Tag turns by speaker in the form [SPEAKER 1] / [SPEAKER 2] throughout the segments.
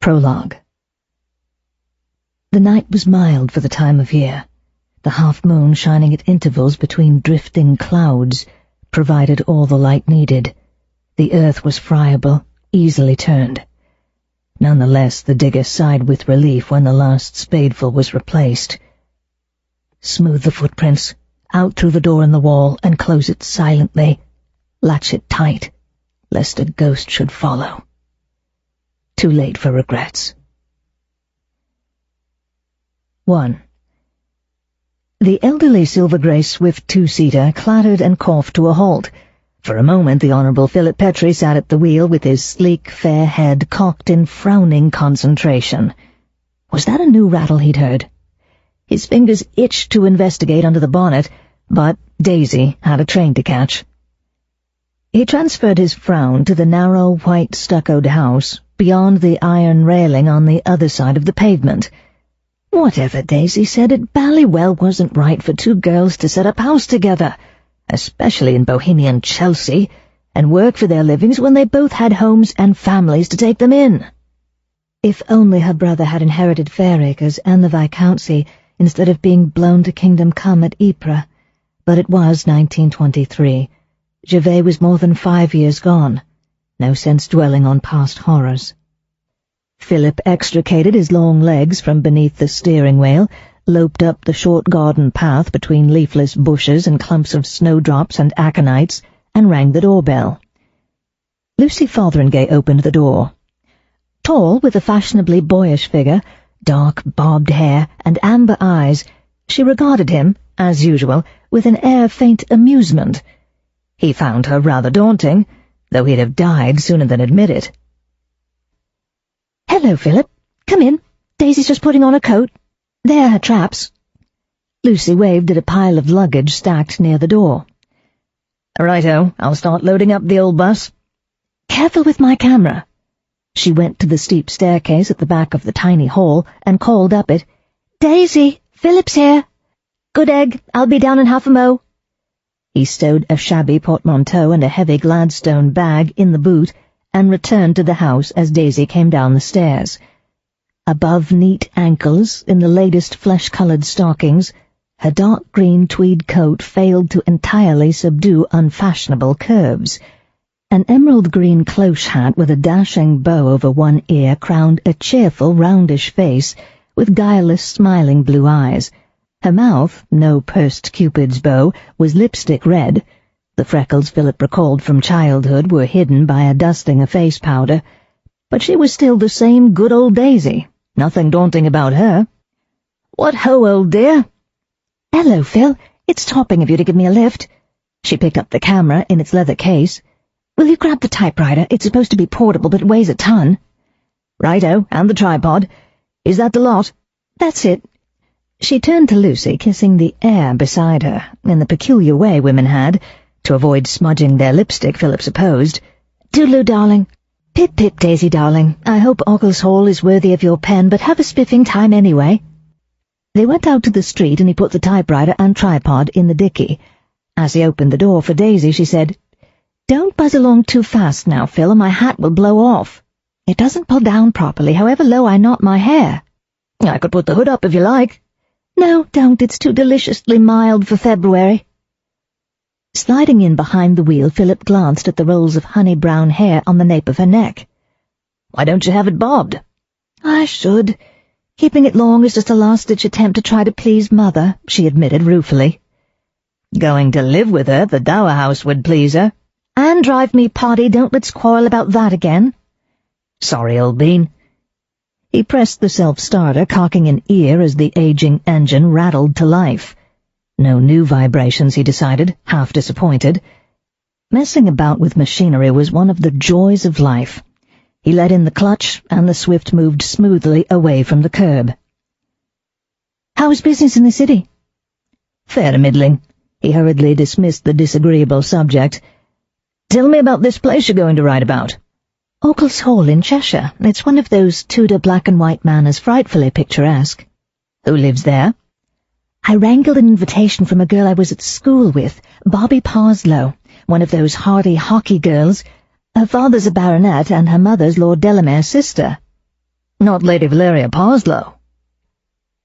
[SPEAKER 1] Prologue. The night was mild for the time of year. The half-moon shining at intervals between drifting clouds provided all the light needed. The earth was friable, easily turned. Nonetheless, the digger sighed with relief when the last spadeful was replaced. Smooth the footprints, out through the door in the wall, and close it silently. Latch it tight, lest a ghost should follow. Too late for regrets. 1. The elderly silver-grey swift two-seater clattered and coughed to a halt. For a moment the Honourable Philip Petrie sat at the wheel with his sleek, fair head cocked in frowning concentration. Was that a new rattle he'd heard? His fingers itched to investigate under the bonnet, but Daisy had a train to catch. He transferred his frown to the narrow, white stuccoed house beyond the iron railing on the other side of the pavement. Whatever Daisy said, it bally well wasn't right for two girls to set up house together, especially in bohemian Chelsea, and work for their livings when they both had homes and families to take them in. If only her brother had inherited Fairacres and the Viscountcy instead of being blown to Kingdom Come at Ypres. But it was 1923. Gervais was more than 5 years gone. No sense dwelling on past horrors. Philip extricated his long legs from beneath the steering wheel, loped up the short garden path between leafless bushes and clumps of snowdrops and aconites, and rang the doorbell. Lucy Fotheringay opened the door. Tall, with a fashionably boyish figure, dark bobbed hair, and amber eyes, she regarded him, as usual, with an air of faint amusement. He found her rather daunting, though he'd have died sooner than admit it. "Hello, Philip. Come in. Daisy's just putting on a coat. There are her traps." Lucy waved at a pile of luggage stacked near the door. "Righto, I'll start loading up the old bus." "Careful with my camera." She went to the steep staircase at the back of the tiny hall and called up it. "Daisy, Philip's here." "Good egg, I'll be down in half a mo." He stowed a shabby portmanteau and a heavy Gladstone bag in the boot and returned to the house as Daisy came down the stairs. Above neat ankles, in the latest flesh-coloured stockings, her dark green tweed coat failed to entirely subdue unfashionable curves. An emerald green cloche hat with a dashing bow over one ear crowned a cheerful, roundish face with guileless, smiling blue eyes. Her mouth, no pursed Cupid's bow, was lipstick red. The freckles Philip recalled from childhood were hidden by a dusting of face powder, but she was still the same good old Daisy. Nothing daunting about her. "What ho, old dear?" "Hello, Phil. It's topping of you to give me a lift." She picked up the camera in its leather case. "Will you grab the typewriter? It's supposed to be portable, but it weighs a ton." "Righto, and the tripod. Is that the lot?" "That's it." She turned to Lucy, kissing the air beside her, in the peculiar way women had, to avoid smudging their lipstick, Philip supposed. "Toodaloo, darling." "Pip-pip, Daisy, darling. I hope Occles Hall is worthy of your pen, but have a spiffing time anyway." They went out to the street and he put the typewriter and tripod in the dicky. As he opened the door for Daisy, she said, "Don't buzz along too fast now, Phil, or my hat will blow off. It doesn't pull down properly, however low I knot my hair." "I could put the hood up if you like." "No, don't. It's too deliciously mild for February." Sliding in behind the wheel, Philip glanced at the rolls of honey-brown hair on the nape of her neck. "Why don't you have it bobbed?" "I should. Keeping it long is just a last-ditch attempt to try to please Mother," she admitted ruefully. "Going to live with her, the dower house would please her." "And drive me potty. Don't let's quarrel about that again." "Sorry, old bean." He pressed the self-starter, cocking an ear as the aging engine rattled to life. No new vibrations, he decided, half disappointed. Messing about with machinery was one of the joys of life. He let in the clutch, and the Swift moved smoothly away from the curb. "How is business in the city?" "Fair to middling." He hurriedly dismissed the disagreeable subject. "Tell me about this place you're going to write about." "Occles Hall in Cheshire. It's one of those Tudor black-and-white manors, frightfully picturesque." "Who lives there?" "I wrangled an invitation from a girl I was at school with, Bobbie Parslow, one of those hardy hockey girls. Her father's a baronet, and her mother's Lord Delamere's sister." Not Lady Valeria Parslow?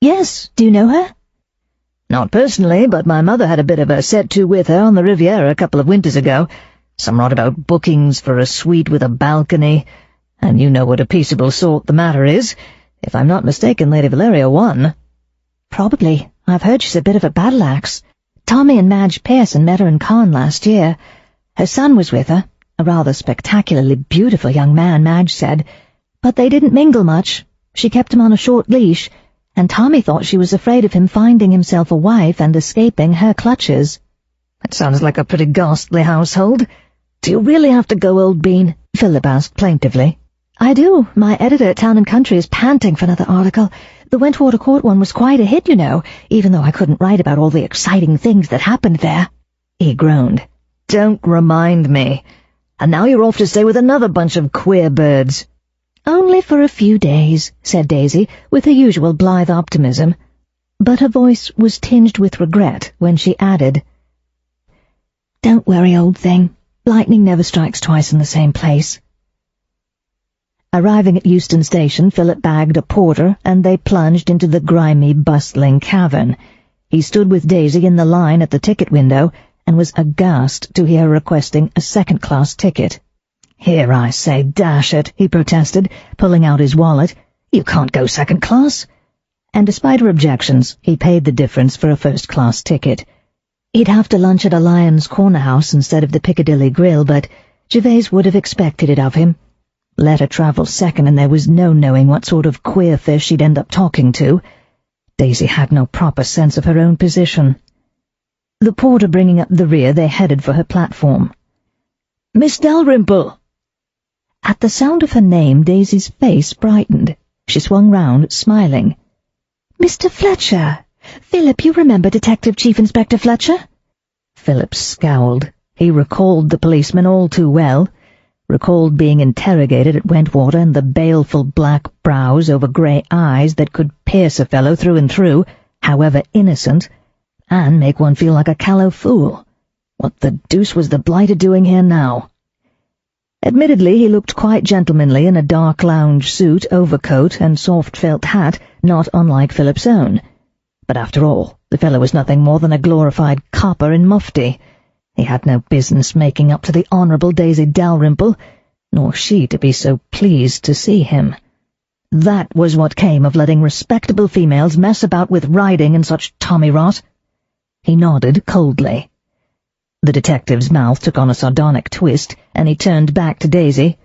[SPEAKER 2] Yes, do you know her?
[SPEAKER 1] Not personally, but my mother had a bit of a set-to with her on the Riviera a couple of winters ago. Some rot about bookings for a suite with a balcony, and you know what a peaceable sort the matter is. If I'm not mistaken, Lady Valeria won.
[SPEAKER 2] Probably. I've heard she's a bit of a battle-axe. Tommy and Madge Pearson met her in Cannes last year. Her son was with her, a rather spectacularly beautiful young man, Madge said, but they didn't mingle much. She kept him on a short leash, and Tommy thought she was afraid of him finding himself a wife and escaping her clutches.
[SPEAKER 1] It sounds like a pretty ghastly household. Do you really have to go, old bean? Philip asked plaintively.
[SPEAKER 2] I do. My editor at Town and Country is panting for another article. The Wentwater Court one was quite a hit, you know, even though I couldn't write about all the exciting things that happened there.
[SPEAKER 1] He groaned. Don't remind me. And now you're off to stay with another bunch of queer birds.
[SPEAKER 2] Only for a few days, said Daisy, with her usual blithe optimism. But her voice was tinged with regret when she added, Don't worry, old thing. Lightning never strikes twice in the same place.
[SPEAKER 1] Arriving at Euston Station, Philip bagged a porter, and they plunged into the grimy, bustling cavern. He stood with Daisy in the line at the ticket window, and was aghast to hear her requesting a second-class ticket. "Here, I say, dash it," he protested, pulling out his wallet. "You can't go second class." And despite her objections, he paid the difference for a first-class ticket. He'd have to lunch at a Lyons Corner House instead of the Piccadilly Grill, but Gervase would have expected it of him. Let her travel second, and there was no knowing what sort of queer fish she'd end up talking to. Daisy had no proper sense of her own position. The porter bringing up the rear, they headed for her platform. "Miss Dalrymple!" At the sound of her name, Daisy's face brightened. She swung round, smiling.
[SPEAKER 2] "Mr. Fletcher! Philip, you remember Detective Chief Inspector Fletcher?"
[SPEAKER 1] Philip scowled. He recalled the policeman all too well. Recalled being interrogated at Wentwater and the baleful black brows over grey eyes that could pierce a fellow through and through, however innocent, and make one feel like a callow fool. What the deuce was the blighter doing here now? Admittedly, he looked quite gentlemanly in a dark lounge suit, overcoat, and soft felt hat, not unlike Philip's own. But after all, the fellow was nothing more than a glorified copper in mufti. He had no business making up to the Honourable Daisy Dalrymple, nor she to be so pleased to see him. That was what came of letting respectable females mess about with riding and such tommy-rot. He nodded coldly. The detective's mouth took on a sardonic twist, and he turned back to Daisy.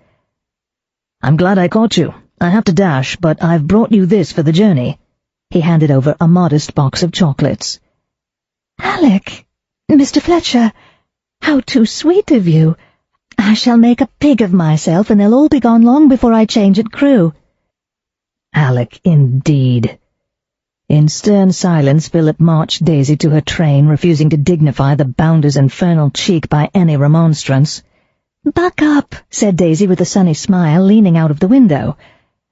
[SPEAKER 1] "I'm glad I caught you. I have to dash, but I've brought you this for the journey." He handed over a modest box of chocolates.
[SPEAKER 2] "Alec! Mr. Fletcher! How too sweet of you! I shall make a pig of myself, and they'll all be gone long before I change at Crewe."
[SPEAKER 1] Alec, indeed. In stern silence, Philip marched Daisy to her train, refusing to dignify the bounder's infernal cheek by any remonstrance.
[SPEAKER 2] "Buck up," said Daisy with a sunny smile, leaning out of the window.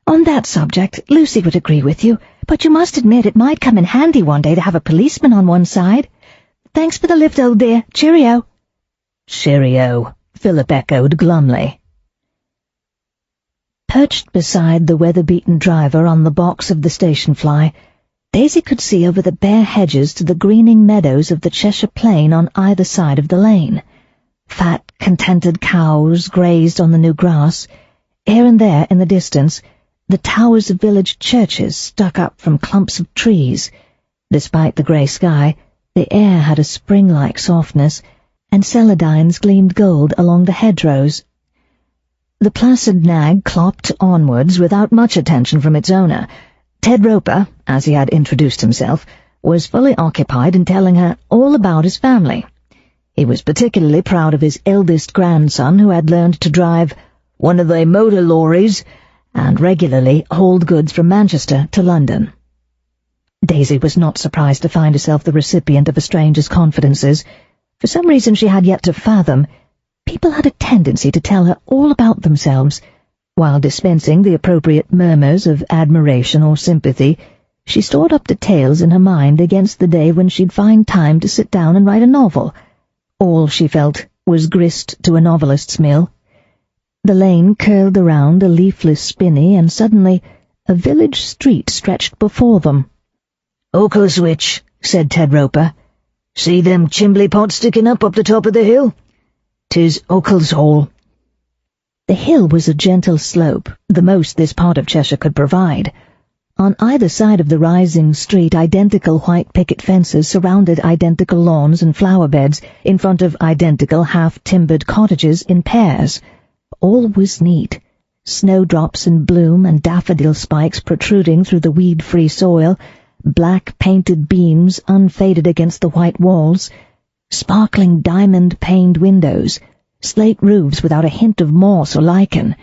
[SPEAKER 2] "On that subject, Lucy would agree with you, but you must admit it might come in handy one day to have a policeman on one side. Thanks for the lift, old dear. Cheerio."
[SPEAKER 1] "Cheerio," Philip echoed glumly. Perched beside the weather-beaten driver on the box of the station fly, Daisy could see over the bare hedges to the greening meadows of the Cheshire plain on either side of the lane. Fat, contented cows grazed on the new grass. Here and there, in the distance, the towers of village churches stuck up from clumps of trees. Despite the grey sky, the air had a spring-like softness, and celandines gleamed gold along the hedgerows. The placid nag clopped onwards without much attention from its owner. Ted Roper, as he had introduced himself, was fully occupied in telling her all about his family. He was particularly proud of his eldest grandson, who had learned to drive one of the motor lorries and regularly hauled goods from Manchester to London. Daisy was not surprised to find herself the recipient of a stranger's confidences. For some reason she had yet to fathom, people had a tendency to tell her all about themselves. While dispensing the appropriate murmurs of admiration or sympathy, she stored up details in her mind against the day when she'd find time to sit down and write a novel. All, she felt, was grist to a novelist's mill. The lane curled around a leafless spinney, and suddenly
[SPEAKER 2] A village street stretched before them.
[SPEAKER 1] "Occles Hall," said Ted Roper. "See them chimbley pots sticking up the top of the hill? 'Tis Occles Hall."
[SPEAKER 2] The hill was a gentle slope, the most this part of Cheshire could provide. On either side of the rising street, identical white picket fences surrounded identical lawns and flower beds in front of identical half-timbered cottages in pairs. All was neat. Snowdrops in bloom and daffodil spikes protruding through the weed-free soil, black painted beams unfaded against the white walls, sparkling diamond-paned windows, slate roofs without a hint of moss or lichen.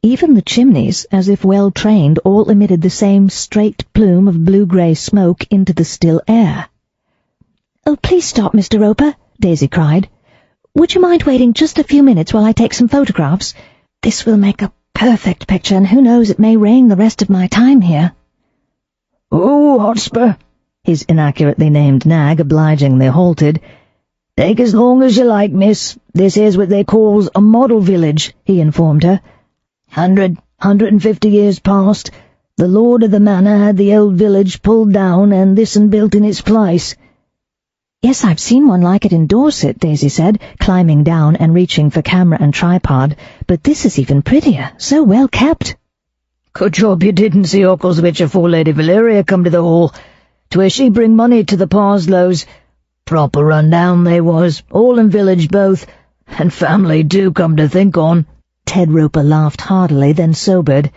[SPEAKER 2] Even the chimneys, as if well-trained, all emitted the same straight plume of blue-grey smoke into the still air. "Oh, please stop, Mr. Roper," Daisy cried. "Would you mind waiting just a few minutes while I take some photographs? This will make a perfect picture, and who knows, it may rain the rest of my time here."
[SPEAKER 1] "Oh, Hotspur," his inaccurately named nag obligingly halted. "Take as long as you like, miss. This here's what they calls a model village," he informed her. 150 years past, the lord of the manor had the old village pulled down and this and built in its place."
[SPEAKER 2] "Yes, I've seen one like it in Dorset," Daisy said, climbing down and reaching for camera and tripod, "but this is even prettier, so well kept."
[SPEAKER 1] "Good job you didn't see Occles Hall afore Lady Valeria come to the hall. 'Twhere she bring money to the Parslows. Proper run down they was, all in village both, and family do come to think on."
[SPEAKER 2] Ted Roper laughed heartily, then sobered.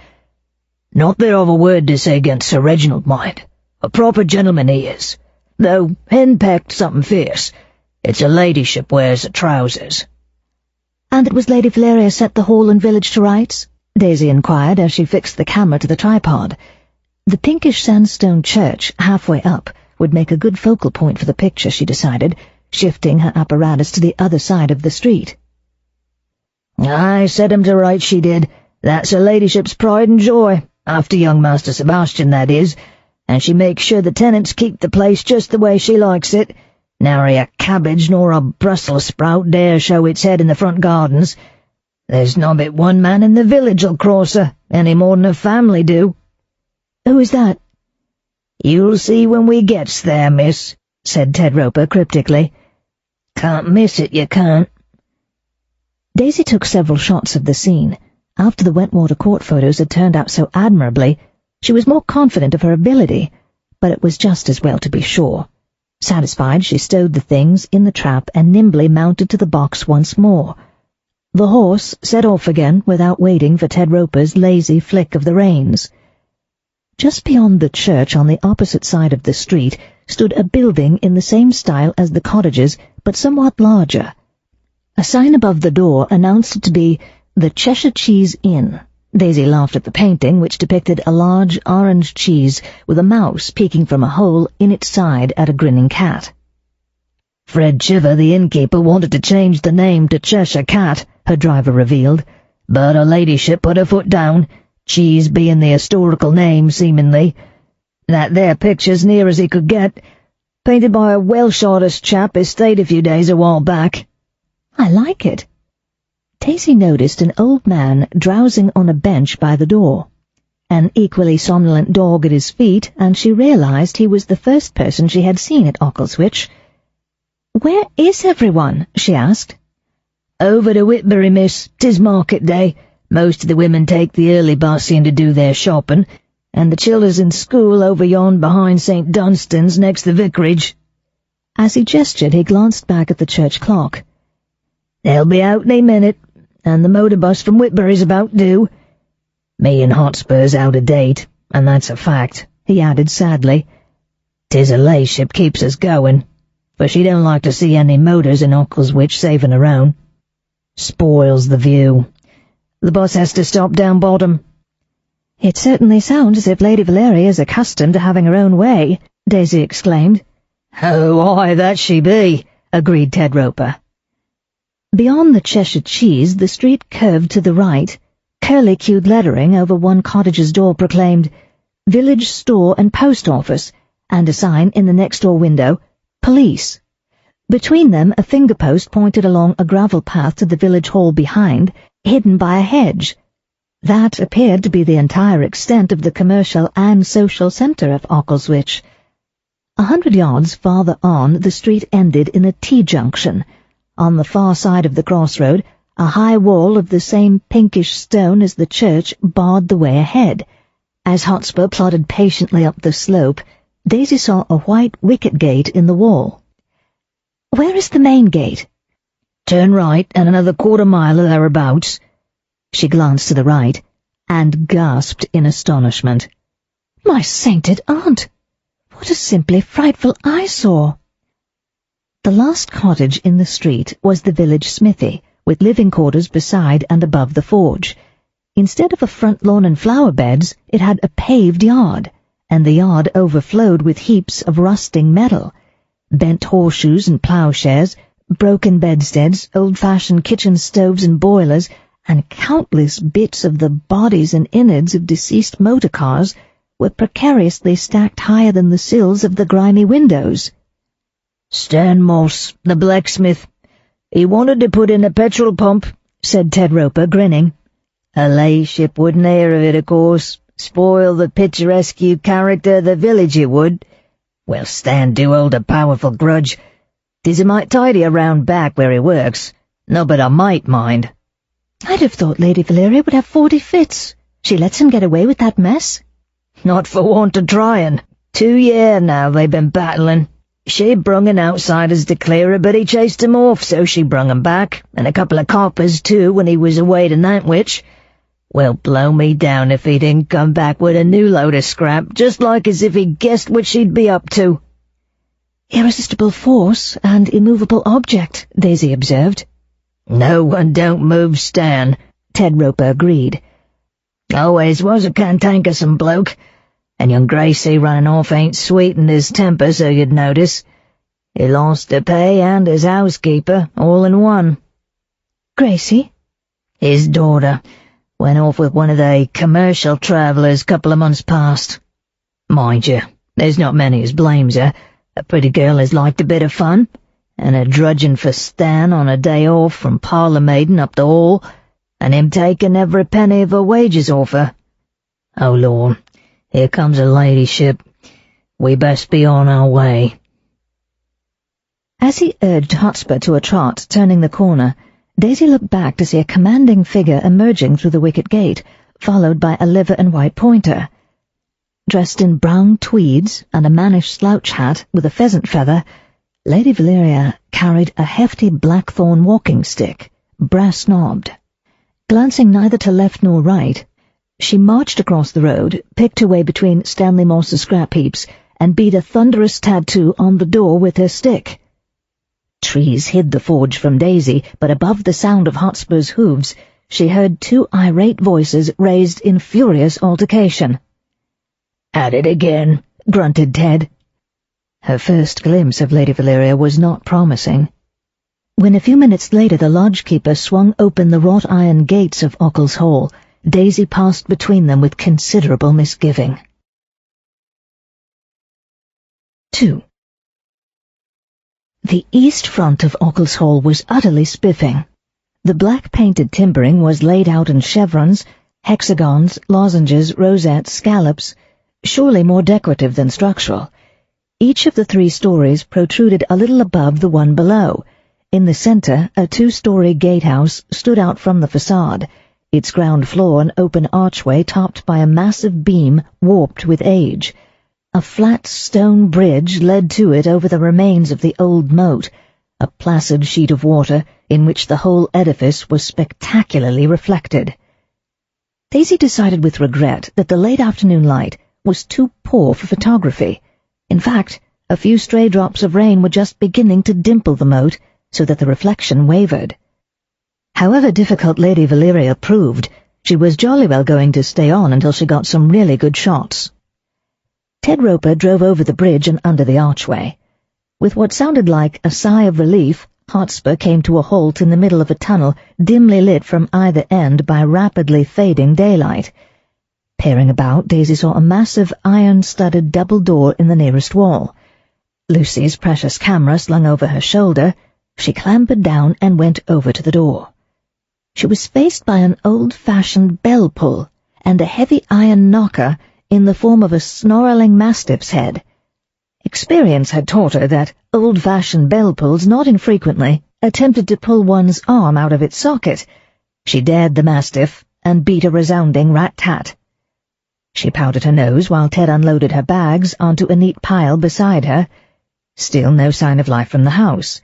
[SPEAKER 1] "Not that I've a word to say against Sir Reginald, mind. A proper gentleman he is, though henpecked something fierce. It's a ladyship wears the trousers."
[SPEAKER 2] "And it was Lady Valeria set the hall and village to rights?" Daisy inquired as she fixed the camera to the tripod. The pinkish sandstone church, halfway up, would make a good focal point for the picture, she decided, shifting her apparatus to the other side of the street.
[SPEAKER 1] "I set him to rights, she did. That's her ladyship's pride and joy, after young Master Sebastian, that is, and she makes sure the tenants keep the place just the way she likes it. Nary a cabbage nor a Brussels sprout dare show its head in the front gardens. There's not but one man in the village'll cross her, any more than her family do."
[SPEAKER 2] "Who is that?"
[SPEAKER 1] "You'll see when we gets there, miss," said Ted Roper cryptically. "Can't miss it, you can't."
[SPEAKER 2] Daisy took several shots of the scene. After the Wentwater Court photos had turned out so admirably, she was more confident of her ability, but it was just as well to be sure. Satisfied, she stowed the things in the trap and nimbly mounted to the box once more. The horse set off again without waiting for Ted Roper's lazy flick of the reins. Just beyond the church on the opposite side of the street stood a building in the same style as the cottages, but somewhat larger. A sign above the door announced it to be the Cheshire Cheese Inn. Daisy laughed at the painting, which depicted a large orange cheese with a mouse peeking from a hole in its side at a grinning cat.
[SPEAKER 1] "Fred Chiver, the innkeeper, wanted to change the name to Cheshire Cat," her driver revealed, "but her ladyship put her foot down, cheese being the historical name, seemingly. That there picture's near as he could get, painted by a Welsh artist chap who stayed a few days a while back."
[SPEAKER 2] "I like it." Daisy noticed an old man drowsing on a bench by the door, an equally somnolent dog at his feet, and she realized he was the first person she had seen at Occles Hall. "Where is everyone?" she asked.
[SPEAKER 1] "Over to Whitbury, miss. 'Tis market day. Most of the women take the early bus in to do their shopping, and the childers in school over yon behind St. Dunstan's next the vicarage."
[SPEAKER 2] As he gestured, he glanced back at the church clock.
[SPEAKER 1] "They'll be out in a minute, and the motor bus from Whitbury's about due. Me and Hotspur's out of date, and that's a fact," he added sadly. "'Tis her ladyship keeps us going, for she don't like to see any motors in Occles Hall saving her own. Spoils the view. The bus has to stop down bottom."
[SPEAKER 2] "It certainly sounds as if Lady Valeria is accustomed to having her own way," Daisy exclaimed.
[SPEAKER 1] "Oh, aye, that she be," agreed Ted Roper.
[SPEAKER 2] Beyond the Cheshire Cheese, the street curved to the right. Curly-cued lettering over one cottage's door proclaimed, "Village Store and Post Office," and a sign in the next-door window, "Police." Between them, a finger-post pointed along a gravel path to the village hall behind, hidden by a hedge. That appeared to be the entire extent of the commercial and social centre of Ockleswich. 100 yards farther on, the street ended in a T-junction. On the far side of the crossroad, a high wall of the same pinkish stone as the church barred the way ahead. As Hotspur plodded patiently up the slope, Daisy saw a white wicket gate in the wall. "Where is the main gate?"
[SPEAKER 1] "Turn right and another quarter-mile or thereabouts."
[SPEAKER 2] She glanced to the right and gasped in astonishment. "My sainted aunt! What a simply frightful eyesore!" The last cottage in the street was the village smithy, with living quarters beside and above the forge. Instead of a front lawn and flower beds, it had a paved yard, and the yard overflowed with heaps of rusting metal, bent horseshoes and ploughshares, broken bedsteads, old-fashioned kitchen stoves and boilers, and countless bits of the bodies and innards of deceased motor cars were precariously stacked higher than the sills of the grimy windows.
[SPEAKER 1] "Stan Moss, the blacksmith. He wanted to put in a petrol pump," said Ted Roper, grinning. "Her ladyship wouldn't hear of it, of course. Spoil the picturesque character of the village, it would. Well, Stan do hold a powerful grudge. 'Tis a mite tidy around back where he works. No, but I might mind."
[SPEAKER 2] "I'd have thought Lady Valeria would have 40 fits. She lets him get away with that mess?"
[SPEAKER 1] "Not for want of trying. 2 year now they've been battling. She brung an outsiders to clear her, but he chased him off, so she brung him back, and a couple of coppers, too, when he was away to Nantwich. Well, blow me down if he didn't come back with a new load of scrap, just like as if he guessed what she'd be up to."
[SPEAKER 2] "Irresistible force and immovable object," Daisy observed.
[SPEAKER 1] "No one don't move Stan," Ted Roper agreed. "Always was a cantankerous bloke, and young Gracie running off ain't sweetened his temper, so you'd notice. He lost her pay and his housekeeper, all in one."
[SPEAKER 2] "Gracie?"
[SPEAKER 1] "His daughter. Went off with one of the commercial travellers couple of months past. Mind you, there's not many as blames her. A pretty girl has liked a bit of fun, and a drudging for Stan on a day off from parlour maiden up the hall, and him taking every penny of her wages off her. Oh, Lord, here comes her ladyship. We best be on our way."
[SPEAKER 2] As he urged Hotspur to a trot, turning the corner, Daisy looked back to see a commanding figure emerging through the wicket gate, followed by a liver and white pointer. Dressed in brown tweeds and a mannish slouch hat with a pheasant feather, Lady Valeria carried a hefty blackthorn walking stick, brass-knobbed. Glancing neither to left nor right, she marched across the road, picked her way between Stanley Moss's scrap heaps, and beat a thunderous tattoo on the door with her stick. Trees hid the forge from Daisy, but above the sound of Hotspur's hooves, she heard 2 irate voices raised in furious altercation.
[SPEAKER 1] "At it again,"
[SPEAKER 2] grunted Ted. Her first glimpse of Lady Valeria was not promising. When a few minutes later the lodge-keeper swung open the wrought-iron gates of Occles Hall, Daisy passed between them with considerable misgiving. 2. The east front of Occles Hall was utterly spiffing. The black-painted timbering was laid out in chevrons, hexagons, lozenges, rosettes, scallops, surely more decorative than structural. Each of the 3 stories protruded a little above the one below. In the centre, a 2-story gatehouse stood out from the facade, its ground floor an open archway topped by a massive beam warped with age. A flat stone bridge led to it over the remains of the old moat, a placid sheet of water in which the whole edifice was spectacularly reflected. Daisy decided with regret that the late afternoon light was too poor for photography. In fact, a few stray drops of rain were just beginning to dimple the moat, so that the reflection wavered. However difficult Lady Valeria proved, she was jolly well going to stay on until she got some really good shots. Ted Roper drove over the bridge and under the archway. With what sounded like a sigh of relief, Hotspur came to a halt in the middle of a tunnel dimly lit from either end by rapidly fading daylight. Peering about, Daisy saw a massive iron-studded double door in the nearest wall. Lucy's precious camera slung over her shoulder, she clambered down and went over to the door. She was faced by an old-fashioned bell pull and a heavy iron knocker in the form of a snarling mastiff's head. Experience had taught her that old-fashioned bell pulls not infrequently attempted to pull one's arm out of its socket. She dared the mastiff and beat a resounding rat-tat. She powdered her nose while Ted unloaded her bags onto a neat pile beside her. Still no sign of life from the house.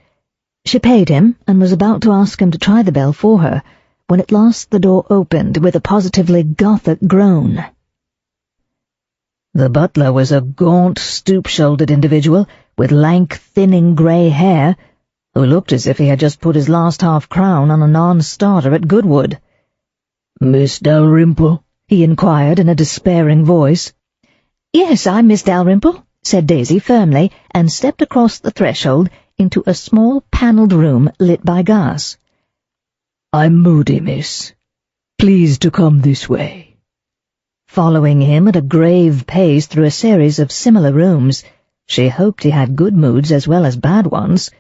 [SPEAKER 2] She paid him and was about to ask him to try the bell for her, when at last the door opened with a positively gothic groan. The butler was a gaunt, stoop-shouldered individual with lank, thinning grey hair, who looked as if he had just put his last half-crown on a non-starter at Goodwood. "Miss Dalrymple?" he inquired in a despairing voice. "Yes, I'm Miss Dalrymple," said Daisy firmly, and stepped across the threshold into a small panelled room lit by gas. "I'm Moody, miss. Please to come this way." Following him at a grave pace through a series of similar rooms, she hoped he had good moods as well as bad ones.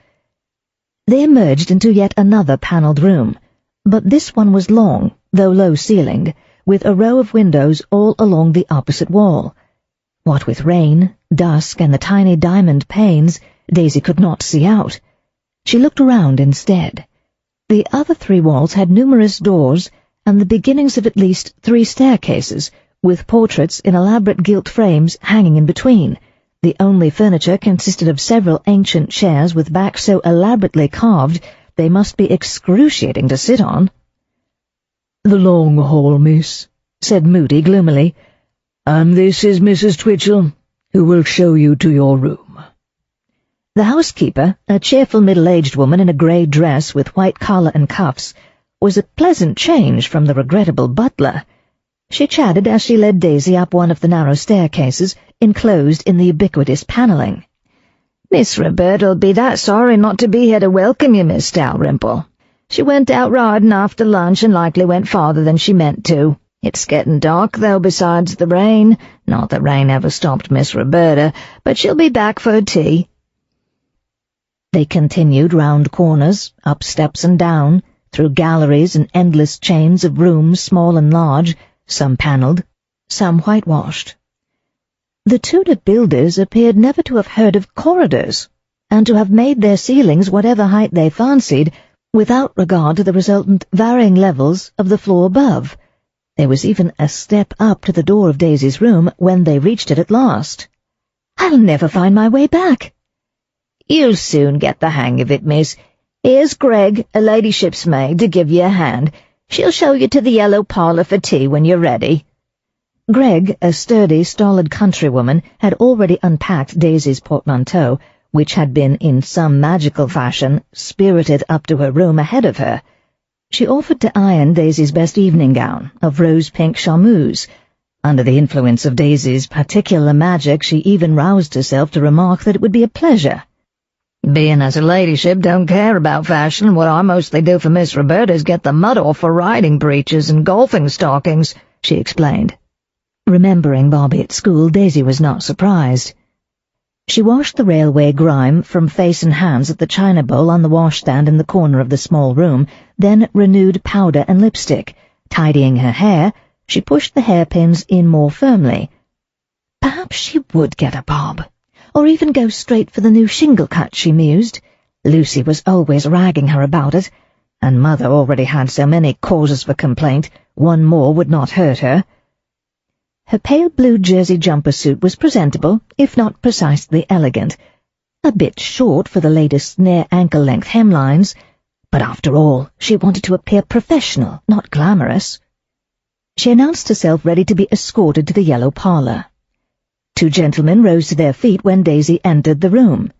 [SPEAKER 2] They emerged into yet another panelled room, but this one was long, though low-ceilinged, with a row of windows all along the opposite wall. What with rain, dusk, and the tiny diamond panes, Daisy could not see out. She looked around instead. The other 3 walls had numerous doors and the beginnings of at least 3 staircases, with portraits in elaborate gilt frames hanging in between. The only furniture consisted of several ancient chairs with backs so elaborately carved they must be excruciating to sit on. "The long hall, miss," said Moody gloomily, "and this is Mrs. Twitchell, who will show you to your room." The housekeeper, a cheerful middle-aged woman in a grey dress with white collar and cuffs, was a pleasant change from the regrettable butler. She chatted as she led Daisy up one of the narrow staircases enclosed in the ubiquitous panelling. "Miss Roberta'll be that sorry not to be here to welcome you, Miss Dalrymple. She went out riding after lunch and likely went farther than she meant to. It's getting dark, though, besides the rain. Not that rain ever stopped Miss Roberta, but she'll be back for her tea." They continued round corners, up steps and down, through galleries and endless chains of rooms small and large, some panelled, some whitewashed. The Tudor builders appeared never to have heard of corridors, and to have made their ceilings whatever height they fancied, without regard to the resultant varying levels of the floor above. There was even a step up to the door of Daisy's room when they reached it at last. "I'll never find my way back." "You'll soon get the hang of it, miss. Here's Greg, a ladyship's maid, to give you a hand. She'll show you to the yellow parlor for tea when you're ready." Greg, a sturdy, stolid countrywoman, had already unpacked Daisy's portmanteau, which had been, in some magical fashion, spirited up to her room ahead of her. She offered to iron Daisy's best evening gown, of rose-pink charmeuse. Under the influence of Daisy's particular magic, she even roused herself to remark that it would be a pleasure. "Being as her ladyship don't care about fashion, what I mostly do for Miss Roberta is get the mud off her riding breeches and golfing stockings," she explained. Remembering Bobbie at school, Daisy was not surprised. She washed the railway grime from face and hands at the china bowl on the washstand in the corner of the small room, then renewed powder and lipstick. Tidying her hair, she pushed the hairpins in more firmly. Perhaps she would get a bob, or even go straight for the new shingle cut, she mused. Lucy was always ragging her about it, and Mother already had so many causes for complaint, one more would not hurt her. Her pale blue jersey jumper suit was presentable, if not precisely elegant. A bit short for the latest near ankle-length hemlines, but after all, she wanted to appear professional, not glamorous. She announced herself ready to be escorted to the yellow parlor. 2 gentlemen rose to their feet when Daisy entered the room.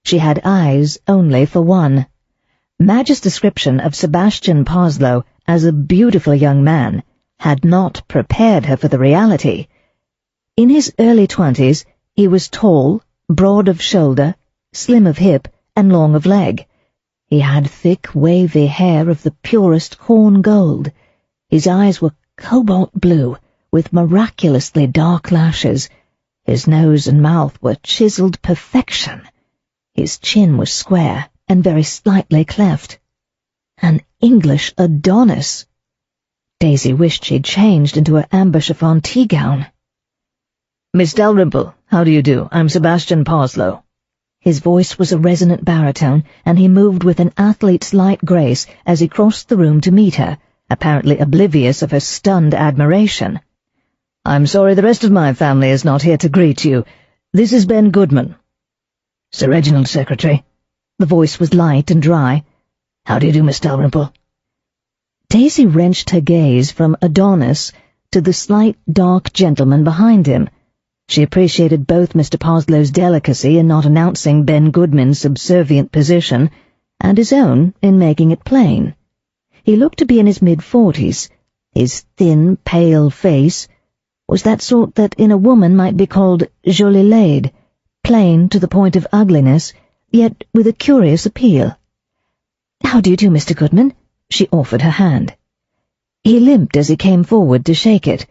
[SPEAKER 2] She had eyes only for one. Madge's description of Sebastian Parslow as a beautiful young man had not prepared her for the reality. In his early 20s, he was tall, broad of shoulder, slim of hip, and long of leg. He had thick, wavy hair of the purest corn gold. His eyes were cobalt blue, with miraculously dark lashes. His nose and mouth were chiselled perfection. His chin was square and very slightly cleft. An English Adonis. Daisy wished she'd changed into her amber chiffon tea gown.
[SPEAKER 1] "Miss Dalrymple, how do you do? I'm Sebastian Parslow."
[SPEAKER 2] His voice was a resonant baritone, and he moved with an athlete's light grace as he crossed the room to meet her, apparently oblivious of her stunned admiration.
[SPEAKER 1] "I'm sorry the rest of my family is not here to greet you. This is Ben Goodman." "Sir Reginald's secretary."
[SPEAKER 2] The voice was light and dry.
[SPEAKER 1] "How do you do, Miss Dalrymple?"
[SPEAKER 2] Daisy wrenched her gaze from Adonis to the slight, dark gentleman behind him. She appreciated both Mr. Parslow's delicacy in not announcing Ben Goodman's subservient position, and his own in making it plain. He looked to be in his mid-40s. His thin, pale face was that sort that in a woman might be called jolie laid, plain to the point of ugliness, yet with a curious appeal. "How do you do, Mr. Goodman?" She offered her hand. He limped as he came forward to shake it.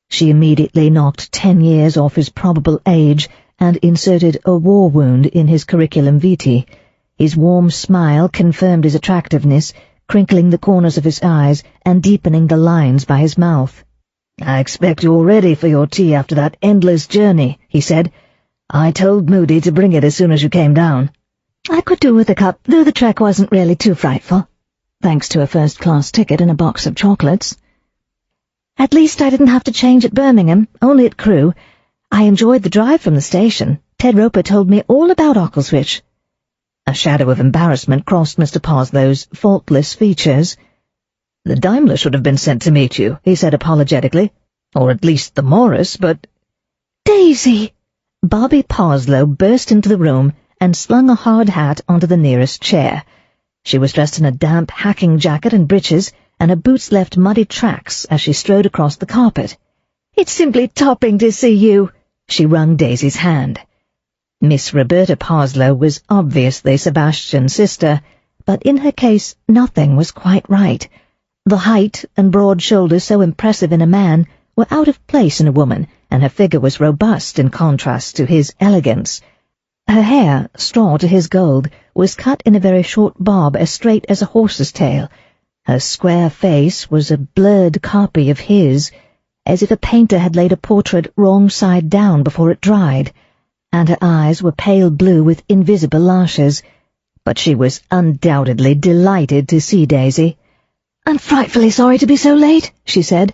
[SPEAKER 2] She immediately knocked 10 years off his probable age and inserted a war wound in his curriculum vitae. His warm smile confirmed his attractiveness, crinkling the corners of his eyes and deepening the lines by his mouth.
[SPEAKER 1] "I expect you're ready for your tea after that endless journey," he said. "I told Moody to bring it as soon as you came down."
[SPEAKER 2] "I could do with a cup, though the trek wasn't really too frightful, thanks to a first-class ticket and a box of chocolates. At least I didn't have to change at Birmingham, only at Crewe. I enjoyed the drive from the station. Ted Roper told me all about Occles. A shadow of embarrassment crossed Mr. Parslow's faultless features.
[SPEAKER 1] "The Daimler should have been sent to meet you," he said apologetically. "Or at least the Morris, but—"
[SPEAKER 2] "Daisy!" Bobbie Parslow burst into the room and slung a hard hat onto the nearest chair. She was dressed in a damp hacking jacket and breeches, and her boots left muddy tracks as she strode across the carpet. "It's simply topping to see you." She wrung Daisy's hand. Miss Roberta Parslow was obviously Sebastian's sister, but in her case nothing was quite right. The height and broad shoulders so impressive in a man were out of place in a woman, and her figure was robust in contrast to his elegance. Her hair, straw to his gold, was cut in a very short bob as straight as a horse's tail. Her square face was a blurred copy of his, as if a painter had laid a portrait wrong side down before it dried, and her eyes were pale blue with invisible lashes. But she was undoubtedly delighted to see Daisy. "I'm frightfully sorry to be so late," she said.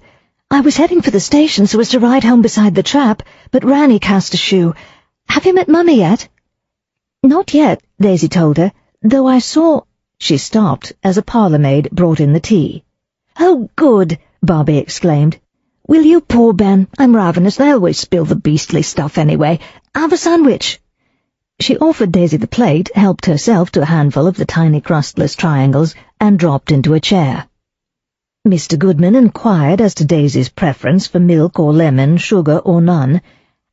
[SPEAKER 2] "I was heading for the station so as to ride home beside the trap, but Ranny cast a shoe. Have you met Mummy yet?" "Not yet," Daisy told her, "though I saw—" She stopped as a parlour-maid brought in the tea. "Oh, good!" Bobbie exclaimed. "Will you pour, Ben? I'm ravenous. They always spill the beastly stuff anyway. Have a sandwich." She offered Daisy the plate, helped herself to a handful of the tiny crustless triangles, and dropped into a chair. Mr. Goodman inquired as to Daisy's preference for milk or lemon, sugar or none,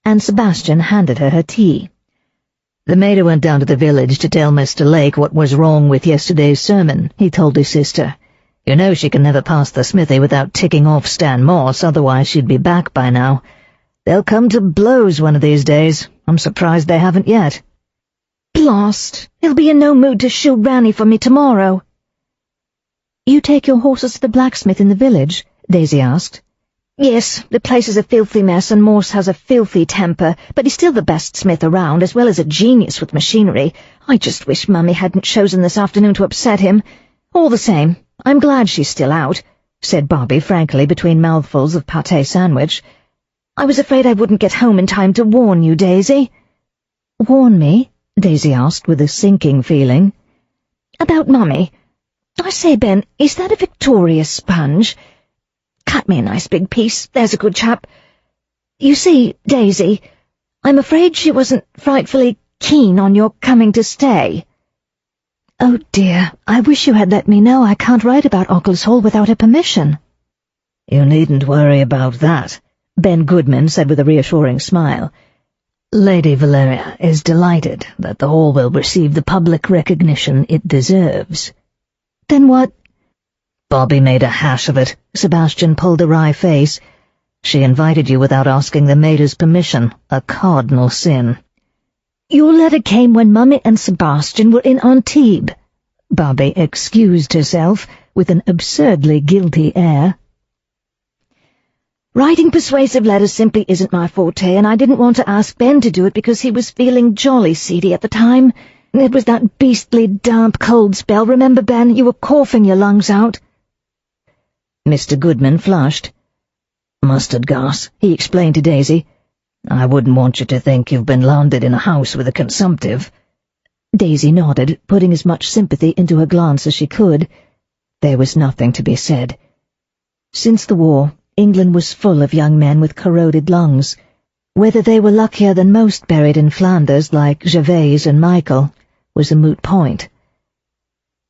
[SPEAKER 2] and Sebastian handed her tea.
[SPEAKER 1] "The maid went down to the village to tell Mr. Lake what was wrong with yesterday's sermon," he told his sister. "You know she can never pass the smithy without ticking off Stan Morse, otherwise she'd be back by now. They'll come to blows one of these days. I'm surprised they haven't yet."
[SPEAKER 2] "Blast! He'll be in no mood to shoe Ranny for me tomorrow." "You take your horses to the blacksmith in the village?" Daisy asked. "Yes, the place is a filthy mess and Morse has a filthy temper, but he's still the best smith around, as well as a genius with machinery. I just wish Mummy hadn't chosen this afternoon to upset him. All the same, I'm glad she's still out," said Bobbie frankly between mouthfuls of pâté sandwich. "I was afraid I wouldn't get home in time to warn you, Daisy." "Warn me?" Daisy asked with a sinking feeling. "About Mummy. I say, Ben, is that a Victoria sponge? Cut me a nice big piece, there's a good chap. You see, Daisy, I'm afraid she wasn't frightfully keen on your coming to stay." "Oh dear, I wish you had let me know. I can't write about Occles Hall without her permission."
[SPEAKER 1] "You needn't worry about that," Ben Goodman said with a reassuring smile. "Lady Valeria is delighted that the hall will receive the public recognition it deserves."
[SPEAKER 2] "Then what—"
[SPEAKER 1] "Bobbie made a hash of it." Sebastian pulled a wry face. "She invited you without asking the mater's permission, a cardinal sin."
[SPEAKER 2] "Your letter came when Mummy and Sebastian were in Antibes." Bobbie excused herself,
[SPEAKER 1] with an absurdly guilty air.
[SPEAKER 2] "Writing persuasive letters simply isn't my forte, and I didn't want to ask Ben to do it because he was feeling jolly seedy at the time. It was that beastly damp cold spell, remember, Ben? You were coughing your lungs out."
[SPEAKER 1] Mr. Goodman flushed. "Mustard gas," he explained to Daisy. "I wouldn't want you to think you've been landed in a house with a consumptive." Daisy nodded, putting as much sympathy into her glance as she could. There was nothing to be said. Since the war, England was full of young men with corroded lungs. Whether they were luckier than most buried in Flanders, like Gervais and Michael, was a moot point.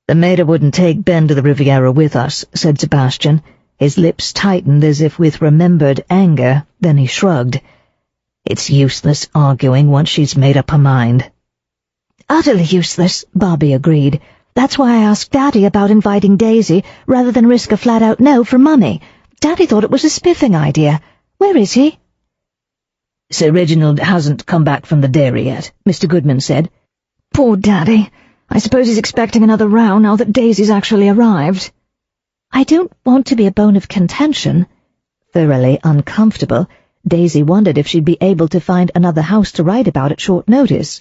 [SPEAKER 1] "The mater wouldn't take Ben to the Riviera with us," said Sebastian. His lips tightened as if with remembered anger, then he shrugged. "It's useless arguing once she's made up her mind."
[SPEAKER 2] "Utterly useless," Bobbie agreed. "That's why I asked Daddy about inviting Daisy, rather than risk a flat-out no from Mummy. Daddy thought it was a spiffing idea. Where is he?"
[SPEAKER 1] "Sir Reginald hasn't come back from the dairy yet," Mr. Goodman said.
[SPEAKER 2] "Poor Daddy. I suppose he's expecting another row now that Daisy's actually arrived." "I don't want to be a bone of contention." Thoroughly uncomfortable, Daisy wondered if she'd be able to find another house to write about at short notice.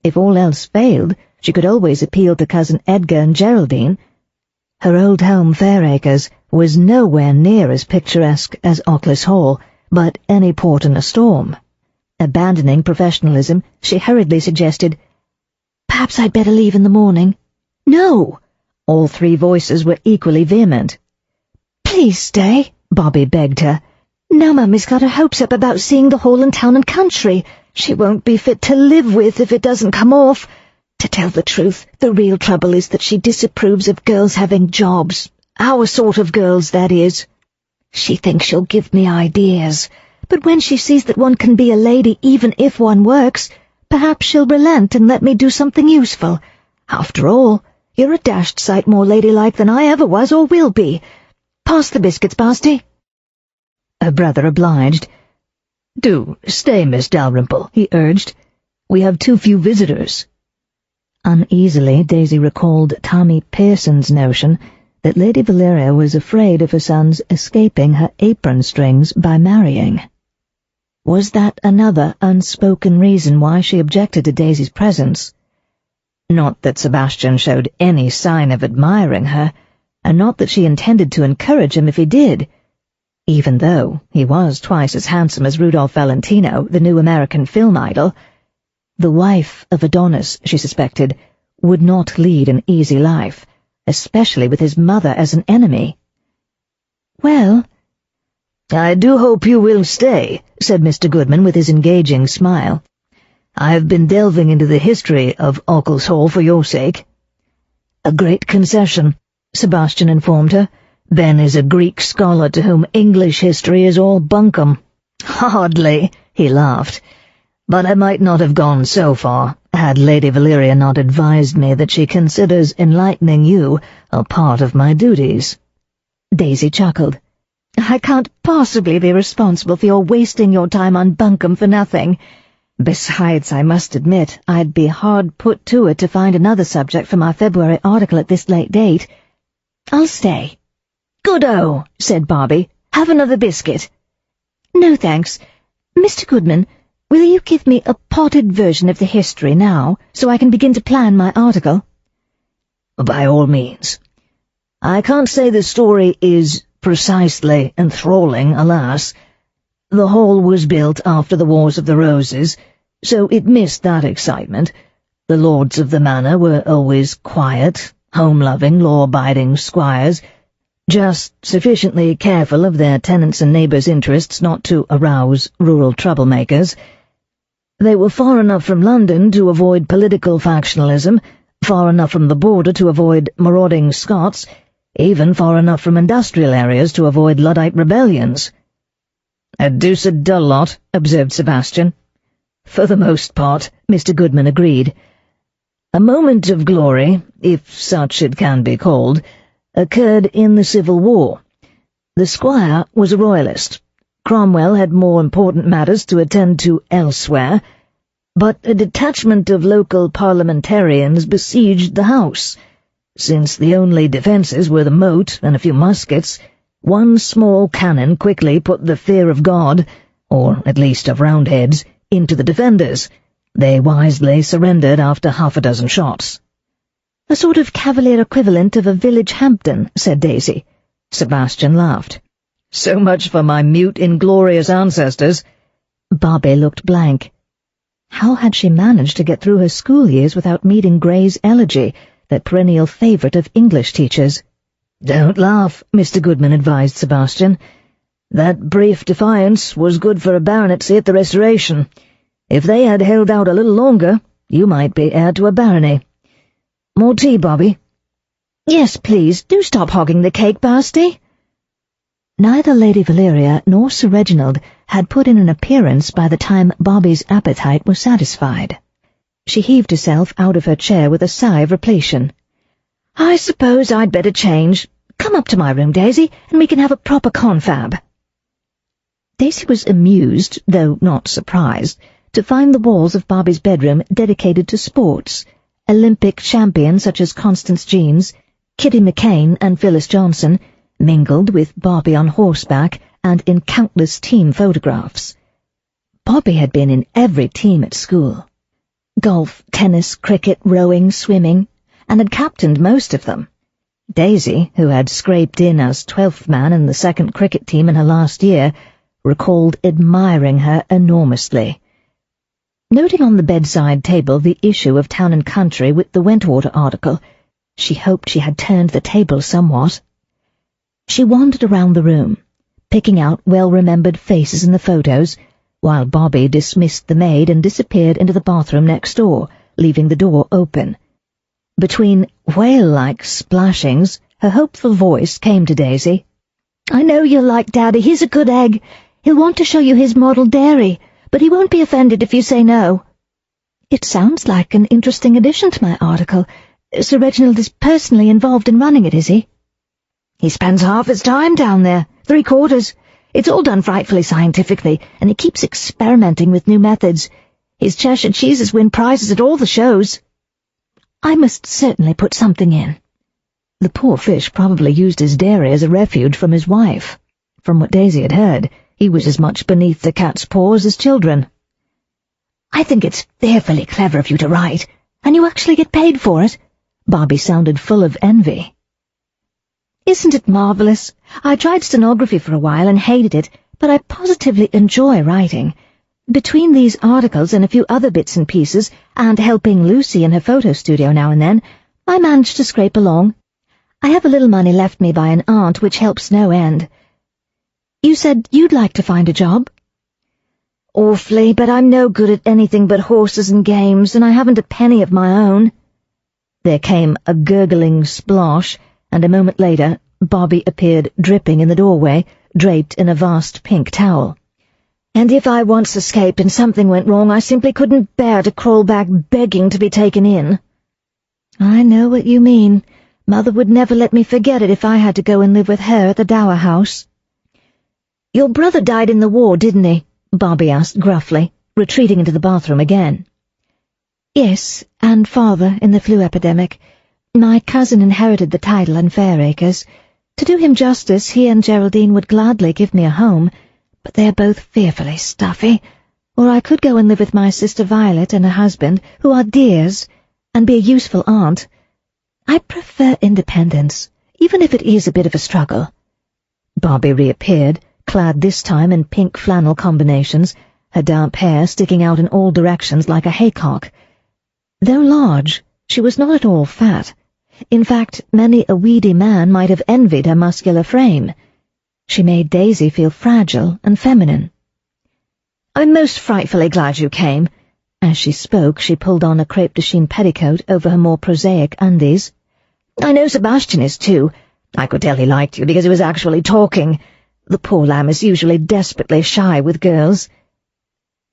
[SPEAKER 2] If all else failed, she could always appeal to Cousin Edgar and Geraldine. Her old home, Fairacres, was nowhere near as picturesque as Occles Hall, but any port in a storm. Abandoning professionalism, she hurriedly suggested, "Perhaps I'd better leave in the morning." "No!" All three voices were equally vehement. "Please stay," Bobbie begged her. "Now Mummy's got her hopes up about seeing the Hall and town and country. She won't be fit to live with if it doesn't come off. To tell the truth, the real trouble is that she disapproves of girls having jobs. Our sort of girls, that is. She thinks she'll give me ideas, but when she sees that one can be a lady even if one works, perhaps she'll relent and let me do something useful. After all, you're a dashed sight more ladylike than I ever was or will be. Pass the biscuits, Basti." Her brother obliged.
[SPEAKER 1] "Do stay, Miss Dalrymple," he urged. "We have too few visitors." Uneasily, Daisy recalled Tommy Pearson's notion that Lady Valeria was afraid of her son's escaping her apron strings by marrying. Was that another unspoken reason why she objected to Daisy's presence? Not that Sebastian showed any sign of admiring her, and not that she intended to encourage him if he did, even though he was twice as handsome as Rudolph Valentino, the new American film idol. The wife of Adonis, she suspected, would not lead an easy life, especially with his mother as an enemy.
[SPEAKER 2] "Well,
[SPEAKER 1] "I do hope you will stay," said Mr. Goodman with his engaging smile. "I've been delving into the history of Occles Hall for your sake." "A great concession," Sebastian informed her. "Ben is a Greek scholar to whom English history is all bunkum." "Hardly," he laughed. "But I might not have gone so far, had Lady Valeria not advised me that she considers enlightening you a part of my duties." Daisy chuckled. "I can't possibly be responsible for your wasting your time on bunkum for nothing. Besides, I must admit, I'd be hard put to it to find another subject for my February article at this late date. I'll stay." "Good-o," said Bobbie. "Have another biscuit." "No, thanks. Mr. Goodman, will you give me a potted version of the history now, so I can begin to plan my article?" "By all means. I can't say the story is precisely enthralling, alas. The hall was built after the Wars of the Roses, so it missed that excitement. The lords of the manor were always quiet, home-loving, law-abiding squires, just sufficiently careful of their tenants' and neighbours' interests not to arouse rural troublemakers. They were far enough from London to avoid political factionalism, far enough from the border to avoid marauding Scots, even far enough from industrial areas to avoid Luddite rebellions." "A deuced dull lot," observed Sebastian. "For the most part," Mr. Goodman agreed. "A moment of glory, if such it can be called, occurred in the Civil War. The squire was a royalist. Cromwell had more important matters to attend to elsewhere, but a detachment of local parliamentarians besieged the house. Since the only defences were the moat and a few muskets, one small cannon quickly put the fear of God, or at least of Roundheads, into the defenders. They wisely surrendered after half a dozen shots.
[SPEAKER 2] "A sort of cavalier equivalent of a village Hampden," said Daisy.
[SPEAKER 1] Sebastian laughed. "So much for my mute, inglorious ancestors."
[SPEAKER 2] Bobbie looked blank. How had she managed to get through her school years without meeting Gray's Elegy, that perennial favourite of English teachers?
[SPEAKER 1] "Don't laugh," Mr. Goodman advised Sebastian. "That brief defiance was good for a baronetcy at the Restoration. If they had held out a little longer, you might be heir to a barony. More tea, Bobbie?"
[SPEAKER 2] "Yes, please, do stop hogging the cake, Basti." Neither Lady Valeria nor Sir Reginald had put in an appearance by the time Bobbie's appetite was satisfied. She heaved herself out of her chair with a sigh of repletion. "I suppose I'd better change. Come up to my room, Daisy, and we can have a proper confab." Daisy was amused, though not surprised, to find the walls of Bobbie's bedroom dedicated to sports. Olympic champions such as Constance Jeans, Kitty McCain and Phyllis Johnson, mingled with Bobbie on horseback and in countless team photographs. Bobbie had been in every team at school. Golf, tennis, cricket, rowing, swimming, and had captained most of them. Daisy, who had scraped in as 12th man in the second cricket team in her last year, recalled admiring her enormously. Noting on the bedside table the issue of Town and Country with the Wentwater article, she hoped she had turned the table somewhat. She wandered around the room, picking out well-remembered faces in the photos, while Bobbie dismissed the maid and disappeared into the bathroom next door, leaving the door open. Between whale-like splashings, her hopeful voice came to Daisy. "I know you'll like Daddy. He's a good egg. He'll want to show you his model dairy, but he won't be offended if you say no." "It sounds like an interesting addition to my article. Sir Reginald is personally involved in running it, is he?" "He spends half his time down there, 3/4. It's all done frightfully scientifically, and he keeps experimenting with new methods. His Cheshire cheeses win prizes at all the shows." "I must certainly put something in." The poor fish probably used his dairy as a refuge from his wife. From what Daisy had heard, he was as much beneath the cat's paws as children. "I think it's fearfully clever of you to write, and you actually get paid for it." Bobbie sounded full of envy. "Isn't it marvellous? I tried stenography for a while and hated it, but I positively enjoy writing. Between these articles and a few other bits and pieces, and helping Lucy in her photo studio now and then, I manage to scrape along. I have a little money left me by an aunt which helps no end. You said you'd like to find a job?" "Awfully, but I'm no good at anything but horses and games, and I haven't a penny of my own." There came a gurgling splosh, and a moment later Bobbie appeared dripping in the doorway, draped in a vast pink towel. "And if I once escaped and something went wrong, I simply couldn't bear to crawl back begging to be taken in." "I know what you mean. Mother would never let me forget it if I had to go and live with her at the Dower House." "Your brother died in the war, didn't he?" Bobbie asked gruffly, retreating into the bathroom again. "Yes, and father in the flu epidemic. My cousin inherited the title and Fairacres. To do him justice, he and Geraldine would gladly give me a home, but they are both fearfully stuffy. Or I could go and live with my sister Violet and her husband, who are dears, and be a useful aunt. I prefer independence, even if it is a bit of a struggle." Bobbie reappeared, clad this time in pink flannel combinations, her damp hair sticking out in all directions like a haycock. Though large, she was not at all fat. In fact, many a weedy man might have envied her muscular frame. She made Daisy feel fragile and feminine. "I'm most frightfully glad you came." As she spoke, she pulled on a crepe de chine petticoat over her more prosaic undies. "I know Sebastian is too. I could tell he liked you because he was actually talking. The poor lamb is usually desperately shy with girls."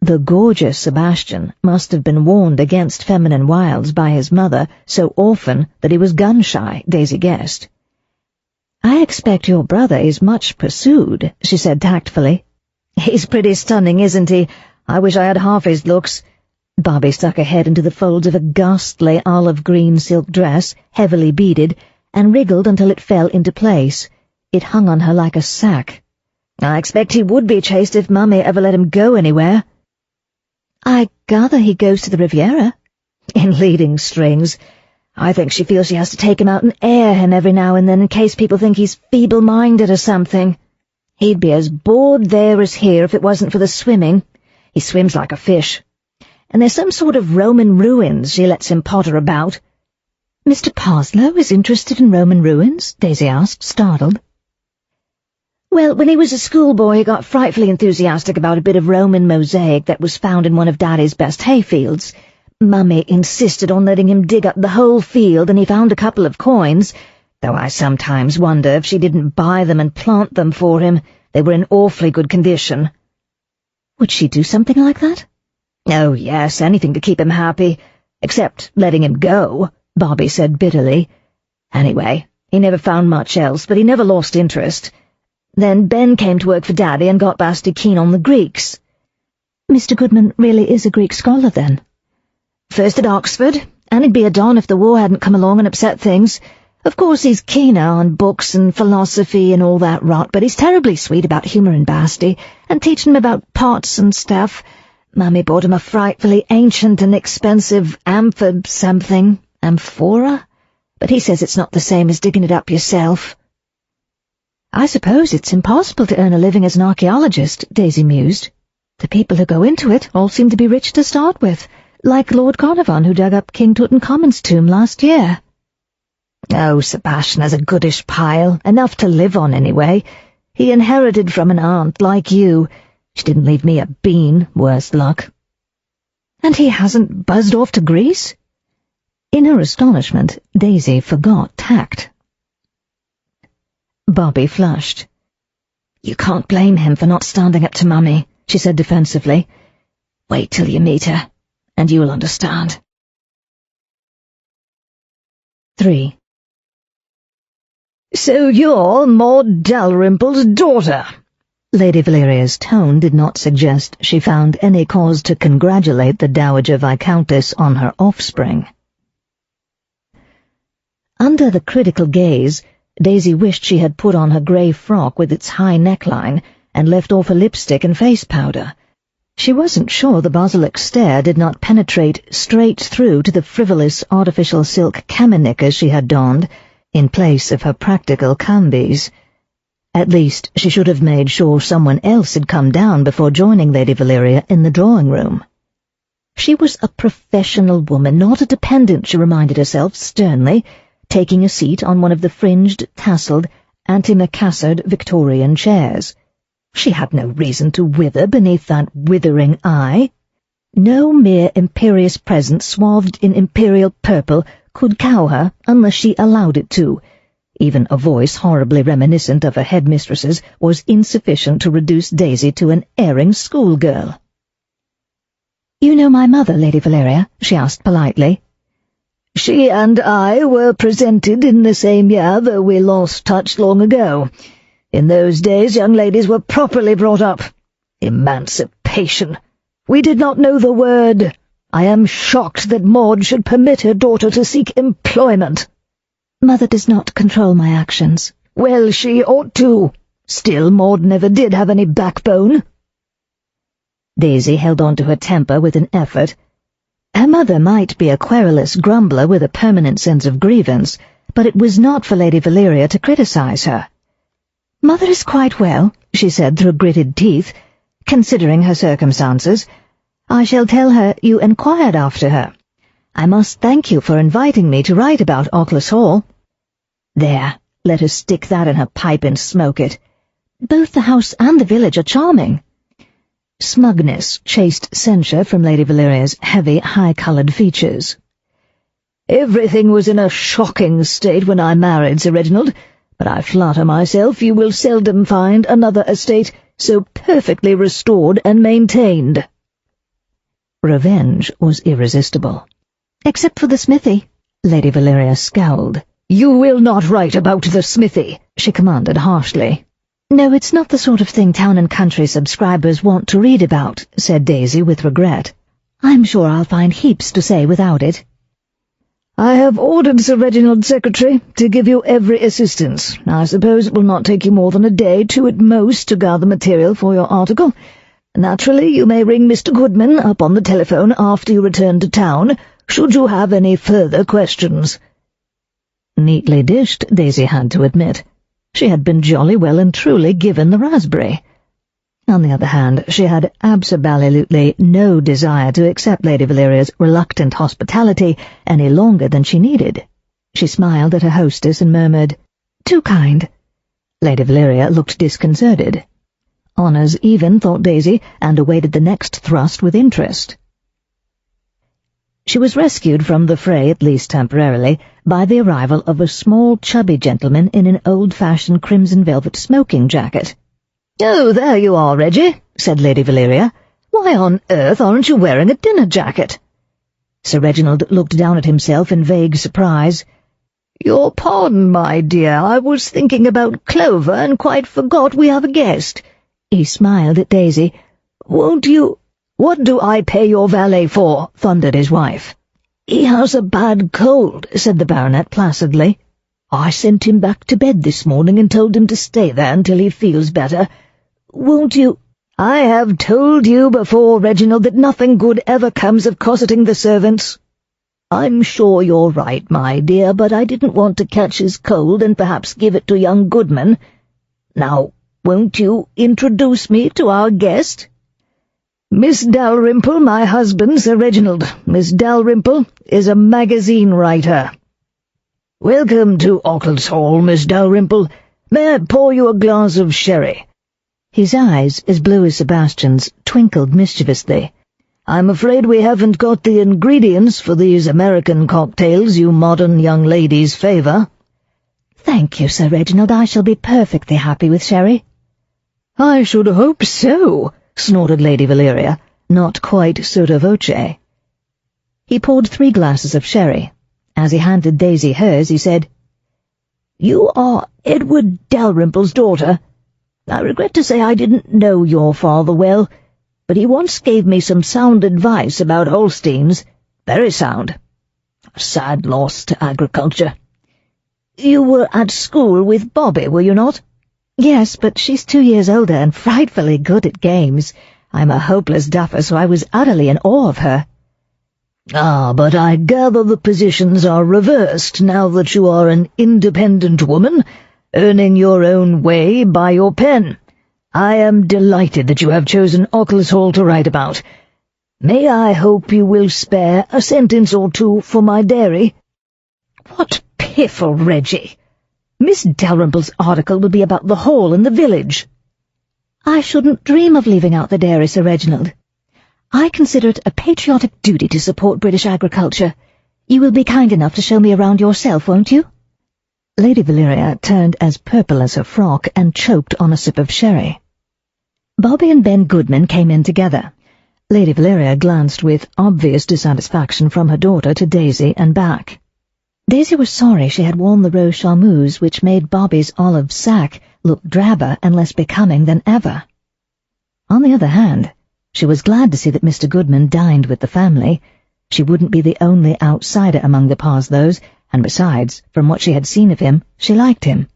[SPEAKER 2] The gorgeous Sebastian must have been warned against feminine wilds by his mother so often that he was gun-shy, Daisy guessed. "I expect your brother is much pursued," she said tactfully. "He's pretty stunning, isn't he? I wish I had half his looks. Bobbie stuck her head into the folds of a ghastly olive-green silk dress, heavily beaded, and wriggled until it fell into place. It hung on her like a sack. "I expect he would be chased if Mummy ever let him go anywhere." "I gather he goes to the Riviera." "In leading strings. I think she feels she has to take him out and air him every now and then in case people think he's feeble-minded or something. He'd be as bored there as here if it wasn't for the swimming. He swims like a fish. And there's some sort of Roman ruins she lets him potter about." "Mr. Parslow is interested in Roman ruins?" Daisy asked, startled. "Well, when he was a schoolboy, he got frightfully enthusiastic about a bit of Roman mosaic that was found in one of Daddy's best hayfields. Mummy insisted on letting him dig up the whole field, and he found a couple of coins, though I sometimes wonder if she didn't buy them and plant them for him. They were in awfully good condition." "Would she do something like that?" "Oh, yes, anything to keep him happy, except letting him go," Bobbie said bitterly. "Anyway, he never found much else, but he never lost interest. Then Ben came to work for Daddy and got Basti keen on the Greeks." "Mr. Goodman really is a Greek scholar, then?" "First at Oxford, and he'd be a don if the war hadn't come along and upset things. Of course he's keener on books and philosophy and all that rot, but he's terribly sweet about humour and Basti, and teaching him about pots and stuff. Mummy bought him a frightfully ancient and expensive amphora, but he says it's not the same as digging it up yourself." "I suppose it's impossible to earn a living as an archaeologist," Daisy mused. "The people who go into it all seem to be rich to start with, like Lord Carnarvon, who dug up King Tutankhamun's tomb last year." "Oh, Sebastian has a goodish pile, enough to live on anyway. He inherited from an aunt like you. She didn't leave me a bean, worse luck." "And he hasn't buzzed off to Greece?" In her astonishment, Daisy forgot tact. Bobbie flushed. "You can't blame him for not standing up to Mummy," she said defensively. "Wait till you meet her, and you'll understand." 3. "So you're Maud Dalrymple's daughter?" Lady Valeria's tone did not suggest she found any cause to congratulate the Dowager Viscountess on her offspring. Under the critical gaze, Daisy wished she had put on her grey frock with its high neckline and left off her lipstick and face powder. She wasn't sure the basilisk stare did not penetrate straight through to the frivolous artificial silk kammerknickers she had donned in place of her practical cambies. At least she should have made sure someone else had come down before joining Lady Valeria in the drawing-room. She was a professional woman, not a dependent, she reminded herself sternly, taking a seat on one of the fringed, tasselled, antimacassared Victorian chairs. She had no reason to wither beneath that withering eye. No mere imperious presence swathed in imperial purple could cow her unless she allowed it to. Even a voice horribly reminiscent of her headmistress's was insufficient to reduce Daisy to an erring schoolgirl. "You know my mother, Lady Valeria?" she asked politely. "She and I were presented in the same year, though we lost touch long ago. In those days young ladies were properly brought up. Emancipation! We did not know the word. I am shocked that Maud should permit her daughter to seek employment." "Mother does not control my actions." "Well, she ought to. Still, Maud never did have any backbone." Daisy held on to her temper with an effort. Her mother might be a querulous grumbler with a permanent sense of grievance, but it was not for Lady Valeria to criticize her. "Mother is quite well," she said through gritted teeth, "considering her circumstances. I shall tell her you inquired after her. I must thank you for inviting me to write about Occles Hall." There, let her stick that in her pipe and smoke it. "Both the house and the village are charming." Smugness chased censure from Lady Valeria's heavy, high-coloured features. "Everything was in a shocking state when I married Sir Reginald, but I flatter myself you will seldom find another estate so perfectly restored and maintained." Revenge was irresistible. "Except for the smithy," Lady Valeria scowled. "You will not write about the smithy," she commanded harshly. "No, it's not the sort of thing town and country subscribers want to read about," said Daisy with regret. I'm sure I'll find heaps to say without it.
[SPEAKER 1] I have ordered Sir Reginald's secretary to give you every assistance. I suppose it will not take you more than a day, 2 at most, to gather material for your article. Naturally, you may ring Mr. Goodman up on the telephone after you return to town, should you have any further questions." Neatly dished, Daisy had to admit. She had been jolly well and truly given the raspberry. On the other hand, she had absolutely no desire to accept Lady Valeria's reluctant hospitality any longer than she needed. She smiled at her hostess and murmured, "Too kind." Lady Valeria looked disconcerted. Honours even, thought Daisy, and awaited the next thrust with interest. She was rescued from the fray, at least temporarily, by the arrival of a small, chubby gentleman in an old-fashioned crimson velvet smoking jacket. "Oh, there you are, Reggie," said Lady Valeria. "Why on earth aren't you wearing a dinner jacket?" Sir Reginald looked down at himself in vague surprise. "Your pardon, my dear, I was thinking about Clover and quite forgot we have a guest." He smiled at Daisy. "Won't you—" "What do I pay your valet for?" thundered his wife. "He has a bad cold," said the baronet placidly. "I sent him back to bed this morning and told him to stay there until he feels better. Won't you—" "I have told you before, Reginald, that nothing good ever comes of cosseting the servants." "I'm sure you're right, my dear, but I didn't want to catch his cold and perhaps give it to young Goodman. Now, won't you introduce me to our guest?" "Miss Dalrymple, my husband, Sir Reginald. Miss Dalrymple is a magazine writer." "Welcome to Occles Hall, Miss Dalrymple. May I pour you a glass of sherry?" His eyes, as blue as Sebastian's, twinkled mischievously. "I'm afraid we haven't got the ingredients for these American cocktails you modern young ladies favour."
[SPEAKER 2] "Thank you, Sir Reginald. I shall be perfectly happy with sherry."
[SPEAKER 1] "I should hope so," snorted Lady Valeria, not quite sotto voce. He poured 3 glasses of sherry. As he handed Daisy hers, he said, "You are Edward Dalrymple's daughter. I regret to say I didn't know your father well, but he once gave me some sound advice about Holsteins. Very sound. A sad loss to agriculture. You were at school with Bobbie, were you not?"
[SPEAKER 2] "Yes, but she's 2 years older and frightfully good at games. I'm a hopeless duffer, so I was utterly in awe of her."
[SPEAKER 1] "Ah, but I gather the positions are reversed now that you are an independent woman, earning your own way by your pen. I am delighted that you have chosen Occles Hall to write about. May I hope you will spare a sentence or 2 for my dairy?" "What piffle, Reggie! Miss Dalrymple's article will be about the hall and the village."
[SPEAKER 2] "I shouldn't dream of leaving out the dairy, Sir Reginald. I consider it a patriotic duty to support British agriculture. You will be kind enough to show me around yourself, won't you?" Lady Valeria turned as purple as her frock and choked on a sip of sherry. Bobbie and Ben Goodman came in together. Lady Valeria glanced with obvious dissatisfaction from her daughter to Daisy and back. Daisy was sorry she had worn the rose charmeuse, which made Bobbie's olive sack look drabber and less becoming than ever. On the other hand, she was glad to see that Mr. Goodman dined with the family. She wouldn't be the only outsider among the Parslows, and besides, from what she had seen of him, she liked him.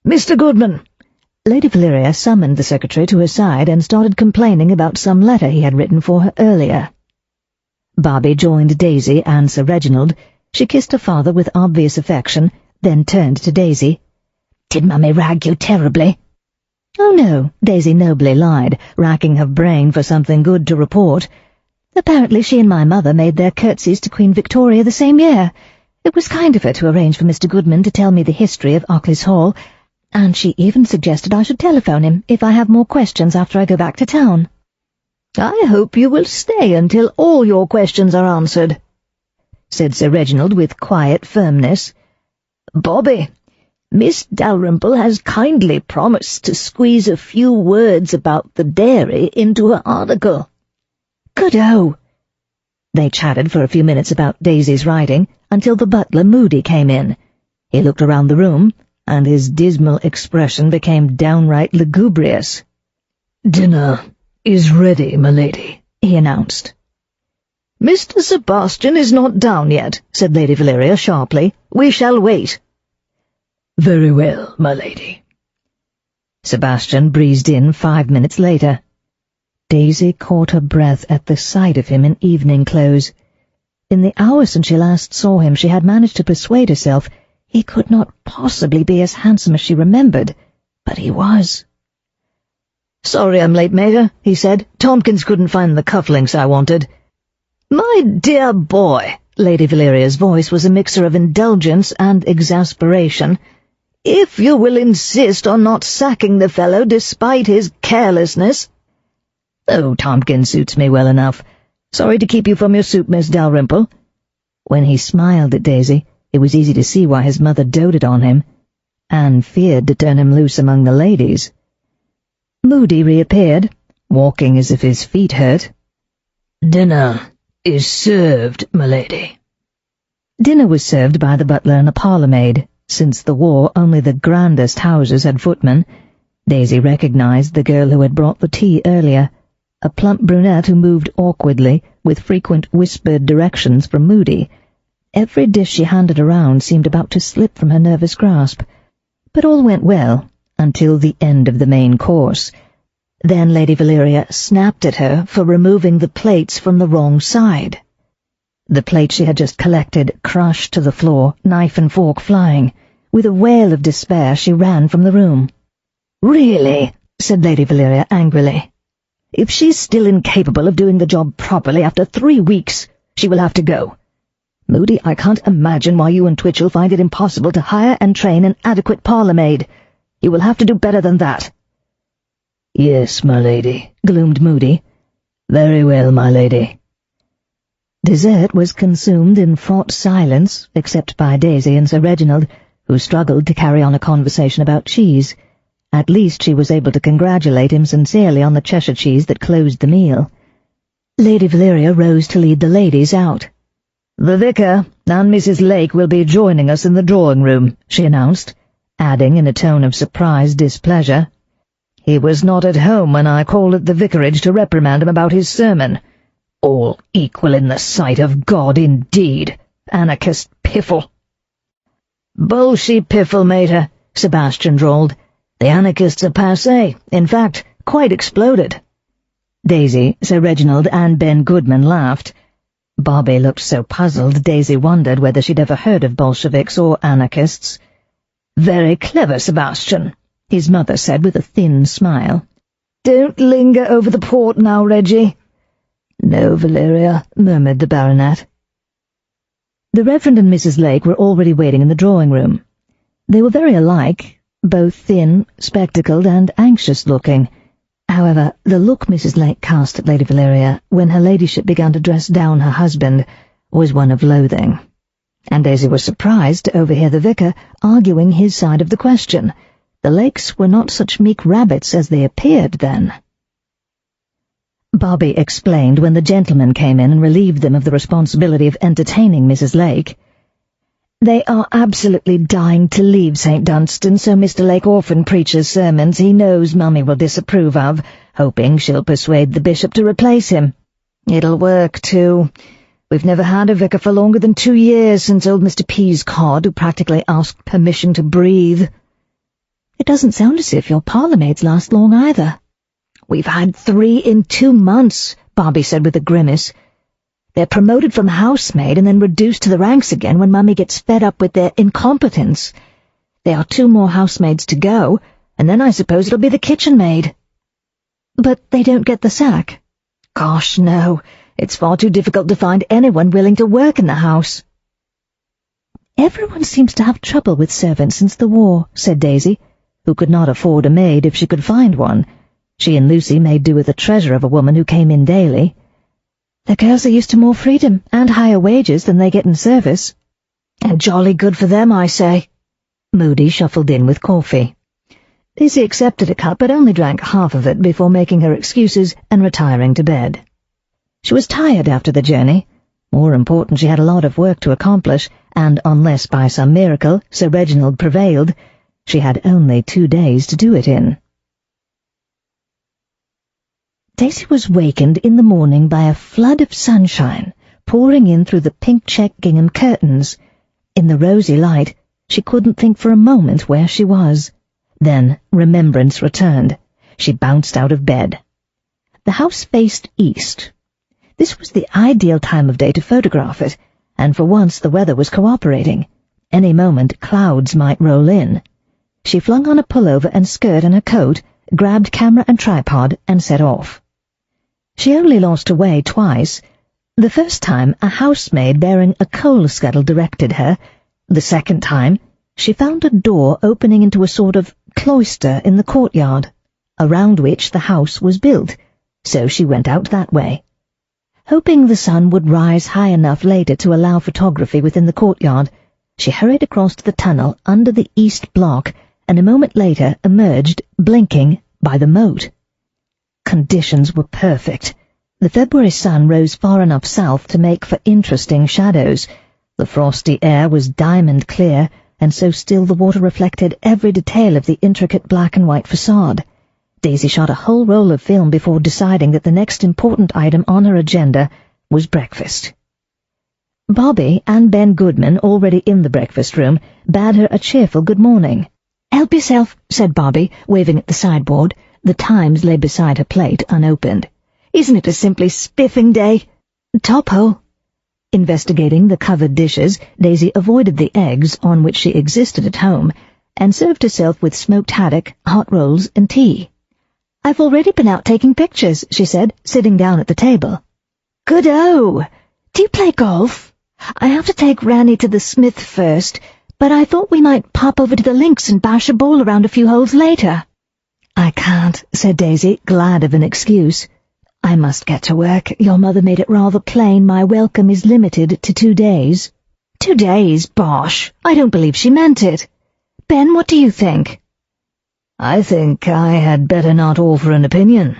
[SPEAKER 2] "Mr. Goodman!" Lady Valeria summoned the secretary to her side and started complaining about some letter he had written for her earlier. Bobbie joined Daisy and Sir Reginald. She kissed her father with obvious affection, then turned to Daisy. "Did Mummy rag you terribly?" "Oh, no," Daisy nobly lied, racking her brain for something good to report. "Apparently she and my mother made their curtsies to Queen Victoria the same year. It was kind of her to arrange for Mr. Goodman to tell me the history of Occles Hall, and she even suggested I should telephone him if I have more questions after I go back to town." "I hope you will stay until all your questions are answered," said Sir Reginald with quiet firmness. "Bobbie, Miss Dalrymple has kindly promised to squeeze a few words about the dairy into her article." "Good-o!" They chatted for a few minutes about Daisy's writing, until the butler Moody came in. He looked around the room, and his dismal expression became downright lugubrious. "Dinner is ready, my lady," he announced.
[SPEAKER 1] "Mr. Sebastian is not down yet," said Lady Valeria sharply. "We shall wait." "Very well, my lady." Sebastian breezed in 5 minutes later. Daisy caught her breath at the sight of him in evening clothes. In the hour since she last saw him, she had managed to persuade herself he could not possibly be as handsome as she remembered, but he was. "Sorry I'm late, Mater," he said. "Tompkins couldn't find the cufflinks I wanted." "My dear boy," Lady Valeria's voice was a mixture of indulgence and exasperation, "if you will insist on not sacking the fellow despite his carelessness—" "Oh, Tompkins suits me well enough. Sorry to keep you from your soup, Miss Dalrymple." When he smiled at Daisy, it was easy to see why his mother doted on him, and feared to turn him loose among the ladies. Moody reappeared, walking as if his feet hurt. "Dinner is served, my lady." Dinner was served by the butler and a parlour maid. Since the war, only the grandest houses had footmen. Daisy recognized the girl who had brought the tea earlier, a plump brunette who moved awkwardly, with frequent whispered directions from Moody. Every dish she handed around seemed about to slip from her nervous grasp. But all went well, until the end of the main course. Then Lady Valeria snapped at her for removing the plates from the wrong side. The plate she had just collected crashed to the floor, knife and fork flying. With a wail of despair, she ran from the room. "Really?" said Lady Valeria angrily. "If she's still incapable of doing the job properly after 3 weeks, she will have to go. Moody, I can't imagine why you and Twitchell find it impossible to hire and train an adequate parlour maid. You will have to do better than that." "Yes, my lady," gloomed Moody. "Very well, my lady." Dessert was consumed in fraught silence, except by Daisy and Sir Reginald, who struggled to carry on a conversation about cheese. At least she was able to congratulate him sincerely on the Cheshire cheese that closed the meal. Lady Valeria rose to lead the ladies out. "The vicar and Mrs. Lake will be joining us in the drawing-room," she announced, adding in a tone of surprised displeasure, "He was not at home when I called at the vicarage to reprimand him about his sermon. All equal in the sight of God, indeed. Anarchist piffle." "Bolshy piffle, mater," Sebastian drawled. "The anarchists are passé, in fact, quite exploded." Daisy, Sir Reginald, and Ben Goodman laughed. Bobbie looked so puzzled Daisy wondered whether she'd ever heard of Bolsheviks or anarchists. "Very clever, Sebastian," his mother said with a thin smile. "Don't linger over the port now, Reggie." "No, Valeria," murmured the baronet. The Reverend and Mrs. Lake were already waiting in the drawing-room. They were very alike, both thin, spectacled, and anxious-looking. However, the look Mrs. Lake cast at Lady Valeria when her ladyship began to dress down her husband was one of loathing, and Daisy was surprised to overhear the vicar arguing his side of the question. The Lakes were not such meek rabbits as they appeared then. Bobbie explained when the gentleman came in and relieved them of the responsibility of entertaining Mrs. Lake. "They are absolutely dying to leave St. Dunstan, so Mr. Lake often preaches sermons he knows Mummy will disapprove of, hoping she'll persuade the bishop to replace him. It'll work, too. We've never had a vicar for longer than 2 years since old Mr. Peascod, who practically asked permission to breathe." "It doesn't sound as if your parlour maids last long either." "We've had 3 in 2 months, Bobbie said with a grimace. "They're promoted from housemaid and then reduced to the ranks again when Mummy gets fed up with their incompetence. There are 2 more housemaids to go, and then I suppose it'll be the kitchen maid." "But they don't get the sack?" "Gosh, no. It's far too difficult to find anyone willing to work in the house." "Everyone seems to have trouble with servants since the war," said Daisy, who could not afford a maid if she could find one. She and Lucy made do with a treasure of a woman who came in daily. "The girls are used to more freedom and higher wages than they get in service." "And jolly good for them, I say." Moody shuffled in with coffee. Daisy accepted a cup but only drank half of it before making her excuses and retiring to bed. She was tired after the journey. More important, she had a lot of work to accomplish, and unless by some miracle Sir Reginald prevailed, she had only 2 days to do it in. Daisy was wakened in the morning by a flood of sunshine,
[SPEAKER 2] pouring in through the pink check gingham curtains. In the rosy light, she couldn't think for a moment where she was. Then remembrance returned. She bounced out of bed. The house faced east. This was the ideal time of day to photograph it, and for once the weather was cooperating. Any moment clouds might roll in. She flung on a pullover and skirt and her coat, grabbed camera and tripod, and set off. She only lost her way twice. The first time, a housemaid bearing a coal scuttle directed her. The second time, she found a door opening into a sort of cloister in the courtyard, around which the house was built, so she went out that way. Hoping the sun would rise high enough later to allow photography within the courtyard, she hurried across to the tunnel under the east block, and a moment later emerged, blinking, by the moat. Conditions were perfect. The February sun rose far enough south to make for interesting shadows. The frosty air was diamond clear, and so still the water reflected every detail of the intricate black and white facade. Daisy shot a whole roll of film before deciding that the next important item on her agenda was breakfast. Bobbie and Ben Goodman, already in the breakfast room, bade her a cheerful good morning. "Help yourself," said Bobbie, waving at the sideboard. The Times lay beside her plate, unopened. "Isn't it a simply spiffing day? Top hole." Investigating the covered dishes, Daisy avoided the eggs on which she existed at home, and served herself with smoked haddock, hot rolls, and tea. "I've already been out taking pictures," she said, sitting down at the table. "Good-o! Do you play golf? I have to take Ranny to the Smith first, but I thought we might pop over to the links and bash a ball around a few holes later." "I can't," said Daisy, glad of an excuse. "I must get to work. Your mother made it rather plain my welcome is limited to 2 days." "2 days? Bosh! I don't believe she meant it. Ben, what do you think?"
[SPEAKER 1] "I think I had better not offer an opinion,"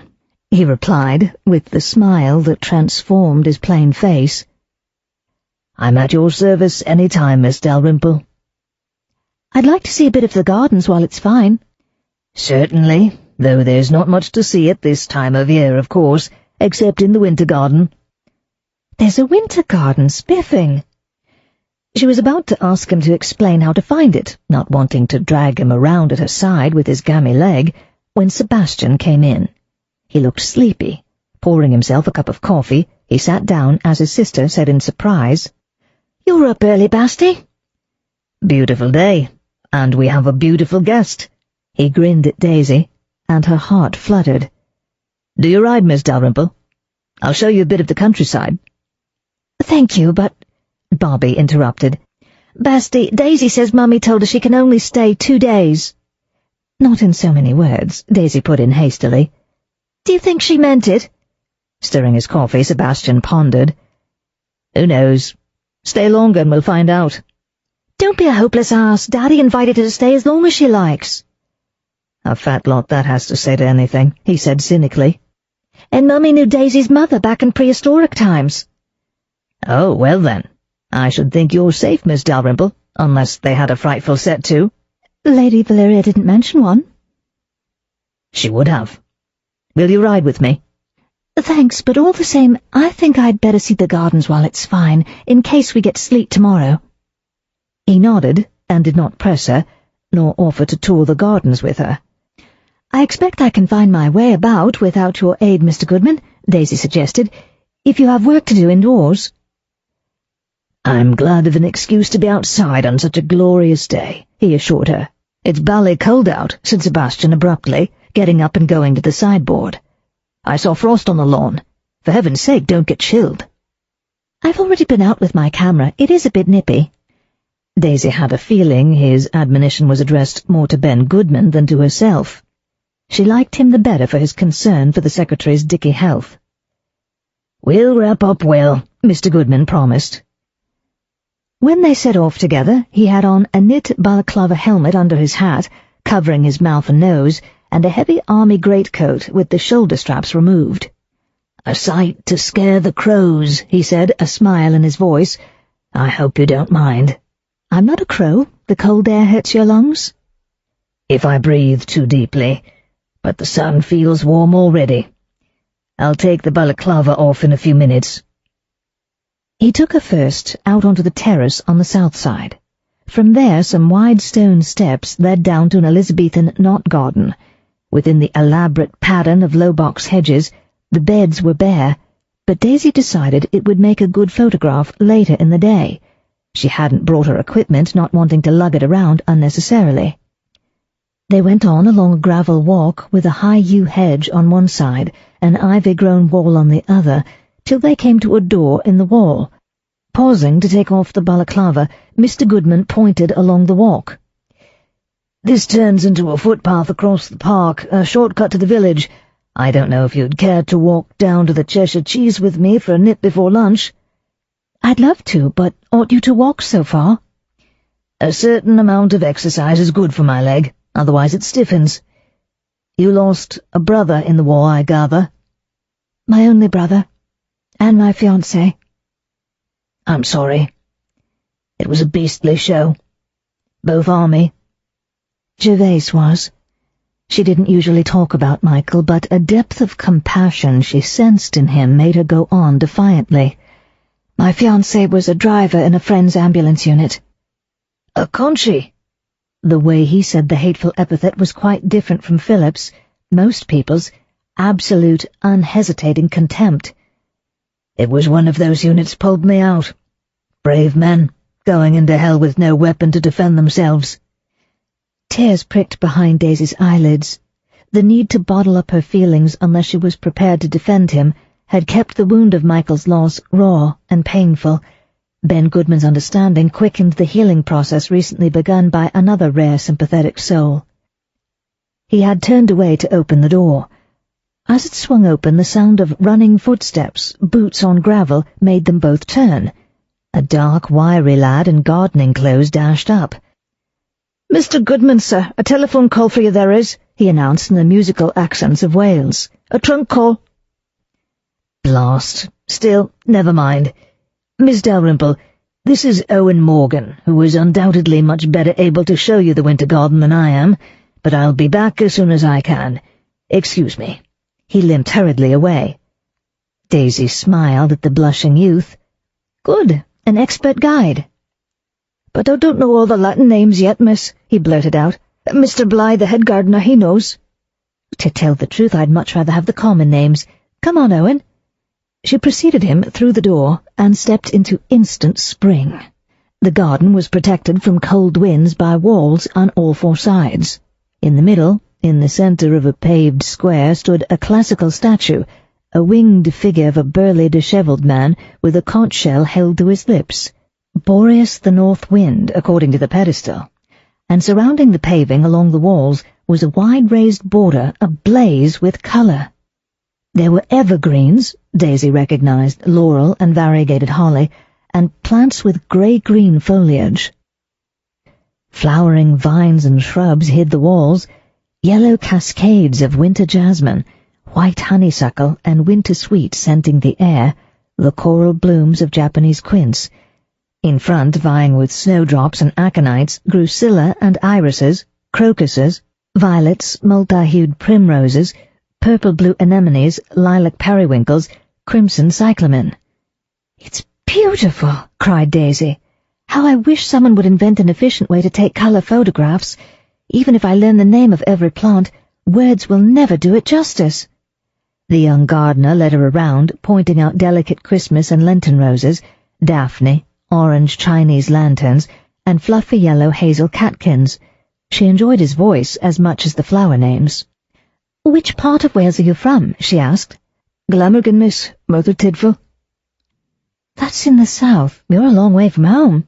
[SPEAKER 1] he replied, with the smile that transformed his plain face. "I'm at your service any time, Miss Dalrymple."
[SPEAKER 2] "I'd like to see a bit of the gardens while it's fine."
[SPEAKER 1] "Certainly, though there's not much to see at this time of year, of course, except in the winter garden."
[SPEAKER 2] "There's a winter garden, spiffing."
[SPEAKER 1] She was about to ask him to explain how to find it, not wanting to drag him around at her side with his gammy leg, when Sebastian came in. He looked sleepy. Pouring himself a cup of coffee, he sat down as his sister said in surprise, "You're up early, Basti." "Beautiful day, and we have a beautiful guest." He grinned at Daisy, and her heart fluttered. "Do you ride, Miss Dalrymple? I'll show you a bit of the countryside."
[SPEAKER 2] "Thank you, but—"
[SPEAKER 1] Bobbie interrupted.
[SPEAKER 2] "Basti, Daisy says Mummy told her she can only stay 2 days."
[SPEAKER 1] "Not in so many words," Daisy put in hastily.
[SPEAKER 2] "Do you think she meant it?"
[SPEAKER 1] Stirring his coffee, Sebastian pondered. "Who knows? Stay longer and we'll find out."
[SPEAKER 2] "Don't be a hopeless ass. Daddy invited her to stay as long as she likes."
[SPEAKER 1] "A fat lot that has to say to anything," he said cynically.
[SPEAKER 2] "And Mummy knew Daisy's mother back in prehistoric times."
[SPEAKER 1] "Oh, well then. I should think you're safe, Miss Dalrymple, unless they had a frightful set to."
[SPEAKER 2] "Lady Valeria didn't mention one."
[SPEAKER 1] "She would have. Will you ride with me?"
[SPEAKER 2] "Thanks, but all the same, I think I'd better see the gardens while it's fine, in case we get sleet tomorrow."
[SPEAKER 1] He nodded, and did not press her, nor offer to tour the gardens with her.
[SPEAKER 2] "I expect I can find my way about without your aid, Mr. Goodman," Daisy suggested, "if you have work to do indoors."
[SPEAKER 1] "I'm glad of an excuse to be outside on such a glorious day," he assured her. "It's bally cold out," said Sebastian abruptly, getting up and going to the sideboard. "I saw frost on the lawn. For heaven's sake, don't get chilled."
[SPEAKER 2] "I've already been out with my camera. It is a bit nippy."
[SPEAKER 1] Daisy had a feeling his admonition was addressed more to Ben Goodman than to herself. She liked him the better for his concern for the secretary's dicky health. "We'll wrap up well," Mr. Goodman promised. When they set off together, he had on a knit balaclava helmet under his hat, covering his mouth and nose, and a heavy army greatcoat with the shoulder straps removed. "A sight to scare the crows," he said, a smile in his voice. "I hope you don't mind."
[SPEAKER 2] "I'm not a crow. The cold air hurts your lungs."
[SPEAKER 1] "If I breathe too deeply, but the sun feels warm already. I'll take the balaclava off in a few minutes."
[SPEAKER 2] He took her first out onto the terrace on the south side. From there some wide stone steps led down to an Elizabethan knot garden. Within the elaborate pattern of low box hedges, the beds were bare, but Daisy decided it would make a good photograph later in the day. She hadn't brought her equipment, not wanting to lug it around unnecessarily. They went on along a gravel walk with a high yew hedge on one side, an ivy-grown wall on the other, till they came to a door in the wall. Pausing to take off the balaclava, Mr. Goodman pointed along the walk. "This turns into a footpath across the park, a shortcut to the village. I don't know if you'd care to walk down to the Cheshire Cheese with me for a nip before lunch." "I'd love to, but ought you to walk so far?" "A certain amount of exercise is good for my leg, otherwise it stiffens. You lost a brother in the war, I gather?" "My only brother, and my fiancé." "I'm sorry. It was a beastly show. Both army." Gervase was. She didn't usually talk about Michael, but a depth of compassion she sensed in him made her go on defiantly. "My fiancé was a driver in a friend's ambulance unit." "A Conchi?" The way he said the hateful epithet was quite different from Philip's, most people's, absolute, unhesitating contempt. "It was one of those units pulled me out. Brave men, going into hell with no weapon to defend themselves." Tears pricked behind Daisy's eyelids. The need to bottle up her feelings unless she was prepared to defend him had kept the wound of Michael's loss raw and painful. Ben Goodman's understanding quickened the healing process recently begun by another rare sympathetic soul. He had turned away to open the door. As it swung open, the sound of running footsteps, boots on gravel, made them both turn. A dark, wiry lad in gardening clothes dashed up. "Mr. Goodman, sir, a telephone call for you there is," he announced in the musical accents of Wales. "A trunk call." "Blast. Still, never mind. Miss Dalrymple, this is Owen Morgan, who is undoubtedly much better able to show you the winter garden than I am, but I'll be back as soon as I can. Excuse me." He limped hurriedly away. Daisy smiled at the blushing youth. "Good, an expert guide." "But I don't know all the Latin names yet, miss," he blurted out. "Mr. Bligh, the head gardener, he knows." "To tell the truth, I'd much rather have the common names. Come on, Owen." She preceded him through the door and stepped into instant spring. The garden was protected from cold winds by walls on all four sides. In the middle, in the centre of a paved square, stood a classical statue, a winged figure of a burly, dishevelled man with a conch shell held to his lips. Boreas the North Wind, according to the pedestal, and surrounding the paving along the walls was a wide raised border ablaze with colour. There were evergreens, Daisy recognized laurel and variegated holly, and plants with grey-green foliage. Flowering vines and shrubs hid the walls, yellow cascades of winter jasmine, white honeysuckle and winter sweet scenting the air, the coral blooms of Japanese quince. In front, vying with snowdrops and aconites, grew scilla and irises, crocuses, violets, multi-hued primroses, purple-blue anemones, lilac periwinkles, crimson cyclamen. "It's beautiful!" cried Daisy. "How I wish someone would invent an efficient way to take colour photographs. Even if I learn the name of every plant, words will never do it justice." The young gardener led her around, pointing out delicate Christmas and Lenten roses, daphne, orange Chinese lanterns, and fluffy yellow hazel catkins. She enjoyed his voice as much as the flower names. "Which part of Wales are you from?" she asked. "Glamorgan, miss, Merthyr Tydfil." "That's in the south. You're a long way from home."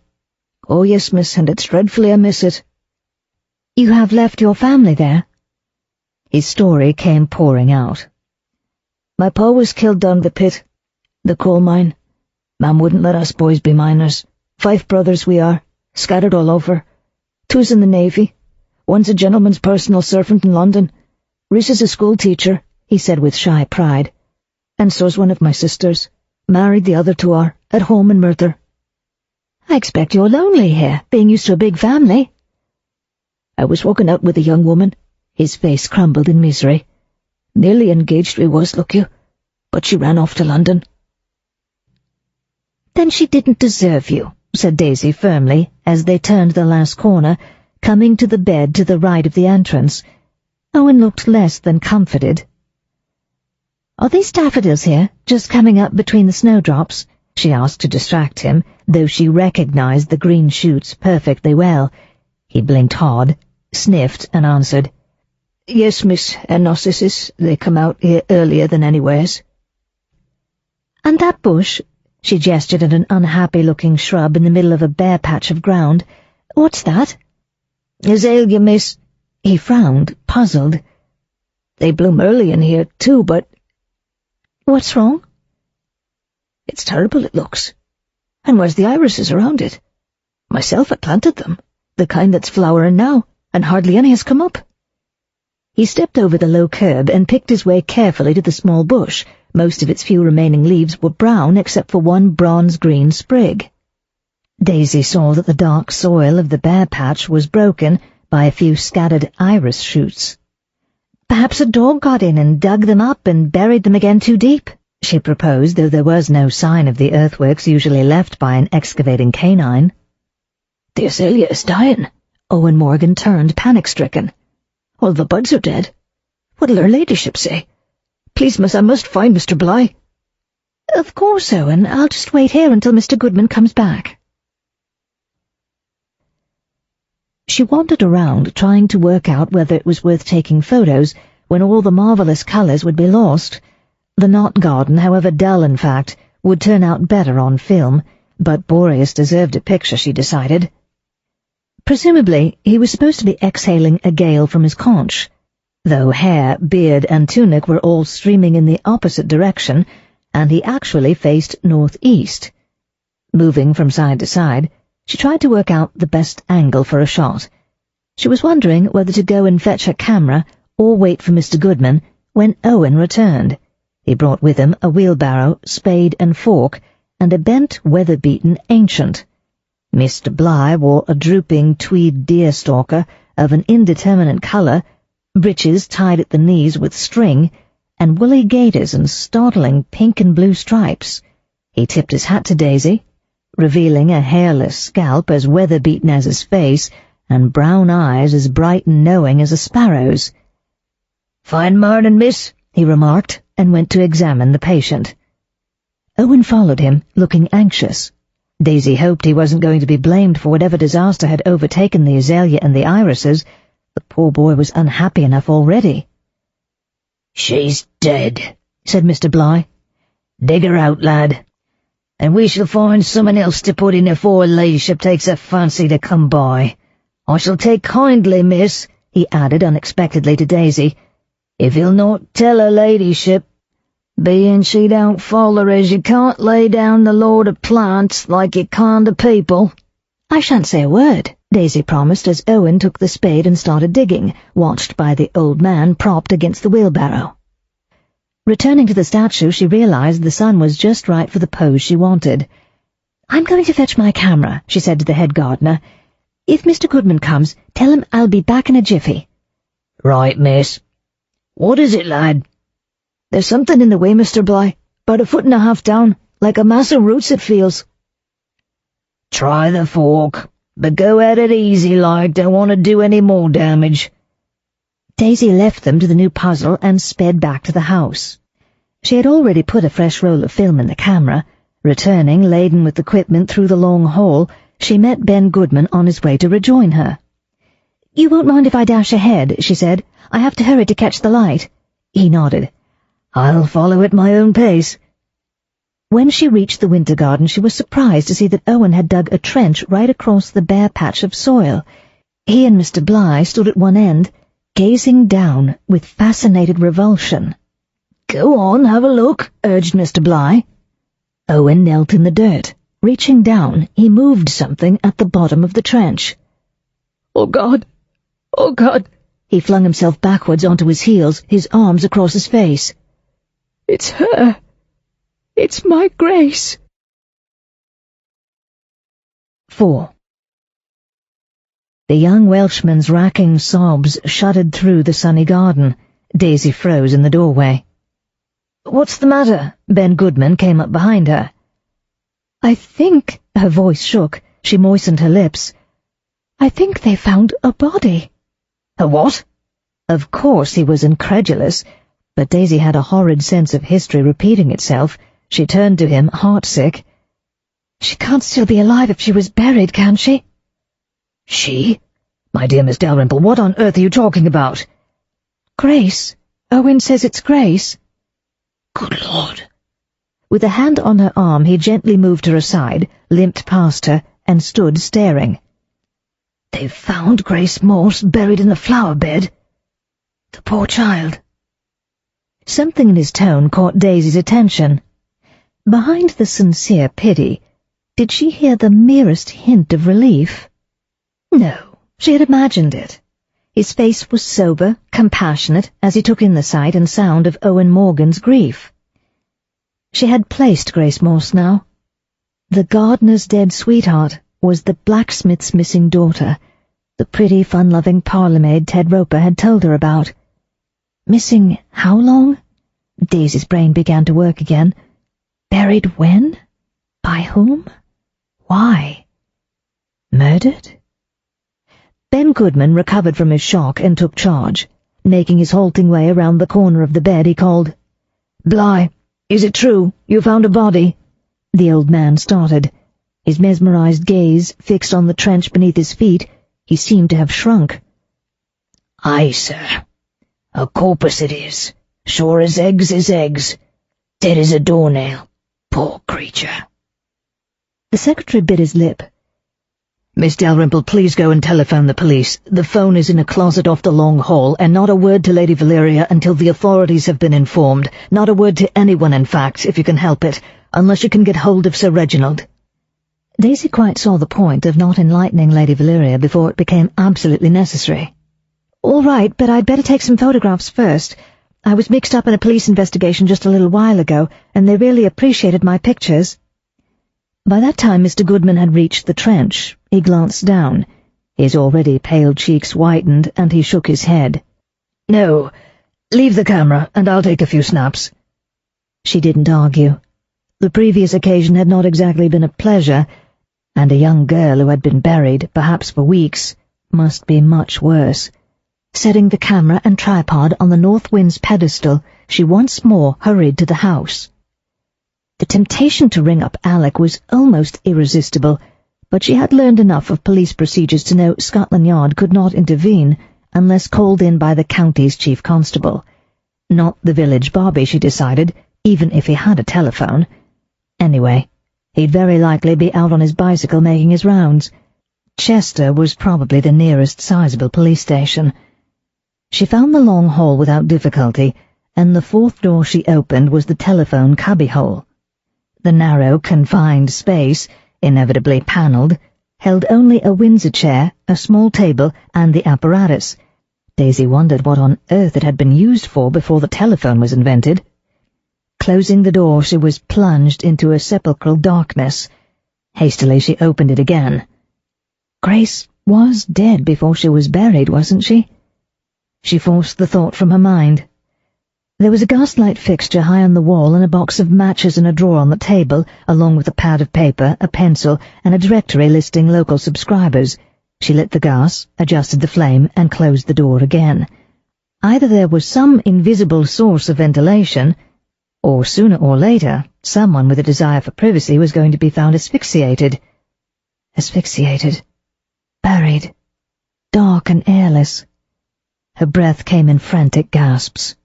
[SPEAKER 2] "Oh, yes, miss, and it's dreadfully I miss it." "You have left your family there?" His story came pouring out. "My pa was killed down the pit, the coal mine. Mam wouldn't let us boys be miners. 5 brothers we are, scattered all over. 2's in the Navy. 1's a gentleman's personal servant in London. Reese is a school teacher," he said with shy pride. "And so's one of my sisters. Married, the other 2 are, at home in Merthyr." "I expect you're lonely here, being used to a big family." "I was walking out with a young woman." His face crumbled in misery. "Nearly engaged we was, look you, but she ran off to London." "Then she didn't deserve you," said Daisy firmly, as they turned the last corner, coming to the bed to the right of the entrance. Owen looked less than comforted. "Are these daffodils here, just coming up between the snowdrops?" she asked to distract him, though she recognized the green shoots perfectly well. He blinked hard, sniffed, and answered, "Yes, Miss, and narcissus. They come out here earlier than anywheres." "And that bush?" She gestured at an unhappy-looking shrub in the middle of a bare patch of ground. "What's that?" "Azalea, miss." He frowned, puzzled. "They bloom early in here, too, but—" "What's wrong?" "It's terrible, it looks. And where's the irises around it? Myself had planted them, the kind that's flowering now, and hardly any has come up." He stepped over the low curb and picked his way carefully to the small bush. Most of its few remaining leaves were brown except for one bronze-green sprig. Daisy saw that the dark soil of the bare patch was broken by a few scattered iris shoots. "Perhaps a dog got in and dug them up and buried them again too deep," she proposed, though there was no sign of the earthworks usually left by an excavating canine. "The azalea is dying." Owen Morgan turned panic-stricken. "All the buds are dead. What'll her ladyship say? Please, miss, I must find Mr. Bligh." "Of course, Owen. I'll just wait here until Mr. Goodman comes back." She wandered around, trying to work out whether it was worth taking photos when all the marvellous colours would be lost. The knot garden, however dull in fact, would turn out better on film, but Boreas deserved a picture, she decided. Presumably, he was supposed to be exhaling a gale from his conch, though hair, beard, and tunic were all streaming in the opposite direction, and he actually faced northeast. Moving from side to side, she tried to work out the best angle for a shot. She was wondering whether to go and fetch her camera or wait for Mr. Goodman when Owen returned. He brought with him a wheelbarrow, spade and fork, and a bent, weather-beaten ancient. Mr. Bligh wore a drooping tweed deerstalker of an indeterminate colour, breeches tied at the knees with string, and woolly gaiters and startling pink and blue stripes. He tipped his hat to Daisy, revealing a hairless scalp as weather-beaten as his face, and brown eyes as bright and knowing as a sparrow's. "Fine morning, miss," he remarked, and went to examine the patient. Owen followed him, looking anxious. Daisy hoped he wasn't going to be blamed for whatever disaster had overtaken the azalea and the irises. The poor boy was unhappy enough already. "She's dead," said Mr. Bligh. "Dig her out, lad, and we shall find someone else to put in afore her ladyship takes a fancy to come by. I shall take kindly, miss," he added unexpectedly to Daisy, "if you'll not tell her ladyship, being she don't follow as you can't lay down the Lord of plants like you can to people." "I shan't say a word," Daisy promised as Owen took the spade and started digging, watched by the old man propped against the wheelbarrow. Returning to the statue, she realized the sun was just right for the pose she wanted. "I'm going to fetch my camera," she said to the head gardener. "If Mr. Goodman comes, tell him I'll be back in a jiffy." "Right, miss. What is it, lad?" "There's something in the way, Mr. Bligh. About 1.5 feet down, like a mass of roots it feels." "Try the fork, but go at it easy like, don't want to do any more damage." Daisy left them to the new puzzle and sped back to the house. She had already put a fresh roll of film in the camera. Returning, laden with equipment through the long hall, she met Ben Goodman on his way to rejoin her. "You won't mind if I dash ahead," she said. "I have to hurry to catch the light." He nodded. "I'll follow at my own pace." When she reached the winter garden, she was surprised to see that Owen had dug a trench right across the bare patch of soil. He and Mr. Bligh stood at one end, gazing down with fascinated revulsion. "Go on, have a look," urged Mr. Bligh. Owen knelt in the dirt. Reaching down, he moved something at the bottom of the trench. "Oh, God! Oh, God!" He flung himself backwards onto his heels, his arms across his face. "It's her! It's my Grace!" 4. The young Welshman's racking sobs shuddered through the sunny garden. Daisy froze in the doorway. "What's the matter?" Ben Goodman came up behind her. I think—" her voice shook. She moistened her lips. "I think they found a body."
[SPEAKER 1] "A what?"
[SPEAKER 2] Of course he was incredulous, but Daisy had a horrid sense of history repeating itself. She turned to him, heartsick. "She can't still be alive if she was buried, can she?"
[SPEAKER 1] "She? My dear Miss Dalrymple, what on earth are you talking about?"
[SPEAKER 2] "Grace. Owen says it's Grace."
[SPEAKER 1] "Good Lord."
[SPEAKER 2] With a hand on her arm, he gently moved her aside, limped past her, and stood staring.
[SPEAKER 1] "They've found Grace Morse buried in the flower bed? The poor child."
[SPEAKER 2] Something in his tone caught Daisy's attention. Behind the sincere pity, did she hear the merest hint of relief? No, she had imagined it. His face was sober, compassionate, as he took in the sight and sound of Owen Morgan's grief. She had placed Grace Morse now. The gardener's dead sweetheart was the blacksmith's missing daughter, the pretty, fun-loving parlour-maid Ted Roper had told her about. Missing how long? Daisy's brain began to work again. Buried when? By whom? Why? Murdered? Ben Goodman recovered from his shock and took charge. Making his halting way around the corner of the bed, he called, "Bly, is it true? You found a body?" The old man started. His mesmerized gaze fixed on the trench beneath his feet, he seemed to have shrunk.
[SPEAKER 1] "Aye, sir. A corpus it is. Sure as eggs is eggs. Dead as a doornail. Poor creature."
[SPEAKER 2] The secretary bit his lip.
[SPEAKER 1] "Miss Dalrymple, please go and telephone the police. The phone is in a closet off the long hall, and not a word to Lady Valeria until the authorities have been informed. Not a word to anyone, in fact, if you can help it, unless you can get hold of Sir Reginald."
[SPEAKER 2] Daisy quite saw the point of not enlightening Lady Valeria before it became absolutely necessary. "All right, but I'd better take some photographs first. I was mixed up in a police investigation just a little while ago, and they really appreciated my pictures." By that time Mr. Goodman had reached the trench. He glanced down. His already pale cheeks whitened, and he shook his head.
[SPEAKER 1] "No, leave the camera, and I'll take a few snaps."
[SPEAKER 2] She didn't argue. The previous occasion had not exactly been a pleasure, and a young girl who had been buried, perhaps for weeks, must be much worse. Setting the camera and tripod on the north wind's pedestal, she once more hurried to the house. The temptation to ring up Alec was almost irresistible, but she had learned enough of police procedures to know Scotland Yard could not intervene unless called in by the county's chief constable. Not the village Bobbie, she decided, even if he had a telephone. Anyway, he'd very likely be out on his bicycle making his rounds. Chester was probably the nearest sizable police station. She found the long hall without difficulty, and the fourth door she opened was the telephone cubbyhole. The narrow, confined space, inevitably panelled, held only a Windsor chair, a small table, and the apparatus. Daisy wondered what on earth it had been used for before the telephone was invented. Closing the door, she was plunged into a sepulchral darkness. Hastily she opened it again. Grace was dead before she was buried, wasn't she? She forced the thought from her mind. There was a gaslight fixture high on the wall and a box of matches in a drawer on the table, along with a pad of paper, a pencil, and a directory listing local subscribers. She lit the gas, adjusted the flame, and closed the door again. Either there was some invisible source of ventilation, or sooner or later, someone with a desire for privacy was going to be found asphyxiated. Asphyxiated. Buried. Dark and airless. Her breath came in frantic gasps.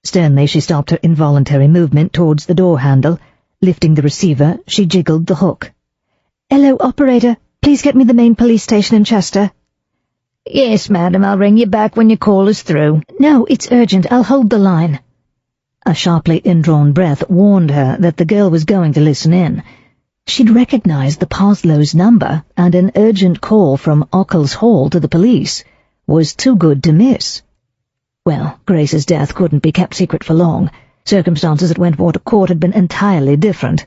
[SPEAKER 2] Sternly she stopped her involuntary movement towards the door handle. Lifting the receiver, she jiggled the hook. "Hello, operator. Please get me the main police station in Chester."
[SPEAKER 1] "Yes, madam, I'll ring you back when your call is through."
[SPEAKER 2] "No, it's urgent. I'll hold the line." A sharply indrawn breath warned her that the girl was going to listen in. She'd recognized the Parslow's number, and an urgent call from Occles Hall to the police was too good to miss. Well, Grace's death couldn't be kept secret for long. Circumstances at Wentwater Court had been entirely different.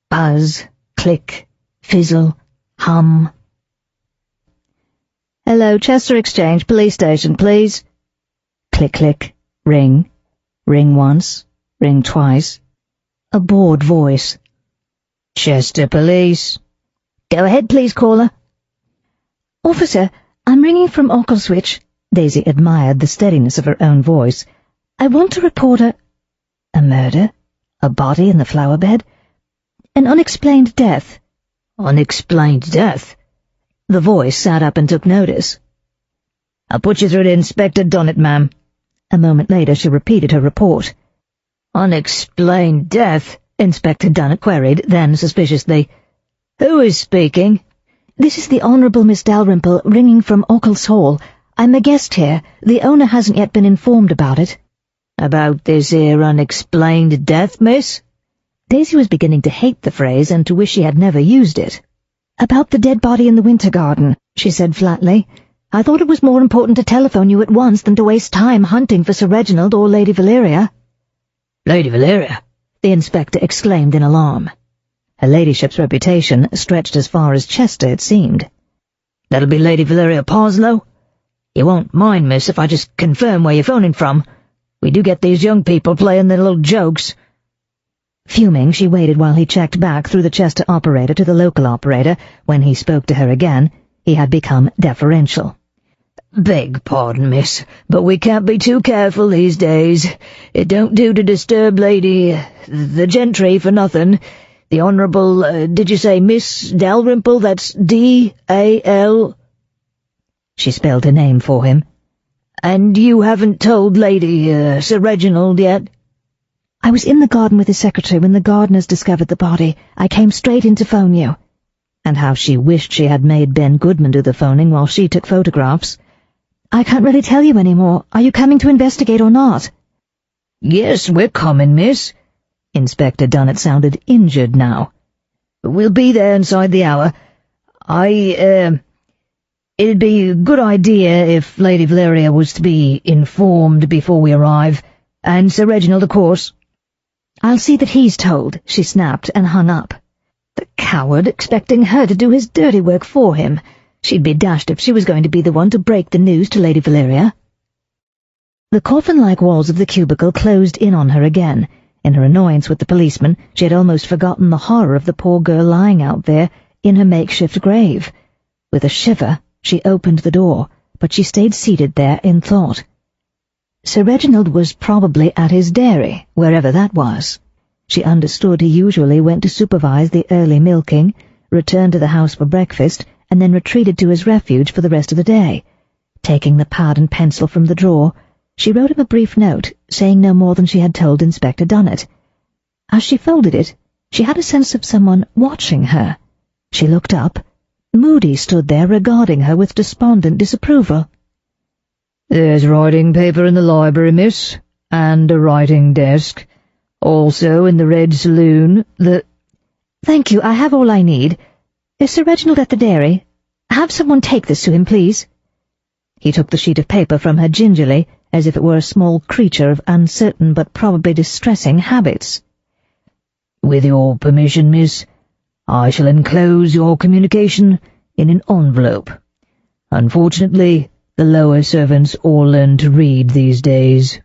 [SPEAKER 2] Buzz, click, fizzle, hum.
[SPEAKER 1] "Hello, Chester Exchange Police Station, please."
[SPEAKER 2] Click, click, ring. Ring once, ring twice. A bored voice.
[SPEAKER 3] Chester Police.
[SPEAKER 1] Go ahead, please, caller.
[SPEAKER 2] Officer, I'm ringing from Occles. Daisy admired the steadiness of her own voice. I want to report a murder? A body in the flower bed? An unexplained death.
[SPEAKER 1] Unexplained death?
[SPEAKER 2] The voice sat up and took notice.
[SPEAKER 1] I'll put you through to Inspector Dunnett, ma'am.
[SPEAKER 2] A moment later she repeated her report.
[SPEAKER 1] Unexplained death? Inspector Dunnett queried, then suspiciously. Who is speaking?
[SPEAKER 2] This is the Honourable Miss Dalrymple, ringing from Occles Hall. I'm a guest here. The owner hasn't yet been informed about it.
[SPEAKER 1] About this here unexplained death, miss?
[SPEAKER 2] Daisy was beginning to hate the phrase and to wish she had never used it. About the dead body in the winter garden, she said flatly. I thought it was more important to telephone you at once than to waste time hunting for Sir Reginald or Lady Valeria.
[SPEAKER 1] Lady Valeria?
[SPEAKER 2] The inspector exclaimed in alarm. Her ladyship's reputation stretched as far as Chester, it seemed.
[SPEAKER 1] That'll be Lady Valeria Parslow? You won't mind, miss, if I just confirm where you're phoning from. We do get these young people playing their little jokes.
[SPEAKER 2] Fuming, she waited while he checked back through the Chester operator to the local operator. When he spoke to her again, he had become deferential.
[SPEAKER 1] Beg pardon, miss, but we can't be too careful these days. It don't do to disturb the gentry for nothing. The Honourable, did you say Miss Dalrymple? That's D-A-L...
[SPEAKER 2] She spelled her name for him.
[SPEAKER 1] And you haven't told Lady, Sir Reginald yet?
[SPEAKER 2] I was in the garden with his secretary when the gardeners discovered the body. I came straight in to phone you. And how she wished she had made Ben Goodman do the phoning while she took photographs. I can't really tell you any more. Are you coming to investigate or not?
[SPEAKER 1] Yes, we're coming, miss.
[SPEAKER 2] Inspector Dunnett sounded injured now.
[SPEAKER 1] We'll be there inside the hour. It'd be a good idea if Lady Valeria was to be informed before we arrive, and Sir Reginald, of course.
[SPEAKER 2] I'll see that he's told, she snapped and hung up. The coward, expecting her to do his dirty work for him. She'd be dashed if she was going to be the one to break the news to Lady Valeria. The coffin-like walls of the cubicle closed in on her again. In her annoyance with the policeman, she had almost forgotten the horror of the poor girl lying out there in her makeshift grave. With a shiver, she opened the door, but she stayed seated there in thought. Sir Reginald was probably at his dairy, wherever that was. She understood he usually went to supervise the early milking, returned to the house for breakfast, and then retreated to his refuge for the rest of the day. Taking the pad and pencil from the drawer, she wrote him a brief note, saying no more than she had told Inspector Dunnett. As she folded it, she had a sense of someone watching her. She looked up. Moody stood there regarding her with despondent disapproval.
[SPEAKER 1] There's writing paper in the library, miss, and a writing desk. Also in the Red Saloon,
[SPEAKER 2] Thank you, I have all I need. Is Sir Reginald at the dairy? Have someone take this to him, please. He took the sheet of paper from her gingerly, as if it were a small creature of uncertain but probably distressing habits.
[SPEAKER 1] With your permission, miss, I shall enclose your communication in an envelope. Unfortunately, the lower servants all learn to read these days.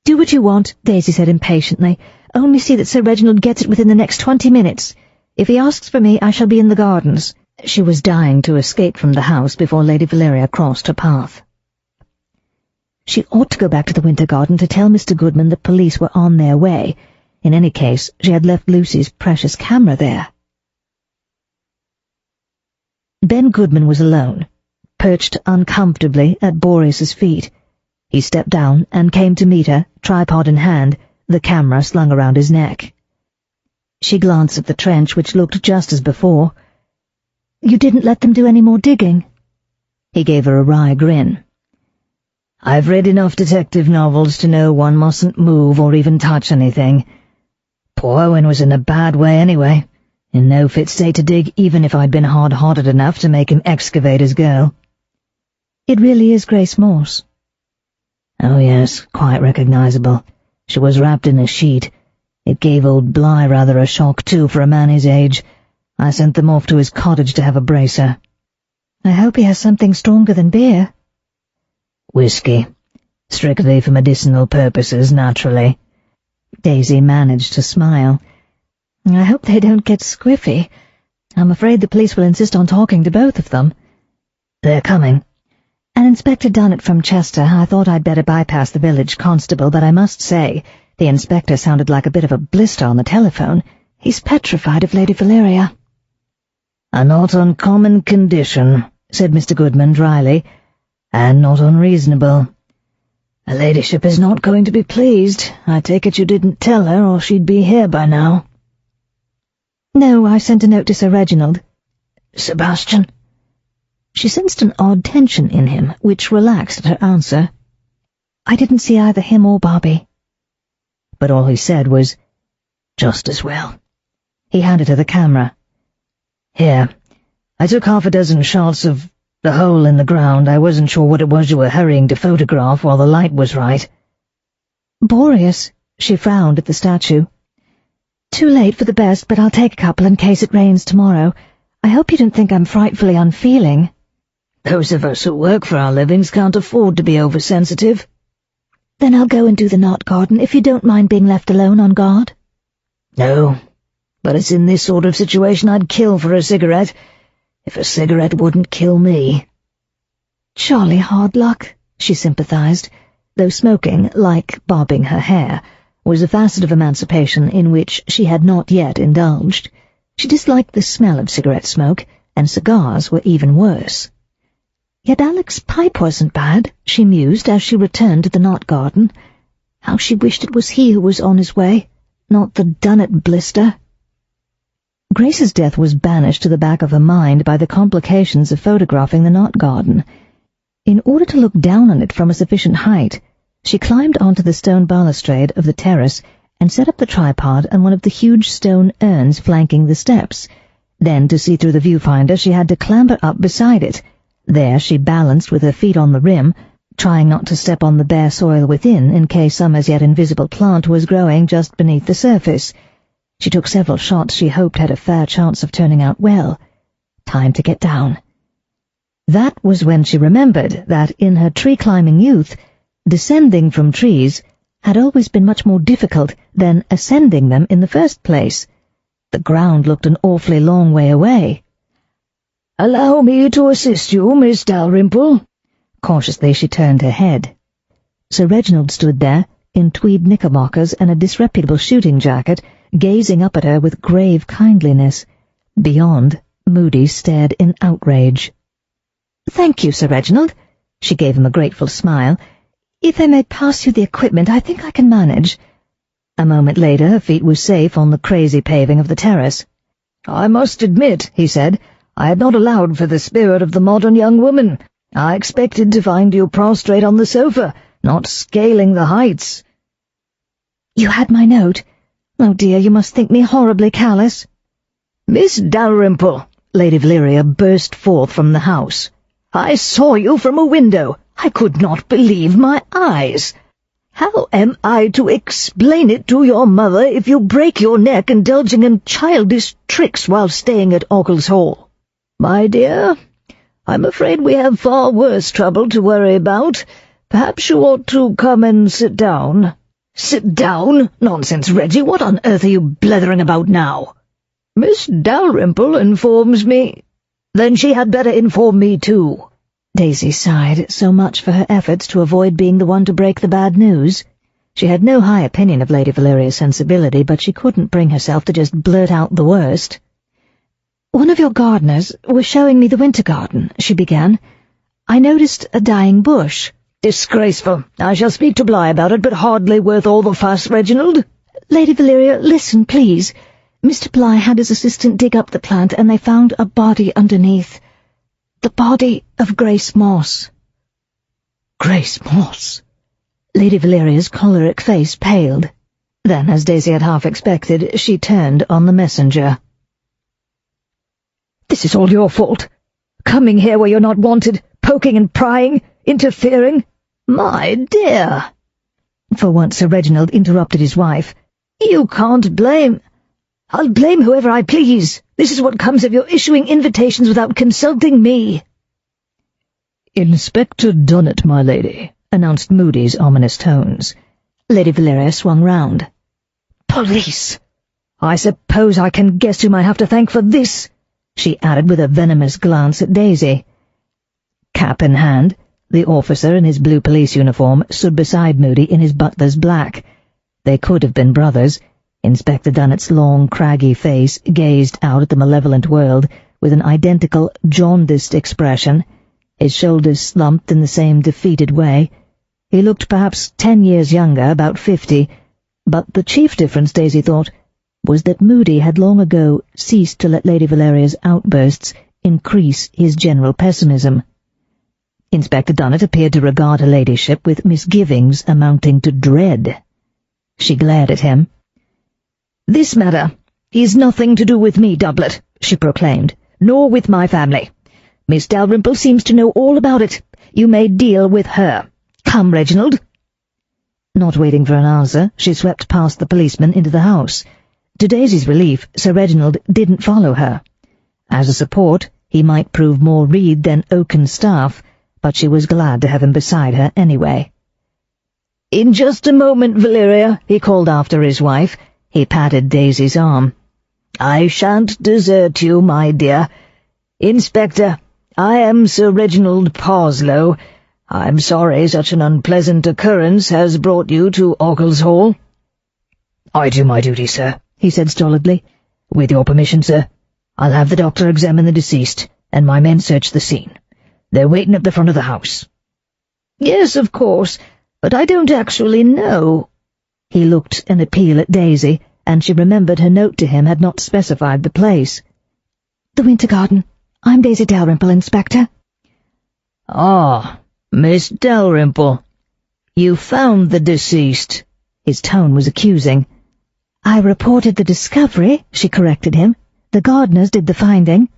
[SPEAKER 2] Do what you want, Daisy said impatiently. Only see that Sir Reginald gets it within the next 20 minutes. If he asks for me, I shall be in the gardens. She was dying to escape from the house before Lady Valeria crossed her path. She ought to go back to the winter garden to tell Mr. Goodman the police were on their way. In any case, she had left Lucy's precious camera there. Ben Goodman was alone, perched uncomfortably at Boreas's feet. He stepped down and came to meet her, tripod in hand, the camera slung around his neck. She glanced at the trench, which looked just as before. You didn't let them do any more digging? He gave her a wry grin.
[SPEAKER 1] I've read enough detective novels to know one mustn't move or even touch anything. Poor Owen was in a bad way anyway, in no fit state to dig even if I'd been hard-hearted enough to make him excavate his girl.
[SPEAKER 2] It really is Grace Morse.
[SPEAKER 1] Oh yes, quite recognizable. She was wrapped in a sheet. It gave old Bligh rather a shock too for a man his age. I sent them off to his cottage to have a bracer.
[SPEAKER 2] I hope he has something stronger than beer.
[SPEAKER 1] Whiskey. Strictly for medicinal purposes, naturally.
[SPEAKER 2] Daisy managed to smile. I hope they don't get squiffy. I'm afraid the police will insist on talking to both of them.
[SPEAKER 1] They're coming.
[SPEAKER 2] An Inspector Dunnet from Chester. I thought I'd better bypass the village constable, but I must say, the inspector sounded like a bit of a blister on the telephone. He's petrified of Lady Valeria.
[SPEAKER 1] A not uncommon condition, said Mr. Goodman dryly, and not unreasonable. Her ladyship is not going to be pleased. I take it you didn't tell her, or she'd be here by now.
[SPEAKER 2] No, I sent a note to Sir Reginald.
[SPEAKER 1] Sebastian?
[SPEAKER 2] She sensed an odd tension in him, which relaxed at her answer. I didn't see either him or Bobbie.
[SPEAKER 1] But all he said was, just as well. He handed her the camera. Here, I took 6 shots of the hole in the ground. I wasn't sure what it was you were hurrying to photograph while the light was right.
[SPEAKER 2] Boreas, she frowned at the statue. Too late for the best, but I'll take a couple in case it rains tomorrow. I hope you don't think I'm frightfully unfeeling.
[SPEAKER 1] Those of us who work for our livings can't afford to be oversensitive.
[SPEAKER 2] Then I'll go and do the knot garden, if you don't mind being left alone on guard.
[SPEAKER 1] No, but it's in this sort of situation I'd kill for a cigarette, if a cigarette wouldn't kill me.
[SPEAKER 2] Jolly hard luck, she sympathized, though smoking, like bobbing her hair, was a facet of emancipation in which she had not yet indulged. She disliked the smell of cigarette smoke, and cigars were even worse. Yet Alec's pipe wasn't bad, she mused as she returned to the knot garden. How she wished it was he who was on his way, not the Dunnet blister. Grace's death was banished to the back of her mind by the complications of photographing the knot garden. In order to look down on it from a sufficient height, she climbed onto the stone balustrade of the terrace and set up the tripod on one of the huge stone urns flanking the steps. Then, to see through the viewfinder, she had to clamber up beside it. There she balanced with her feet on the rim, trying not to step on the bare soil within in case some as yet invisible plant was growing just beneath the surface. She took several shots she hoped had a fair chance of turning out well. Time to get down. That was when she remembered that in her tree-climbing youth, descending from trees had always been much more difficult than ascending them in the first place. The ground looked an awfully long way away.
[SPEAKER 1] "Allow me to assist you, Miss Dalrymple."
[SPEAKER 2] Cautiously she turned her head. Sir Reginald stood there, in tweed knickerbockers and a disreputable shooting jacket, gazing up at her with grave kindliness. Beyond, Moody stared in outrage. "Thank you, Sir Reginald." She gave him a grateful smile. "If I may pass you the equipment, I think I can manage." A moment later her feet were safe on the crazy paving of the terrace.
[SPEAKER 1] "I must admit," he said, "I had not allowed for the spirit of the modern young woman. I expected to find you prostrate on the sofa, not scaling the heights."
[SPEAKER 2] "You had my note? Oh dear, you must think me horribly callous."
[SPEAKER 1] "Miss Dalrymple," Lady Valeria burst forth from the house, "I saw you from a window. I could not believe my eyes. How am I to explain it to your mother if you break your neck indulging in childish tricks while staying at Occles Hall? My dear, I'm afraid we have far worse trouble to worry about. Perhaps you ought to come and sit down." "Sit down? Nonsense, Reggie. What on earth are you blethering about now?" "Miss Dalrymple informs me—" "Then she had better inform me too."
[SPEAKER 2] Daisy sighed. So much for her efforts to avoid being the one to break the bad news. She had no high opinion of Lady Valeria's sensibility, but she couldn't bring herself to just blurt out the worst. "One of your gardeners was showing me the winter garden," she began. "I noticed a dying bush."
[SPEAKER 1] "Disgraceful. I shall speak to Bligh about it, but hardly worth all the fuss, Reginald."
[SPEAKER 2] "Lady Valeria, listen, please. Mr. Bligh had his assistant dig up the plant, and they found a body underneath. The body of Grace Moss."
[SPEAKER 1] "Grace Moss?"
[SPEAKER 2] Lady Valeria's choleric face paled. Then, as Daisy had half expected, she turned on the messenger.
[SPEAKER 1] "This is all your fault. Coming here where you're not wanted, poking and prying, interfering. My dear."
[SPEAKER 2] For once Sir Reginald interrupted his wife.
[SPEAKER 1] "You can't blame—" "I'll blame whoever I please. This is what comes of your issuing invitations without consulting me." "Inspector Dunnet, my lady," announced Moody's ominous tones.
[SPEAKER 2] Lady Valeria swung round.
[SPEAKER 1] "Police! I suppose I can guess whom I have to thank for this," she added with a venomous glance at Daisy. Cap in hand, the officer in his blue police uniform stood beside Moody in his butler's black. They could have been brothers. Inspector Dunnet's long, craggy face gazed out at the malevolent world with an identical, jaundiced expression. His shoulders slumped in the same defeated way. He looked perhaps 10 years younger, about 50, but the chief difference, Daisy thought, was that Moody had long ago ceased to let Lady Valeria's outbursts increase his general pessimism. Inspector Dunnet appeared to regard her ladyship with misgivings amounting to dread. She glared at him. "This matter is nothing to do with me, Doublet," she proclaimed, "nor with my family. Miss Dalrymple seems to know all about it. You may deal with her. Come, Reginald." Not waiting for an answer, she swept past the policeman into the house. To Daisy's relief, Sir Reginald didn't follow her. As a support, he might prove more reed than oaken staff, but she was glad to have him beside her anyway. "In just a moment, Valeria," he called after his wife. He patted Daisy's arm. "I shan't desert you, my dear. Inspector, I am Sir Reginald Parslow. I'm sorry such an unpleasant occurrence has brought you to Occles Hall." "I do my duty, sir," he said stolidly. "With your permission, sir, I'll have the doctor examine the deceased, and my men search the scene. They're waiting at the front of the house." "Yes, of course, but I don't actually know." He looked an appeal at Daisy, and she remembered her note to him had not specified the place.
[SPEAKER 2] "The Winter Garden. I'm Daisy Dalrymple, Inspector."
[SPEAKER 1] "Ah, Miss Dalrymple. You found the deceased." His tone was accusing.
[SPEAKER 2] "I reported the discovery," she corrected him. "The gardeners did the finding."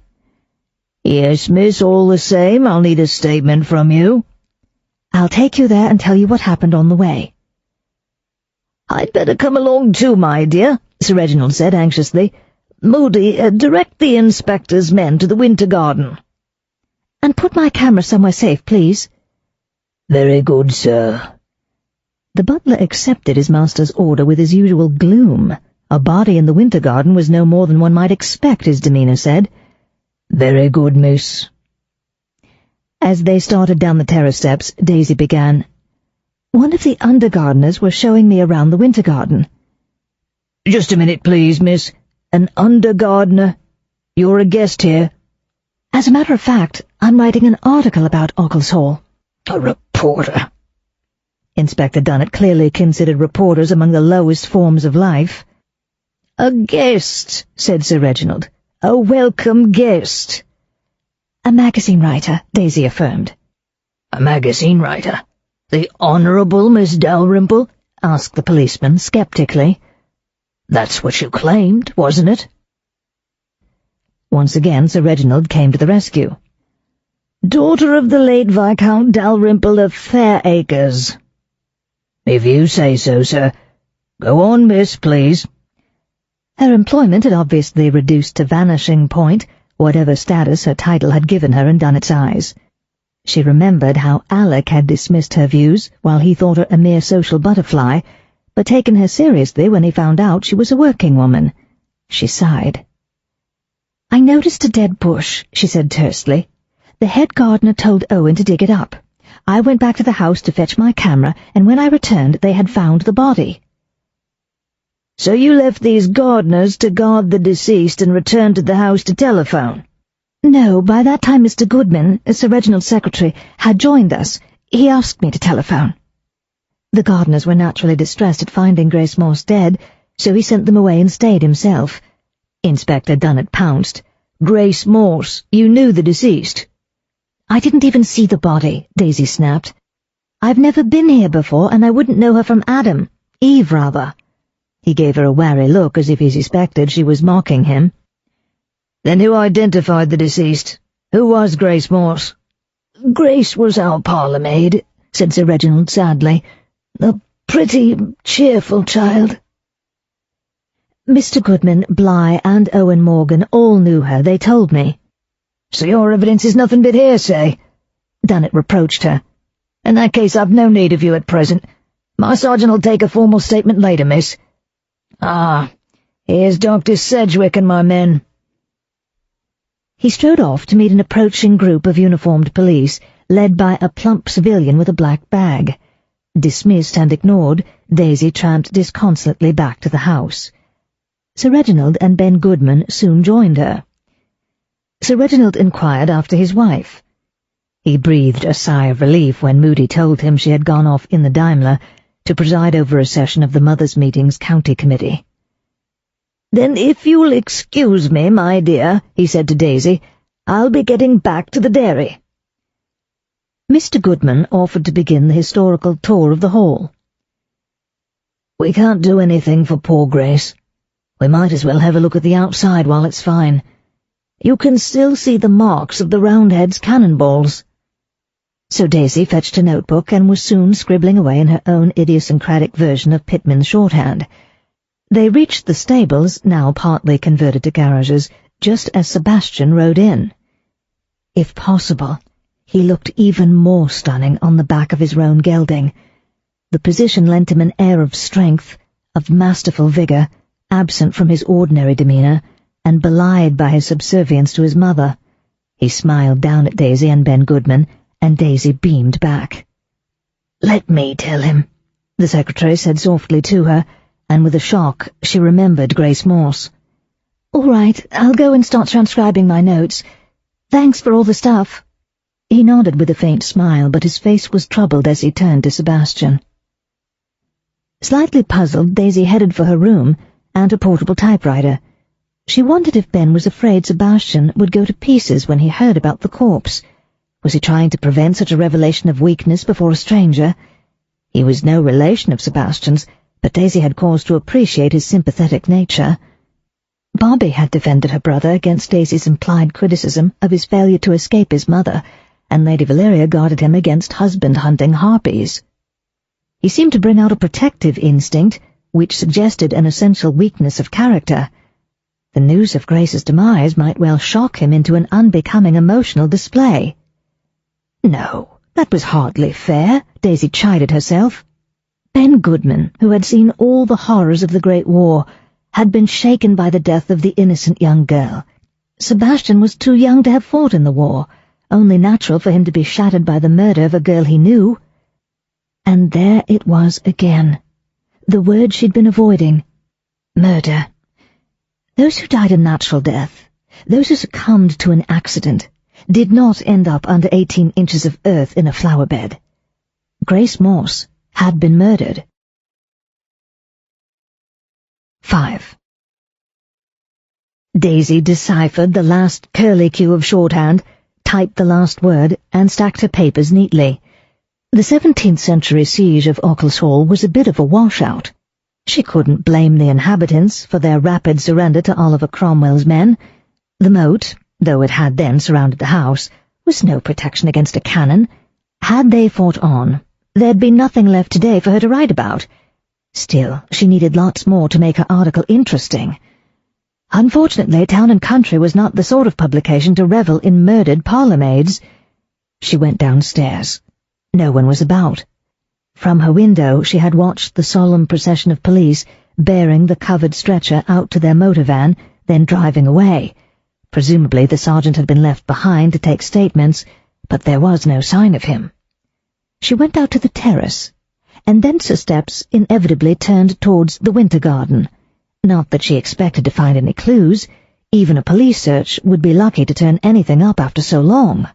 [SPEAKER 1] "Yes, miss, all the same, I'll need a statement from you."
[SPEAKER 2] "I'll take you there and tell you what happened on the way."
[SPEAKER 1] "I'd better come along too, my dear," Sir Reginald said anxiously. "Moody, direct the inspector's men to the Winter Garden."
[SPEAKER 2] "And put my camera somewhere safe, please."
[SPEAKER 1] "Very good, sir." The butler accepted his master's order with his usual gloom. A body in the Winter Garden was no more than one might expect, his demeanour said. "Very good, miss." As they started down the terrace steps, Daisy began.
[SPEAKER 2] "One of the undergardeners was showing me around the Winter Garden."
[SPEAKER 1] "Just a minute, please, miss. An undergardener? You're a guest here?"
[SPEAKER 2] "As a matter of fact, I'm writing an article about Occles Hall."
[SPEAKER 1] "A reporter." Inspector Dunnet clearly considered reporters among the lowest forms of life. "A guest," said Sir Reginald. "A welcome guest."
[SPEAKER 2] "A magazine writer," Daisy affirmed.
[SPEAKER 1] "A magazine writer? The Honourable Miss Dalrymple?" asked the policeman sceptically. "That's what you claimed, wasn't it?" Once again Sir Reginald came to the rescue. "Daughter of the late Viscount Dalrymple of Fairacres." "If you say so, sir. Go on, miss, please." Her employment had obviously reduced to vanishing point, whatever status her title had given her in Dunnet's eyes. She remembered how Alec had dismissed her views while he thought her a mere social butterfly, but taken her seriously when he found out she was a working woman. She sighed.
[SPEAKER 2] "I noticed a dead bush," she said tersely. "The head gardener told Owen to dig it up. I went back to the house to fetch my camera, and when I returned they had found the body."
[SPEAKER 1] "So you left these gardeners to guard the deceased and returned to the house to telephone?"
[SPEAKER 2] "No, by that time Mr. Goodman, Sir Reginald's secretary, had joined us. He asked me to telephone." The gardeners were naturally distressed at finding Grace Morse dead, so he sent them away and stayed himself.
[SPEAKER 1] Inspector Dunnet pounced. "Grace Morse, you knew the deceased?"
[SPEAKER 2] "I didn't even see the body," Daisy snapped. "I've never been here before, and I wouldn't know her from Adam. Eve, rather."
[SPEAKER 1] He gave her a wary look as if he suspected she was mocking him. "Then who identified the deceased? Who was Grace Morse?" "Grace was our parlour maid," said Sir Reginald sadly. "A pretty cheerful child."
[SPEAKER 2] "Mr. Goodman, Bligh, and Owen Morgan all knew her, they told me."
[SPEAKER 1] "So your evidence is nothing but hearsay?" Dunnet reproached her. "In that case I've no need of you at present. My sergeant will take a formal statement later, miss." "Ah, Here's Dr. Sedgwick and my men." He strode off to meet an approaching group of uniformed police, led by a plump civilian with a black bag. Dismissed and ignored, Daisy tramped disconsolately back to the house. Sir Reginald and Ben Goodman soon joined her. Sir Reginald inquired after his wife. He breathed a sigh of relief when Moody told him she had gone off in the Daimler to preside over a session of the Mothers' Meetings County Committee. "Then if you'll excuse me, my dear," he said to Daisy, "I'll be getting back to the dairy." Mr. Goodman offered to begin the historical tour of the hall. "We can't do anything for poor Grace. We might as well have a look at the outside while it's fine. You can still see the marks of the Roundhead's cannonballs." So Daisy fetched a notebook and was soon scribbling away in her own idiosyncratic version of Pitman's shorthand. They reached the stables, now partly converted to garages, just as Sebastian rode in. If possible, he looked even more stunning on the back of his roan gelding. The position lent him an air of strength, of masterful vigour, absent from his ordinary demeanour, and belied by his subservience to his mother. He smiled down at Daisy and Ben Goodman, and Daisy beamed back. "Let me tell him," the secretary said softly to her, and with a shock she remembered Grace Morse. "All right, I'll go and start transcribing my notes. Thanks for all the stuff." He nodded with a faint smile, but his face was troubled as he turned to Sebastian. Slightly puzzled, Daisy headed for her room and a portable typewriter. She wondered if Ben was afraid Sebastian would go to pieces when he heard about the corpse. Was he trying to prevent such a revelation of weakness before a stranger? He was no relation of Sebastian's, but Daisy had cause to appreciate his sympathetic nature. Bobbie had defended her brother against Daisy's implied criticism of his failure to escape his mother, and Lady Valeria guarded him against husband-hunting harpies. He seemed to bring out a protective instinct, which suggested an essential weakness of character. The news of Grace's demise might well shock him into an unbecoming emotional display. No, that was hardly fair, Daisy chided herself. Ben Goodman, who had seen all the horrors of the Great War, had been shaken by the death of the innocent young girl. Sebastian was too young to have fought in the war, only natural for him to be shattered by the murder of a girl he knew. And there it was again, the word she'd been avoiding: murder. Those who died a natural death, those who succumbed to an accident, did not end up under 18 inches of earth in a flower bed. Grace Morse had been murdered. 5. Daisy deciphered the last curlicue of shorthand, typed the last word, and stacked her papers neatly. The 17th century siege of Occles Hall was a bit of a washout. She couldn't blame the inhabitants for their rapid surrender to Oliver Cromwell's men. The moat, though it had then surrounded the house, was no protection against a cannon. Had they fought on, there'd be nothing left today for her to write about. Still, she needed lots more to make her article interesting. Unfortunately, Town and Country was not the sort of publication to revel in murdered parlour maids. She went downstairs. No one was about. From her window she had watched the solemn procession of police bearing the covered stretcher out to their motor van, then driving away. Presumably the sergeant had been left behind to take statements, but there was no sign of him. She went out to the terrace, and thence her steps inevitably turned towards the winter garden. Not that she expected to find any clues. Even a police search would be lucky to turn anything up after so long.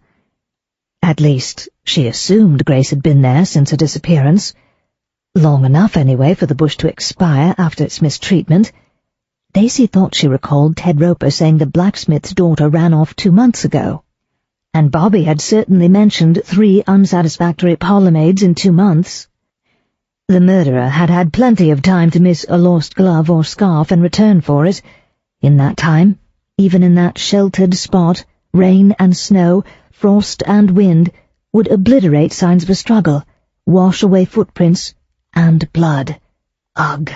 [SPEAKER 1] At least, she assumed Grace had been there since her disappearance. Long enough, anyway, for the bush to expire after its mistreatment. Daisy thought she recalled Ted Roper saying the blacksmith's daughter ran off 2 months ago. And Bobbie had certainly mentioned 3 unsatisfactory parlourmaids in 2 months. The murderer had had plenty of time to miss a lost glove or scarf and return for it. In that time, even in that sheltered spot, rain and snow, frost and wind would obliterate signs of a struggle, wash away footprints and blood. Ugh!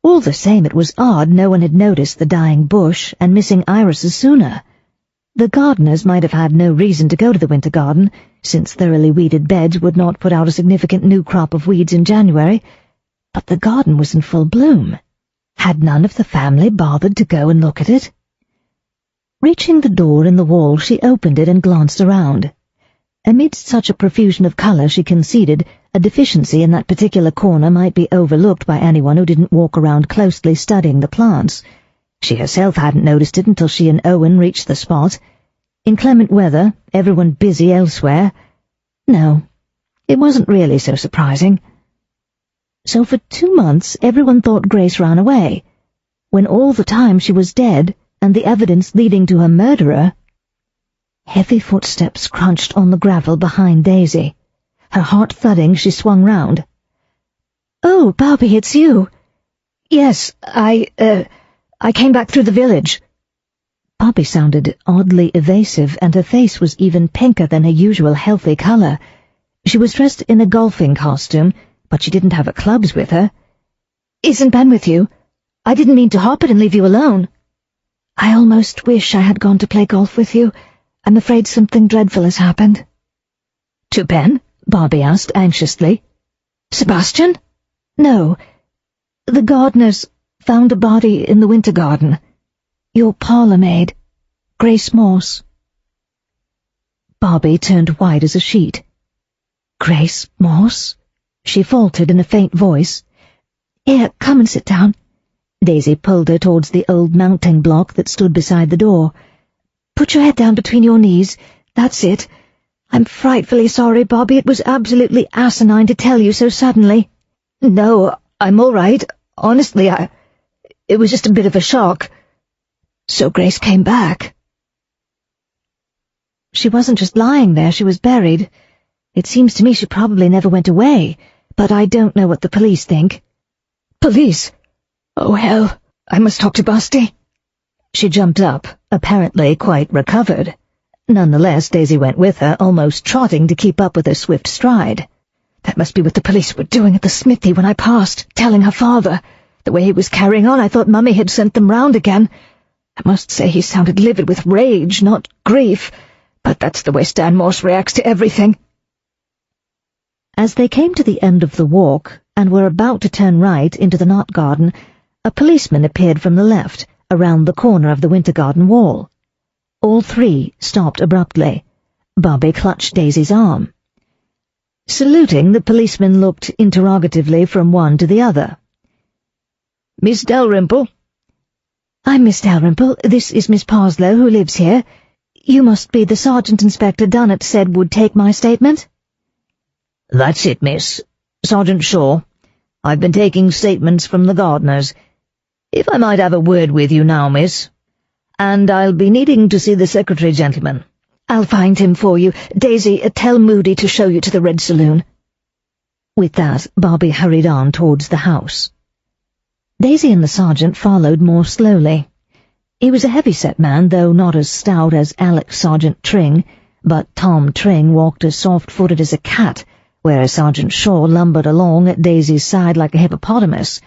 [SPEAKER 1] All the same, it was odd no one had noticed the dying bush and missing irises sooner. The gardeners might have had no reason to go to the winter garden, since thoroughly weeded beds would not put out a significant new crop of weeds in January, but the garden was in full bloom.
[SPEAKER 2] Had none of the family bothered to go and look at it? Reaching the door in the wall, she opened it and glanced around. Amidst such a profusion of colour, she conceded a deficiency in that particular corner might be overlooked by anyone who didn't walk around closely studying the plants. She herself hadn't noticed it until she and Owen reached the spot. Inclement weather, everyone busy elsewhere. No, it wasn't really so surprising. So for 2 months everyone thought Grace ran away, when all the time she was dead, and the evidence leading to her murderer. Heavy footsteps crunched on the gravel behind Daisy. Her heart thudding, she swung round. "Oh, Bobbie, it's you." "Yes, I came back through the village." Bobbie sounded oddly evasive, and her face was even pinker than her usual healthy colour. She was dressed in a golfing costume, but she didn't have her clubs with her. "Isn't Ben with you? I didn't mean to hop it and leave you alone." "I almost wish I had gone to play golf with you. I'm afraid something dreadful has happened." "To Ben?" Bobbie asked anxiously. "Sebastian?" "No. The gardeners found a body in the winter garden. Your parlour maid, Grace Morse." Bobbie turned white as a sheet. "Grace Morse?" she faltered in a faint voice. "Here, come and sit down." Daisy pulled her towards the old mounting block that stood beside the door. "Put your head down between your knees. That's it. I'm frightfully sorry, Bobbie. It was absolutely asinine to tell you so suddenly." "No, I'm all right. Honestly, it was just a bit of a shock." "So Grace came back?" "She wasn't just lying there, she was buried. It seems to me she probably never went away, but I don't know what the police think." "Police? Oh, hell, I must talk to Basti." She jumped up, apparently quite recovered. Nonetheless, Daisy went with her, almost trotting to keep up with her swift stride. "That must be what the police were doing at the smithy when I passed, telling her father. The way he was carrying on, I thought Mummy had sent them round again. I must say he sounded livid with rage, not grief, but that's the way Stan Morse reacts to everything." As they came to the end of the walk, and were about to turn right into the knot garden, a policeman appeared from the left, around the corner of the winter garden wall. All three stopped abruptly. Bobbie clutched Daisy's arm. Saluting, the policeman looked interrogatively from one to the other. "Miss Dalrymple?" "I'm Miss Dalrymple. This is Miss Parslow, who lives here. You must be the Sergeant Inspector Dunnett said would take my statement?"
[SPEAKER 1] "That's it, miss. Sergeant Shaw. I've been taking statements from the gardeners. If I might have a word with you now, miss. And I'll be needing to see the secretary gentleman."
[SPEAKER 2] "I'll find him for you. Daisy, tell Moody to show you to the Red Saloon." With that, Bobbie hurried on towards the house. Daisy and the sergeant followed more slowly. He was a heavy-set man, though not as stout as Alec Sergeant Tring, but Tom Tring walked as soft-footed as a cat, whereas Sergeant Shaw lumbered along at Daisy's side like a hippopotamus.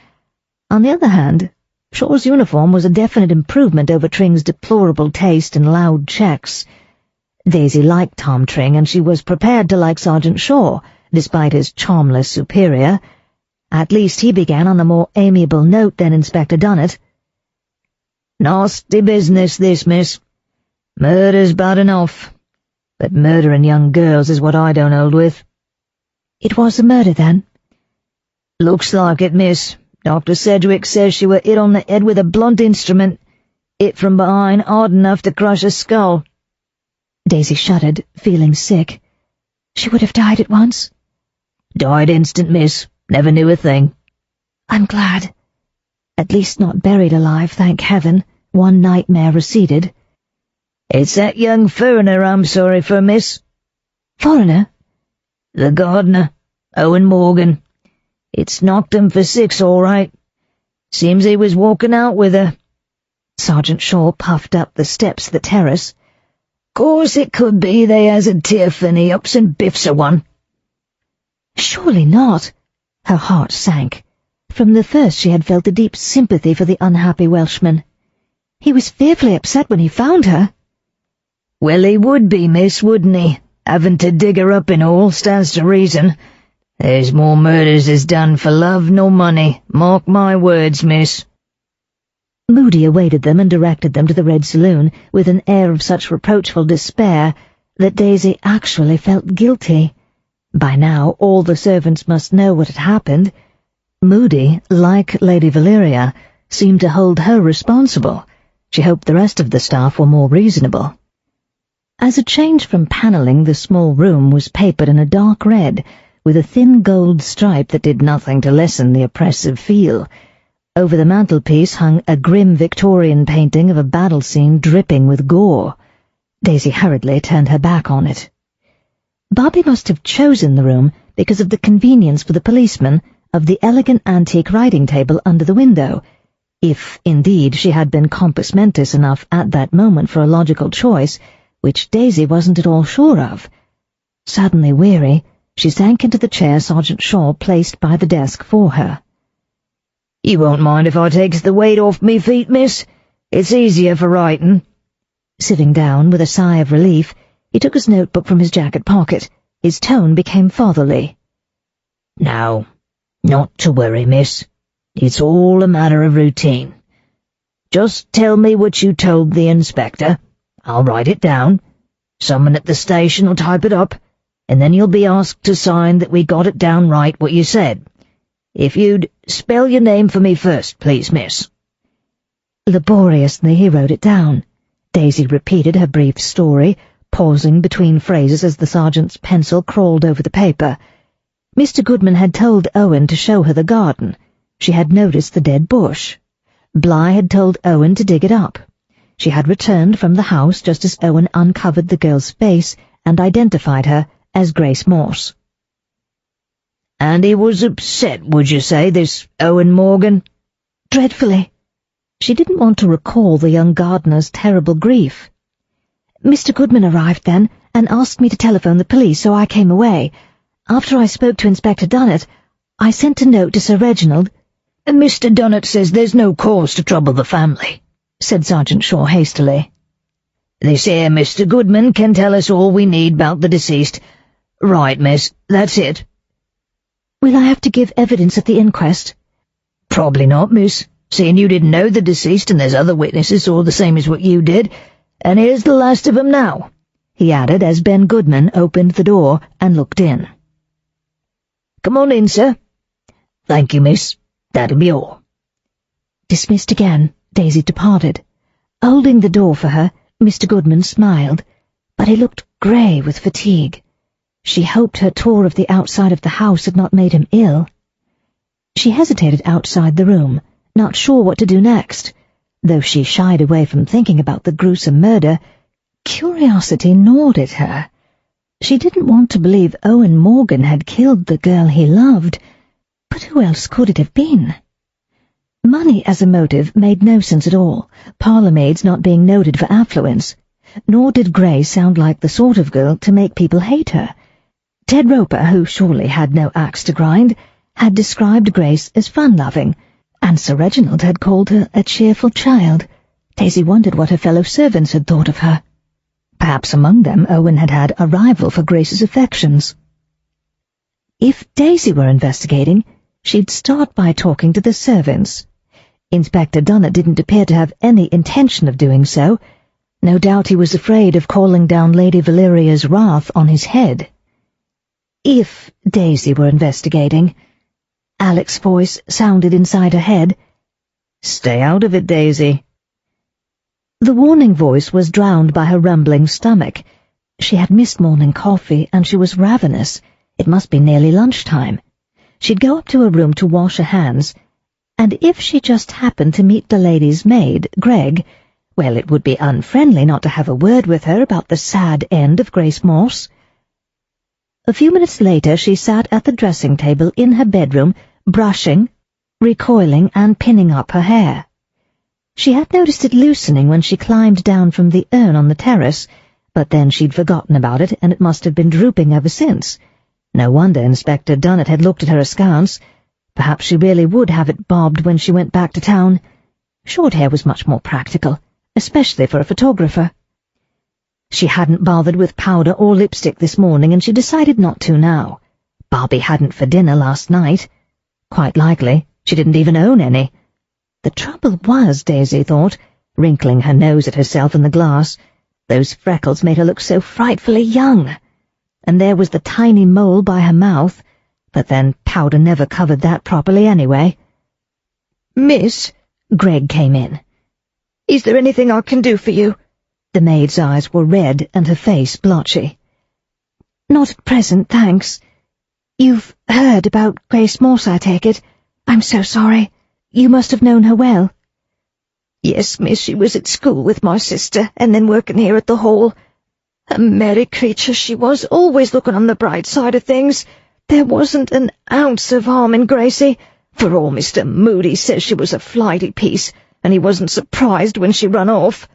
[SPEAKER 2] On the other hand, Shaw's uniform was a definite improvement over Tring's deplorable taste in loud checks. Daisy liked Tom Tring, and she was prepared to like Sergeant Shaw, despite his charmless superior. At least he began on a more amiable note than Inspector Dunnett. "Nasty business, this, miss. Murder's bad enough, but murdering young girls is what I don't hold with." "It was a murder, then?"
[SPEAKER 1] "Looks like it, miss. Dr. Sedgwick says she were hit on the head with a blunt instrument, hit from behind hard enough to crush her skull."
[SPEAKER 2] Daisy shuddered, feeling sick. "She would have died at once?"
[SPEAKER 1] "Died instant, miss. Never knew a thing."
[SPEAKER 2] "I'm glad. At least not buried alive, thank heaven." One nightmare receded.
[SPEAKER 1] "It's that young foreigner I'm sorry for, miss."
[SPEAKER 2] "Foreigner?"
[SPEAKER 1] "The gardener, Owen Morgan. It's knocked him for 6, all right. Seems he was walking out with her."
[SPEAKER 2] Sergeant Shaw puffed up the steps of the terrace.
[SPEAKER 1] "Course it could be they has a tiff and he ups and biffs her one."
[SPEAKER 2] "Surely not." Her heart sank. From the first she had felt a deep sympathy for the unhappy Welshman. He was fearfully upset when he found her.
[SPEAKER 1] "Well, he would be, miss, wouldn't he? Having to dig her up and all stands to reason. There's more murders is done for love nor money, mark my words, miss."
[SPEAKER 2] Moody awaited them and directed them to the Red Saloon with an air of such reproachful despair that Daisy actually felt guilty. By now all the servants must know what had happened. Moody, like Lady Valeria, seemed to hold her responsible. She hoped the rest of the staff were more reasonable. As a change from panelling, the small room was papered in a dark red, with a thin gold stripe that did nothing to lessen the oppressive feel. Over the mantelpiece hung a grim Victorian painting of a battle scene dripping with gore. Daisy hurriedly turned her back on it. Bobbie must have chosen the room because of the convenience for the policeman of the elegant antique writing table under the window, if, indeed, she had been compos mentis enough at that moment for a logical choice, which Daisy wasn't at all sure of. Suddenly weary, she sank into the chair Sergeant Shaw placed by the desk for her.
[SPEAKER 1] "You won't mind if I takes the weight off me feet, miss? It's easier for writing."
[SPEAKER 2] Sitting down with a sigh of relief, he took his notebook from his jacket pocket. His tone became fatherly.
[SPEAKER 1] "Now, not to worry, miss. It's all a matter of routine. Just tell me what you told the inspector. I'll write it down. Someone at the station will type it up, and then you'll be asked to sign that we got it down right what you said. If you'd spell your name for me first, please, miss."
[SPEAKER 2] Laboriously he wrote it down. Daisy repeated her brief story, pausing between phrases as the sergeant's pencil crawled over the paper. Mr. Goodman had told Owen to show her the garden. She had noticed the dead bush. Bligh had told Owen to dig it up. She had returned from the house just as Owen uncovered the girl's face and identified her as Grace Morse.
[SPEAKER 1] "And he was upset, would you say, this Owen Morgan?"
[SPEAKER 2] "Dreadfully." She didn't want to recall the young gardener's terrible grief. "Mr. Goodman arrived then and asked me to telephone the police, so I came away. After I spoke to Inspector Dunnett, I sent a note to Sir Reginald."
[SPEAKER 1] "Mr. Dunnett says there's no cause to trouble the family," said Sergeant Shaw hastily. "This here Mr. Goodman can tell us all we need about the deceased. Right, miss, that's it."
[SPEAKER 2] "Will I have to give evidence at the inquest?"
[SPEAKER 1] "Probably not, miss, seeing you didn't know the deceased and there's other witnesses all the same as what you did. And here's the last of 'em now," he added as Ben Goodman opened the door and looked in. "Come on in, sir." "Thank you, miss. That'll be all."
[SPEAKER 2] Dismissed again, Daisy departed. Holding the door for her, Mr. Goodman smiled, but he looked grey with fatigue. She hoped her tour of the outside of the house had not made him ill. She hesitated outside the room, not sure what to do next. Though she shied away from thinking about the gruesome murder, curiosity gnawed at her. She didn't want to believe Owen Morgan had killed the girl he loved, but who else could it have been? Money as a motive made no sense at all, parlour maids not being noted for affluence, nor did Grace sound like the sort of girl to make people hate her. Ted Roper, who surely had no axe to grind, had described Grace as fun-loving, and Sir Reginald had called her a cheerful child. Daisy wondered what her fellow servants had thought of her. Perhaps among them Owen had had a rival for Grace's affections. If Daisy were investigating, she'd start by talking to the servants. Inspector Dunnett didn't appear to have any intention of doing so. No doubt he was afraid of calling down Lady Valeria's wrath on his head. If Daisy were investigating, Alec's voice sounded inside her head.
[SPEAKER 1] "Stay out of it, Daisy."
[SPEAKER 2] The warning voice was drowned by her rumbling stomach. She had missed morning coffee, and she was ravenous. It must be nearly lunchtime. She'd go up to her room to wash her hands, and if she just happened to meet the lady's maid, Greg, well, it would be unfriendly not to have a word with her about the sad end of Grace Morse. A few minutes later she sat at the dressing table in her bedroom, brushing, recoiling, and pinning up her hair. She had noticed it loosening when she climbed down from the urn on the terrace, but then she'd forgotten about it, and it must have been drooping ever since. No wonder Inspector Dunnett had looked at her askance. Perhaps she really would have it bobbed when she went back to town. Short hair was much more practical, especially for a photographer. She hadn't bothered with powder or lipstick this morning, and she decided not to now. Bobbie hadn't for dinner last night. Quite likely she didn't even own any. The trouble was, Daisy thought, wrinkling her nose at herself in the glass, those freckles made her look so frightfully young. And there was the tiny mole by her mouth, but then powder never covered that properly anyway.
[SPEAKER 1] "Miss,"
[SPEAKER 2] Greg came in.
[SPEAKER 1] "Is there anything I can do for you?"
[SPEAKER 2] The maid's eyes were red and her face blotchy.
[SPEAKER 1] "Not at present, thanks. You've heard about Grace Morse, I take it. I'm so sorry. You must have known her well." "Yes, miss, she was at school with my sister, and then working here at the Hall. A merry creature she was, always looking on the bright side of things. There wasn't an ounce of harm in Gracie, for all Mr. Moody says she was a flighty piece, and he wasn't surprised when she run off."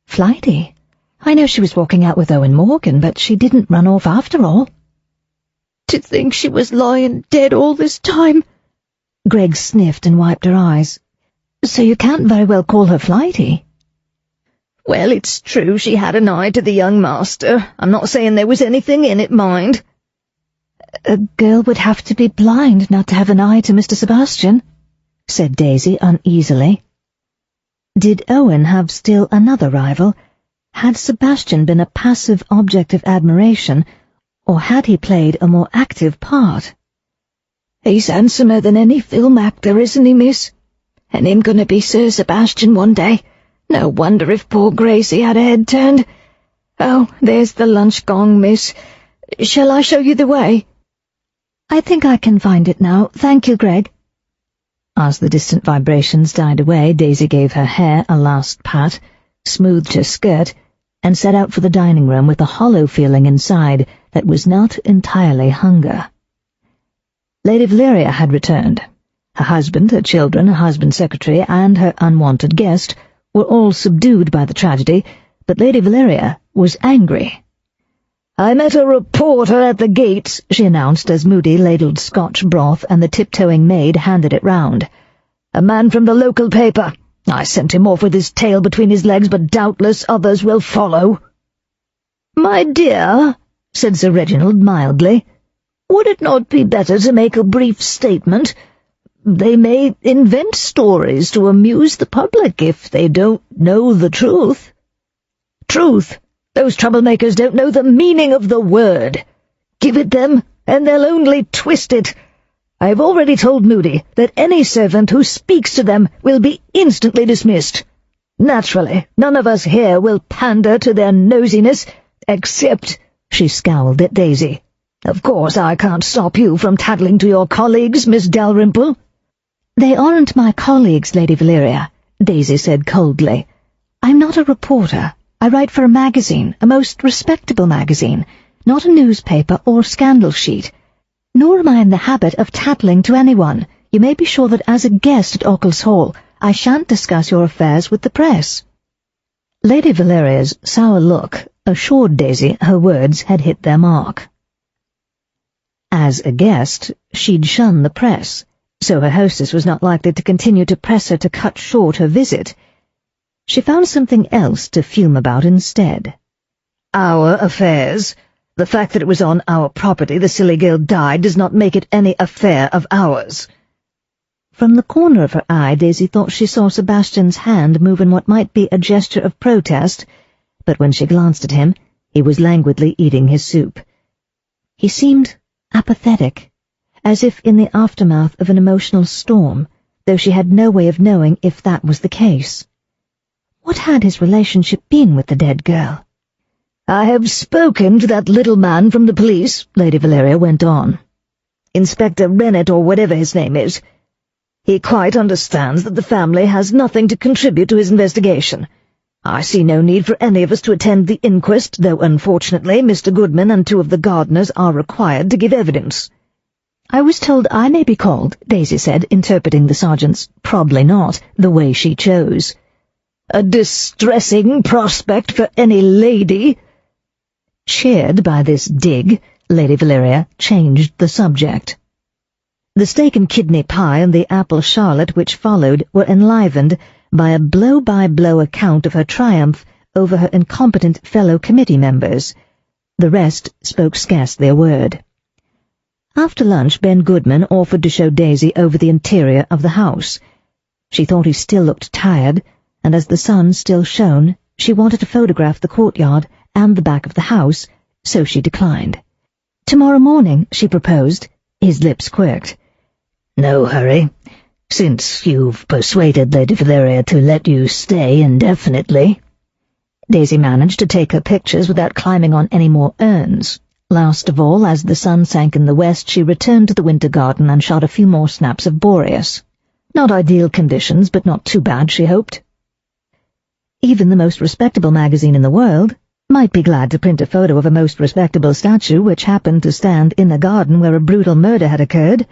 [SPEAKER 2] "Flighty? I know she was walking out with Owen Morgan, but she didn't run off after all."
[SPEAKER 1] "To think she was lying dead all this time."
[SPEAKER 2] Greg sniffed and wiped her eyes. "So you can't very well call her flighty."
[SPEAKER 1] "Well, it's true she had an eye to the young master. I'm not saying there was anything in it, mind."
[SPEAKER 2] "A girl would have to be blind not to have an eye to Mr. Sebastian," said Daisy uneasily. Did Owen have still another rival? Had Sebastian been a passive object of admiration, or had he played a more active part?
[SPEAKER 1] "He's handsomer than any film actor, isn't he, miss? And him gonna be Sir Sebastian one day. No wonder if poor Gracie had a head turned. Oh, there's the lunch gong, miss. Shall I show you the way?"
[SPEAKER 2] "I think I can find it now, thank you, Greg." As the distant vibrations died away, Daisy gave her hair a last pat, smoothed her skirt, and set out for the dining room with a hollow feeling inside that was not entirely hunger. Lady Valeria had returned. Her husband, her children, her husband's secretary, and her unwanted guest were all subdued by the tragedy, but Lady Valeria was angry.
[SPEAKER 1] "I met a reporter at the gates," she announced as Moody ladled Scotch broth and the tiptoeing maid handed it round. "A man from the local paper. I sent him off with his tail between his legs, but doubtless others will follow." "My dear," said Sir Reginald mildly, "would it not be better to make a brief statement? They may invent stories to amuse the public if they don't know the truth." "Truth? Those troublemakers don't know the meaning of the word. Give it them, and they'll only twist it. I've already told Moody that any servant who speaks to them will be instantly dismissed. Naturally, none of us here will pander to their nosiness, except—" she scowled at Daisy. "Of course I can't stop you from tattling to your colleagues, Miss Dalrymple."
[SPEAKER 2] "They aren't my colleagues, Lady Valeria," Daisy said coldly. "I'm not a reporter. I write for a magazine, a most respectable magazine, not a newspaper or scandal sheet. Nor am I in the habit of tattling to anyone. You may be sure that as a guest at Occles Hall, I shan't discuss your affairs with the press." Lady Valeria's sour look assured Daisy her words had hit their mark. As a guest, she'd shun the press, so her hostess was not likely to continue to press her to cut short her visit. She found something else to fume about instead.
[SPEAKER 1] "Our affairs? The fact that it was on our property the silly girl died does not make it any affair of ours."
[SPEAKER 2] From the corner of her eye, Daisy thought she saw Sebastian's hand move in what might be a gesture of protest, but when she glanced at him, he was languidly eating his soup. He seemed apathetic, as if in the aftermath of an emotional storm, though she had no way of knowing if that was the case. What had his relationship been with the dead girl?
[SPEAKER 1] "I have spoken to that little man from the police," Lady Valeria went on. "Inspector Rennet, or whatever his name is. He quite understands that the family has nothing to contribute to his investigation. I see no need for any of us to attend the inquest, though unfortunately Mr. Goodman and 2 of the gardeners are required to give evidence."
[SPEAKER 2] "I was told I may be called," Daisy said, interpreting the sergeant's "probably not" the way she chose.
[SPEAKER 1] "A distressing prospect for any lady."
[SPEAKER 2] Cheered by this dig, Lady Valeria changed the subject.
[SPEAKER 1] The steak and kidney pie and the apple charlotte which followed were enlivened by a blow-by-blow account of her triumph over her incompetent fellow committee members. The rest spoke scarcely a word. After lunch, Ben Goodman offered to show Daisy over the interior of the house.
[SPEAKER 2] She thought he still looked tired, and as the sun still shone, she wanted to photograph the courtyard and the back of the house, so she declined. "Tomorrow morning," she proposed. His lips quirked.
[SPEAKER 1] "No hurry. Since you've persuaded Lady Valeria to let you stay indefinitely."
[SPEAKER 2] Daisy managed to take her pictures without climbing on any more urns. Last of all, as the sun sank in the west, she returned to the winter garden and shot a few more snaps of Boreas. Not ideal conditions, but not too bad, she hoped. Even the most respectable magazine in the world might be glad to print a photo of a most respectable statue which happened to stand in a garden where a brutal murder had occurred.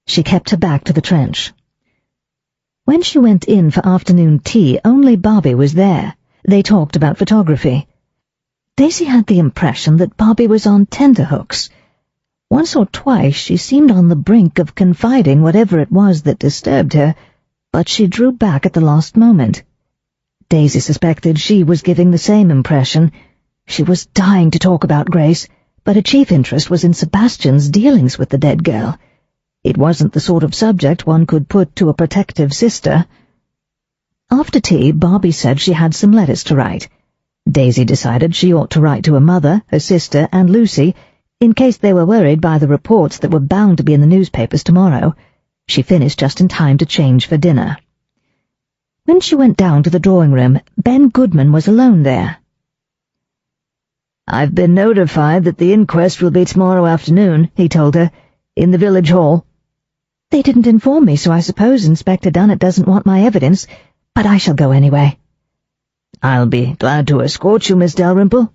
[SPEAKER 2] She kept her back to the trench. When she went in for afternoon tea, only Bobbie was there. They talked about photography. Daisy had the impression that Bobbie was on tenterhooks. Once or twice she seemed on the brink of confiding whatever it was that disturbed her, but she drew back at the last moment. Daisy suspected she was giving the same impression. She was dying to talk about Grace, but her chief interest was in Sebastian's dealings with the dead girl. It wasn't the sort of subject one could put to a protective sister. After tea, Bobbie said she had some letters to write. Daisy decided she ought to write to her mother, her sister, and Lucy, in case they were worried by the reports that were bound to be in the newspapers tomorrow. She finished just in time to change for dinner. When she went down to the drawing-room, Ben Goodman was alone there.
[SPEAKER 1] "I've been notified that the inquest will be tomorrow afternoon," he told her, "in the village hall."
[SPEAKER 2] "They didn't inform me, so I suppose Inspector Dunnet doesn't want my evidence, but I shall go anyway."
[SPEAKER 1] "I'll be glad to escort you, Miss Dalrymple."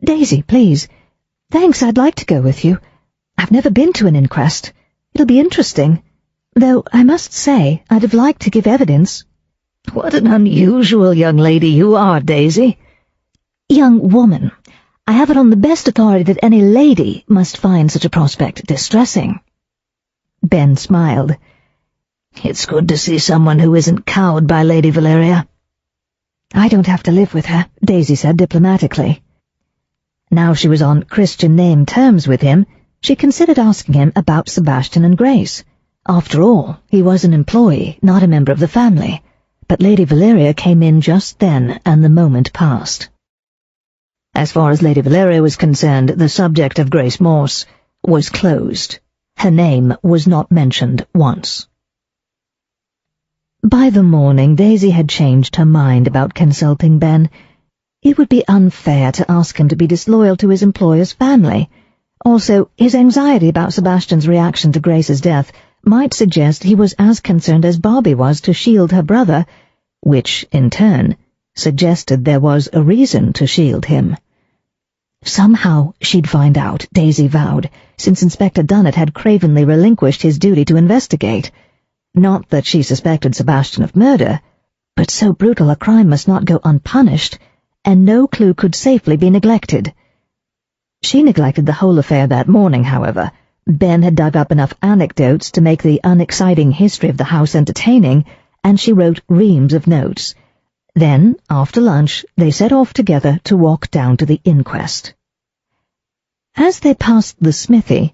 [SPEAKER 2] "Daisy, please. Thanks, I'd like to go with you. I've never been to an inquest. It'll be interesting. Though I must say I'd have liked to give evidence."
[SPEAKER 1] "What an unusual young lady you are, Daisy."
[SPEAKER 2] "Young woman. I have it on the best authority that any lady must find such a prospect distressing." Ben smiled.
[SPEAKER 1] "It's good to see someone who isn't cowed by Lady Valeria."
[SPEAKER 2] "I don't have to live with her," Daisy said diplomatically. Now she was on Christian name terms with him, she considered asking him about Sebastian and Grace. After all, he was an employee, not a member of the family. But Lady Valeria came in just then, and the moment passed. As far as Lady Valeria was concerned, the subject of Grace Morse was closed. Her name was not mentioned once. By the morning, Daisy had changed her mind about consulting Ben. It would be unfair to ask him to be disloyal to his employer's family. Also, his anxiety about Sebastian's reaction to Grace's death might suggest he was as concerned as Bobbie was to shield her brother, which, in turn, suggested there was a reason to shield him. Somehow she'd find out, Daisy vowed, since Inspector Dunnet had cravenly relinquished his duty to investigate. Not that she suspected Sebastian of murder, but so brutal a crime must not go unpunished, and no clue could safely be neglected. She neglected the whole affair that morning, however. Ben had dug up enough anecdotes to make the unexciting history of the house entertaining, and she wrote reams of notes. Then, after lunch, they set off together to walk down to the inquest. As they passed the smithy,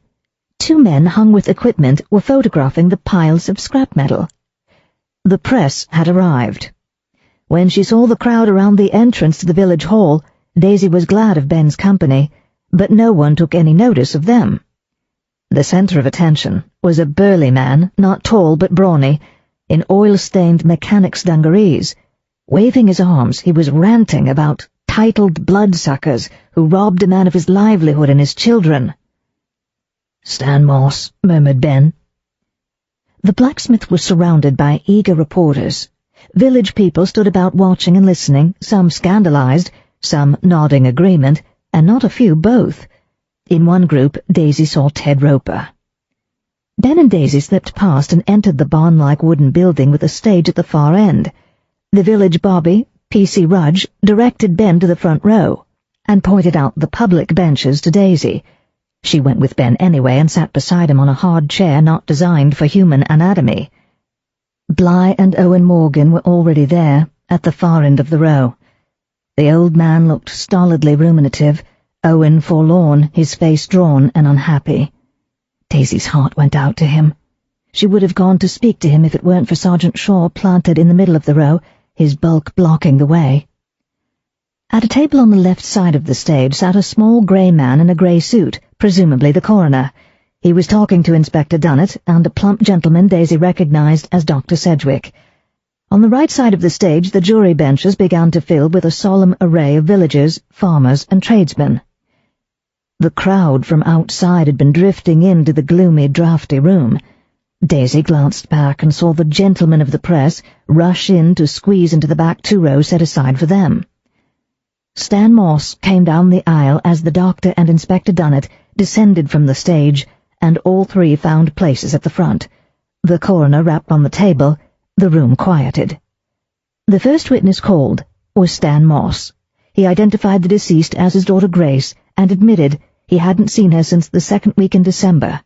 [SPEAKER 2] two men hung with equipment were photographing the piles of scrap metal. The press had arrived. When she saw the crowd around the entrance to the village hall, Daisy was glad of Ben's company, but no one took any notice of them. The center of attention was a burly man, not tall but brawny, in oil-stained mechanic's dungarees. Waving his arms, he was ranting about titled bloodsuckers who robbed a man of his livelihood and his children.
[SPEAKER 1] "Stan Moss," murmured Ben.
[SPEAKER 2] The blacksmith was surrounded by eager reporters. Village people stood about watching and listening, some scandalized, some nodding agreement, and not a few both. In one group, Daisy saw Ted Roper. Ben and Daisy slipped past and entered the barn-like wooden building with a stage at the far end. The village Bobbie, P.C. Rudge, directed Ben to the front row, and pointed out the public benches to Daisy. She went with Ben anyway and sat beside him on a hard chair not designed for human anatomy. Bly and Owen Morgan were already there, at the far end of the row. The old man looked stolidly ruminative, Owen forlorn, his face drawn and unhappy. Daisy's heart went out to him. She would have gone to speak to him if it weren't for Sergeant Shaw planted in the middle of the row, his bulk blocking the way. At a table on the left side of the stage sat a small grey man in a grey suit, presumably the coroner. He was talking to Inspector Dunnett and a plump gentleman Daisy recognized as Dr. Sedgwick. On the right side of the stage the jury benches began to fill with a solemn array of villagers, farmers, and tradesmen. The crowd from outside had been drifting into the gloomy, draughty room. Daisy glanced back and saw the gentlemen of the press rush in to squeeze into the back 2 rows set aside for them. Stan Moss came down the aisle as the doctor and Inspector Dunnett descended from the stage, and all 3 found places at the front. The coroner rapped on the table. The room quieted. The first witness called was Stan Moss. He identified the deceased as his daughter Grace and admitted he hadn't seen her since the 2nd week in December.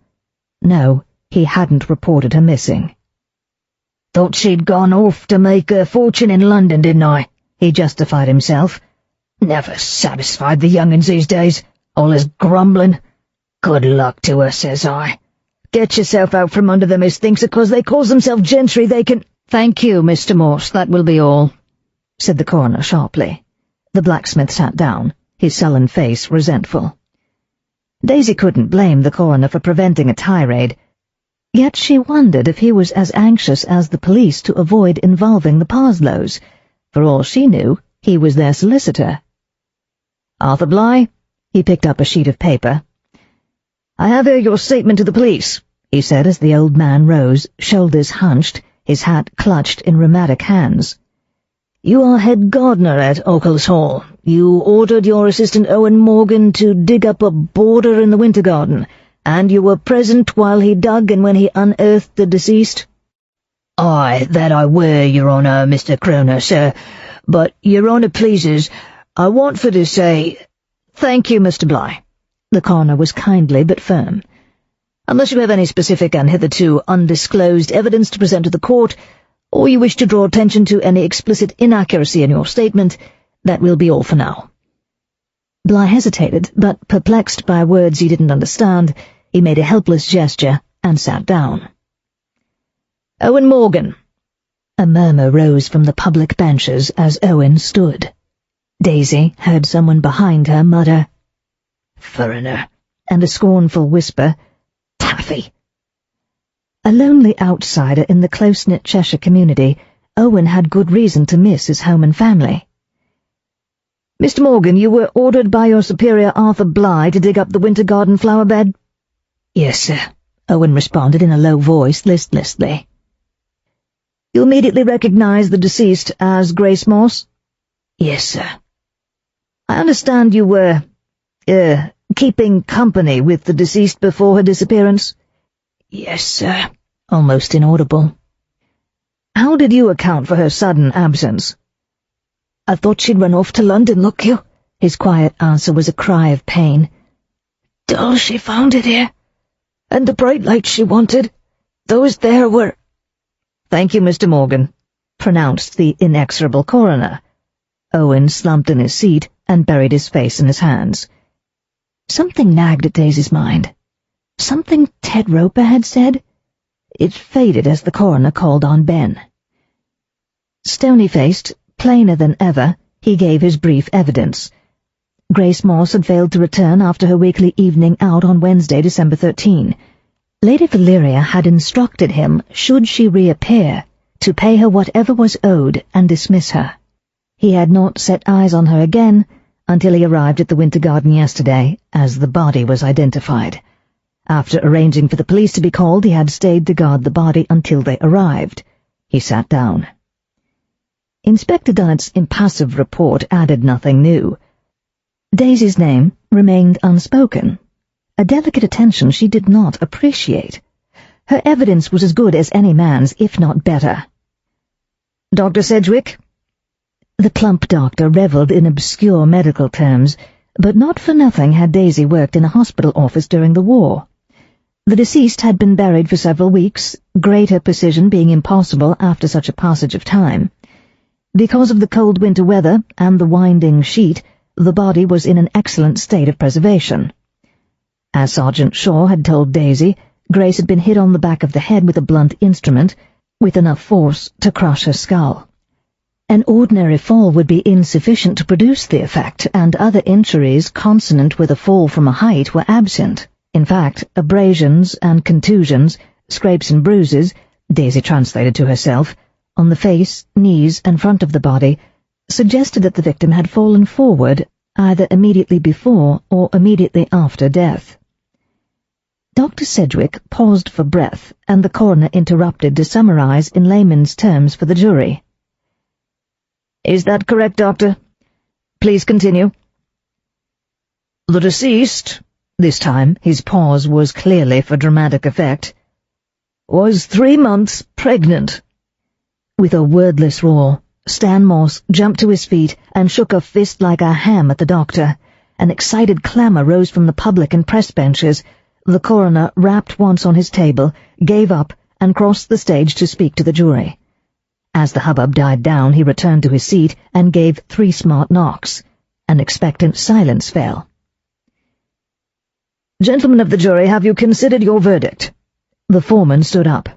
[SPEAKER 2] No, he hadn't reported her missing.
[SPEAKER 1] "Thought she'd gone off to make her fortune in London, didn't I?" he justified himself. "Never satisfied the young'uns these days, all this grumbling. Good luck to her, says I. Get yourself out from under them as thinks it 'cause they calls themselves gentry they can—"
[SPEAKER 2] "Thank you, Mr. Morse, that will be all," said the coroner sharply. The blacksmith sat down, his sullen face resentful. Daisy couldn't blame the coroner for preventing a tirade, yet she wondered if he was as anxious as the police to avoid involving the Parslows. For all she knew, he was their solicitor. "Arthur Bligh?" He picked up a sheet of paper. "I have here your statement to the police," he said as the old man rose, shoulders hunched, his hat clutched in rheumatic hands. "You are head gardener at Occles Hall. You ordered your assistant Owen Morgan to dig up a border in the winter garden, and you were present while he dug and when he unearthed the deceased?" "Aye, that I were, Your Honour, Mr. Croner, sir. But, Your Honour pleases, I want for to say—" "Thank you, Mr. Bligh." The coroner was kindly but firm. "Unless you have any specific and hitherto undisclosed evidence to present to the court, or you wish to draw attention to any explicit inaccuracy in your statement, that will be all for now." Bligh hesitated, but perplexed by words he didn't understand, he made a helpless gesture and sat down. "Owen Morgan." A murmur rose from the public benches as Owen stood. Daisy heard someone behind her mutter, "Foreigner," and a scornful whisper, "Taffy." A lonely outsider in the close-knit Cheshire community, Owen had good reason to miss his home and family. "Mr. Morgan, you were ordered by your superior Arthur Bligh to dig up the winter garden flower bed?" "Yes, sir," Owen responded in a low voice, listlessly. "You immediately recognized the deceased as Grace Morse?" "Yes, sir." "I understand you were, keeping company with the deceased before her disappearance?" "Yes, sir," almost inaudible. "How did you account for her sudden absence?" "I thought she'd run off to London, look you." His quiet answer was a cry of pain. "Dull she found it here, and the bright light she wanted, those there were—" "Thank you, Mr. Morgan," pronounced the inexorable coroner. Owen slumped in his seat and buried his face in his hands. Something nagged at Daisy's mind. Something Ted Roper had said? It faded as the coroner called on Ben. Stony-faced, plainer than ever, he gave his brief evidence. Grace Morse had failed to return after her weekly evening out on Wednesday, December 13. Lady Valeria had instructed him, should she reappear, to pay her whatever was owed and dismiss her. He had not set eyes on her again until he arrived at the winter garden yesterday, as the body was identified. After arranging for the police to be called, he had stayed to guard the body until they arrived. He sat down. Inspector Dunnett's impassive report added nothing new. Daisy's name remained unspoken, a delicate attention she did not appreciate. Her evidence was as good as any man's, if not better. "Dr. Sedgwick?" The plump doctor revelled in obscure medical terms, but not for nothing had Daisy worked in a hospital office during the war. The deceased had been buried for several weeks, greater precision being impossible after such a passage of time. Because of the cold winter weather and the winding sheet, the body was in an excellent state of preservation. As Sergeant Shaw had told Daisy, Grace had been hit on the back of the head with a blunt instrument, with enough force to crush her skull. An ordinary fall would be insufficient to produce the effect, and other injuries consonant with a fall from a height were absent. In fact, abrasions and contusions, scrapes and bruises, Daisy translated to herself, on the face, knees, and front of the body, suggested that the victim had fallen forward, either immediately before or immediately after death. Dr. Sedgwick paused for breath, and the coroner interrupted to summarize in layman's terms for the jury.
[SPEAKER 1] "Is that correct, Doctor? Please continue." "The deceased," this time his pause was clearly for dramatic effect, "was 3 months pregnant." With a wordless roar, Stan Morse jumped to his feet and shook a fist like a ham at the doctor. An excited clamour rose from the public and press benches. The coroner rapped once on his table, gave up, and crossed the stage to speak to the jury. As the hubbub died down, he returned to his seat and gave 3 smart knocks. An expectant silence fell. "Gentlemen of the jury, have you considered your verdict?" The foreman stood up.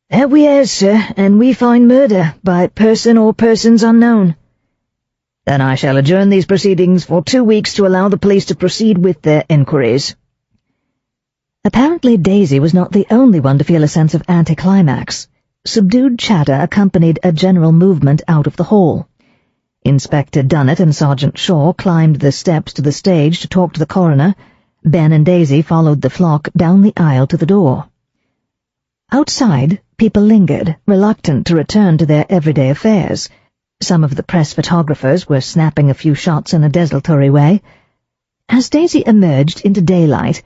[SPEAKER 1] "We have, sir, and we find murder by person or persons unknown." "Then I shall adjourn these proceedings for 2 weeks to allow the police to proceed with their inquiries." Apparently Daisy was not the only one to feel a sense of anticlimax. Subdued chatter accompanied a general movement out of the hall. Inspector Dunnett and Sergeant Shaw climbed the steps to the stage to talk to the coroner. Ben and Daisy followed the flock down the aisle to the door. Outside, people lingered, reluctant to return to their everyday affairs. Some of the press photographers were snapping a few shots in a desultory way. As Daisy emerged into daylight,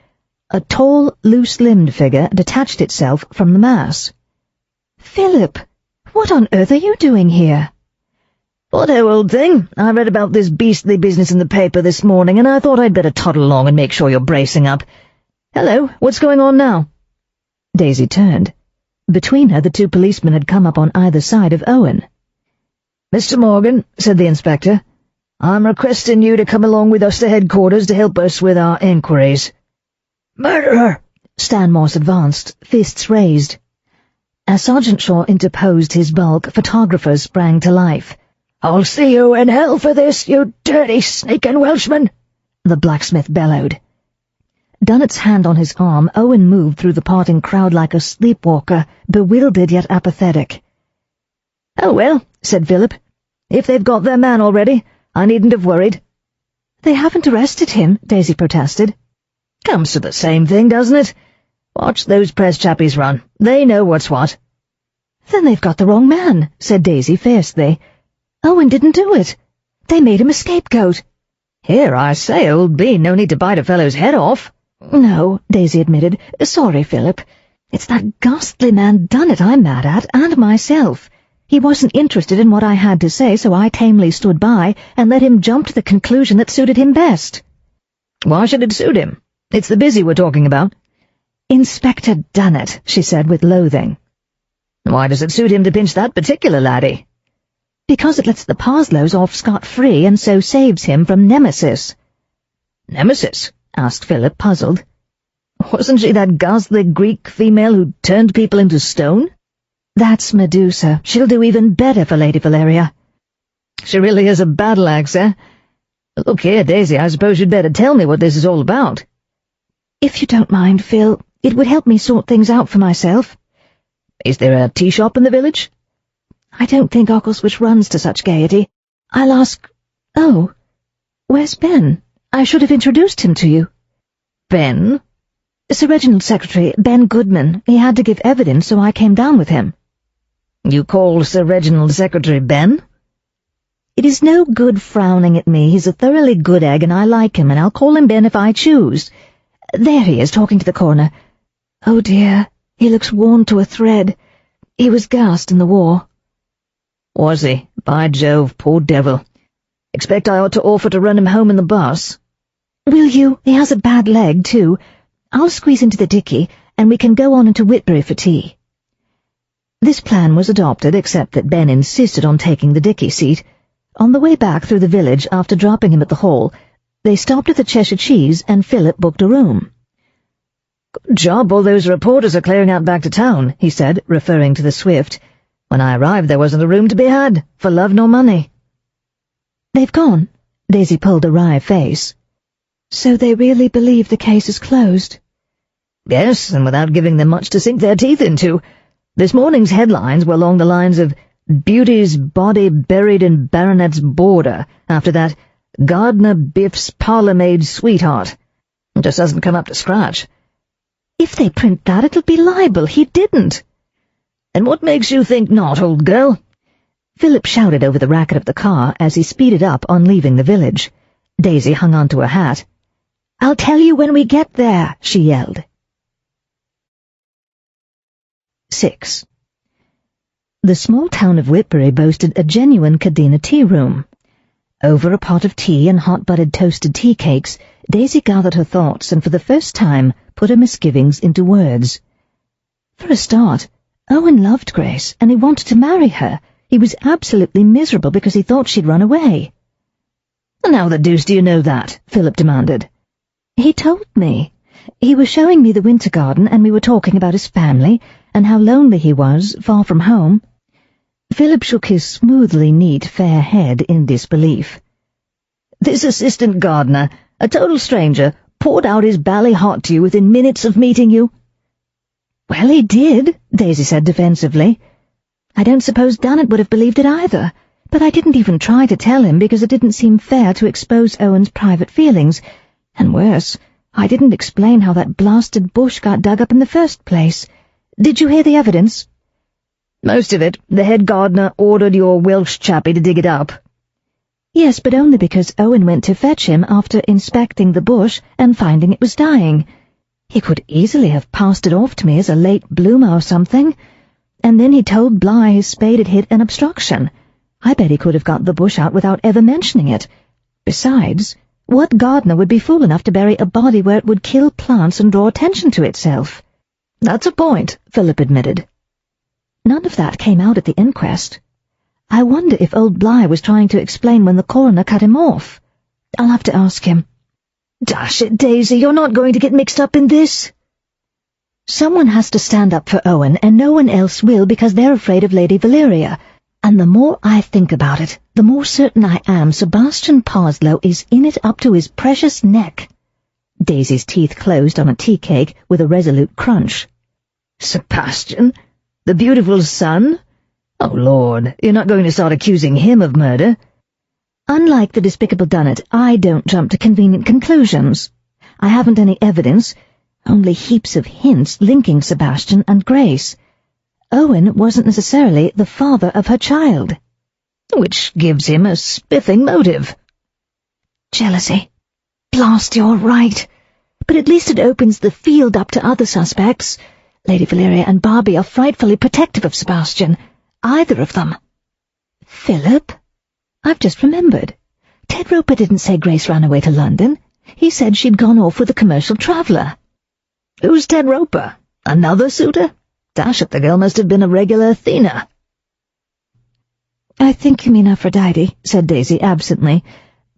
[SPEAKER 1] a tall, loose-limbed figure detached itself from the mass.
[SPEAKER 2] "Philip, what on earth are you doing here?"
[SPEAKER 1] "Righto, old thing. I read about this beastly business in the paper this morning, and I thought I'd better toddle along and make sure you're bracing up. Hello, what's going on now?"
[SPEAKER 2] Daisy turned. Between her, the 2 policemen had come up on either side of Owen.
[SPEAKER 1] "Mr. Morgan," said the inspector, "I'm requesting you to come along with us to headquarters to help us with our inquiries."
[SPEAKER 3] "Murderer!"
[SPEAKER 2] Stan Morse advanced, fists raised. As Sergeant Shaw interposed his bulk, photographers sprang to life.
[SPEAKER 3] "I'll see you in hell for this, you dirty sneaking Welshman!"
[SPEAKER 2] the blacksmith bellowed. Dunnett's hand on his arm, Owen moved through the parting crowd like a sleepwalker, bewildered yet apathetic.
[SPEAKER 1] "Oh, well," said Philip. "If they've got their man already, I needn't have worried."
[SPEAKER 2] "They haven't arrested him," Daisy protested.
[SPEAKER 1] "Comes to the same thing, doesn't it? Watch those press chappies run. They know what's what."
[SPEAKER 2] "Then they've got the wrong man," said Daisy fiercely. "Owen didn't do it. They made him a scapegoat."
[SPEAKER 1] "Here, I say, old bean, no need to bite a fellow's head off."
[SPEAKER 2] "No," Daisy admitted. "Sorry, Philip. It's that ghastly man Dunnett I'm mad at, and myself. He wasn't interested in what I had to say, so I tamely stood by and let him jump to the conclusion that suited him best."
[SPEAKER 1] "Why should it suit him? It's the busy we're talking about."
[SPEAKER 2] "Inspector Dunnett," she said with loathing.
[SPEAKER 1] "Why does it suit him to pinch that particular laddie?"
[SPEAKER 2] "Because it lets the Parslows off scot-free and so saves him from Nemesis."
[SPEAKER 1] "Nemesis?" asked Philip, puzzled. "Wasn't she that ghastly Greek female who turned people into stone?"
[SPEAKER 2] "That's Medusa. She'll do even better for Lady Valeria."
[SPEAKER 1] "She really is a battle-axe, eh? Look here, Daisy, I suppose you'd better tell me what this is all about."
[SPEAKER 2] "If you don't mind, Phil, it would help me sort things out for myself."
[SPEAKER 1] "Is there a tea shop in the village?"
[SPEAKER 2] "I don't think Occles runs to such gaiety. I'll ask— Oh, where's Ben? I should have introduced him to you."
[SPEAKER 1] "Ben?"
[SPEAKER 2] "Sir Reginald's secretary, Ben Goodman. He had to give evidence, so I came down with him."
[SPEAKER 1] "You call Sir Reginald's secretary Ben?"
[SPEAKER 2] "It is no good frowning at me. He's a thoroughly good egg, and I like him, and I'll call him Ben if I choose. There he is, talking to the coroner. Oh dear, he looks worn to a thread. He was gassed in the war."
[SPEAKER 1] "Was he? By Jove, poor devil. Expect I ought to offer to run him home in the bus."
[SPEAKER 2] "Will you? He has a bad leg, too. I'll squeeze into the dicky, and we can go on into Whitbury for tea." This plan was adopted, except that Ben insisted on taking the dicky seat. On the way back through the village, after dropping him at the hall, they stopped at the Cheshire Cheese, and Philip booked a room.
[SPEAKER 1] "Good job all those reporters are clearing out back to town," he said, referring to the Swift. "When I arrived there wasn't a room to be had, for love nor money."
[SPEAKER 2] "They've gone?" Daisy pulled a wry face. "So they really believe the case is closed?"
[SPEAKER 1] "Yes, and without giving them much to sink their teeth into. This morning's headlines were along the lines of 'Beauty's body buried in baronet's border' after that 'Gardener biffs parlour maid sweetheart.' It just hasn't come up to scratch."
[SPEAKER 2] "If they print that, it'll be libel. He didn't."
[SPEAKER 1] "And what makes you think not, old girl?"
[SPEAKER 2] Philip shouted over the racket of the car as he speeded up on leaving the village. Daisy hung onto her hat. "I'll tell you when we get there," she yelled. 6. The small town of Whitbury boasted a genuine Cadena tea room. Over a pot of tea and hot-buttered toasted tea cakes, Daisy gathered her thoughts and for the first time put her misgivings into words. For a start, Owen loved Grace, and he wanted to marry her. He was absolutely miserable because he thought she'd run away.
[SPEAKER 1] "And how the deuce do you know that?" Philip demanded.
[SPEAKER 2] "He told me. He was showing me the winter garden, and we were talking about his family, and how lonely he was, far from home." Philip shook his smoothly neat, fair head in disbelief.
[SPEAKER 1] "This assistant gardener, a total stranger, poured out his bally heart to you within minutes of meeting you?"
[SPEAKER 2] "Well, he did," Daisy said defensively. "I don't suppose Dunnet would have believed it either, but I didn't even try to tell him because it didn't seem fair to expose Owen's private feelings. And worse, I didn't explain how that blasted bush got dug up in the first place. Did you hear the evidence?"
[SPEAKER 1] "Most of it. The head gardener ordered your Welsh chappie to dig it up."
[SPEAKER 2] "Yes, but only because Owen went to fetch him after inspecting the bush and finding it was dying. He could easily have passed it off to me as a late bloomer or something. And then he told Bligh his spade had hit an obstruction. I bet he could have got the bush out without ever mentioning it. Besides, what gardener would be fool enough to bury a body where it would kill plants and draw attention to itself?"
[SPEAKER 1] "That's a point," Philip admitted.
[SPEAKER 2] "None of that came out at the inquest. I wonder if old Bligh was trying to explain when the coroner cut him off. I'll have to ask him."
[SPEAKER 1] "Dash it, Daisy, you're not going to get mixed up in this."
[SPEAKER 2] "Someone has to stand up for Owen, and no one else will because they're afraid of Lady Valeria. And the more I think about it, the more certain I am Sebastian Parslow is in it up to his precious neck." Daisy's teeth closed on a tea cake with a resolute crunch.
[SPEAKER 1] "Sebastian? The beautiful son? Oh, Lord, you're not going to start accusing him of murder?"
[SPEAKER 2] "Unlike the despicable Dunnet, I don't jump to convenient conclusions. I haven't any evidence, only heaps of hints linking Sebastian and Grace. Owen wasn't necessarily the father of her child."
[SPEAKER 1] "Which gives him a spiffing motive."
[SPEAKER 2] "Jealousy. Blast, you're right. But at least it opens the field up to other suspects. Lady Valeria and Bobbie are frightfully protective of Sebastian. Either of them." "Philip, I've just remembered. Ted Roper didn't say Grace ran away to London. He said she'd gone off with a commercial traveller."
[SPEAKER 1] "Who's Ted Roper? Another suitor? Dash it, the girl must have been a regular Athena."
[SPEAKER 2] "I think you mean Aphrodite," said Daisy absently.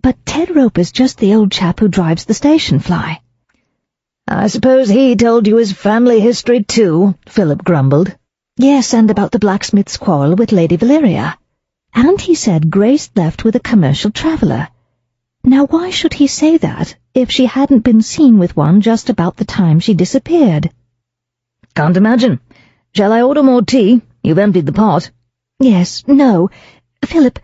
[SPEAKER 2] "But Ted Roper's just the old chap who drives the station fly."
[SPEAKER 1] "I suppose he told you his family history too," Philip grumbled.
[SPEAKER 2] "Yes, and about the blacksmith's quarrel with Lady Valeria. And he said Grace left with a commercial traveller. Now why should he say that if she hadn't been seen with one just about the time she disappeared?"
[SPEAKER 1] "Can't imagine. Shall I order more tea? You've emptied the pot."
[SPEAKER 2] "Yes, no. Philip,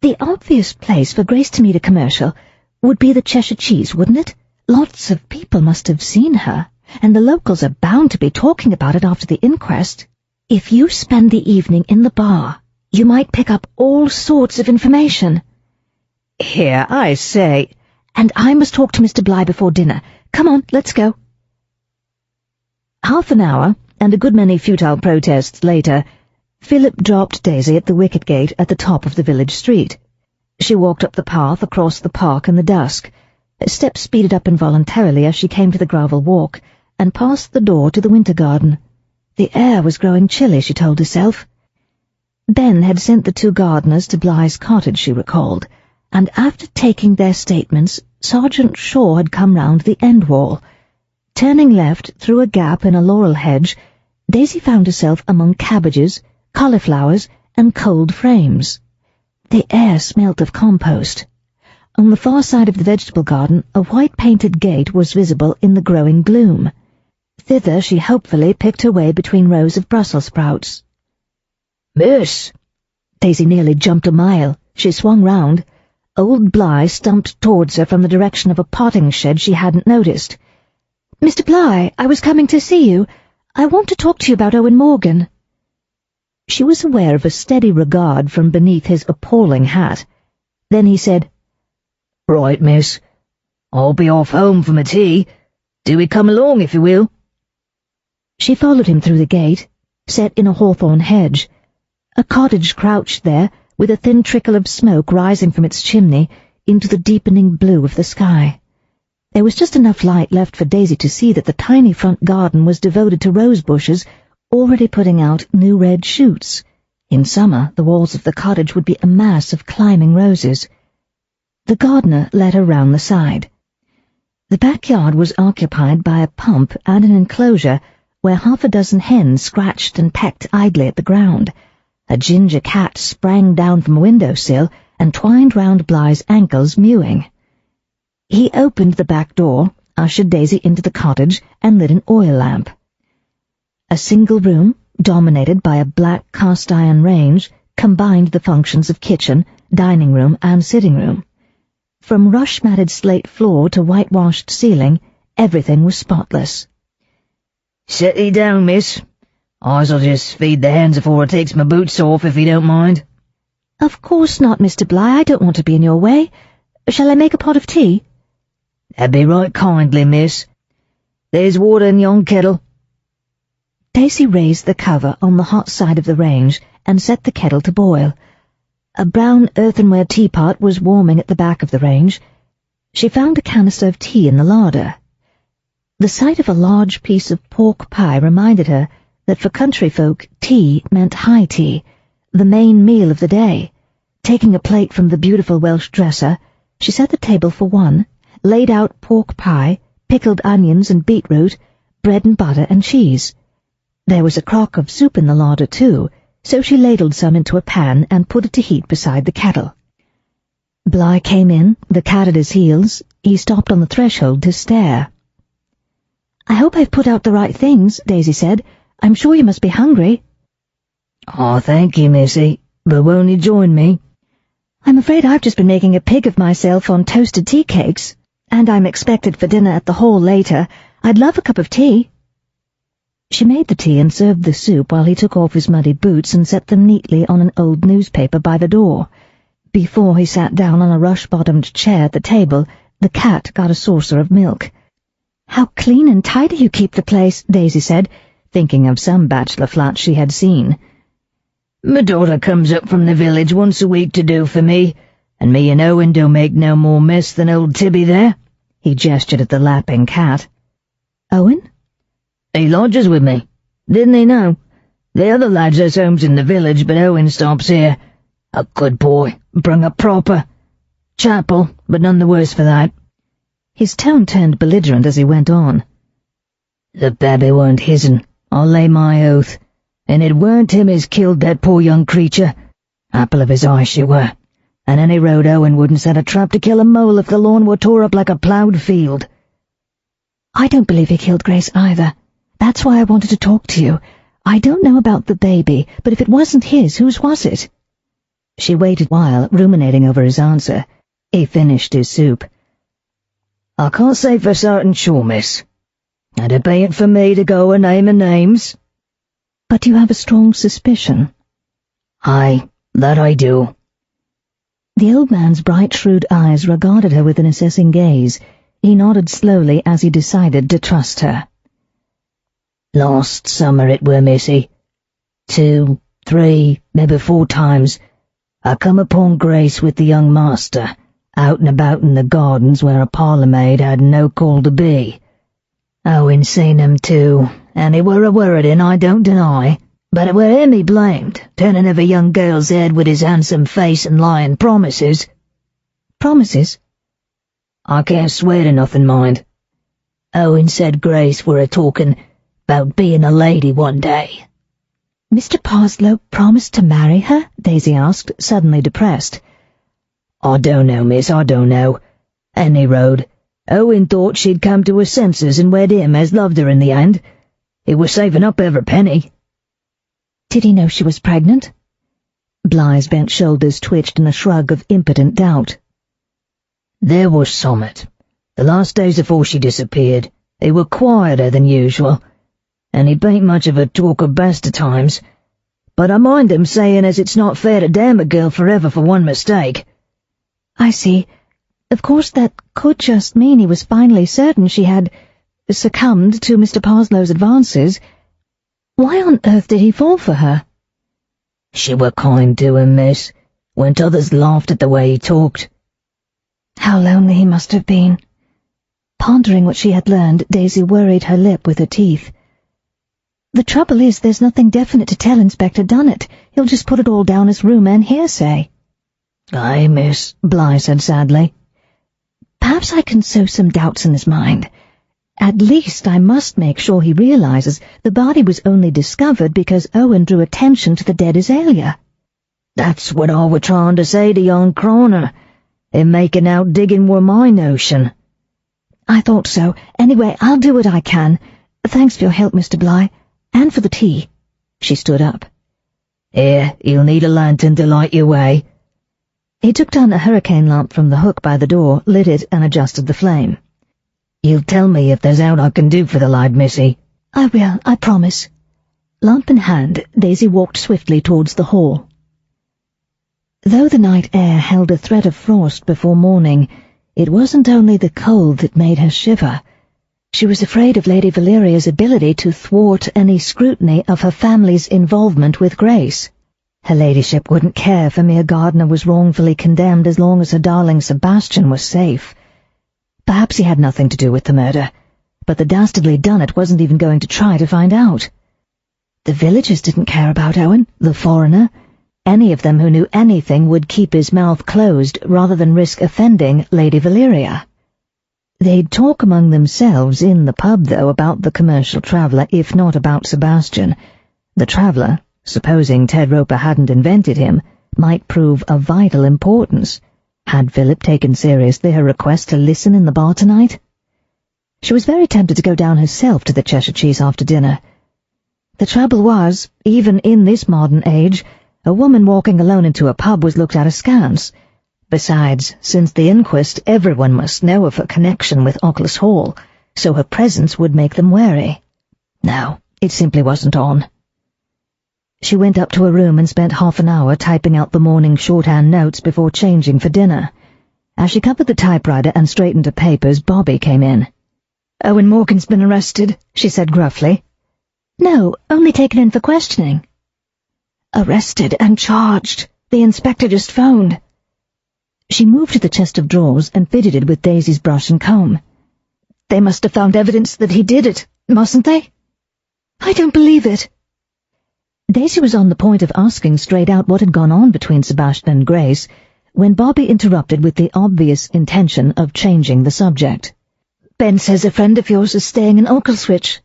[SPEAKER 2] the obvious place for Grace to meet a commercial would be the Cheshire Cheese, wouldn't it? Lots of people must have seen her, and the locals are bound to be talking about it after the inquest. If you spend the evening in the bar, you might pick up all sorts of information."
[SPEAKER 1] "Here, I say—"
[SPEAKER 2] "And I must talk to Mr. Bligh before dinner. Come on, let's go."
[SPEAKER 1] Half an hour, and a good many futile protests later, Philip dropped Daisy at the wicket gate at the top of the village street. She walked up the path across the park in the dusk. Her steps speeded up involuntarily as she came to the gravel walk, and past the door to the winter garden. The air was growing chilly, she told herself. Ben had sent the two gardeners to Bligh's cottage, she recalled, and after taking their statements, Sergeant Shaw had come round the end wall.
[SPEAKER 2] Turning left through a gap in a laurel hedge, Daisy found herself among cabbages, cauliflowers, and cold frames. The air smelt of compost. On the far side of the vegetable garden, a white-painted gate was visible in the growing gloom. Thither she hopefully picked her way between rows of Brussels sprouts.
[SPEAKER 3] Miss!
[SPEAKER 2] Daisy nearly jumped a mile. She swung round. Old Bligh stumped towards her from the direction of a potting shed she hadn't noticed. "Mr. Bligh, I was coming to see you. I want to talk to you about Owen Morgan." She was aware of a steady regard from beneath his appalling hat. Then he said,
[SPEAKER 3] "Right, miss. I'll be off home for my tea. Do we come along, if you will?"
[SPEAKER 2] She followed him through the gate, set in a hawthorn hedge. A cottage crouched there, with a thin trickle of smoke rising from its chimney into the deepening blue of the sky. There was just enough light left for Daisy to see that the tiny front garden was devoted to rose bushes, already putting out new red shoots. In summer, the walls of the cottage would be a mass of climbing roses. The gardener led her round the side. The backyard was occupied by a pump and an enclosure where half a dozen hens scratched and pecked idly at the ground. A ginger cat sprang down from a window-sill and twined round Bligh's ankles, mewing. He opened the back door, ushered Daisy into the cottage, and lit an oil lamp. A single room, dominated by a black cast-iron range, combined the functions of kitchen, dining room, and sitting room. From rush-matted slate floor to whitewashed ceiling, everything was spotless.
[SPEAKER 3] "Set thee down, miss. I shall just feed the hens afore I takes my boots off, if you don't mind."
[SPEAKER 2] "Of course not, Mr. Bligh. I don't want to be in your way. Shall I make a pot of tea?"
[SPEAKER 3] "That'd be right kindly, miss. There's water in yon kettle."
[SPEAKER 2] Daisy raised the cover on the hot side of the range and set the kettle to boil. A brown earthenware teapot was warming at the back of the range. She found a canister of tea in the larder. The sight of a large piece of pork pie reminded her that for country folk tea meant high tea, the main meal of the day. Taking a plate from the beautiful Welsh dresser, she set the table for one, laid out pork pie, pickled onions and beetroot, bread and butter and cheese. There was a crock of soup in the larder too, so she ladled some into a pan and put it to heat beside the kettle. Bligh came in, the cat at his heels. He stopped on the threshold to stare. "I hope I've put out the right things," Daisy said. "I'm sure you must be hungry."
[SPEAKER 3] "Oh, thank you, missy, but won't you join me?"
[SPEAKER 2] "I'm afraid I've just been making a pig of myself on toasted tea cakes, and I'm expected for dinner at the Hall later. I'd love a cup of tea." She made the tea and served the soup while he took off his muddy boots and set them neatly on an old newspaper by the door. Before he sat down on a rush-bottomed chair at the table, the cat got a saucer of milk. "How clean and tidy you keep the place," Daisy said, thinking of some bachelor flats she had seen.
[SPEAKER 3] "My daughter comes up from the village once a week to do for me, and me and Owen don't make no more mess than old Tibby there."
[SPEAKER 2] He gestured at the lapping cat. "Owen?"
[SPEAKER 3] "He lodges with me. Didn't he know? The other lads has homes in the village, but Owen stops here. A good boy, brung up proper. Chapel, but none the worse for that."
[SPEAKER 2] His tone turned belligerent as he went on.
[SPEAKER 3] "The babby weren't his'n, I'll lay my oath, and it weren't him as killed that poor young creature. Apple of his eye she were, and any road Owen wouldn't set a trap to kill a mole if the lawn were tore up like a ploughed field."
[SPEAKER 2] "I don't believe he killed Grace either. That's why I wanted to talk to you. I don't know about the baby, but if it wasn't his, whose was it?" She waited a while, ruminating over his answer. He finished his soup.
[SPEAKER 3] "I can't say for certain sure, miss. And it ain't for me to go a naming names."
[SPEAKER 2] "But you have a strong suspicion?"
[SPEAKER 3] "Aye, that I do."
[SPEAKER 2] The old man's bright, shrewd eyes regarded her with an assessing gaze. He nodded slowly as he decided to trust her.
[SPEAKER 3] "Last summer it were, missy. 2, 3, maybe 4 times. I come upon Grace with the young master, out and about in the gardens where a parlour maid had no call to be. Owen seen 'em too, and he were a worritin', I don't deny, but it were him he blamed, turning every young girl's head with his handsome face and lying promises."
[SPEAKER 2] "Promises?"
[SPEAKER 3] "I can't swear to nothing, mind." Owen said Grace were a-talking about being a lady one day.
[SPEAKER 2] Mr. Parslow promised to marry her? Daisy asked, suddenly depressed.
[SPEAKER 3] I don't know, miss, I don't know. Any road, Owen thought she'd come to her senses and wed him as loved her in the end. He was saving up every penny.
[SPEAKER 2] Did he know she was pregnant? Bligh's bent shoulders twitched in a shrug of impotent doubt.
[SPEAKER 3] There was summat. The last days afore she disappeared, they were quieter than usual, and he bain't much of a talker best at times. But I mind him saying as it's not fair to damn a girl forever for one mistake.
[SPEAKER 2] I see. Of course that could just mean he was finally certain she had succumbed to Mr. Parslow's advances. Why on earth did he fall for her?
[SPEAKER 3] She were kind to him, miss, when others laughed at the way he talked.
[SPEAKER 2] How lonely he must have been. Pondering what she had learned, Daisy worried her lip with her teeth. The trouble is there's nothing definite to tell Inspector Dunnet. He'll just put it all down as rumour and hearsay.
[SPEAKER 3] Aye, miss, Bligh said sadly.
[SPEAKER 2] Perhaps I can sow some doubts in his mind. At least I must make sure he realizes the body was only discovered because Owen drew attention to the dead Azalea.
[SPEAKER 3] That's what I were trying to say to young Croner. Him making out digging were my notion.
[SPEAKER 2] I thought so. Anyway, I'll do what I can. Thanks for your help, Mr. Bligh, and for the tea. She stood up.
[SPEAKER 3] Here, you'll need a lantern to light your way.
[SPEAKER 2] He took down a hurricane lamp from the hook by the door, lit it, and adjusted the flame.
[SPEAKER 3] You'll tell me if there's aught I can do for the lad, missy.
[SPEAKER 2] I will, I promise. Lamp in hand, Daisy walked swiftly towards the hall. Though the night air held a threat of frost before morning, it wasn't only the cold that made her shiver. She was afraid of Lady Valeria's ability to thwart any scrutiny of her family's involvement with Grace. Her ladyship wouldn't care if Emir Gardner was wrongfully condemned as long as her darling Sebastian was safe. Perhaps he had nothing to do with the murder, but the dastardly Dunnet wasn't even going to try to find out. The villagers didn't care about Owen, the foreigner. Any of them who knew anything would keep his mouth closed rather than risk offending Lady Valeria. They'd talk among themselves in the pub, though, about the commercial traveller, if not about Sebastian. The traveller, supposing Ted Roper hadn't invented him, might prove of vital importance. Had Philip taken seriously her request to listen in the bar tonight? She was very tempted to go down herself to the Cheshire Cheese after dinner. The trouble was, even in this modern age, a woman walking alone into a pub was looked at askance. Besides, since the inquest, everyone must know of her connection with Occles Hall, so her presence would make them wary. No, it simply wasn't on. She went up to her room and spent half an hour typing out the morning shorthand notes before changing for dinner. As she covered the typewriter and straightened her papers, Bobbie came in. "Owen Morgan's been arrested," she said gruffly. "No, only taken in for questioning." "Arrested and charged. The inspector just phoned." She moved to the chest of drawers and fidgeted with Daisy's brush and comb. "They must have found evidence that he did it, mustn't they?" "I don't believe it." Daisy was on the point of asking straight out what had gone on between Sebastian and Grace, when Bobbie interrupted with the obvious intention of changing the subject. "Ben says a friend of yours is staying in Occleswich."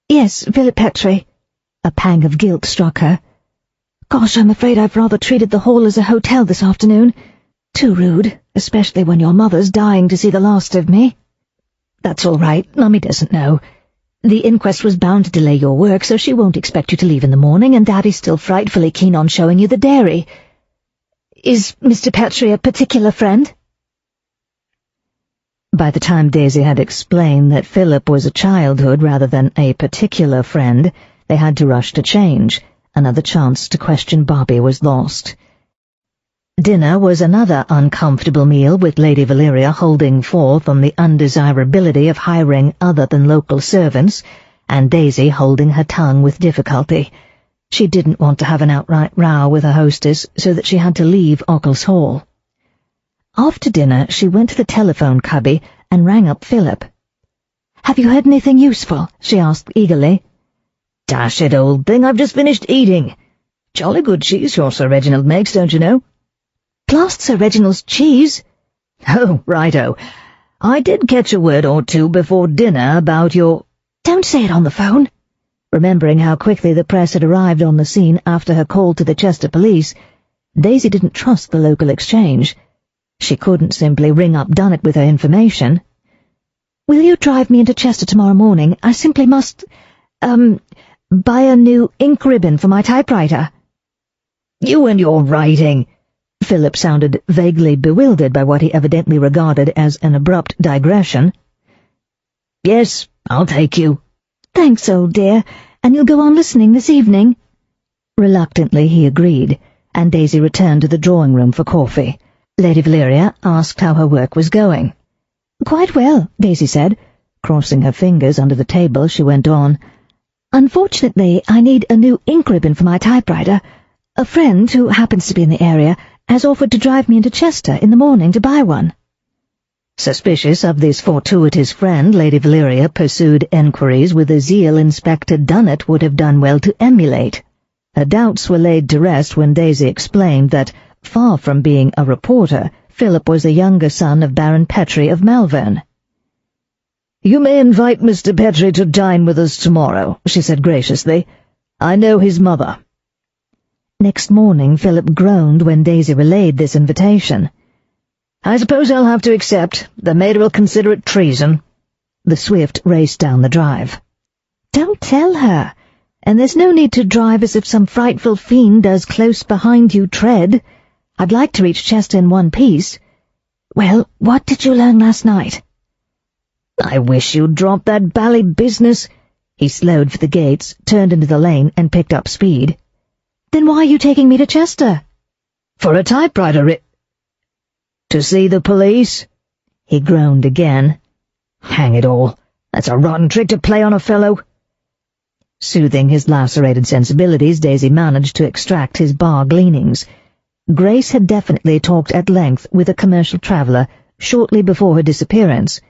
[SPEAKER 2] "Yes, Philip Petrie." A pang of guilt struck her. "Gosh, I'm afraid I've rather treated the hall as a hotel this afternoon. Too rude, especially when your mother's dying to see the last of me." "That's all right, Mummy doesn't know. The inquest was bound to delay your work, so she won't expect you to leave in the morning, and Daddy's still frightfully keen on showing you the dairy. Is Mr. Petrie a particular friend?" By the time Daisy had explained that Philip was a childhood rather than a particular friend, they had to rush to change. Another chance to question Bobbie was lost. Dinner was another uncomfortable meal, with Lady Valeria holding forth on the undesirability of hiring other than local servants, and Daisy holding her tongue with difficulty. She didn't want to have an outright row with her hostess, so that she had to leave Occles Hall. After dinner, she went to the telephone cubby and rang up Philip. "Have you heard anything useful?" she asked eagerly. "Dash it, old thing, I've just finished eating. Jolly good cheese your Sir Reginald makes, don't you know?" "Blast Sir Reginald's cheese!" "Oh, righto.
[SPEAKER 3] I did catch a word or two before dinner about your—"
[SPEAKER 2] "Don't say it on the phone." Remembering how quickly the press had arrived on the scene after her call to the Chester police, Daisy didn't trust the local exchange. She couldn't simply ring up Dunnet with her information. "Will you drive me into Chester tomorrow morning? I simply must, buy a new ink ribbon for my typewriter."
[SPEAKER 3] "You and your writing!"
[SPEAKER 2] Philip sounded vaguely bewildered by what he evidently regarded as an abrupt digression.
[SPEAKER 3] "Yes, I'll take you."
[SPEAKER 2] "Thanks, old dear, and you'll go on listening this evening?" Reluctantly he agreed, and Daisy returned to the drawing-room for coffee. Lady Valeria asked how her work was going. "Quite well," Daisy said. Crossing her fingers under the table, she went on. "Unfortunately, I need a new ink ribbon for my typewriter. A friend, who happens to be in the area, has offered to drive me into Chester in the morning to buy one."
[SPEAKER 3] Suspicious of this fortuitous friend, Lady Valeria pursued enquiries with a zeal Inspector Dunnet would have done well to emulate. Her doubts were laid to rest when Daisy explained that, far from being a reporter, Philip was a younger son of Baron Petrie of Malvern.
[SPEAKER 4] "You may invite Mr. Petrie to dine with us tomorrow," she said graciously. "I know his mother."
[SPEAKER 2] Next morning Philip groaned when Daisy relayed this invitation.
[SPEAKER 4] "I suppose I'll have to accept. The maid will consider it treason."
[SPEAKER 2] The Swift raced down the drive. "Don't tell her. And there's no need to drive as if some frightful fiend does close behind you tread. I'd like to reach Chester in one piece. Well, what did you learn last night?"
[SPEAKER 4] "I wish you'd drop that bally business."
[SPEAKER 2] He slowed for the gates, turned into the lane, and picked up speed. "Then why are you taking me to Chester?"
[SPEAKER 4] "For a typewriter To see the police?"
[SPEAKER 2] He groaned again.
[SPEAKER 4] "Hang it all, that's a rotten trick to play on a fellow."
[SPEAKER 2] Soothing his lacerated sensibilities, Daisy managed to extract his bar gleanings. Grace had definitely talked at length with a commercial traveller shortly before her disappearance.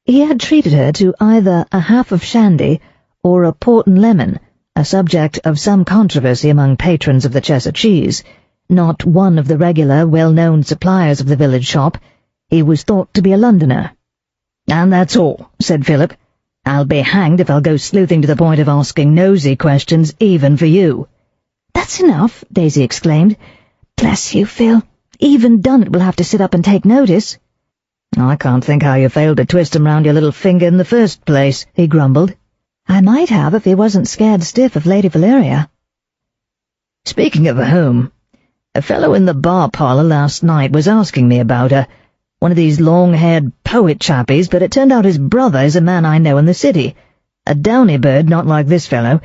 [SPEAKER 2] He had treated her to either a half of shandy or a port and lemon, a subject of some controversy among patrons of the Cheshire cheese. Not one of the regular, well-known suppliers of the village shop. He was thought to be a Londoner.
[SPEAKER 4] "And that's all," said Philip. "I'll be hanged if I'll go sleuthing to the point of asking nosy questions even for you."
[SPEAKER 2] "That's enough," Daisy exclaimed. "Bless you, Phil. Even Dunnet will have to sit up and take notice."
[SPEAKER 4] "I can't think how you failed to twist him round your little finger in the first place," he grumbled.
[SPEAKER 2] "I might have if he wasn't scared stiff of Lady Valeria."
[SPEAKER 4] "Speaking of whom, a fellow in the bar parlour last night was asking me about her. One of these long-haired poet chappies, but it turned out his brother is a man I know in the city. A downy bird, not like this fellow.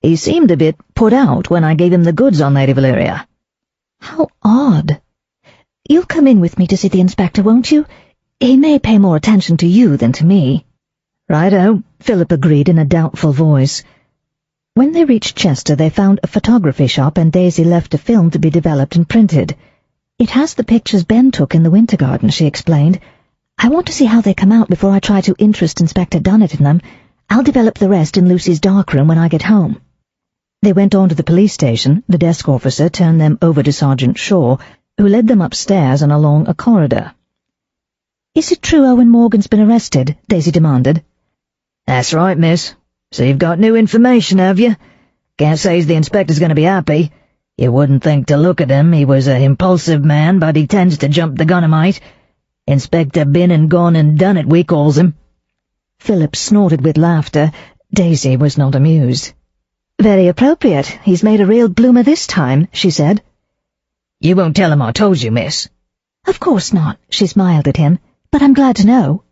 [SPEAKER 4] He seemed a bit put out when I gave him the goods on Lady Valeria."
[SPEAKER 2] "How odd. You'll come in with me to see the inspector, won't you? He may pay more attention to you than to me."
[SPEAKER 4] "Righto," Philip agreed in a doubtful voice.
[SPEAKER 2] When they reached Chester, they found a photography shop, and Daisy left a film to be developed and printed. "It has the pictures Ben took in the winter garden," she explained. "I want to see how they come out before I try to interest Inspector Dunnet in them. I'll develop the rest in Lucy's darkroom when I get home." They went on to the police station. The desk officer turned them over to Sergeant Shaw, who led them upstairs and along a corridor. "Is it true Owen Morgan's been arrested?" Daisy demanded.
[SPEAKER 4] "That's right, miss. So you've got new information, have you? Can't say the inspector's going to be happy. You wouldn't think to look at him. He was an impulsive man, but he tends to jump the gun a mite. Inspector been and gone and done it, we calls him."
[SPEAKER 2] Philip snorted with laughter. Daisy was not amused. "Very appropriate. He's made a real bloomer this time," she said.
[SPEAKER 4] "You won't tell him I told you, miss?"
[SPEAKER 2] "Of course not," she smiled at him, "but I'm glad to know."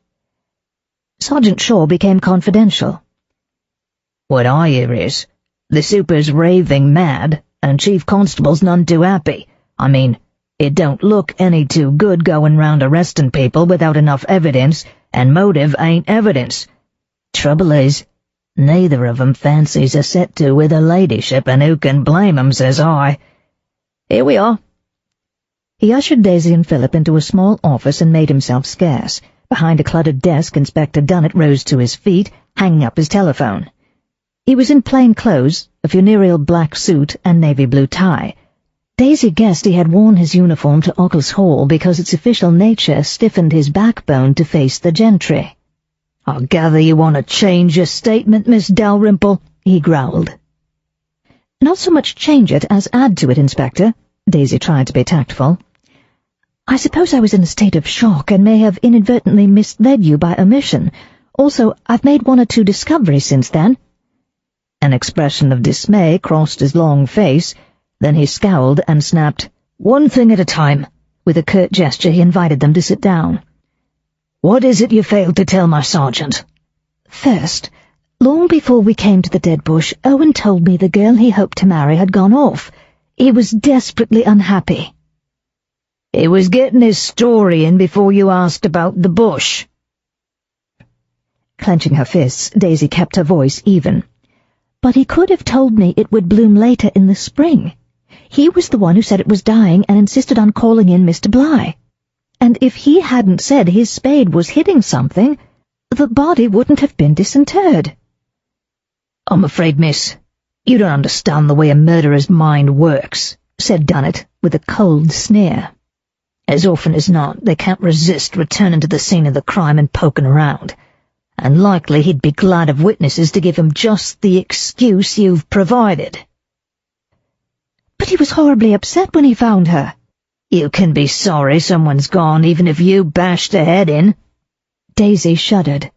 [SPEAKER 2] Sergeant Shaw became confidential.
[SPEAKER 4] "What I hear is, the super's raving mad, and Chief Constable's none too happy. I mean, it don't look any too good going round arresting people without enough evidence, and motive ain't evidence. Trouble is, neither of 'em fancies a set to with her ladyship, and who can blame 'em, says I. Here we are."
[SPEAKER 2] He ushered Daisy and Philip into a small office and made himself scarce. Behind a cluttered desk, Inspector Dunnet rose to his feet, hanging up his telephone. He was in plain clothes, a funereal black suit and navy blue tie. Daisy guessed he had worn his uniform to Occles Hall because its official nature stiffened his backbone to face the gentry.
[SPEAKER 4] "I gather you want to change your statement, Miss Dalrymple," he growled.
[SPEAKER 2] "Not so much change it as add to it, Inspector." Daisy tried to be tactful. "I suppose I was in a state of shock and may have inadvertently misled you by omission. Also, I've made 1 or 2 discoveries since then."
[SPEAKER 4] An expression of dismay crossed his long face. Then he scowled and snapped, "One thing at a time."
[SPEAKER 2] With a curt gesture he invited them to sit down.
[SPEAKER 4] "What is it you failed to tell my sergeant?"
[SPEAKER 2] "First, long before we came to the dead bush, Owen told me the girl he hoped to marry had gone off. He was desperately unhappy."
[SPEAKER 4] "He was getting his story in before you asked about the bush."
[SPEAKER 2] Clenching her fists, Daisy kept her voice even. "But he could have told me it would bloom later in the spring. He was the one who said it was dying and insisted on calling in Mr. Bligh. And if he hadn't said his spade was hitting something, the body wouldn't have been disinterred."
[SPEAKER 4] "I'm afraid, miss, you don't understand the way a murderer's mind works," said Dunnett, with a cold sneer. "As often as not, they can't resist returning to the scene of the crime and poking around. And likely he'd be glad of witnesses to give him just the excuse you've provided."
[SPEAKER 2] "But he was horribly upset when he found her."
[SPEAKER 4] "You can be sorry someone's gone even if you bashed her head in."
[SPEAKER 2] Daisy shuddered.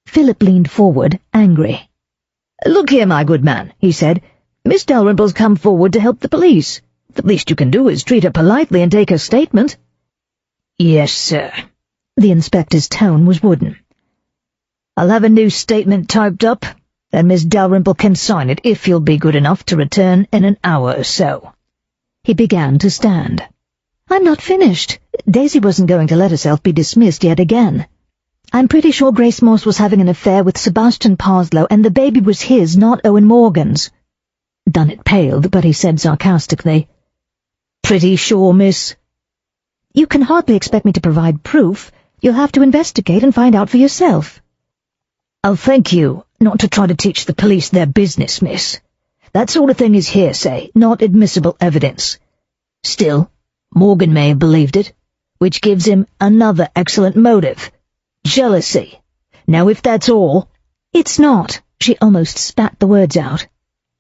[SPEAKER 2] Philip leaned forward, angry.
[SPEAKER 4] "Look here, my good man," he said. "Miss Dalrymple's come forward to help the police. The least you can do is treat her politely and take her statement." "Yes, sir."
[SPEAKER 2] The inspector's tone was wooden.
[SPEAKER 4] "I'll have a new statement typed up, then Miss Dalrymple can sign it if you'll be good enough to return in an hour or so."
[SPEAKER 2] He began to stand. "I'm not finished." Daisy wasn't going to let herself be dismissed yet again. "I'm pretty sure Grace Morse was having an affair with Sebastian Parslow, and the baby was his, not Owen Morgan's." Dunnett paled, but he said sarcastically,
[SPEAKER 4] "Pretty sure, miss?"
[SPEAKER 2] "You can hardly expect me to provide proof. You'll have to investigate and find out for yourself."
[SPEAKER 4] "I'll thank you not to try to teach the police their business, miss. That sort of thing is hearsay, not admissible evidence. Still, Morgan may have believed it, which gives him another excellent motive. Jealousy. Now if that's all—"
[SPEAKER 2] "It's not." She almost spat the words out.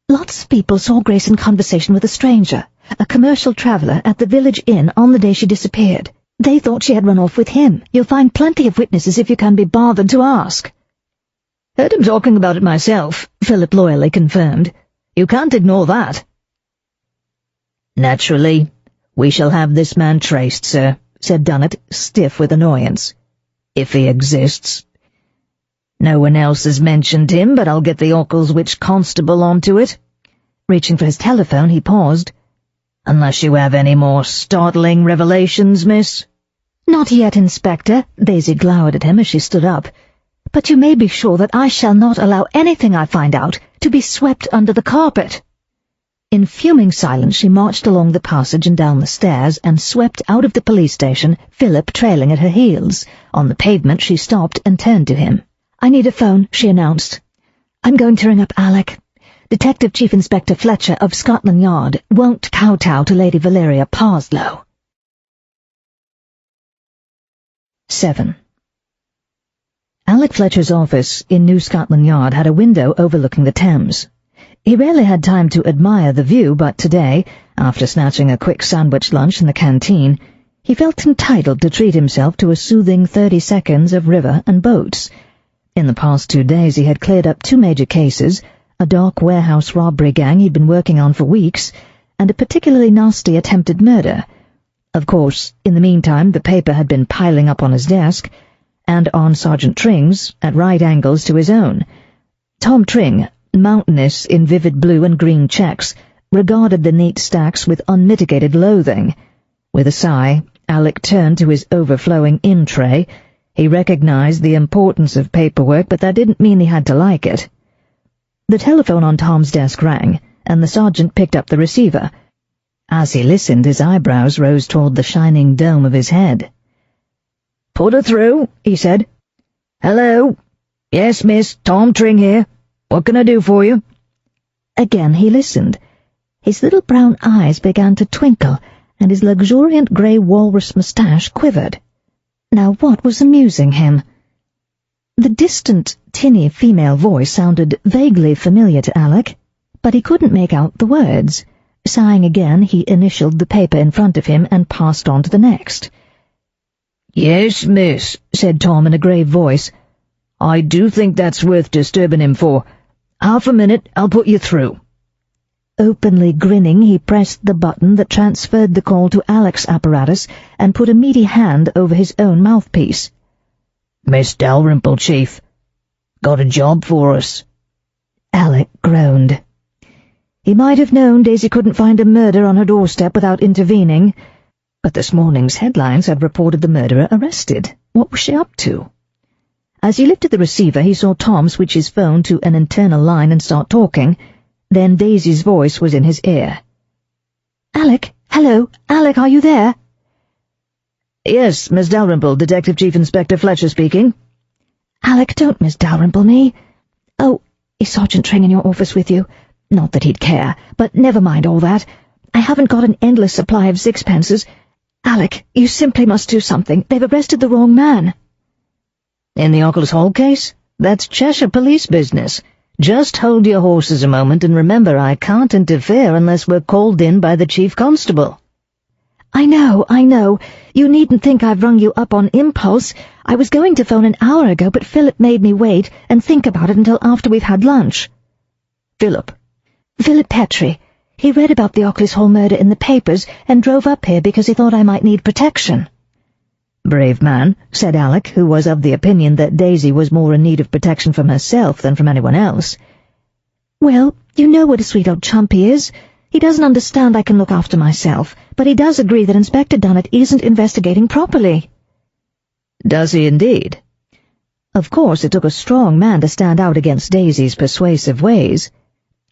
[SPEAKER 2] "Lots of people saw Grace in conversation with a stranger, a commercial traveller, at the village inn on the day she disappeared. They thought she had run off with him. You'll find plenty of witnesses if you can be bothered to ask."
[SPEAKER 4] "Heard him talking about it myself," Philip loyally confirmed. "You can't ignore that." "Naturally, we shall have this man traced, sir," said Dunnett, stiff with annoyance. "If he exists. No one else has mentioned him, but I'll get the Occles Witch Constable onto it." Reaching for his telephone, he paused. "Unless you have any more startling revelations, miss?"
[SPEAKER 2] "Not yet, Inspector." Daisy glowered at him as she stood up. "But you may be sure that I shall not allow anything I find out to be swept under the carpet." In fuming silence she marched along the passage and down the stairs and swept out of the police station, Philip trailing at her heels. On the pavement she stopped and turned to him. "I need a phone," she announced. "I'm going to ring up Alec. Detective Chief Inspector Fletcher of Scotland Yard won't kowtow to Lady Valeria Parslow." 7. Alec Fletcher's office in New Scotland Yard had a window overlooking the Thames. He rarely had time to admire the view, but today, after snatching a quick sandwich lunch in the canteen, he felt entitled to treat himself to a soothing 30 seconds of river and boats. In the past 2 days he had cleared up 2 major cases, a dark warehouse robbery gang he'd been working on for weeks, and a particularly nasty attempted murder. Of course, in the meantime the paper had been piling up on his desk, and on Sergeant Tring's, at right angles to his own. Tom Tring, mountainous in vivid blue and green checks, regarded the neat stacks with unmitigated loathing. With a sigh, Alec turned to his overflowing in-tray. He recognized the importance of paperwork, but that didn't mean he had to like it. The telephone on Tom's desk rang, and the sergeant picked up the receiver. As he listened, his eyebrows rose toward the shining dome of his head. "Put her through," he said. "Hello? Yes, miss, Tom Tring here. What can I do for you?" Again he listened. His little brown eyes began to twinkle, and his luxuriant grey walrus moustache quivered. Now what was amusing him? The distant, tinny female voice sounded vaguely familiar to Alec, but he couldn't make out the words. Sighing again, he initialed the paper in front of him and passed on to the next.
[SPEAKER 4] "Yes, miss," said Tom in a grave voice. "I do think that's worth disturbing him for. Half a minute, I'll put you through."
[SPEAKER 2] Openly grinning, he pressed the button that transferred the call to Alec's apparatus and put a meaty hand over his own mouthpiece.
[SPEAKER 4] "Miss Dalrymple, Chief. Got a job for us."
[SPEAKER 2] Alec groaned. He might have known Daisy couldn't find a murder on her doorstep without intervening, but this morning's headlines had reported the murderer arrested. What was she up to? As he lifted the receiver, he saw Tom switch his phone to an internal line and start talking. Then Daisy's voice was in his ear. "Alec, hello, Alec, are you there?"
[SPEAKER 4] "Yes, Miss Dalrymple, Detective Chief Inspector Fletcher speaking."
[SPEAKER 2] "Alec, don't Miss Dalrymple me. Oh, is Sergeant Tring in your office with you? Not that he'd care, but never mind all that. I haven't got an endless supply of sixpences. Alec, you simply must do something. They've arrested the wrong man."
[SPEAKER 4] "In the Occles Hall case? That's Cheshire police business. Just hold your horses a moment and remember I can't interfere unless we're called in by the Chief Constable."
[SPEAKER 2] I know. You needn't think I've rung you up on impulse. I was going to phone an hour ago, but Philip made me wait and think about it until after we've had lunch."
[SPEAKER 4] "Philip?"
[SPEAKER 2] "Philip Petrie. He read about the Occles Hall murder in the papers and drove up here because he thought I might need protection."
[SPEAKER 4] "Brave man," said Alec, who was of the opinion that Daisy was more in need of protection from herself than from anyone else.
[SPEAKER 2] "Well, you know what a sweet old chump he is. He doesn't understand I can look after myself, but he does agree that Inspector Dunnett isn't investigating properly."
[SPEAKER 4] "Does he indeed?"
[SPEAKER 2] Of course it took a strong man to stand out against Daisy's persuasive ways.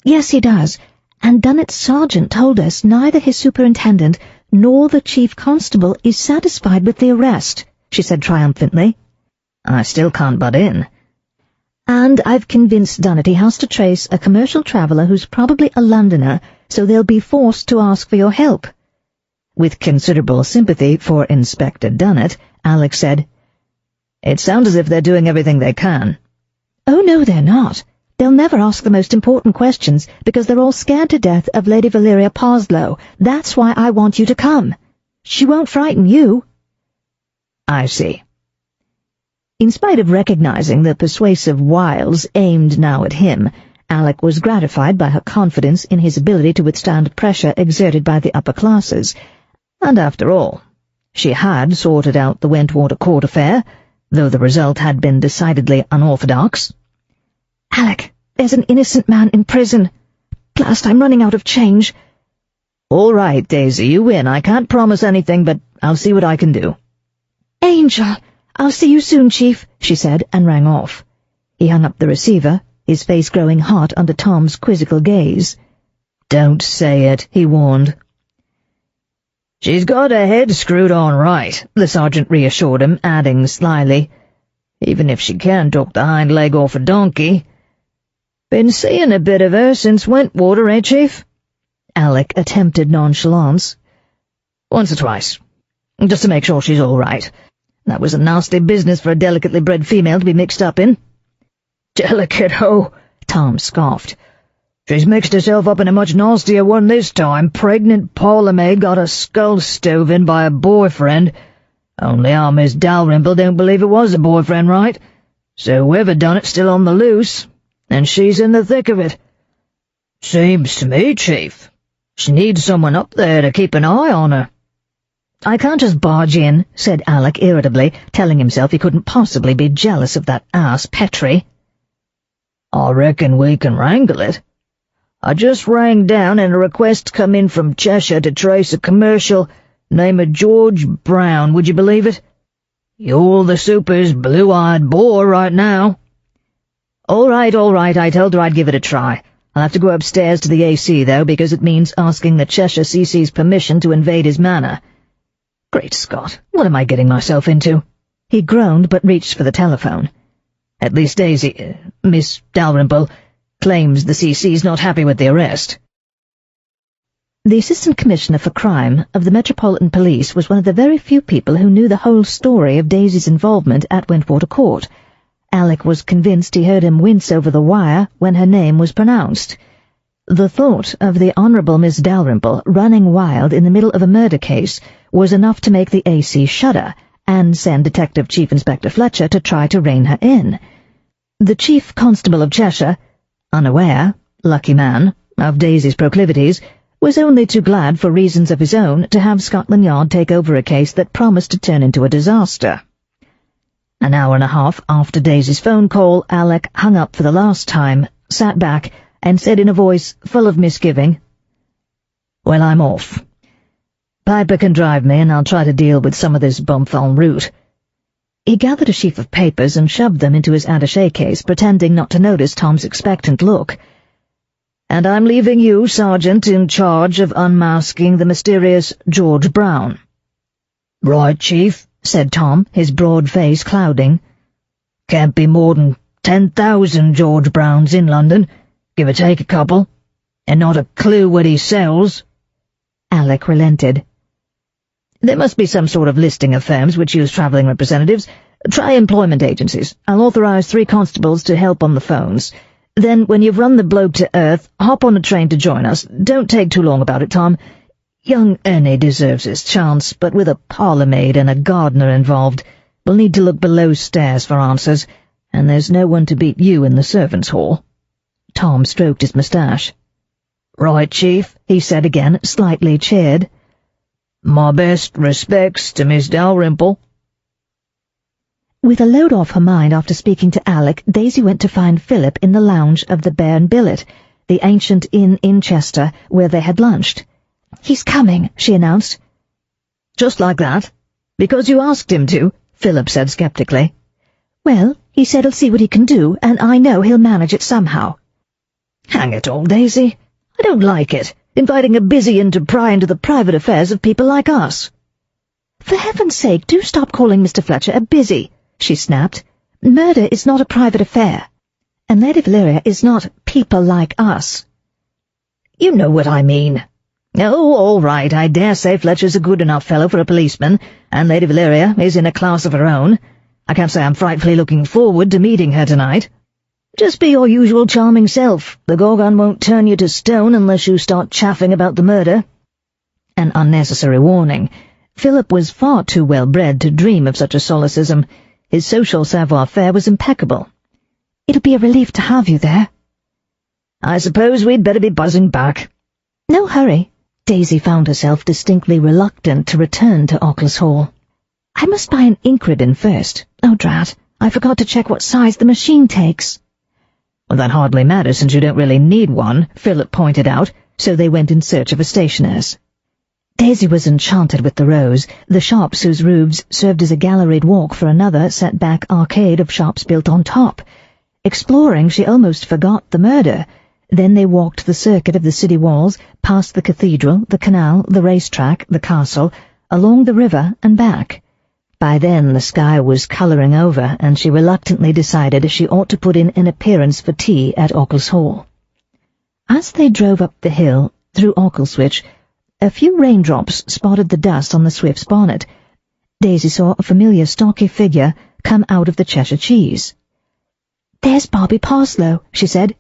[SPEAKER 2] "Yes, he does, and Dunnett's sergeant told us neither his superintendent nor the chief constable is satisfied with the arrest," she said triumphantly.
[SPEAKER 4] "I still can't butt in."
[SPEAKER 2] "And I've convinced Dunnett he has to trace a commercial traveller who's probably a Londoner, so they'll be forced to ask for your help."
[SPEAKER 4] With considerable sympathy for Inspector Dunnett, Alec said, "It sounds as if they're doing everything they can."
[SPEAKER 2] "Oh, no, they're not. They'll never ask the most important questions because they're all scared to death of Lady Valeria Parslow. That's why I want you to come. She won't frighten you."
[SPEAKER 4] "I see."
[SPEAKER 2] In spite of recognizing the persuasive wiles aimed now at him, Alec was gratified by her confidence in his ability to withstand pressure exerted by the upper classes.
[SPEAKER 4] And after all, she had sorted out the Wentwater Court affair, though the result had been decidedly unorthodox.
[SPEAKER 2] "Alec, there's an innocent man in prison. Blast, I'm running out of change."
[SPEAKER 4] "All right, Daisy, you win. I can't promise anything, but I'll see what I can do."
[SPEAKER 2] "Angel, I'll see you soon, Chief," she said, and rang off. He hung up the receiver, his face growing hot under Tom's quizzical gaze.
[SPEAKER 4] "Don't say it," he warned. "She's got her head screwed on right," the sergeant reassured him, adding slyly, "even if she can talk the hind leg off a donkey. Been seeing a bit of her since Wentwater, eh, Chief?"
[SPEAKER 2] Alec attempted nonchalance.
[SPEAKER 4] "Once or twice, just to make sure she's all right. That was a nasty business for a delicately bred female to be mixed up in." "Delicate, ho!" Tom scoffed. "She's mixed herself up in a much nastier one this time. Pregnant parlour maid got her skull stove in by a boyfriend. Only our Miss Dalrymple don't believe it was a boyfriend, right? So whoever done it's still on the loose, and she's in the thick of it. Seems to me, Chief, she needs someone up there to keep an eye on her."
[SPEAKER 2] "I can't just barge in," said Alec irritably, telling himself he couldn't possibly be jealous of that ass Petrie.
[SPEAKER 4] "I reckon we can wrangle it. I just rang down and a request come in from Cheshire to trace a commercial named of George Brown, would you believe it? You're the super's blue-eyed boy right now."
[SPEAKER 2] All right, I told her I'd give it a try. I'll have to go upstairs to the AC, though, because it means asking the Cheshire CC's permission to invade his manor. Great Scott, what am I getting myself into? He groaned, but reached for the telephone.
[SPEAKER 4] "At least Miss Dalrymple, claims the CC's not happy with the arrest."
[SPEAKER 2] The Assistant Commissioner for Crime of the Metropolitan Police was one of the very few people who knew the whole story of Daisy's involvement at Wentwater Court. Alec was convinced he heard him wince over the wire when her name was pronounced. The thought of the Honourable Miss Dalrymple running wild in the middle of a murder case was enough to make the AC shudder and send Detective Chief Inspector Fletcher to try to rein her in. The Chief Constable of Cheshire, unaware, lucky man, of Daisy's proclivities, was only too glad for reasons of his own to have Scotland Yard take over a case that promised to turn into a disaster. An hour and a half after Daisy's phone call, Alec hung up for the last time, sat back, and said in a voice full of misgiving, "Well, I'm off. Piper can drive me, and I'll try to deal with some of this bump en route." He gathered a sheaf of papers and shoved them into his attaché case, pretending not to notice Tom's expectant look. "And I'm leaving you, Sergeant, in charge of unmasking the mysterious George Brown."
[SPEAKER 3] "Right, Chief,"
[SPEAKER 2] said Tom, his broad face clouding.
[SPEAKER 3] "Can't be more than 10,000 George Browns in London, give or take a couple, and not a clue what he sells."
[SPEAKER 2] Alec relented.
[SPEAKER 4] "There must be some sort of listing of firms which use travelling representatives. Try employment agencies. I'll authorise 3 constables to help on the phones. Then, when you've run the bloke to earth, hop on a train to join us. Don't take too long about it, Tom. Young Ernie deserves his chance, but with a parlour maid and a gardener involved, we'll need to look below stairs for answers, and there's no one to beat you in the servants' hall."
[SPEAKER 2] Tom stroked his moustache.
[SPEAKER 3] "Right, Chief,"
[SPEAKER 2] he said again, slightly cheered.
[SPEAKER 3] "My best respects to Miss Dalrymple."
[SPEAKER 2] With a load off her mind after speaking to Alec, Daisy went to find Philip in the lounge of the Bear and Billet, the ancient inn in Chester, where they had lunched. "He's coming," she announced.
[SPEAKER 4] "Just like that? Because you asked him to," Philip said sceptically.
[SPEAKER 2] "Well, he said he'll see what he can do, and I know he'll manage it somehow."
[SPEAKER 4] "Hang it all, Daisy. I don't like it, inviting a busy in to pry into the private affairs of people like us."
[SPEAKER 2] "For heaven's sake, do stop calling Mr. Fletcher a busy," she snapped. "Murder is not a private affair, and Lady Valeria is not people like us."
[SPEAKER 4] "You know what I mean. Oh, all right, I dare say Fletcher's a good enough fellow for a policeman, and Lady Valeria is in a class of her own. I can't say I'm frightfully looking forward to meeting her tonight. Just be your usual charming self. The Gorgon won't turn you to stone unless you start chaffing about the murder."
[SPEAKER 2] An unnecessary warning. Philip was far too well-bred to dream of such a solecism. His social savoir-faire was impeccable. "It'll be a relief to have you there."
[SPEAKER 4] "I suppose we'd better be buzzing back."
[SPEAKER 2] "No hurry." Daisy found herself distinctly reluctant to return to Occles Hall. "I must buy an ink ribbon first. Oh, drat, I forgot to check what size the machine takes."
[SPEAKER 4] "Well, that hardly matters since you don't really need one," Philip pointed out, so they went in search of a stationer's.
[SPEAKER 2] Daisy was enchanted with the rows, the shops whose roofs served as a galleried walk for another set-back arcade of shops built on top. Exploring, she almost forgot the murder. Then they walked the circuit of the city walls, past the cathedral, the canal, the racetrack, the castle, along the river and back. By then the sky was colouring over, and she reluctantly decided she ought to put in an appearance for tea at Occles Hall. As they drove up the hill, through Ockleswich, a few raindrops spotted the dust on the Swift's bonnet. Daisy saw a familiar stocky figure come out of the Cheshire cheese. "There's Bobbie Parslow," she said.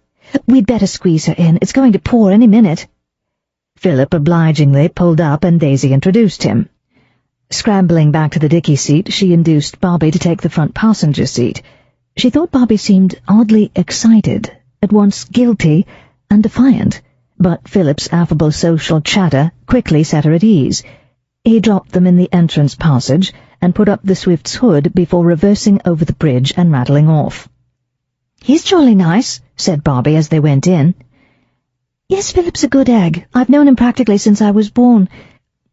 [SPEAKER 2] "We'd better squeeze her in. It's going to pour any minute." Philip obligingly pulled up and Daisy introduced him. Scrambling back to the dicky seat, she induced Bobbie to take the front passenger seat. She thought Bobbie seemed oddly excited, at once guilty and defiant, but Philip's affable social chatter quickly set her at ease. He dropped them in the entrance passage and put up the Swift's hood before reversing over the bridge and rattling off. "He's jolly nice," said Bobbie as they went in. "Yes, Philip's a good egg. I've known him practically since I was born.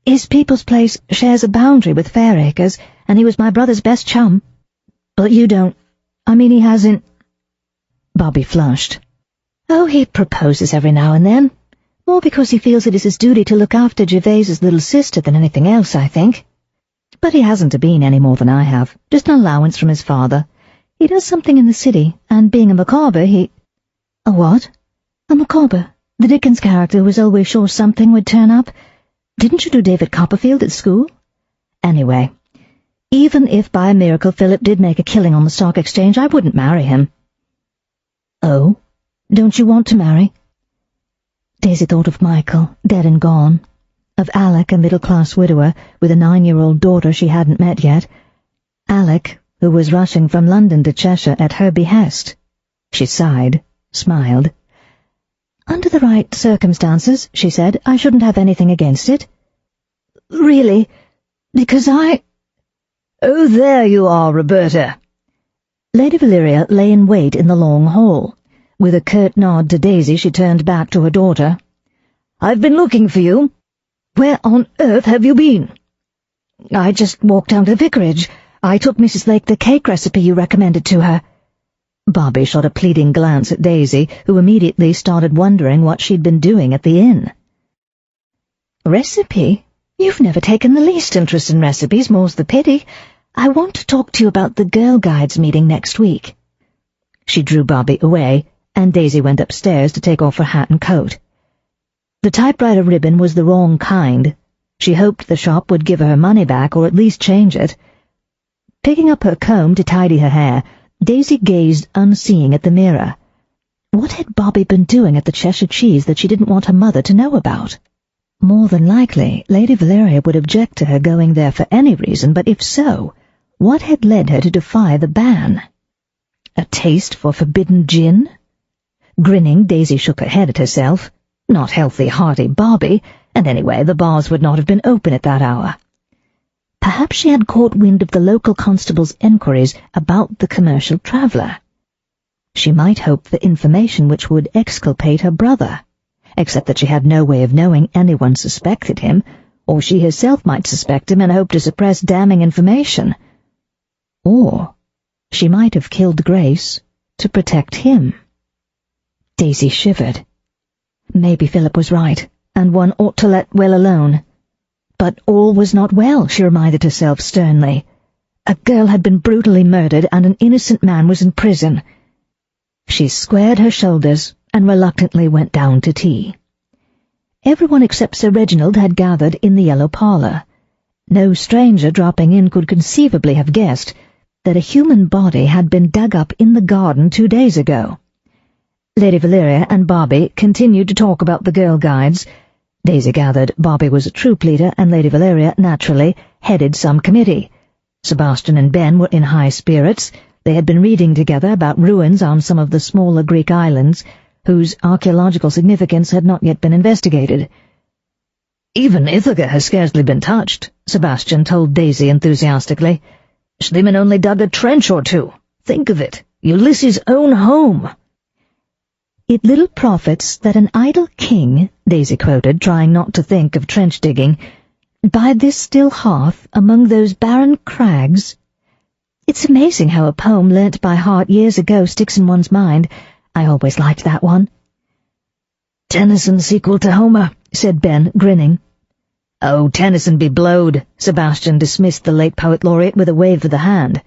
[SPEAKER 2] His people's place shares a boundary with Fairacres, and he was my brother's best chum." "But you don't... he hasn't..." Bobbie flushed. "Oh, he proposes every now and then. More because he feels it is his duty to look after Gervaise's little sister than anything else, I think. But he hasn't been any more than I have, just an allowance from his father. He does something in the city, and being a Micawber, he—" "A what?" "A Micawber. The Dickens character was always sure something would turn up. Didn't you do David Copperfield at school? Anyway, even if by a miracle Philip did make a killing on the stock exchange, I wouldn't marry him. Oh, don't you want to marry? Daisy thought of Michael, dead and gone, of Alec, a middle-class widower with a 9-year-old daughter she hadn't met yet. Alec, who was rushing from London to Cheshire at her behest. She sighed, smiled. Under the right circumstances, she said, I shouldn't have anything against it. Really? Because I—
[SPEAKER 4] Oh, there you are, Roberta.
[SPEAKER 2] Lady Valeria lay in wait in the long hall. With a curt nod to Daisy, she turned back to her daughter.
[SPEAKER 4] I've been looking for you. Where on earth have you been?
[SPEAKER 2] I just walked down to the vicarage. I took Mrs. Lake the cake recipe you recommended to her.
[SPEAKER 1] Bobbie shot a pleading glance at Daisy, who immediately started wondering what she'd been doing at the inn.
[SPEAKER 2] Recipe? You've never taken the least interest in recipes, more's the pity. I want to talk to you about the Girl Guides meeting next week.
[SPEAKER 1] She drew Bobbie away, and Daisy went upstairs to take off her hat and coat. The typewriter ribbon was the wrong kind. She hoped the shop would give her money back, or at least change it. Picking up her comb to tidy her hair, Daisy gazed unseeing at the mirror. What had Bobbie been doing at the Cheshire Cheese that she didn't want her mother to know about? More than likely, Lady Valeria would object to her going there for any reason, but if so, what had led her to defy the ban? A taste for forbidden gin? Grinning, Daisy shook her head at herself. Not healthy, hearty Bobbie, and anyway, the bars would not have been open at that hour. Perhaps she had caught wind of the local constable's enquiries about the commercial traveller. She might hope for information which would exculpate her brother, except that she had no way of knowing anyone suspected him, or she herself might suspect him and hope to suppress damning information. Or she might have killed Grace to protect him. Daisy shivered. Maybe Philip was right, and one ought to let well alone. But all was not well, she reminded herself sternly. A girl had been brutally murdered, and an innocent man was in prison. She squared her shoulders and reluctantly went down to tea. Everyone except Sir Reginald had gathered in the yellow parlour. No stranger dropping in could conceivably have guessed that a human body had been dug up in the garden 2 days ago. Lady Valeria and Bobbie continued to talk about the Girl Guides. Daisy gathered Bobbie was a troop leader, and Lady Valeria, naturally, headed some committee. Sebastian and Ben were in high spirits. They had been reading together about ruins on some of the smaller Greek islands, whose archaeological significance had not yet been investigated.
[SPEAKER 4] Even Ithaca has scarcely been touched, Sebastian told Daisy enthusiastically. Schliemann only dug a trench or two. Think of it, Ulysses' own home.
[SPEAKER 1] It little profits that an idle king, Daisy quoted, trying not to think of trench digging, by this still hearth among those barren crags. It's amazing how a poem learnt by heart years ago sticks in one's mind. I always liked that one.
[SPEAKER 4] Tennyson's sequel to Homer, said Ben, grinning.
[SPEAKER 1] Oh, Tennyson be blowed. Sebastian dismissed the late poet laureate with a wave of the hand.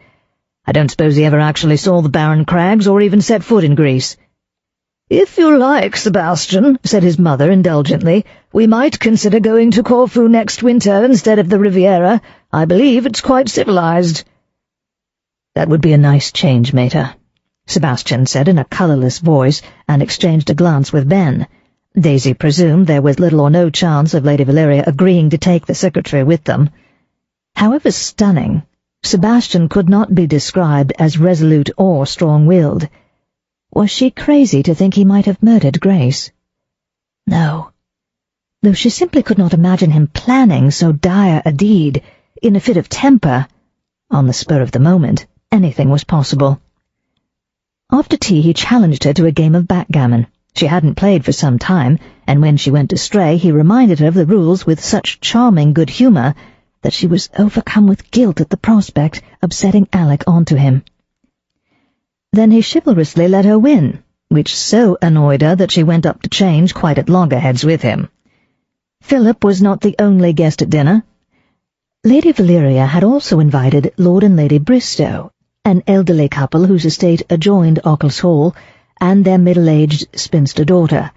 [SPEAKER 1] I don't suppose he ever actually saw the barren crags or even set foot in Greece.
[SPEAKER 4] If you like, Sebastian, said his mother indulgently, we might consider going to Corfu next winter instead of the Riviera. I believe it's quite civilized.
[SPEAKER 1] That would be a nice change, mater, Sebastian said in a colourless voice, and exchanged a glance with Ben. Daisy presumed there was little or no chance of Lady Valeria agreeing to take the secretary with them. However stunning, Sebastian could not be described as resolute or strong-willed. Was she crazy to think he might have murdered Grace? No. Though she simply could not imagine him planning so dire a deed, in a fit of temper. On the spur of the moment, anything was possible. After tea he challenged her to a game of backgammon. She hadn't played for some time, and when she went astray he reminded her of the rules with such charming good humour that she was overcome with guilt at the prospect of setting Alec onto him. Then he chivalrously let her win, which so annoyed her that she went up to change quite at loggerheads with him. Philip was not the only guest at dinner. Lady Valeria had also invited Lord and Lady Bristow, an elderly couple whose estate adjoined Occles Hall, and their middle-aged spinster daughter.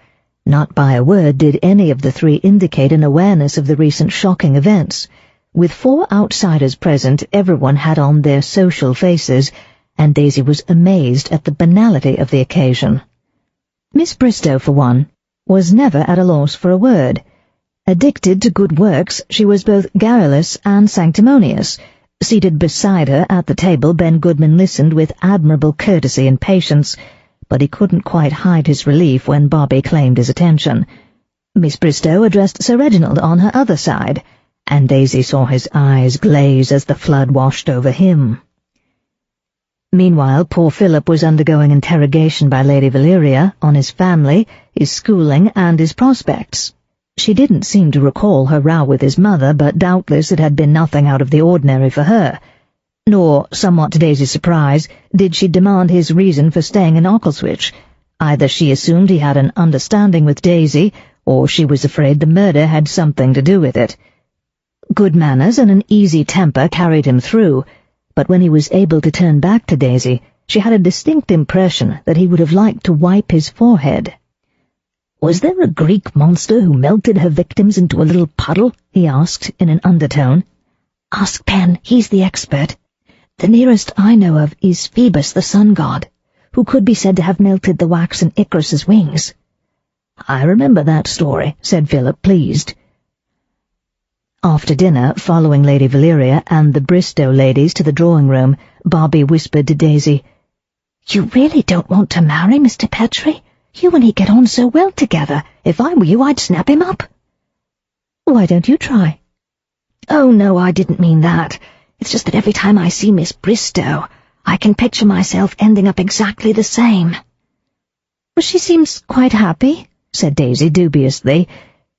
[SPEAKER 2] Not by a word did any of the three indicate an awareness of the recent shocking events. With 4 outsiders present, everyone had on their social faces, and Daisy was amazed at the banality of the occasion. Miss Bristow, for one, was never at a loss for a word. Addicted to good works, she was both garrulous and sanctimonious. Seated beside her at the table, Ben Goodman listened with admirable courtesy and patience, but he couldn't quite hide his relief when Bobbie claimed his attention. Miss Bristow addressed Sir Reginald on her other side, and Daisy saw his eyes glaze as the flood washed over him. Meanwhile, poor Philip was undergoing interrogation by Lady Valeria on his family, his schooling, and his prospects. She didn't seem to recall her row with his mother, but doubtless it had been nothing out of the ordinary for her. Nor, somewhat to Daisy's surprise, did she demand his reason for staying in Occleswich. Either she assumed he had an understanding with Daisy, or she was afraid the murder had something to do with it. Good manners and an easy temper carried him through, but when he was able to turn back to Daisy, she had a distinct impression that he would have liked to wipe his forehead. "Was there a Greek monster who melted her victims into a little puddle?" he asked in an undertone. "Ask Penn, he's the expert. The nearest I know of is Phoebus, the sun god, who could be said to have melted the wax in Icarus's wings." "I remember that story," said Philip, pleased. After dinner, following Lady Valeria and the Bristow ladies to the drawing-room, Bobbie whispered to Daisy, "You really don't want to marry Mr. Petrie? You and he get on so well together. If I were you, I'd snap him up." "Why don't you try?" "Oh, no, I didn't mean that. It's just that every time I see Miss Bristow, I can picture myself ending up exactly the same." "Well, she seems quite happy," said Daisy dubiously.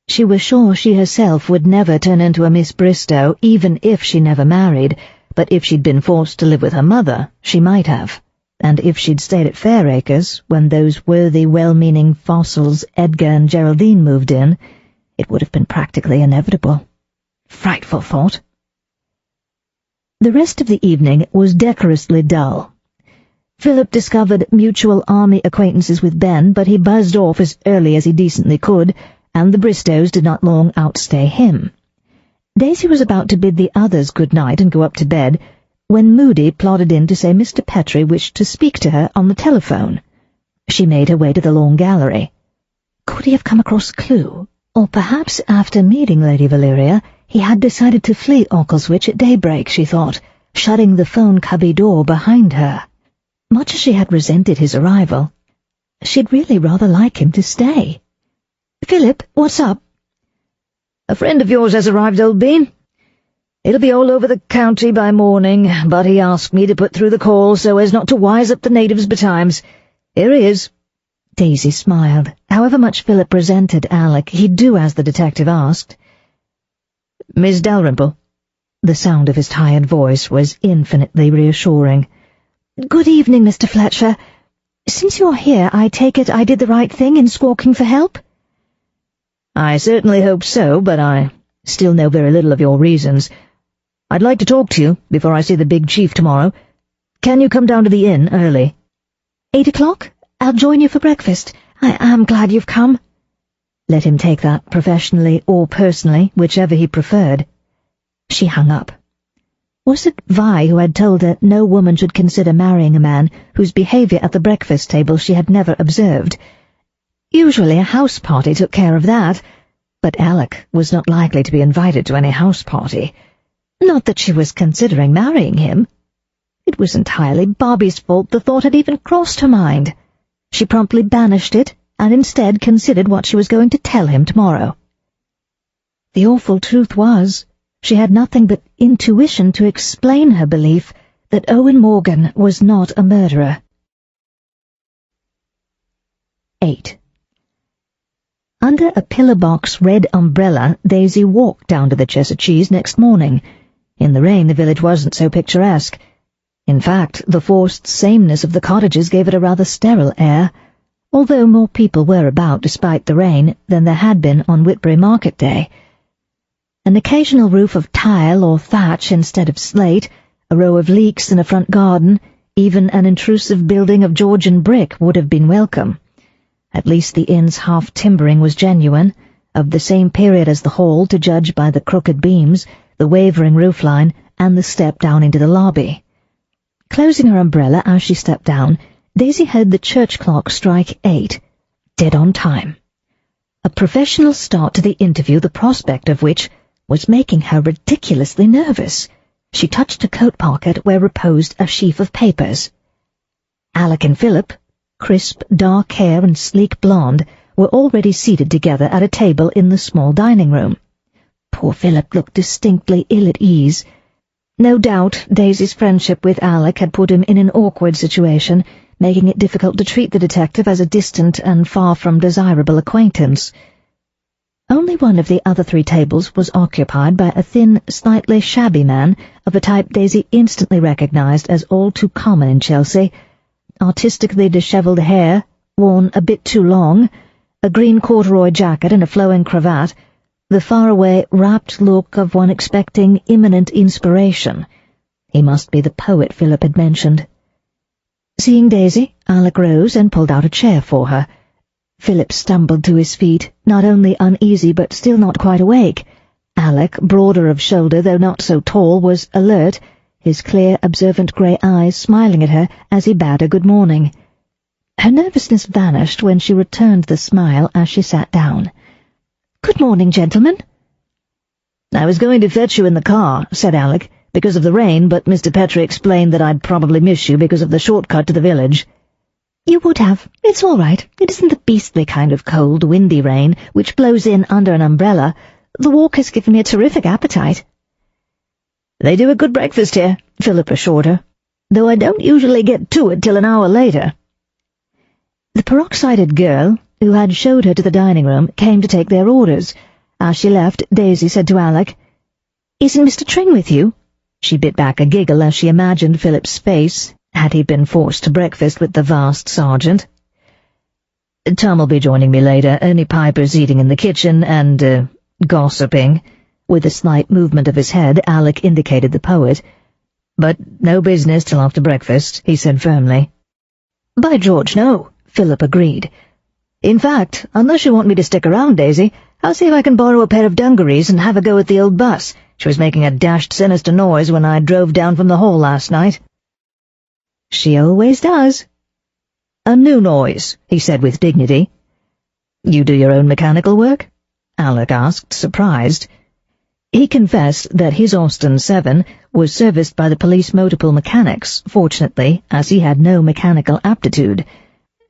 [SPEAKER 2] She was sure she herself would never turn into a Miss Bristow, even if she never married, but if she'd been forced to live with her mother, she might have. And if she'd stayed at Fairacres when those worthy, well-meaning fossils Edgar and Geraldine moved in, it would have been practically inevitable. Frightful thought. The rest of the evening was decorously dull. Philip discovered mutual army acquaintances with Ben, but he buzzed off as early as he decently could, and the Bristows did not long outstay him. Daisy was about to bid the others good night and go up to bed, when Moody plodded in to say Mr. Petrie wished to speak to her on the telephone. She made her way to the long gallery. Could he have come across a clue? Or perhaps, after meeting Lady Valeria, he had decided to flee Occleswich at daybreak, she thought, shutting the phone cubby door behind her. Much as she had resented his arrival, she'd really rather like him to stay. "Philip, what's up?" "A friend of yours has arrived, old bean. It'll be all over the county by morning, but he asked me to put through the call so as not to wise up the natives betimes. Here he is." Daisy smiled. However much Philip resented Alec, he'd do as the detective asked. "Miss Dalrymple." The sound of his tired voice was infinitely reassuring. "Good evening, Mr. Fletcher. Since you're here, I take it I did the right thing in squawking for help?" "I certainly hope so, but I still know very little of your reasons. I'd like to talk to you before I see the big chief tomorrow. Can you come down to the inn early?" 8 o'clock? I'll join you for breakfast. I am glad you've come." Let him take that professionally or personally, whichever he preferred. She hung up. Was it Vi who had told her no woman should consider marrying a man whose behaviour at the breakfast table she had never observed? Usually a house party took care of that, but Alec was not likely to be invited to any house party. Not that she was considering marrying him. It was entirely Bobbie's fault the thought had even crossed her mind. She promptly banished it, and instead considered what she was going to tell him tomorrow. The awful truth was, she had nothing but intuition to explain her belief that Owen Morgan was not a murderer. 8. Under a pillar-box red umbrella, Daisy walked down to the Cheshire Cheese next morning. In the rain, the village wasn't so picturesque. In fact, the forced sameness of the cottages gave it a rather sterile air, although more people were about despite the rain than there had been on Whitbury Market Day. An occasional roof of tile or thatch instead of slate, a row of leeks in a front garden, even an intrusive building of Georgian brick would have been welcome. At least the inn's half-timbering was genuine, of the same period as the hall to judge by the crooked beams, the wavering roofline, and the step down into the lobby. Closing her umbrella as she stepped down, Daisy heard the church clock strike 8, dead on time. A professional start to the interview, the prospect of which was making her ridiculously nervous. She touched her coat pocket where reposed a sheaf of papers. Alec and Philip, crisp, dark hair and sleek blonde, were already seated together at a table in the small dining room. Poor Philip looked distinctly ill at ease. No doubt Daisy's friendship with Alec had put him in an awkward situation, making it difficult to treat the detective as a distant and far from desirable acquaintance. Only one of the other 3 tables was occupied by a thin, slightly shabby man of a type Daisy instantly recognized as all too common in Chelsea. Artistically dishevelled hair, worn a bit too long, a green corduroy jacket and a flowing cravat, the faraway, rapt look of one expecting imminent inspiration. He must be the poet Philip had mentioned. Seeing Daisy, Alec rose and pulled out a chair for her. Philip stumbled to his feet, not only uneasy but still not quite awake. Alec, broader of shoulder though not so tall, was alert, his clear, observant grey eyes smiling at her as he bade her good morning. Her nervousness vanished when she returned the smile as she sat down. "Good morning, gentlemen."
[SPEAKER 4] "I was going to fetch you in the car," said Alec, "because of the rain, but Mr. Petrie explained that I'd probably miss you because of the shortcut to the village."
[SPEAKER 2] "You would have. It's all right. It isn't the beastly kind of cold, windy rain which blows in under an umbrella. The walk has given me a terrific appetite."
[SPEAKER 4] "They do a good breakfast here," Philip assured her, "though I don't usually get to it till an hour later."
[SPEAKER 2] The peroxided girl, who had showed her to the dining room, came to take their orders. As she left, Daisy said to Alec, "Isn't Mr. Tring with you?" She bit back a giggle as she imagined Philip's face, had he been forced to breakfast with the vast sergeant.
[SPEAKER 4] "Tom will be joining me later, only Piper's eating in the kitchen and, gossiping."
[SPEAKER 2] With a slight movement of his head, Alec indicated the poet.
[SPEAKER 4] "But no business till after breakfast," he said firmly.
[SPEAKER 2] "By George, no," Philip agreed.
[SPEAKER 4] "In fact, unless you want me to stick around, Daisy, I'll see if I can borrow a pair of dungarees and have a go at the old bus. She was making a dashed sinister noise when I drove down from the hall last night."
[SPEAKER 2] "She always does."
[SPEAKER 4] "A new noise," he said with dignity. "You do your own mechanical work?" Alec asked, surprised. He confessed that his Austin 7 was serviced by the police motor pool mechanics, fortunately, as he had no mechanical aptitude.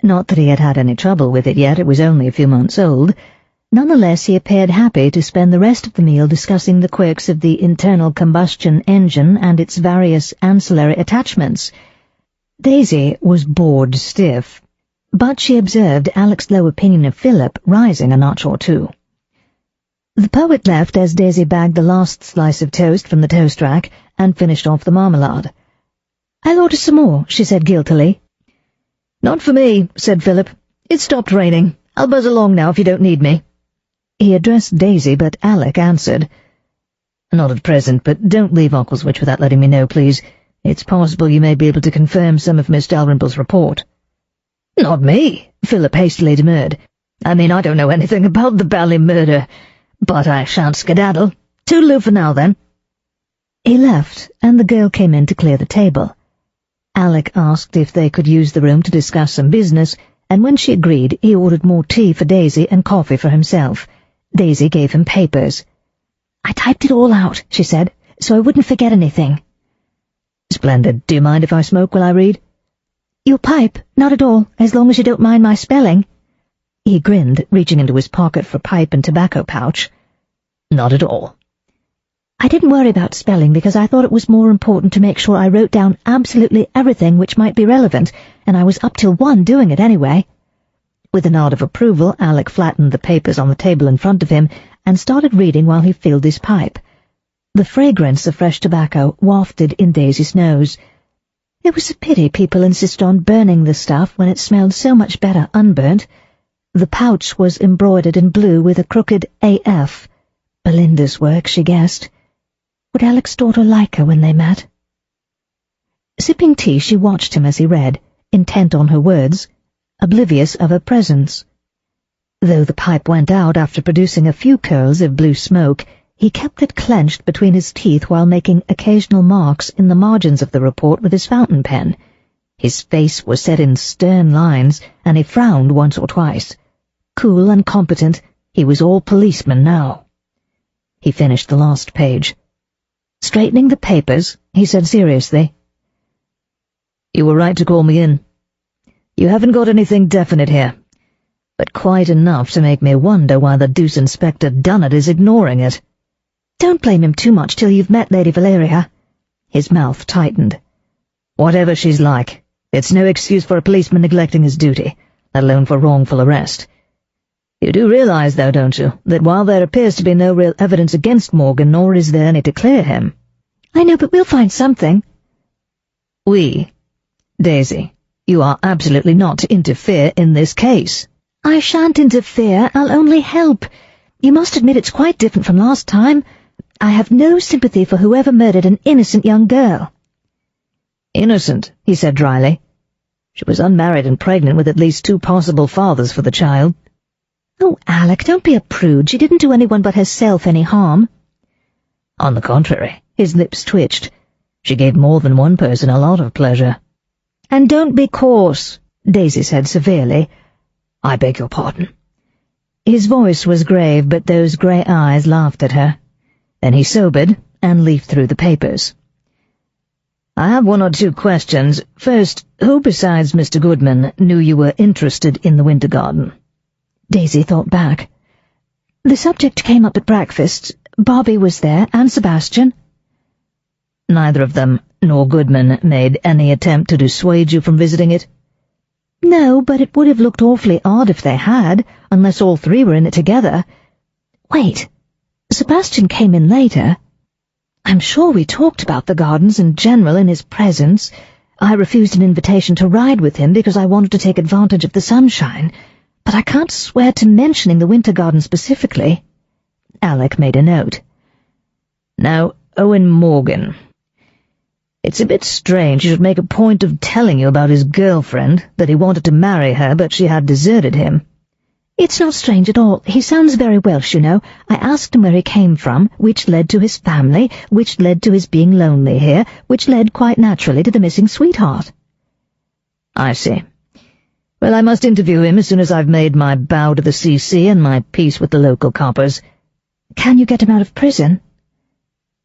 [SPEAKER 4] Not that he had had any trouble with it yet, it was only a few months old. Nonetheless, he appeared happy to spend the rest of the meal discussing the quirks of the internal combustion engine and its various ancillary attachments. Daisy was bored stiff, but she observed Alec's low opinion of Philip rising a notch or 2. The poet left as Daisy bagged the last slice of toast from the toast rack and finished off the marmalade.
[SPEAKER 2] "I'll order some more," she said guiltily.
[SPEAKER 4] "Not for me," said Philip. "It's stopped raining. I'll buzz along now if you don't need me."
[SPEAKER 2] He addressed Daisy, but Alec answered,
[SPEAKER 4] "Not at present, but don't leave Occleswich without letting me know, please. It's possible you may be able to confirm some of Miss Dalrymple's report."
[SPEAKER 2] "Not me," Philip hastily demurred.
[SPEAKER 4] "I mean, I don't know anything about the Bally murder, but I shan't skedaddle. Toodaloo for now, then."
[SPEAKER 2] He left, and the girl came in to clear the table. Alec asked if they could use the room to discuss some business, and when she agreed, he ordered more tea for Daisy and coffee for himself. Daisy gave him papers. "I typed it all out," she said, "so I wouldn't forget anything."
[SPEAKER 4] "Splendid. Do you mind if I smoke while I read?"
[SPEAKER 2] "Your pipe? Not at all, as long as you don't mind my spelling." He grinned, reaching into his pocket for pipe and tobacco pouch.
[SPEAKER 4] "Not at all."
[SPEAKER 2] "I didn't worry about spelling because I thought it was more important to make sure I wrote down absolutely everything which might be relevant, and I was up till 1 doing it anyway." With a nod of approval, Alec flattened the papers on the table in front of him and started reading while he filled his pipe. The fragrance of fresh tobacco wafted in Daisy's nose. It was a pity people insisted on burning the stuff when it smelled so much better unburnt. The pouch was embroidered in blue with a crooked AF. Belinda's work, she guessed. Would Alec's daughter like her when they met? Sipping tea, she watched him as he read, intent on her words, oblivious of her presence, Though the pipe went out after producing a few curls of blue smoke, he kept it clenched between his teeth while making occasional marks in the margins of the report with his fountain pen. His face was set in stern lines, and he frowned once or twice. Cool and competent, he was all policeman now. He finished the last page. Straightening the papers, he said seriously, "You were right to call me in. You haven't got anything definite here, but quite enough to make me wonder why the deuce Inspector Dunnett is ignoring it." "Don't blame him too much till you've met Lady Valeria." His mouth tightened. "Whatever she's like, it's no excuse for a policeman neglecting his duty, let alone for wrongful arrest. You do realize, though, don't you, that while there appears to be no real evidence against Morgan, nor is there any to clear him—" "I know, but we'll find something." "We? Daisy, you are absolutely not to interfere in this case." "I shan't interfere, I'll only help. You must admit it's quite different from last time. I have no sympathy for whoever murdered an innocent young girl."
[SPEAKER 4] "Innocent," he said dryly. "She was unmarried and pregnant with at least 2 possible fathers for the child."
[SPEAKER 2] "Oh, Alec, don't be a prude. She didn't do anyone but herself any harm."
[SPEAKER 4] On the contrary, his lips twitched. She gave more than one person a lot of pleasure.
[SPEAKER 2] "And don't be coarse," Daisy said severely.
[SPEAKER 4] "I beg your pardon."
[SPEAKER 2] His voice was grave, but those grey eyes laughed at her.
[SPEAKER 4] Then he sobered and leafed through the papers. "I have 1 or 2 questions. First, who besides Mr. Goodman knew you were interested in the Winter Garden?"
[SPEAKER 2] Daisy thought back. "The subject came up at breakfast. Bobbie was there, and Sebastian."
[SPEAKER 4] "Neither of them, nor Goodman, made any attempt to dissuade you from visiting it?"
[SPEAKER 2] "No, but it would have looked awfully odd if they had, unless all 3 were in it together. Wait, Sebastian came in later. I'm sure we talked about the gardens in general in his presence. I refused an invitation to ride with him because I wanted to take advantage of the sunshine, but I can't swear to mentioning the Winter Garden specifically." Alec made a note.
[SPEAKER 4] "Now, Owen Morgan. It's a bit strange he should make a point of telling you about his girlfriend, that he wanted to marry her but she had deserted him."
[SPEAKER 2] "It's not strange at all. He sounds very Welsh, you know. I asked him where he came from, which led to his family, which led to his being lonely here, which led quite naturally to the missing sweetheart."
[SPEAKER 4] "I see. Well, I must interview him as soon as I've made my bow to the CC and my peace with the local coppers."
[SPEAKER 2] "Can you get him out of prison?"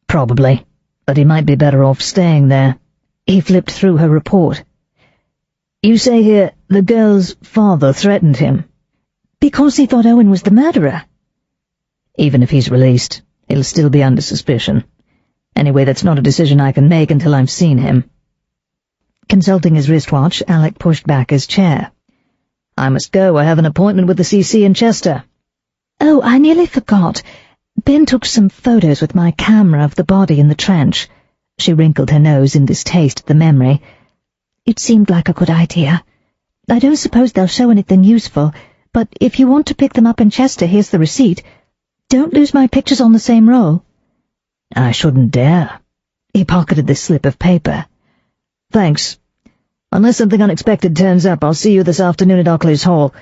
[SPEAKER 4] "Probably, but he might be better off staying there."
[SPEAKER 2] He flipped through her report.
[SPEAKER 4] "You say here the girl's father threatened him?"
[SPEAKER 2] "Because he thought Owen was the murderer."
[SPEAKER 4] "Even if he's released, he'll still be under suspicion. Anyway, that's not a decision I can make until I've seen him."
[SPEAKER 2] Consulting his wristwatch, Alec pushed back his chair.
[SPEAKER 4] "I must go. I have an appointment with the CC in Chester."
[SPEAKER 2] "Oh, I nearly forgot. Ben took some photos with my camera of the body in the trench." She wrinkled her nose in distaste at the memory. "It seemed like a good idea. I don't suppose they'll show anything useful, but if you want to pick them up in Chester, here's the receipt. Don't lose my pictures on the same roll."
[SPEAKER 4] "I shouldn't dare."
[SPEAKER 2] He pocketed the slip of paper.
[SPEAKER 4] "Thanks. Unless something unexpected turns up, I'll see you this afternoon at Occles Hall."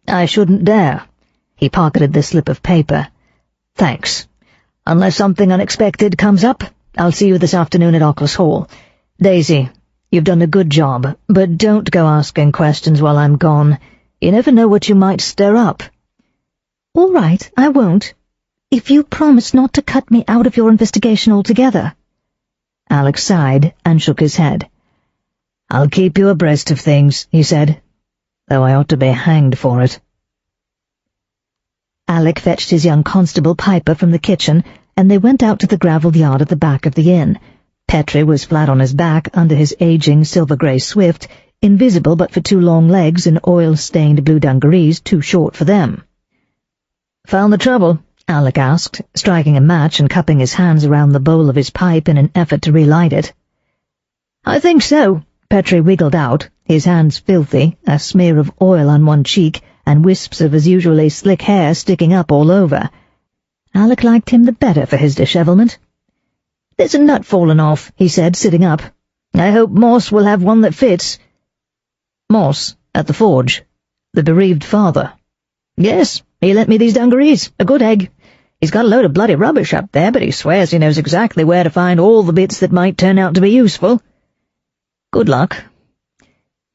[SPEAKER 4] "I shouldn't dare." He pocketed the slip of paper. "Thanks. Unless something unexpected comes up, I'll see you this afternoon at Occles Hall. Daisy, you've done a good job, but don't go asking questions while I'm gone. You never know what you might stir up."
[SPEAKER 2] "All right, I won't. If you promise not to cut me out of your investigation altogether."
[SPEAKER 4] Alec sighed and shook his head. "I'll keep you abreast of things," he said, "though I ought to be hanged for it."
[SPEAKER 2] Alec fetched his young constable Piper from the kitchen, and they went out to the gravelled yard at the back of the inn. Petrie was flat on his back under his aging silver-grey Swift, invisible but for 2 long legs and oil-stained blue dungarees too short for them.
[SPEAKER 4] "Found the trouble?" Alec asked, striking a match and cupping his hands around the bowl of his pipe in an effort to relight it. "I think so." Petrie wiggled out, his hands filthy, a smear of oil on one cheek, and wisps of his usually slick hair sticking up all over. Alec liked him the better for his dishevelment. "There's a nut fallen off," he said, sitting up. "I hope Moss will have one that fits." "Moss, at the forge? The bereaved father?" "Yes, he lent me these dungarees. A good egg. He's got a load of bloody rubbish up there, but he swears he knows exactly where to find all the bits that might turn out to be useful. Good luck.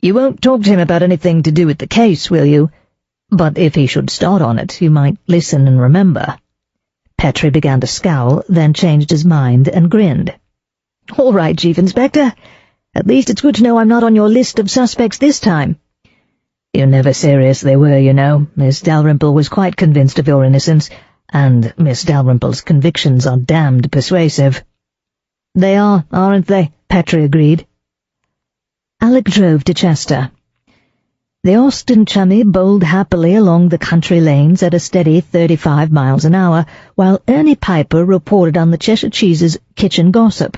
[SPEAKER 4] You won't talk to him about anything to do with the case, will you? But if he should start on it, you might listen and remember."
[SPEAKER 2] Petrie began to scowl, then changed his mind and grinned.
[SPEAKER 1] "All right, Chief Inspector. At least it's good to know I'm not on your list of suspects this time."
[SPEAKER 2] "You never seriously were, you know. Miss Dalrymple was quite convinced of your innocence, and Miss Dalrymple's convictions are damned persuasive."
[SPEAKER 1] "They are, aren't they?"
[SPEAKER 2] Petrie agreed. Alec drove to Chester. The Austin chummy bowled happily along the country lanes at a steady 35 miles an hour, while Ernie Piper reported on the Cheshire Cheese's kitchen gossip.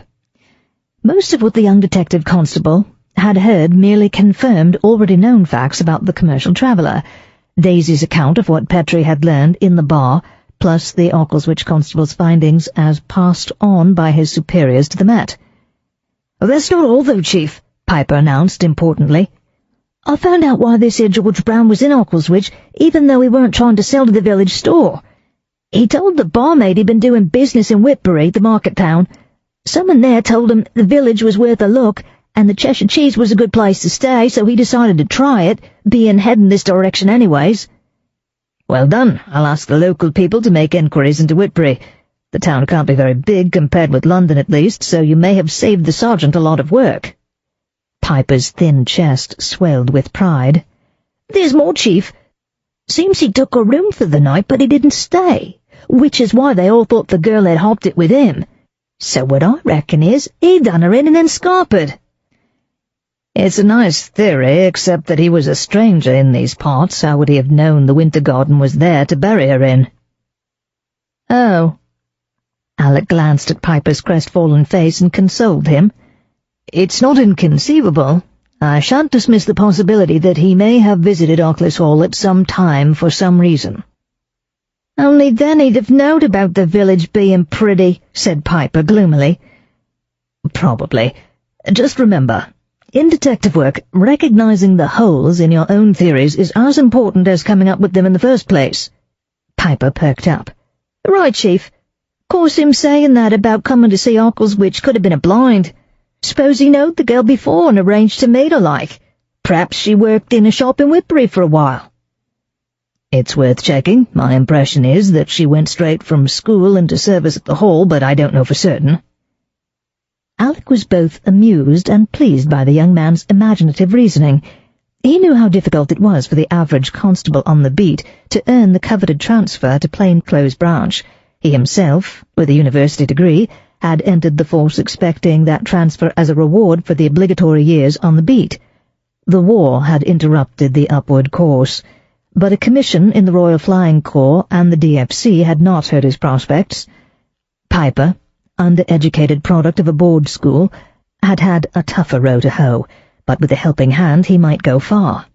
[SPEAKER 2] Most of what the young detective constable had heard merely confirmed already known facts about the commercial traveller, Daisy's account of what Petrie had learned in the bar, plus the Occles constable's findings as passed on by his superiors to the Met.
[SPEAKER 1] "That's not all, though, Chief,"
[SPEAKER 2] Piper announced importantly.
[SPEAKER 1] "I found out why this here George Brown was in Occleswich, even though he weren't trying to sell to the village store. He told the barmaid he'd been doing business in Whitbury, the market town. Someone there told him the village was worth a look, and the Cheshire Cheese was a good place to stay, so he decided to try it, being heading this direction anyways."
[SPEAKER 4] "Well done. I'll ask the local people to make enquiries into Whitbury. The town can't be very big compared with London at least, so you may have saved the sergeant a lot of work."
[SPEAKER 2] Piper's thin chest swelled with pride.
[SPEAKER 1] "There's more, Chief. Seems he took a room for the night, but he didn't stay, which is why they all thought the girl had hopped it with him. So what I reckon is he done her in and then scarpered."
[SPEAKER 4] "It's a nice theory, except that he was a stranger in these parts. How would he have known the winter garden was there to bury her in?"
[SPEAKER 2] "Oh." Alec glanced at Piper's crestfallen face and consoled him.
[SPEAKER 4] "It's not inconceivable. I shan't dismiss the possibility that he may have visited Occles Hall at some time for some reason."
[SPEAKER 1] "Only then he'd have known about the village being pretty," said Piper gloomily.
[SPEAKER 4] "Probably. Just remember, in detective work, recognizing the holes in your own theories is as important as coming up with them in the first place."
[SPEAKER 2] Piper perked up.
[SPEAKER 1] "Right, Chief. Course him saying that about coming to see Occleswich could have been a blind. Suppose he knowed the girl before and arranged to meet her like. Perhaps she worked in a shop in Whitbury for a while."
[SPEAKER 4] "It's worth checking. My impression is that she went straight from school into service at the Hall, but I don't know for certain."
[SPEAKER 2] Alec was both amused and pleased by the young man's imaginative reasoning. He knew how difficult it was for the average constable on the beat to earn the coveted transfer to plainclothes branch. He himself, with a university degree, had entered the force expecting that transfer as a reward for the obligatory years on the beat. The war had interrupted the upward course, but a commission in the Royal Flying Corps and the DFC had not hurt his prospects. Piper, undereducated product of a board school, had had a tougher row to hoe, but with a helping hand he might go far.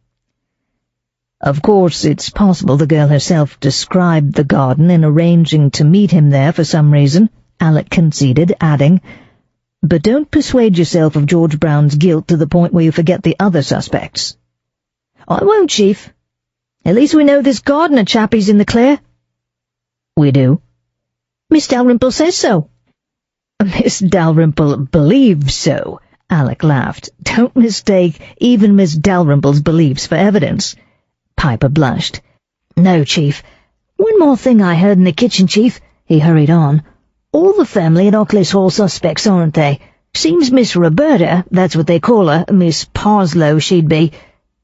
[SPEAKER 4] "Of course, it's possible the girl herself described the garden in arranging to meet him there for some reason," Alec conceded, adding, "But don't persuade yourself of George Brown's guilt to the point where you forget the other suspects."
[SPEAKER 1] "I won't, Chief. At least we know this gardener chappie's in the clear."
[SPEAKER 4] "We do?"
[SPEAKER 1] "Miss Dalrymple says so."
[SPEAKER 4] "Miss Dalrymple believes so," Alec laughed. "Don't mistake even Miss Dalrymple's beliefs for evidence."
[SPEAKER 2] Piper blushed.
[SPEAKER 1] "No, Chief. One more thing I heard in the kitchen, Chief," he hurried on. "All the family at Occles Hall suspects, aren't they? Seems Miss Roberta, that's what they call her, Miss Parslow she'd be.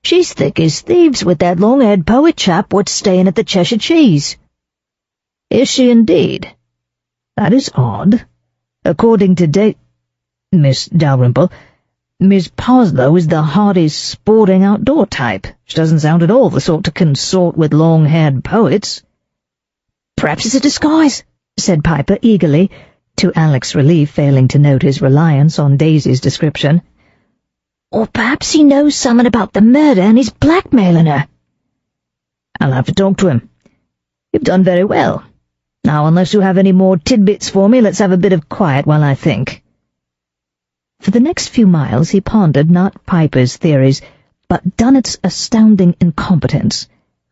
[SPEAKER 1] She's thick as thieves with that long-haired poet chap what's staying at the Cheshire Cheese."
[SPEAKER 4] "Is she indeed? That is odd. According to Miss Dalrymple, Miss Parslow is the hardy, sporting outdoor type. She doesn't sound at all the sort to consort with long-haired poets."
[SPEAKER 1] "Perhaps it's a disguise," said Piper eagerly,
[SPEAKER 2] to Alec's relief failing to note his reliance on Daisy's description.
[SPEAKER 1] "Or perhaps he knows something about the murder and he's blackmailing her."
[SPEAKER 4] "I'll have to talk to him. You've done very well. Now, unless you have any more tidbits for me, let's have a bit of quiet while I think."
[SPEAKER 2] For the next few miles he pondered not Piper's theories, but Dunnett's astounding incompetence.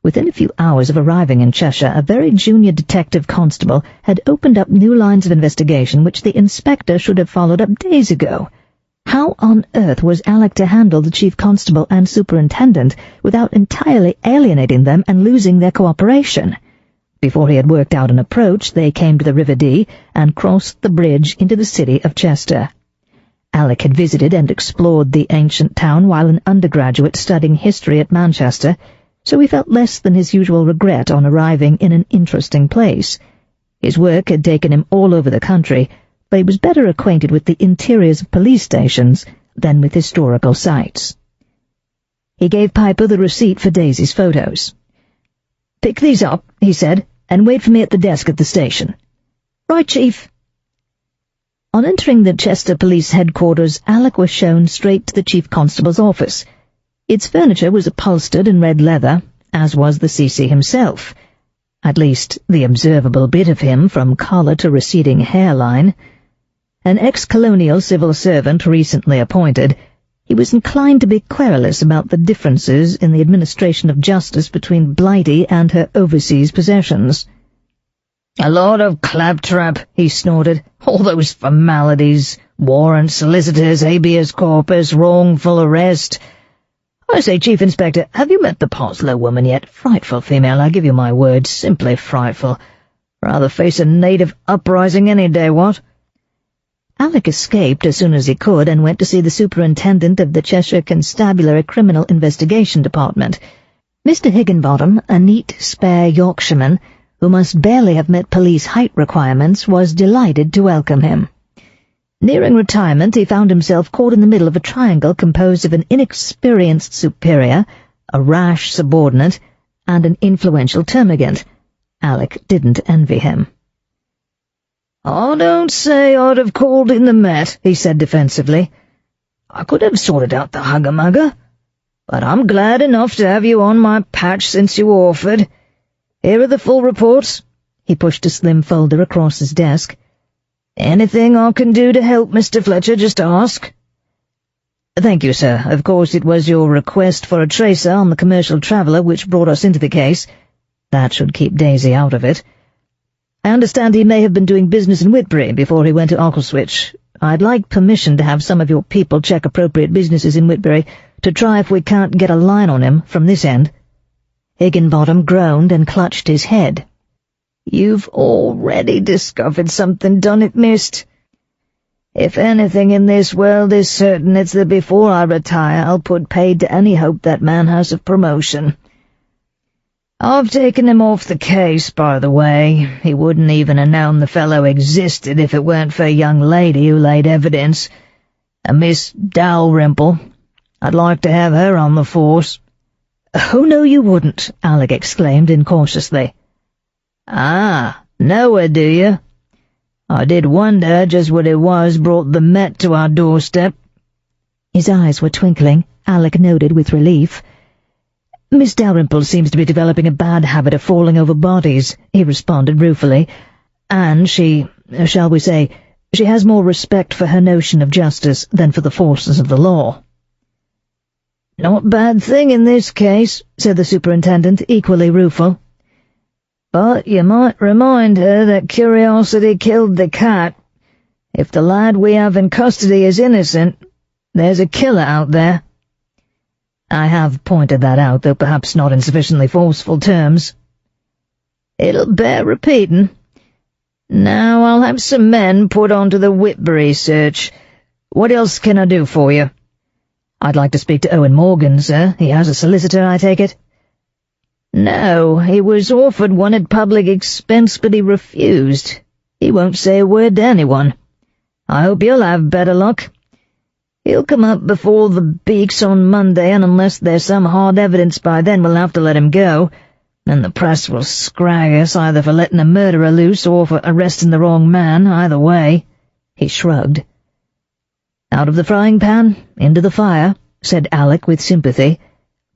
[SPEAKER 2] Within a few hours of arriving in Cheshire, a very junior detective constable had opened up new lines of investigation which the inspector should have followed up days ago. How on earth was Alec to handle the chief constable and superintendent without entirely alienating them and losing their cooperation? Before he had worked out an approach, they came to the River Dee and crossed the bridge into the city of Chester. Alec had visited and explored the ancient town while an undergraduate studying history at Manchester, so he felt less than his usual regret on arriving in an interesting place. His work had taken him all over the country, but he was better acquainted with the interiors of police stations than with historical sites. He gave Piper the receipt for Daisy's photos. "Pick these up," he said, "and wait for me at the desk at the station." "Right, Chief." On entering the Chester Police Headquarters, Alec was shown straight to the Chief Constable's office. Its furniture was upholstered in red leather, as was the CC himself. At least, the observable bit of him from collar to receding hairline. An ex-colonial civil servant recently appointed, he was inclined to be querulous about the differences in the administration of justice between Blighty and her overseas possessions. "A lot of claptrap," he snorted. "All those formalities, warrants, solicitors, habeas corpus, wrongful arrest. I say, Chief Inspector, have you met the Parslow woman yet? Frightful female, I give you my word, simply frightful. Rather face a native uprising any day, what?" Alec escaped as soon as he could and went to see the superintendent of the Cheshire Constabulary Criminal Investigation Department. Mr. Higginbottom, a neat, spare Yorkshireman, who must barely have met police height requirements, was delighted to welcome him. Nearing retirement, he found himself caught in the middle of a triangle composed of an inexperienced superior, a rash subordinate, and an influential termagant. Alec didn't envy him. "I don't say I'd have called in the Met," he said defensively. "I could have sorted out the hugger-mugger, but I'm glad enough to have you on my patch since you offered. Here are the full reports." He pushed a slim folder across his desk. "Anything I can do to help, Mr. Fletcher, just ask." "Thank you, sir. Of course it was your request for a tracer on the commercial traveller which brought us into the case. That should keep Daisy out of it. I understand he may have been doing business in Whitbury before he went to Occleswich. I'd like permission to have some of your people check appropriate businesses in Whitbury to try if we can't get a line on him from this end." Higginbottom groaned and clutched his head. "You've already discovered something, done it, missed. If anything in this world is certain, it's that before I retire I'll put paid to any hope that man has of promotion. I've taken him off the case, by the way. He wouldn't even have known the fellow existed if it weren't for a young lady who laid evidence, a Miss Dalrymple. I'd like to have her on the force." "Oh, no, you wouldn't," Alec exclaimed incautiously. "Ah, know her, do you? I did wonder just what it was brought the Met to our doorstep." His eyes were twinkling, Alec noted with relief. "Miss Dalrymple seems to be developing a bad habit of falling over bodies," he responded ruefully, "and shall we say, she has more respect for her notion of justice than for the forces of the law." "Not a bad thing in this case," said the superintendent, equally rueful. "But you might remind her that curiosity killed the cat. If the lad we have in custody is innocent, there's a killer out there." "I have pointed that out, though perhaps not in sufficiently forceful terms." "It'll bear repeating. Now I'll have some men put onto the Whitbury search. What else can I do for you?" "I'd like to speak to Owen Morgan, sir. He has a solicitor, I take it?" "No, he was offered one at public expense, but he refused. He won't say a word to anyone. I hope you'll have better luck. He'll come up before the Beaks on Monday, and unless there's some hard evidence by then we'll have to let him go, and the press will scrag us either for letting a murderer loose or for arresting the wrong man, either way." He shrugged. "Out of the frying pan, into the fire," said Alec with sympathy.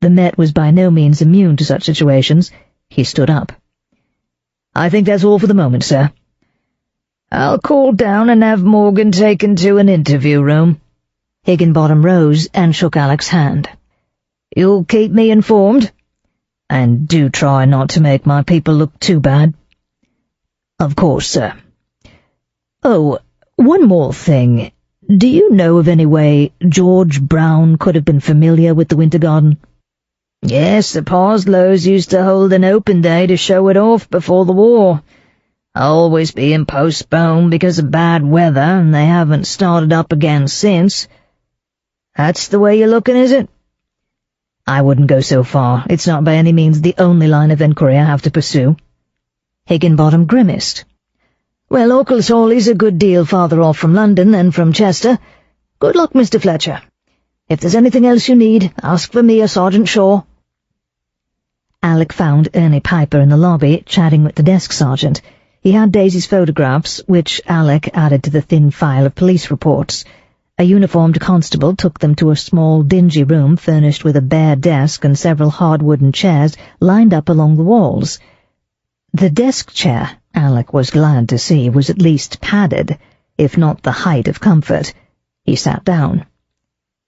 [SPEAKER 2] The Met was by no means immune to such situations. He stood up. "I think that's all for the moment, sir." "I'll call down and have Morgan taken to an interview room." Higginbottom rose and shook Alec's hand. "You'll keep me informed?"
[SPEAKER 4] And do try not to make my people look too bad." "Of course, sir." "Oh, one more thing. Do you know of any way George Brown could have been familiar with the Winter Garden?" "Yes, the Parslows used to hold an open day to show it off before the war. Always being postponed because of bad weather, and they haven't started up again since. That's the way you're looking, is it?" "I wouldn't go so far. It's not by any means the only line of inquiry I have to pursue." Higginbottom grimaced. "Well, Occles Hall is a good deal farther off from London than from Chester. Good luck, Mr. Fletcher. If there's anything else you need, ask for me or Sergeant Shaw." Alec found Ernie Piper in the lobby, chatting with the desk sergeant. He had Daisy's photographs, which Alec added to the thin file of police reports. A uniformed constable took them to a small, dingy room furnished with a bare desk and several hard wooden chairs lined up along the walls. The desk chair, Alec was glad to see, was at least padded, if not the height of comfort. He sat down.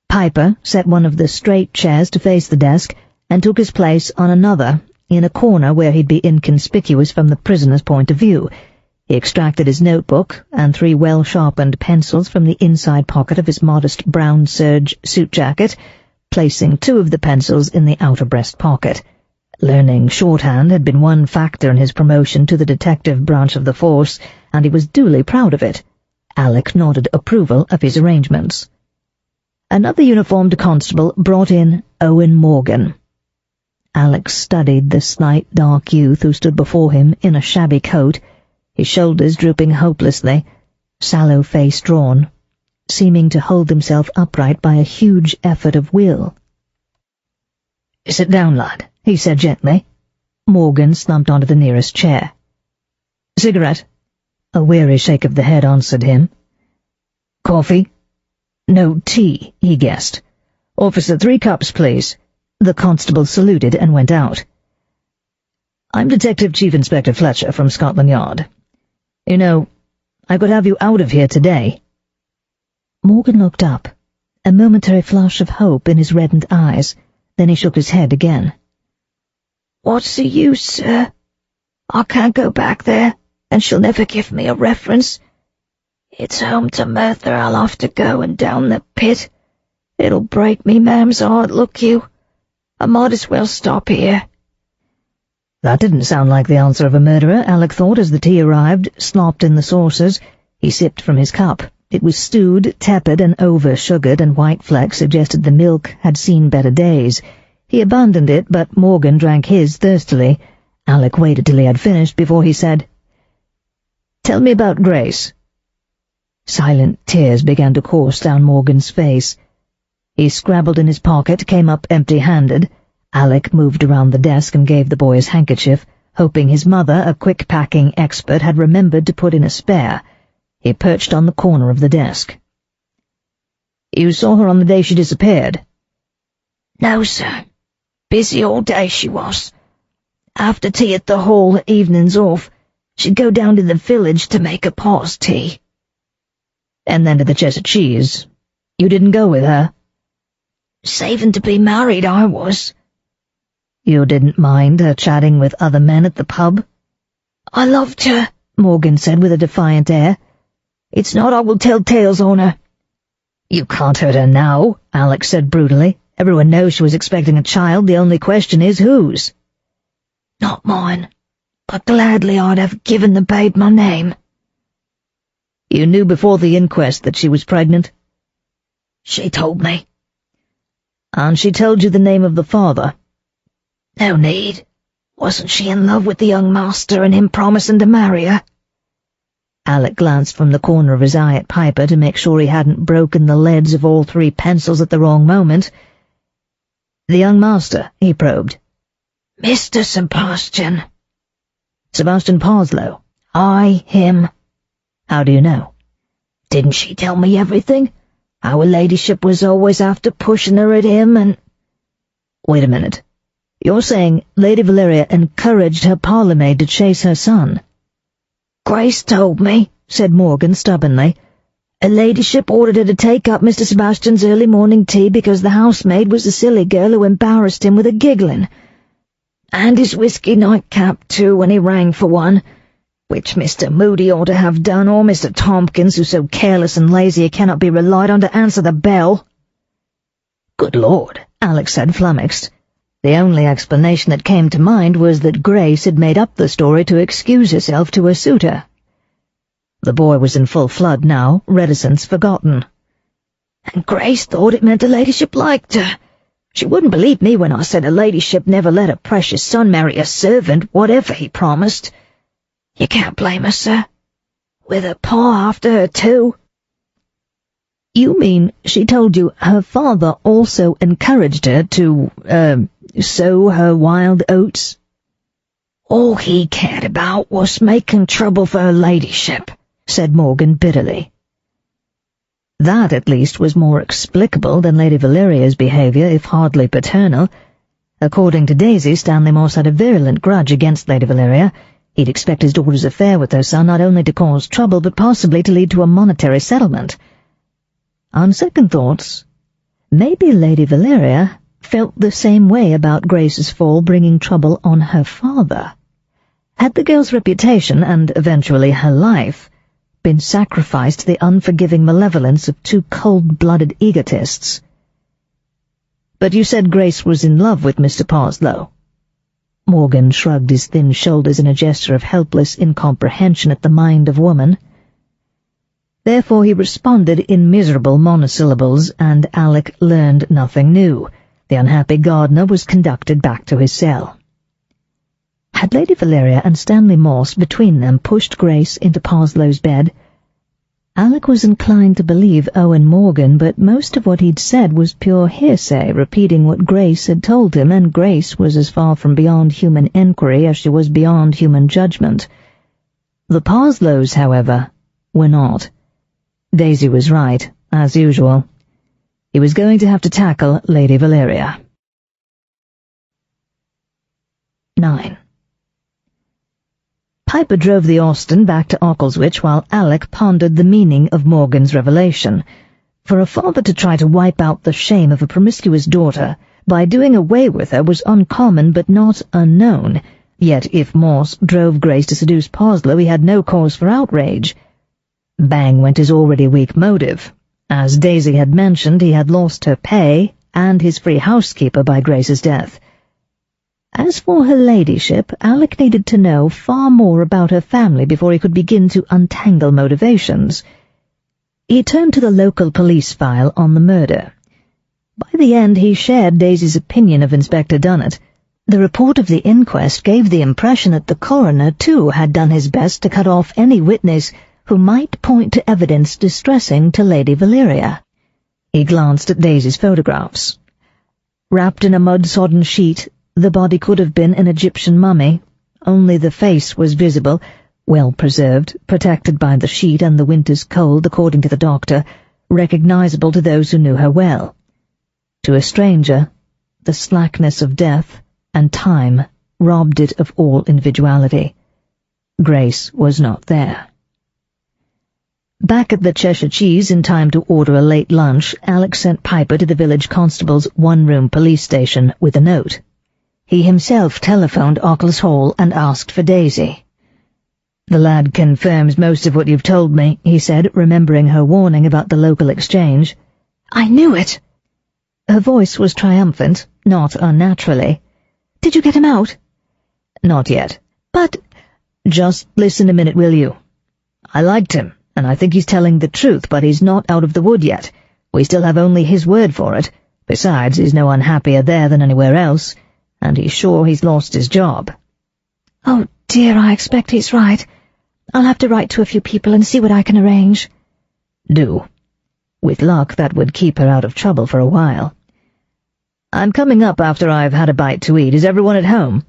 [SPEAKER 4] Piper set one of the straight chairs to face the desk and took his place on another, in a corner where he'd be inconspicuous from the prisoner's point of view. He extracted his notebook and 3 well-sharpened pencils from the inside pocket of his modest brown serge suit jacket, placing 2 of the pencils in the outer breast pocket. Learning shorthand had been one factor in his promotion to the detective branch of the force, and he was duly proud of it. Alec nodded approval of his arrangements. Another uniformed constable brought in Owen Morgan. Alec studied the slight, dark youth who stood before him in a shabby coat, his shoulders drooping hopelessly, sallow face drawn, seeming to hold himself upright by a huge effort of will. "Sit down, lad," he said gently. Morgan slumped onto the nearest chair. "Cigarette?" A weary shake of the head answered him. "Coffee?" "No, tea," he guessed. "Officer, 3 cups, please." The constable saluted and went out. "I'm Detective Chief Inspector Fletcher from Scotland Yard. You know, I could have you out of here today." Morgan looked up, a momentary flash of hope in his reddened eyes, then he shook his head again.
[SPEAKER 2] "What's the use, sir? I can't go back there, and she'll never give me a reference. It's home to Merthyr I'll have to go and down the pit. It'll break me mam's heart, look you. I might as well stop here."
[SPEAKER 4] That didn't sound like the answer of a murderer, Alec thought as the tea arrived, slopped in the saucers. He sipped from his cup. It was stewed, tepid, and over-sugared, and white flecks suggested the milk had seen better days. He abandoned it, but Morgan drank his thirstily. Alec waited till he had finished before he said, "Tell me about Grace." Silent tears began to course down Morgan's face. He scrabbled in his pocket, came up empty-handed. Alec moved around the desk and gave the boy his handkerchief, hoping his mother, a quick-packing expert, had remembered to put in a spare. He perched on the corner of the desk. "You saw her on the day she disappeared?"
[SPEAKER 2] "No, sir. Busy all day she was. After tea at the hall, evenings off, she'd go down to the village to make a pot's tea."
[SPEAKER 4] "And then to the Cheshire Cheese. You didn't go with her?"
[SPEAKER 2] "Saving to be married, I was."
[SPEAKER 4] "You didn't mind her chatting with other men at the pub?"
[SPEAKER 2] "I loved her," Morgan said with a defiant air. "It's not I will tell tales on her."
[SPEAKER 4] "You can't hurt her now," Alec said brutally. "Everyone knows she was expecting a child. The only question is whose."
[SPEAKER 2] "Not mine, but gladly I'd have given the babe my name."
[SPEAKER 4] "You knew before the inquest that she was pregnant?"
[SPEAKER 2] "She told me."
[SPEAKER 4] "And she told you the name of the father?"
[SPEAKER 2] "No need. Wasn't she in love with the young master and him promising to marry her?"
[SPEAKER 4] Alec glanced from the corner of his eye at Piper to make sure he hadn't broken the leads of all 3 pencils at the wrong moment. "The young master?" he probed.
[SPEAKER 2] "Mr. Sebastian."
[SPEAKER 4] "Sebastian Parslow?"
[SPEAKER 2] "Aye, him."
[SPEAKER 4] "How do you know?"
[SPEAKER 2] "Didn't she tell me everything? How her ladyship was always after pushing her at him and—"
[SPEAKER 4] "Wait a minute. You're saying Lady Valeria encouraged her parlour maid to chase her son?"
[SPEAKER 2] "Grace told me," said Morgan stubbornly. "Her ladyship ordered her to take up Mr. Sebastian's early morning tea because the housemaid was a silly girl who embarrassed him with her giggling.
[SPEAKER 3] And his whisky nightcap, too, when he rang for one, which Mr. Moody ought to have done, or Mr. Tompkins, who's so careless and lazy he cannot be relied on to answer the bell."
[SPEAKER 2] "Good Lord," Alex said, flummoxed. The only explanation that came to mind was that Grace had made up the story to excuse herself to a suitor. The boy was in full flood now, reticence forgotten.
[SPEAKER 3] "And Grace thought it meant her ladyship liked her. She wouldn't believe me when I said her ladyship never let her precious son marry a servant, whatever he promised. You can't blame her, sir. With her pa after her, too."
[SPEAKER 2] "You mean she told you her father also encouraged her to, sow her wild oats?"
[SPEAKER 3] "All he cared about was making trouble for her ladyship," said Morgan bitterly.
[SPEAKER 2] That, at least, was more explicable than Lady Valeria's behaviour, if hardly paternal. According to Daisy, Stanley Morse had a virulent grudge against Lady Valeria. He'd expect his daughter's affair with her son not only to cause trouble, but possibly to lead to a monetary settlement. On second thoughts, maybe Lady Valeria felt the same way about Grace's fall bringing trouble on her father. Had the girl's reputation, and eventually her life, been sacrificed to the unforgiving malevolence of two cold-blooded egotists? "But you said Grace was in love with Mr. Parslow." Morgan shrugged his thin shoulders in a gesture of helpless incomprehension at the mind of woman. Therefore he responded in miserable monosyllables, and Alec learned nothing new. The unhappy gardener was conducted back to his cell. Had Lady Valeria and Stanley Morse between them pushed Grace into Parslow's bed? Alec was inclined to believe Owen Morgan, but most of what he'd said was pure hearsay, repeating what Grace had told him, and Grace was as far from beyond human enquiry as she was beyond human judgment. The Parslows, however, were not. Daisy was right, as usual. He was going to have to tackle Lady Valeria. 9. Piper drove the Austin back to Ockleswich while Alec pondered the meaning of Morgan's revelation. For a father to try to wipe out the shame of a promiscuous daughter by doing away with her was uncommon but not unknown, yet if Morse drove Grace to seduce Parslow he had no cause for outrage. Bang went his already weak motive. As Daisy had mentioned, he had lost her pay and his free housekeeper by Grace's death. As for her ladyship, Alec needed to know far more about her family before he could begin to untangle motivations. He turned to the local police file on the murder. By the end, he shared Daisy's opinion of Inspector Dunnett. The report of the inquest gave the impression that the coroner, too, had done his best to cut off any witness who might point to evidence distressing to Lady Valeria. He glanced at Daisy's photographs. Wrapped in a mud-sodden sheet, the body could have been an Egyptian mummy. Only the face was visible, well preserved, protected by the sheet and the winter's cold, according to the doctor, recognizable to those who knew her well. To a stranger, the slackness of death and time robbed it of all individuality. Grace was not there. Back at the Cheshire Cheese in time to order a late lunch, Alex sent Piper to the village constable's one-room police station with a note. He himself telephoned Occles Hall and asked for Daisy. "The lad confirms most of what you've told me," he said, remembering her warning about the local exchange.
[SPEAKER 3] "I knew it."
[SPEAKER 2] Her voice was triumphant, not unnaturally.
[SPEAKER 3] "Did you get him out?"
[SPEAKER 2] "Not yet."
[SPEAKER 3] "But—"
[SPEAKER 2] "Just listen a minute, will you? I liked him, and I think he's telling the truth, but he's not out of the wood yet. We still have only his word for it. Besides, he's no unhappier there than anywhere else, and he's sure he's lost his job."
[SPEAKER 3] "Oh, dear, I expect he's right. I'll have to write to a few people and see what I can arrange."
[SPEAKER 2] "Do. With luck, that would keep her out of trouble for a while. I'm coming up after I've had a bite to eat. Is everyone at home?"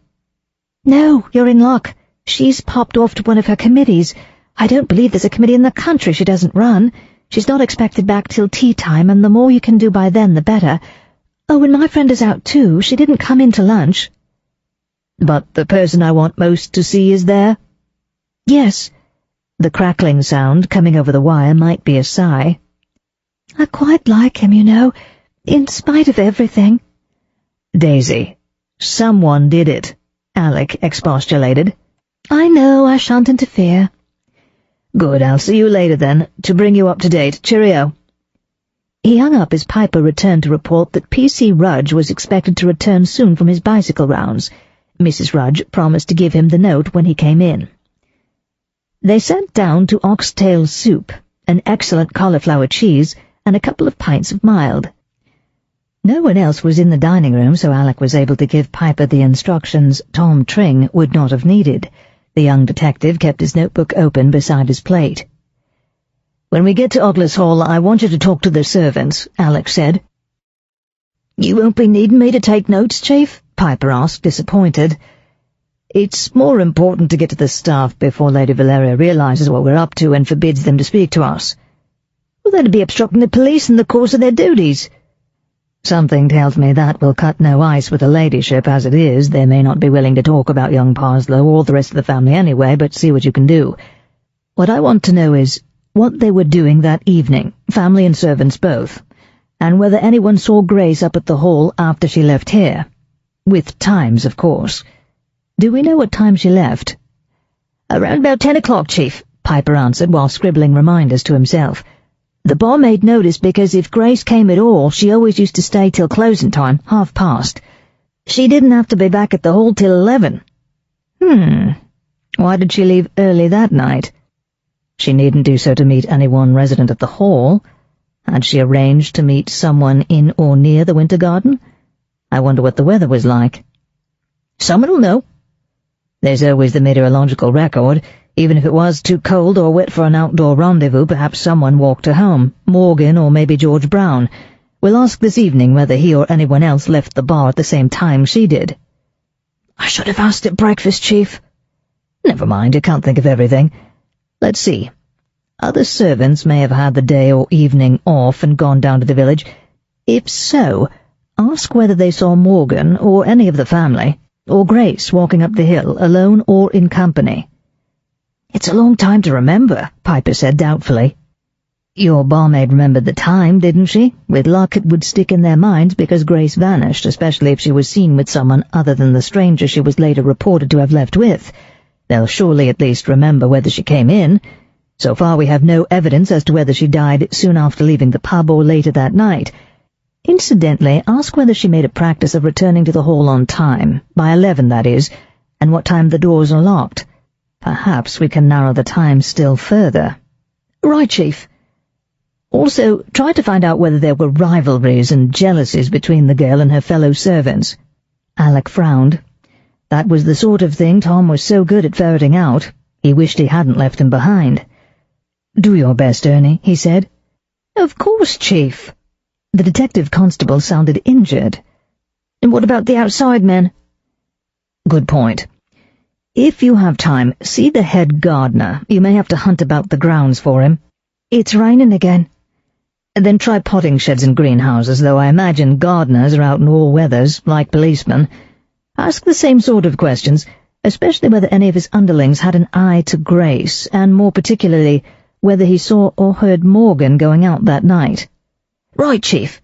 [SPEAKER 3] "No, you're in luck. She's popped off to one of her committees. I don't believe there's a committee in the country she doesn't run. She's not expected back till tea time, and the more you can do by then, the better. Oh, and my friend is out too. She didn't come in to lunch."
[SPEAKER 2] "But the person I want most to see is there?"
[SPEAKER 3] "Yes."
[SPEAKER 2] The crackling sound coming over the wire might be a sigh.
[SPEAKER 3] "I quite like him, you know, in spite of everything."
[SPEAKER 2] "Daisy, someone did it.
[SPEAKER 4] Alec expostulated.
[SPEAKER 2] "I know, I shan't interfere."
[SPEAKER 4] "Good, I'll see you later then, to bring you up to date. Cheerio." He hung up as Piper returned to report that P.C. Rudge was expected to return soon from his bicycle rounds. Mrs. Rudge promised to give him the note when he came in. They sat down to oxtail soup, an excellent cauliflower cheese, and a couple of pints of mild. No one else was in the dining room, so Alec was able to give Piper the instructions Tom Tring would not have needed. The young detective kept his notebook open beside his plate. "When we get to Occles Hall, I want you to talk to the servants," Alec said. "You won't be needing me to take notes, Chief?" Piper asked, disappointed. "It's more important to get to the staff before Lady Valeria realizes what we're up to and forbids them to speak to us." "Well, that'd be obstructing the police in the course of their duties." "Something tells me that will cut no ice with the ladyship. As it is, they may not be willing to talk about young Parslow or the rest of the family anyway, but see what you can do. What I want to know is what they were doing that evening, family and servants both, and whether anyone saw Grace up at the hall after she left here. With times, of course. Do we know what time she left?" "Around about 10 o'clock, Chief," Piper answered while scribbling reminders to himself. "The barmaid noticed because if Grace came at all, she always used to stay till closing time, past. She didn't have to be back at the hall till 11. Why did she leave early that night? She needn't do so to meet anyone resident at the hall. Had she arranged to meet someone in or near the Winter Garden? I wonder what the weather was like." "Someone'll know." "There's always the meteorological record. Even if it was too cold or wet for an outdoor rendezvous, perhaps someone walked her home, Morgan or maybe George Brown. We'll ask this evening whether he or anyone else left the bar at the same time she did." "I should have asked at breakfast, Chief." "Never mind, you can't think of everything. Let's see. Other servants may have had the day or evening off and gone down to the village. If so, ask whether they saw Morgan or any of the family, or Grace walking up the hill, alone or in company." "It's a long time to remember," Piper said doubtfully. "Your barmaid remembered the time, didn't she? With luck it would stick in their minds because Grace vanished, especially if she was seen with someone other than the stranger she was later reported to have left with. They'll surely at least remember whether she came in. So far we have no evidence as to whether she died soon after leaving the pub or later that night. Incidentally, ask whether she made a practice of returning to the hall on time, by 11 that is, and what time the doors are locked. Perhaps we can narrow the time still further." "Right, Chief." "Also, try to find out whether there were rivalries and jealousies between the girl and her fellow servants." Alec frowned. That was the sort of thing Tom was so good at ferreting out. He wished he hadn't left him behind. "Do your best, Ernie," he said. "Of course, Chief." The detective constable sounded injured. "And what about the outside men?" "Good point. If you have time, see the head gardener. You may have to hunt about the grounds for him."
[SPEAKER 2] "It's raining again."
[SPEAKER 4] "Then try potting sheds and greenhouses, though I imagine gardeners are out in all weathers, like policemen. Ask the same sort of questions, especially whether any of his underlings had an eye to Grace, and more particularly whether he saw or heard Morgan going out that night." "Right, Chief."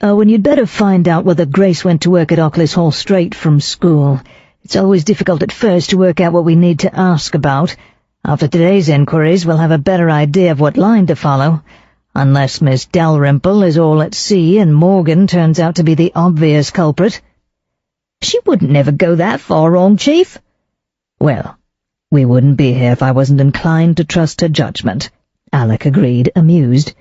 [SPEAKER 4] And you'd better find out whether Grace went to work at Occles Hall straight from school. It's always difficult at first to work out what we need to ask about. After today's inquiries, we'll have a better idea of what line to follow, unless Miss Dalrymple is all at sea and Morgan turns out to be the obvious culprit." "She wouldn't never go that far wrong, Chief." "Well, we wouldn't be here if I wasn't inclined to trust her judgment," Alec agreed, amused.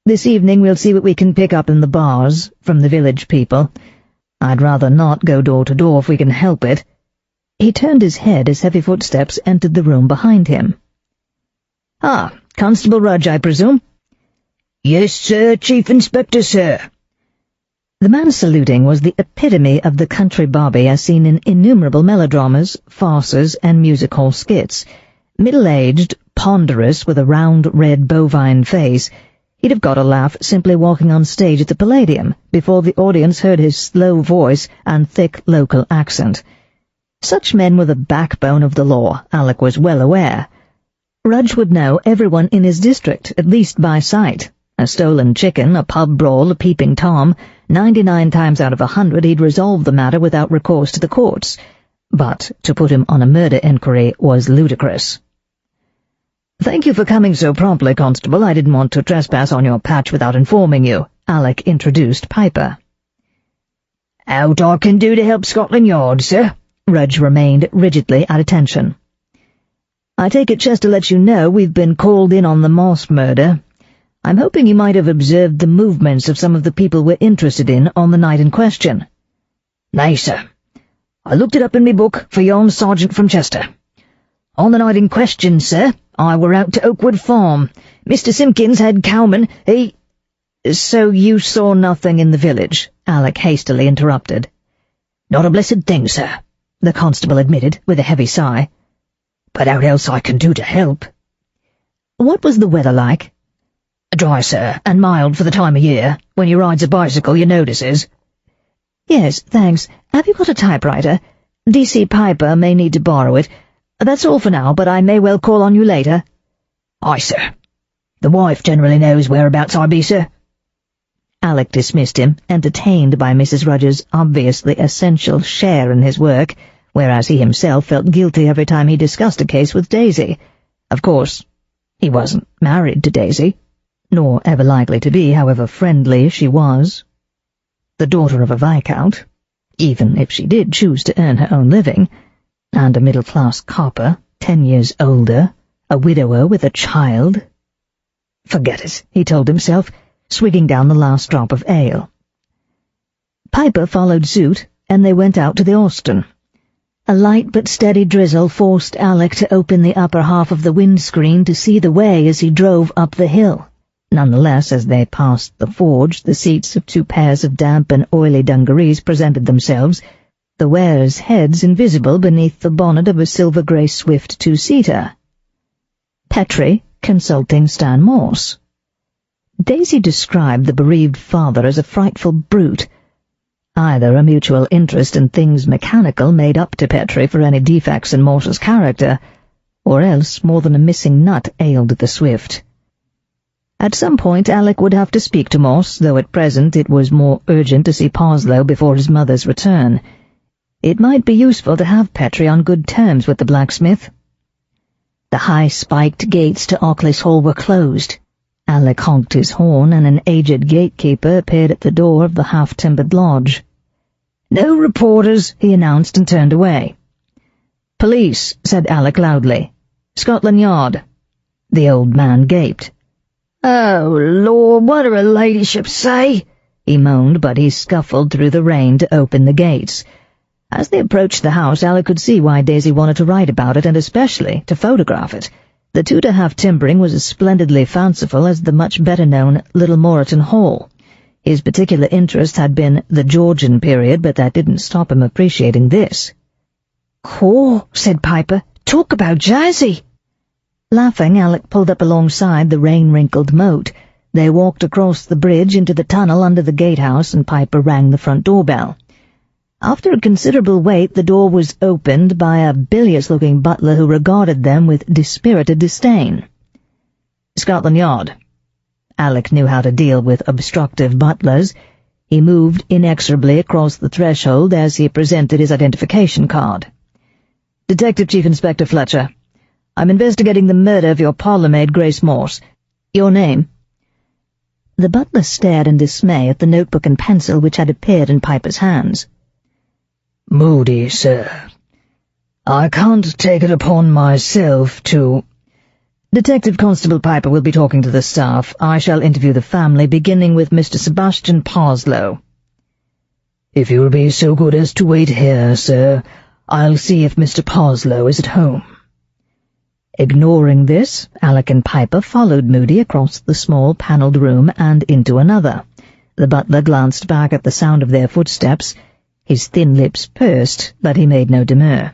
[SPEAKER 4] "This evening we'll see what we can pick up in the bars from the village people. I'd rather not go door to door if we can help it." He turned his head as heavy footsteps entered the room behind him. "Ah, Constable Rudge, I presume?" "Yes, sir, Chief Inspector, sir." The man saluting was the epitome of the country bobby as seen in innumerable melodramas, farces, and music hall skits. Middle-aged, ponderous, with a round red bovine face, he'd have got a laugh simply walking on stage at the Palladium before the audience heard his slow voice and thick local accent. Such men were the backbone of the law, Alec was well aware. Rudge would know everyone in his district, at least by sight. A stolen chicken, a pub brawl, a peeping Tom, 99 times out of 100 he'd resolve the matter without recourse to the courts.
[SPEAKER 2] but to put him on a murder inquiry was ludicrous. "Thank you for coming so promptly, Constable. I didn't want to trespass on your patch without informing you," Alec introduced Piper.
[SPEAKER 4] "Aught I can do to help Scotland Yard, sir?"
[SPEAKER 2] Reg remained rigidly at attention. "I take it Chester lets you know we've been called in on the Moss murder. I'm hoping you might have observed the movements of some of the people we're interested in on the night in question."
[SPEAKER 4] "Nay, sir. I looked it up in me book for yon sergeant from Chester. On the night in question, sir, I were out to Oakwood Farm. Mr. Simpkins, head cowman, he—"
[SPEAKER 2] "So you saw nothing in the village?" Alec hastily interrupted.
[SPEAKER 4] "Not a blessed thing, sir,"
[SPEAKER 2] the constable admitted with a heavy sigh.
[SPEAKER 4] "But aught else I can do to help."
[SPEAKER 2] "What was the weather like?"
[SPEAKER 4] "Dry, sir, and mild for the time of year. When you rides a bicycle, you notices."
[SPEAKER 2] "Yes, thanks. Have you got a typewriter? D.C. Piper may need to borrow it. That's all for now, but I may well call on you later."
[SPEAKER 4] "Aye, sir. The wife generally knows whereabouts I be, sir."
[SPEAKER 2] Alec dismissed him, entertained by Mrs. Rudge's obviously essential share in his work, whereas he himself felt guilty every time he discussed a case with Daisy. Of course, he wasn't married to Daisy, nor ever likely to be, however friendly she was. The daughter of a viscount, even if she did choose to earn her own living, and a middle-class copper, 10 years older, a widower with a child. Forget it, he told himself, swigging down the last drop of ale. Piper followed suit, and they went out to the Austin. A light but steady drizzle forced Alec to open the upper half of the windscreen to see the way as he drove up the hill. Nonetheless, as they passed the forge, the seats of 2 pairs of damp and oily dungarees presented themselves, the wearers' heads invisible beneath the bonnet of a silver-grey swift 2-seater. Petrie consulting Stan Morse. Daisy described the bereaved father as a frightful brute. Either a mutual interest in things mechanical made up to Petrie for any defects in Morse's character, or else more than a missing nut ailed the swift. At some point Alec would have to speak to Morse, though at present it was more urgent to see Parslow before his mother's return. It might be useful to have Petrie on good terms with the blacksmith. The high-spiked gates to Occles Hall were closed. Alec honked his horn, and an aged gatekeeper appeared at the door of the half-timbered lodge. "No reporters," he announced, and turned away. "Police," said Alec loudly. "Scotland Yard." The old man gaped.
[SPEAKER 4] "Oh, Lord, what do her ladyship say?"
[SPEAKER 2] he moaned, but he scuffled through the rain to open the gates. As they approached the house, Alec could see why Daisy wanted to write about it, and especially to photograph it. The Tudor half-timbering was as splendidly fanciful as the much better-known Little Moreton Hall. His particular interest had been the Georgian period, but that didn't stop him appreciating this.
[SPEAKER 4] "Cool," said Piper. "Talk about jazzy."
[SPEAKER 2] Laughing, Alec pulled up alongside the rain-wrinkled moat. They walked across the bridge into the tunnel under the gatehouse, and Piper rang the front doorbell. After a considerable wait, the door was opened by a bilious-looking butler who regarded them with dispirited disdain. "Scotland Yard." Alec knew how to deal with obstructive butlers. He moved inexorably across the threshold as he presented his identification card. "Detective Chief Inspector Fletcher. I'm investigating the murder of your parlour maid, Grace Morse. Your name?" The butler stared in dismay at the notebook and pencil which had appeared in Piper's hands.
[SPEAKER 3] "Moody, sir. I can't take it upon myself to—"
[SPEAKER 2] "Detective Constable Piper will be talking to the staff. I shall interview the family, beginning with Mr. Sebastian Parslow."
[SPEAKER 3] "If you'll be so good as to wait here, sir, I'll see if Mr. Parslow is at home."
[SPEAKER 2] Ignoring this, Alec and Piper followed Moody across the small panelled room and into another. The butler glanced back at the sound of their footsteps. His thin lips pursed, but he made no demur.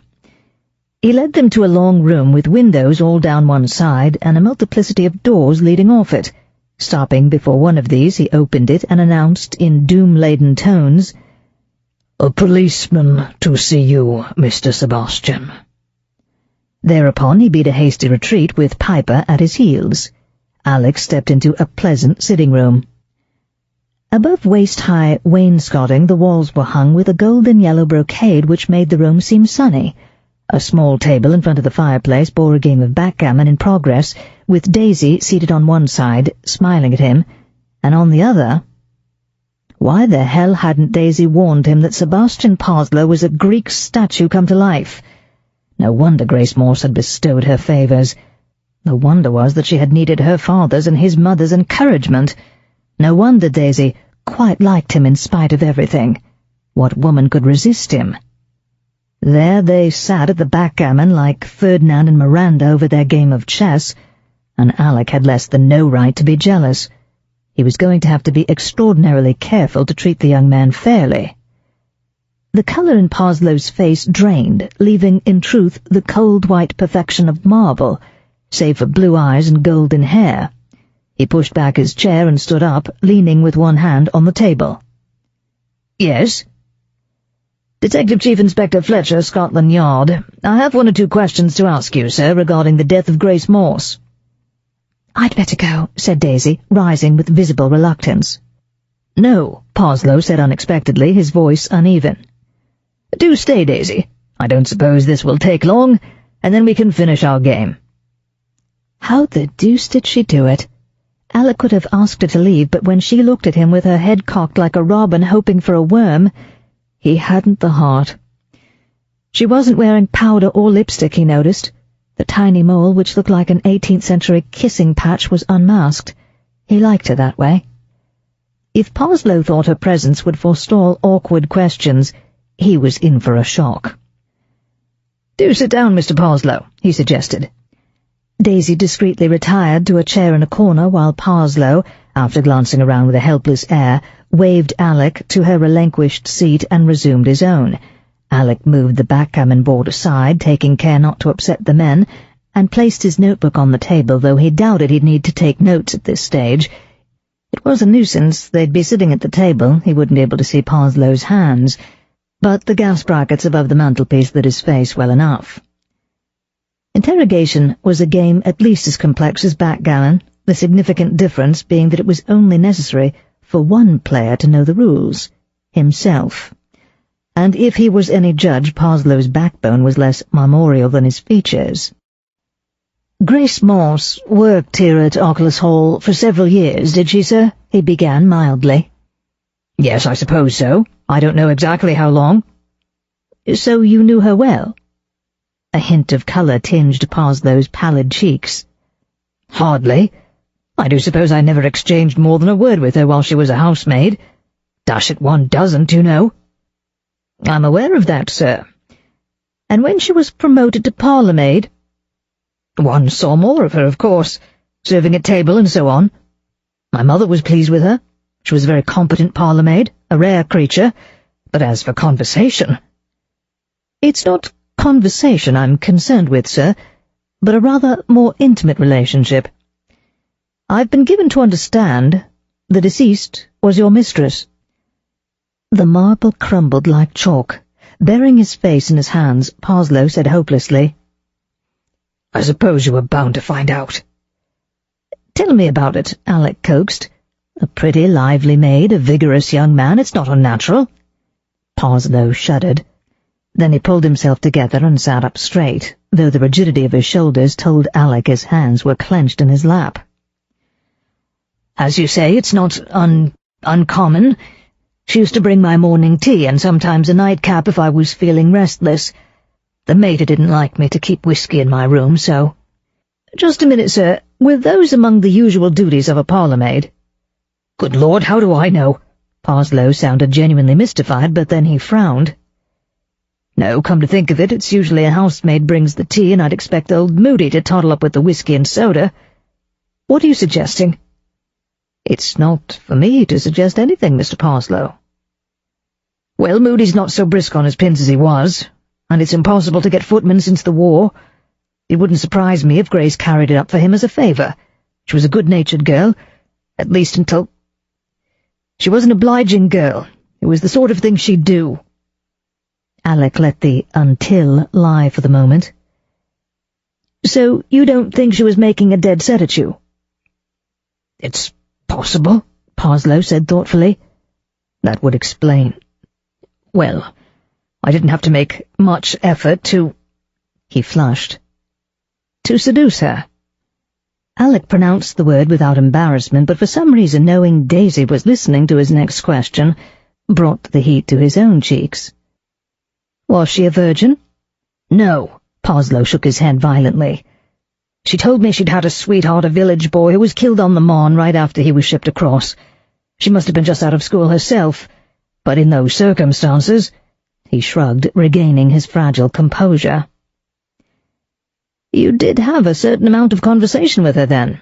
[SPEAKER 2] He led them to a long room with windows all down one side and a multiplicity of doors leading off it. Stopping before one of these, he opened it and announced in doom-laden tones,
[SPEAKER 3] "A policeman to see you, Mr. Sebastian."
[SPEAKER 2] Thereupon he beat a hasty retreat with Piper at his heels. Alec stepped into a pleasant sitting room. Above waist-high wainscoting, the walls were hung with a golden-yellow brocade which made the room seem sunny. A small table in front of the fireplace bore a game of backgammon in progress, with Daisy seated on one side, smiling at him, and on the other— Why the hell hadn't Daisy warned him that Sebastian Parslow was a Greek statue come to life? No wonder Grace Morse had bestowed her favours. The wonder was that she had needed her father's and his mother's encouragement. No wonder Daisy quite liked him in spite of everything. What woman could resist him? There they sat at the backgammon like Ferdinand and Miranda over their game of chess, and Alec had less than no right to be jealous. He was going to have to be extraordinarily careful to treat the young man fairly. The colour in Parslow's face drained, leaving, in truth, the cold white perfection of marble, save for blue eyes and golden hair. He pushed back his chair and stood up, leaning with one hand on the table. "Yes?" "Detective Chief Inspector Fletcher, Scotland Yard. I have 1 or 2 questions to ask you, sir, regarding the death of Grace Morse."
[SPEAKER 1] "I'd better go," said Daisy, rising with visible reluctance.
[SPEAKER 2] "No," Parslow said unexpectedly, his voice uneven. "Do stay, Daisy. I don't suppose this will take long, and then we can finish our game."
[SPEAKER 1] How the deuce did she do it? Alec could have asked her to leave, but when she looked at him with her head cocked like a robin hoping for a worm, he hadn't the heart. She wasn't wearing powder or lipstick, he noticed. The tiny mole, which looked like an 18th-century kissing patch, was unmasked. He liked her that way. If Parslow thought her presence would forestall awkward questions, he was in for a shock. "Do sit down, Mr. Parslow," he suggested. Daisy discreetly retired to a chair in a corner while Parslow, after glancing around with a helpless air, waved Alec to her relinquished seat and resumed his own. Alec moved the backgammon board aside, taking care not to upset the men, and placed his notebook on the table, though he doubted he'd need to take notes at this stage. It was a nuisance. They'd be sitting at the table. He wouldn't be able to see Parslow's hands, but the gas brackets above the mantelpiece lit his face well enough. Interrogation was a game at least as complex as backgammon, the significant difference being that it was only necessary for one player to know the rules, himself. And if he was any judge, Parslow's backbone was less marmoreal than his features.
[SPEAKER 2] "Grace Morse worked here at Occles Hall for several years, did she, sir?" he began mildly. "Yes, I suppose so. I don't know exactly how long." "So you knew her well?" A hint of colour tinged Parslow's pallid cheeks. "Hardly. I do suppose I never exchanged more than a word with her while she was a housemaid. Dash it, one doesn't, you know." "I'm aware of that, sir. And when she was promoted to parlour maid?" "One saw more of her, of course, serving at table and so on. My mother was pleased with her. She was a very competent parlour maid, a rare creature, but as for conversation—" "It's not conversation I'm concerned with, sir, but a rather more intimate relationship. I've been given to understand the deceased was your mistress." The marble crumbled like chalk. Burying his face in his hands, Parslow said hopelessly, "I suppose you were bound to find out." "Tell me about it," Alec coaxed. "A pretty, lively maid, a vigorous young man, it's not unnatural." Parslow shuddered. Then he pulled himself together and sat up straight, though the rigidity of his shoulders told Alec his hands were clenched in his lap. "As you say, it's not uncommon. She used to bring my morning tea and sometimes a nightcap if I was feeling restless. The mater didn't like me to keep whiskey in my room, so—" "Just a minute, sir. Were those among the usual duties of a parlour maid?" "Good Lord, how do I know?" Parslow sounded genuinely mystified, but then he frowned. "No, come to think of it, it's usually a housemaid brings the tea, and I'd expect old Moody to toddle up with the whiskey and soda. What are you suggesting?" "It's not for me to suggest anything, Mr. Parslow." "Well, Moody's not so brisk on his pins as he was, and it's impossible to get footmen since the war. It wouldn't surprise me if Grace carried it up for him as a favour. She was a good-natured girl, at least until— She was an obliging girl. It was the sort of thing she'd do." Alec let the "until" lie for the moment. "So you don't think she was making a dead set at you?" "It's possible," Parslow said thoughtfully.
[SPEAKER 4] That would explain. Well, I didn't have to make much effort to— He flushed. To seduce her.
[SPEAKER 2] Alec pronounced the word without embarrassment, but for some reason, knowing Daisy was listening to his next question, brought the heat to his own cheeks. Was she a virgin?
[SPEAKER 4] No,
[SPEAKER 2] Parslow shook his head violently.
[SPEAKER 4] She told me she'd had a sweetheart, a village boy, who was killed on the Marne right after he was shipped across. She must have been just out of school herself, but in those circumstances—
[SPEAKER 2] He shrugged, regaining his fragile composure.
[SPEAKER 4] You did have a certain amount of conversation with her then.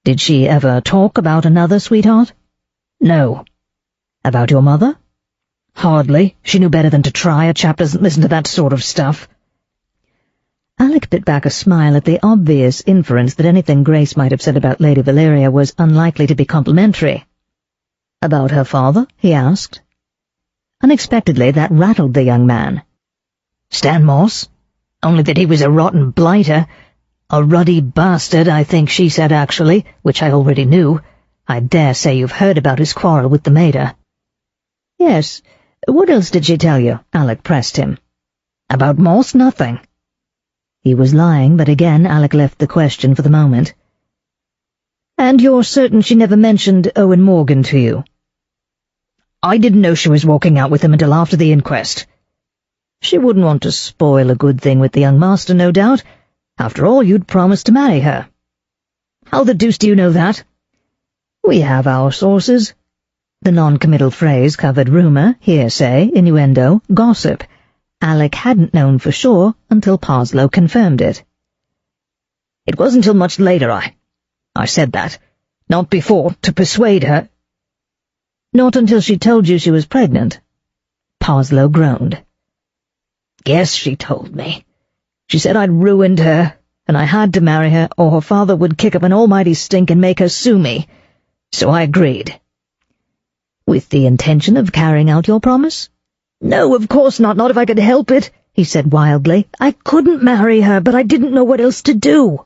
[SPEAKER 2] Did she ever talk about another sweetheart?
[SPEAKER 4] No.
[SPEAKER 2] About your mother?
[SPEAKER 4] Hardly. She knew better than to try. A chap doesn't listen to that sort of stuff.
[SPEAKER 2] Alec bit back a smile at the obvious inference that anything Grace might have said about Lady Valeria was unlikely to be complimentary.
[SPEAKER 4] About her father?
[SPEAKER 2] He asked. Unexpectedly, that rattled the young man.
[SPEAKER 4] Stanmore? Only that he was a rotten blighter. A ruddy bastard, I think she said actually, which I already knew. I dare say you've heard about his quarrel with the maid.
[SPEAKER 2] Yes. What else did she tell you? Alec pressed him.
[SPEAKER 4] About Morse, nothing.
[SPEAKER 2] He was lying, but again Alec left the question for the moment.
[SPEAKER 4] And you're certain she never mentioned Owen Morgan to you? I didn't know she was walking out with him until after the inquest.
[SPEAKER 2] She wouldn't want to spoil a good thing with the young master, no doubt. After all, you'd promised to marry her.
[SPEAKER 4] How the deuce do you know that?
[SPEAKER 2] We have our sources. The non-committal phrase covered rumour, hearsay, innuendo, gossip. Alec hadn't known for sure until Parslow confirmed it.
[SPEAKER 4] It wasn't till much later I said that. Not before, to persuade her.
[SPEAKER 2] Not until she told you she was pregnant. Parslow groaned.
[SPEAKER 4] Yes, she told me. She said I'd ruined her, and I had to marry her, or her father would kick up an almighty stink and make her sue me. So I agreed.
[SPEAKER 2] With the intention of carrying out your promise?
[SPEAKER 4] No, of course not if I could help it, he said wildly. I couldn't marry her, but I didn't know what else to do.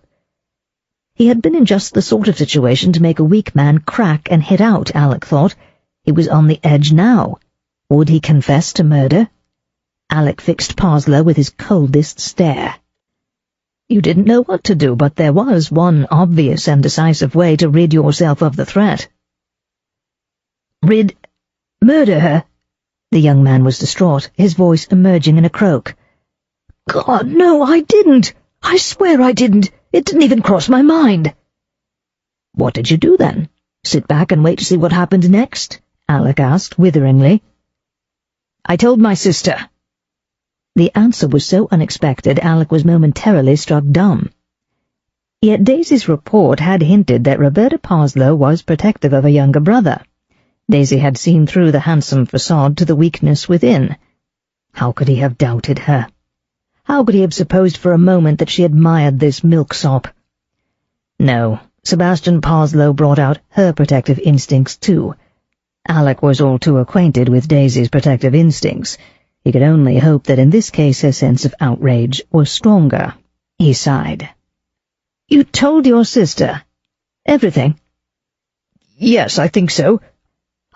[SPEAKER 2] He had been in just the sort of situation to make a weak man crack and hit out, Alec thought. He was on the edge now. Would he confess to murder? Alec fixed Parslow with his coldest stare. You didn't know what to do, but there was one obvious and decisive way to rid yourself of the threat.
[SPEAKER 4] Murder her?
[SPEAKER 2] The young man was distraught, his voice emerging in a croak.
[SPEAKER 4] God, no, I didn't. I swear I didn't. It didn't even cross my mind.
[SPEAKER 2] What did you do then? Sit back and wait to see what happened next? Alec asked witheringly.
[SPEAKER 4] I told my sister.
[SPEAKER 2] The answer was so unexpected Alec was momentarily struck dumb. Yet Daisy's report had hinted that Roberta Parslow was protective of her younger brother. Daisy had seen through the handsome facade to the weakness within. How could he have doubted her? How could he have supposed for a moment that she admired this milksop? No, Sebastian Parslow brought out her protective instincts too. Alec was all too acquainted with Daisy's protective instincts. He could only hope that in this case her sense of outrage was stronger. He sighed. You told your sister everything?
[SPEAKER 4] Yes, I think so.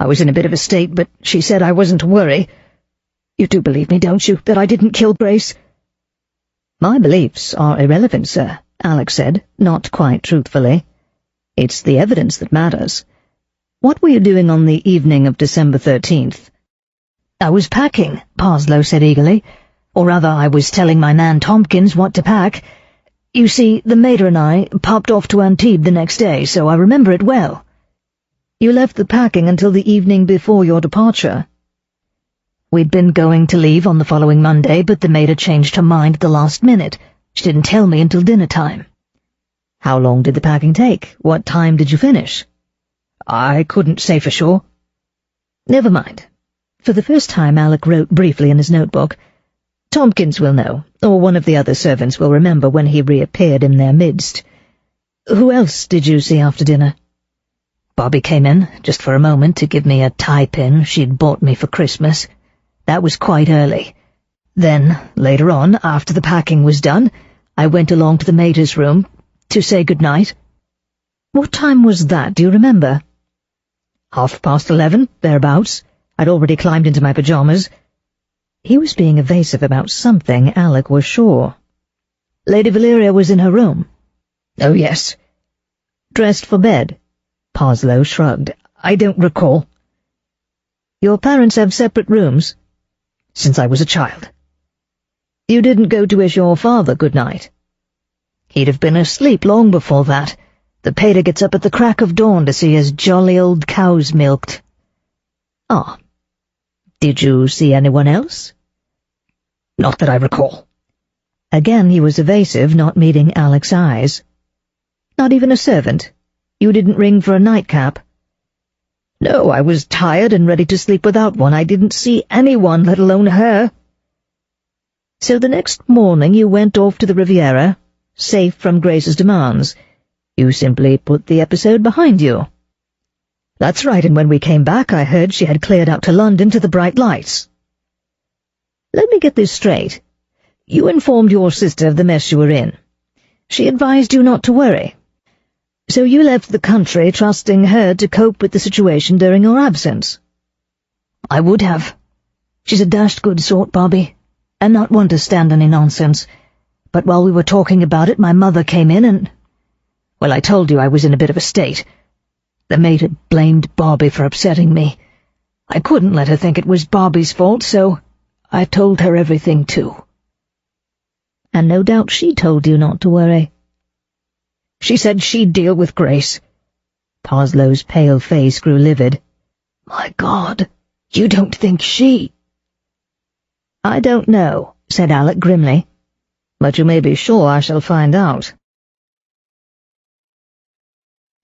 [SPEAKER 4] I was in a bit of a state, but she said I wasn't to worry. You do believe me, don't you, that I didn't kill Grace?
[SPEAKER 2] My beliefs are irrelevant, sir, Alec said, not quite truthfully. It's the evidence that matters. What were you doing on the evening of December 13th?
[SPEAKER 4] I was packing, Parslow said eagerly. Or rather, I was telling my man Tompkins what to pack. You see, the maid and I popped off to Antibes the next day, so I remember it well.
[SPEAKER 2] You left the packing until the evening before your departure.
[SPEAKER 4] We'd been going to leave on the following Monday, but the maid had changed her mind at the last minute. She didn't tell me until dinner time.
[SPEAKER 2] How long did the packing take? What time did you finish?
[SPEAKER 4] I couldn't say for sure.
[SPEAKER 2] Never mind. For the first time Alec wrote briefly in his notebook. Tompkins will know, or one of the other servants will remember when he reappeared in their midst. Who else did you see after dinner?
[SPEAKER 4] Bobbie came in, just for a moment, to give me a tie-pin she'd bought me for Christmas. That was quite early. Then, later on, after the packing was done, I went along to the mater's room to say good-night.
[SPEAKER 2] What time was that, do you remember?
[SPEAKER 4] 11:30, thereabouts. I'd already climbed into my pyjamas. He was being evasive about something, Alec was sure. Lady Valeria was in her room. Oh, yes. Dressed for bed? Parslow shrugged. I don't recall. Your parents have separate rooms? Since I was a child. You didn't go to wish your father good night? He'd have been asleep long before that. The pater gets up at the crack of dawn to see his jolly old cows milked. Ah. Did you see anyone else? Not that I recall. Again he was evasive, not meeting Alec's eyes. Not even a servant? You didn't ring for a nightcap? No, I was tired and ready to sleep without one. I didn't see anyone, let alone her. So the next morning you went off to the Riviera, safe from Grace's demands. You simply put the episode behind you. That's right, and when we came back I heard she had cleared out to London to the bright lights. Let me get this straight. You informed your sister of the mess you were in. She advised you not to worry. So you left the country trusting her to cope with the situation during your absence. I would have. She's a dashed good sort, Bobbie, and not one to stand any nonsense. But while we were talking about it, my mother came in and... Well, I told you I was in a bit of a state. The maid had blamed Bobbie for upsetting me. I couldn't let her think it was Bobbie's fault, so I told her everything too. And no doubt she told you not to worry. She said she'd deal with Grace. Parslow's pale face grew livid. My God, you don't think she... I don't know, said Alec grimly. But you may be sure I shall find out.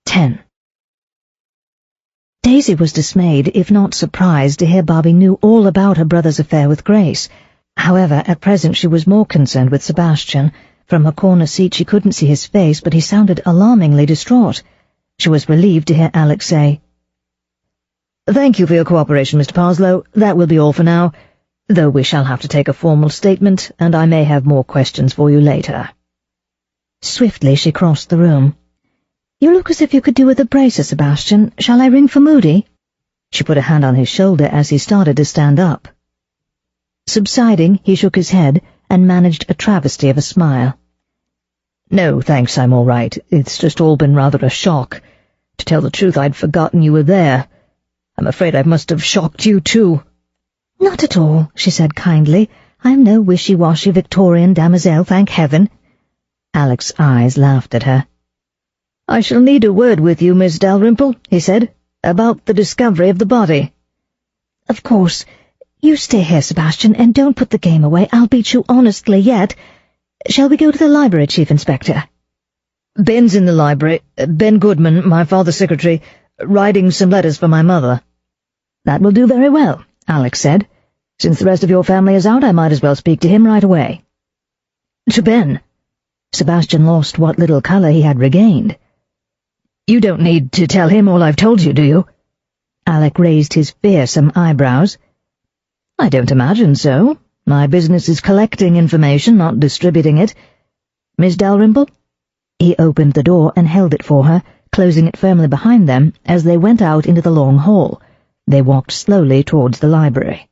[SPEAKER 4] 10. Daisy was dismayed, if not surprised, to hear Bobbie knew all about her brother's affair with Grace. However, at present she was more concerned with Sebastian. From her corner seat she couldn't see his face, but he sounded alarmingly distraught. She was relieved to hear Alec say, Thank you for your cooperation, Mr. Parslow. That will be all for now, though we shall have to take a formal statement, and I may have more questions for you later. Swiftly she crossed the room. You look as if you could do with a bracer, Sebastian. Shall I ring for Moody? She put a hand on his shoulder as he started to stand up. Subsiding, he shook his head and managed a travesty of a smile. No, thanks, I'm all right. It's just all been rather a shock. To tell the truth, I'd forgotten you were there. I'm afraid I must have shocked you too. Not at all, she said kindly. I'm no wishy-washy Victorian damoiselle, thank heaven. Alec's eyes laughed at her. I shall need a word with you, Miss Dalrymple, he said, about the discovery of the body. Of course. You stay here, Sebastian, and don't put the game away. I'll beat you honestly yet. Shall we go to the library, Chief Inspector? Ben's in the library. Ben Goodman, my father's secretary, writing some letters for my mother. That will do very well, Alec said. Since the rest of your family is out, I might as well speak to him right away. To Ben. Sebastian lost what little colour he had regained. You don't need to tell him all I've told you, do you? Alec raised his fearsome eyebrows. I don't imagine so. My business is collecting information, not distributing it. Miss Dalrymple? He opened the door and held it for her, closing it firmly behind them as they went out into the long hall. They walked slowly towards the library.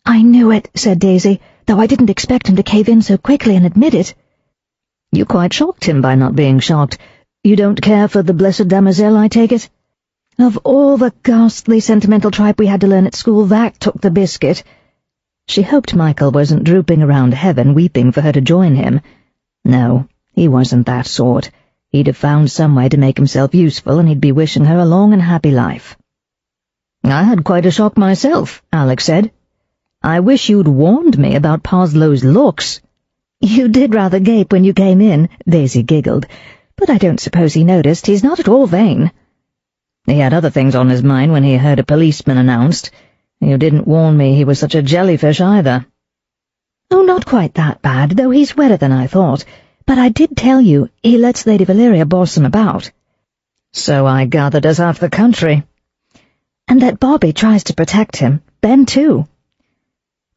[SPEAKER 4] I knew it, said Daisy, though I didn't expect him to cave in so quickly and admit it. You quite shocked him by not being shocked. You don't care for the blessed damoiselle, I take it? Of all the ghastly sentimental tripe we had to learn at school, that took the biscuit. She hoped Michael wasn't drooping around heaven, weeping for her to join him. No, he wasn't that sort. He'd have found some way to make himself useful, and he'd be wishing her a long and happy life. I had quite a shock myself, Alec said. I wish you'd warned me about Parslow's looks. You did rather gape when you came in, Daisy giggled, but I don't suppose he noticed. He's not at all vain. He had other things on his mind when he heard a policeman announced. You didn't warn me he was such a jellyfish either. Oh, not quite that bad, though he's wetter than I thought. But I did tell you, he lets Lady Valeria boss him about. So I gathered as half the country. And that Bobbie tries to protect him. Ben, too.